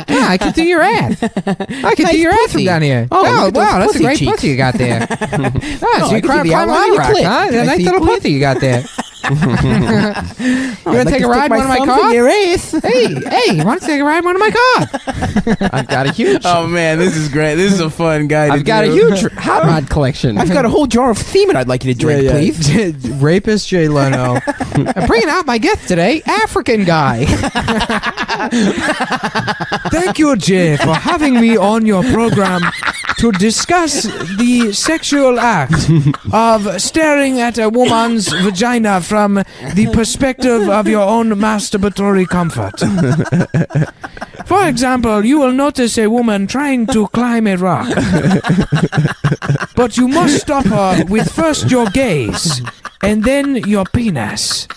Yeah, I can do your ass. I can do your ass from down here. Oh, look at those wow, that's a pussy great cheeks. pussy you got there. I So can you see climb the a outline ladder of your rack, clit. huh? Can I Nice see little your clit? pussy you got there. You want to take a ride in one of my thumb in cars? your ass. Hey, you want to take a ride in one of my cars? I've got a huge, Oh man, this is great. This is a fun guy. I've got a huge hot rod collection. I've got a whole jar of semen I'd like you to drink, please. Rapist Jay Leno. I'm bringing out my guest today, African guy. Thank you, Jay, for having me on your program to discuss the sexual act of staring at a woman's vagina from the perspective of your own masturbatory comfort. For example, you will notice a woman trying to climb a rock. But you must stop her with first your gaze and then your penis.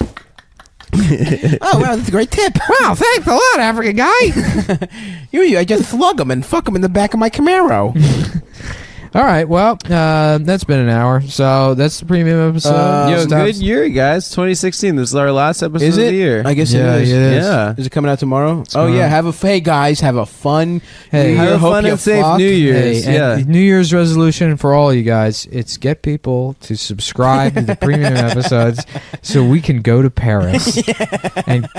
Oh wow, that's a great tip. Wow, thanks a lot, African guy. I just slug him and fuck him in the back of my Camaro. All right, well, that's been an hour, so that's the premium episode. Yo, Stuff- good year, guys. 2016. This is our last episode Is of it? the year. I guess Yeah, it is. it is. Yeah. Is it coming out tomorrow? tomorrow. Yeah, hey guys, have a fun Hey, New Have Year. a Hope fun you and safe fuck. New Year's. Hey, yeah. and New Year's resolution for all you guys, it's get people to subscribe to the premium episodes so we can go to Paris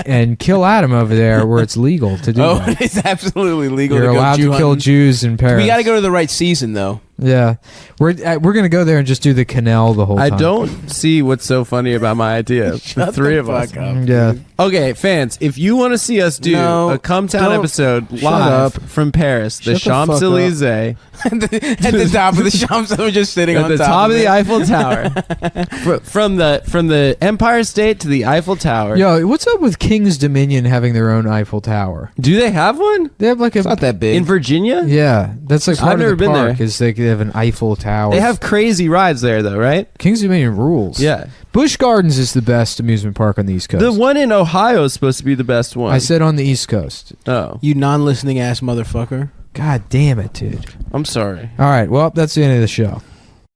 and kill Adam over there where it's legal to do Oh, that. it's absolutely legal. You're to go allowed Jew to kill hunting. Jews in Paris. We got to go to the right season though. Yeah, we're gonna go there and just do the canal the whole I time. don't see what's so funny about my idea. The three of us. Yeah. Okay, fans, if you want to see us do No, a Come Town don't. episode Shut live up. from Paris, the Shut the fuck Champs Elysees, at the top of the Champs, we're just sitting at on the top of it. the Eiffel Tower, from the Empire State to the Eiffel Tower. Yo, what's up with King's Dominion having their own Eiffel Tower? Do they have one They have like a It's not that big. in Virginia? yeah. That's like I've part never of the been park there. is they have an Eiffel Tower. They have crazy rides there, though, right? King's Dominion rules. Yeah. Busch Gardens is the best amusement park on the East Coast. The one in Ohio is supposed to be the best one. I said on the East Coast. Oh, You non-listening ass motherfucker. God damn it, dude. I'm sorry. All right, well, that's the end of the show.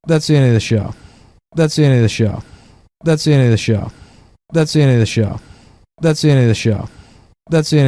That's the end of the show. That's the end of the show. That's the end of the show. That's the end of the show. That's the end of the show. That's the end of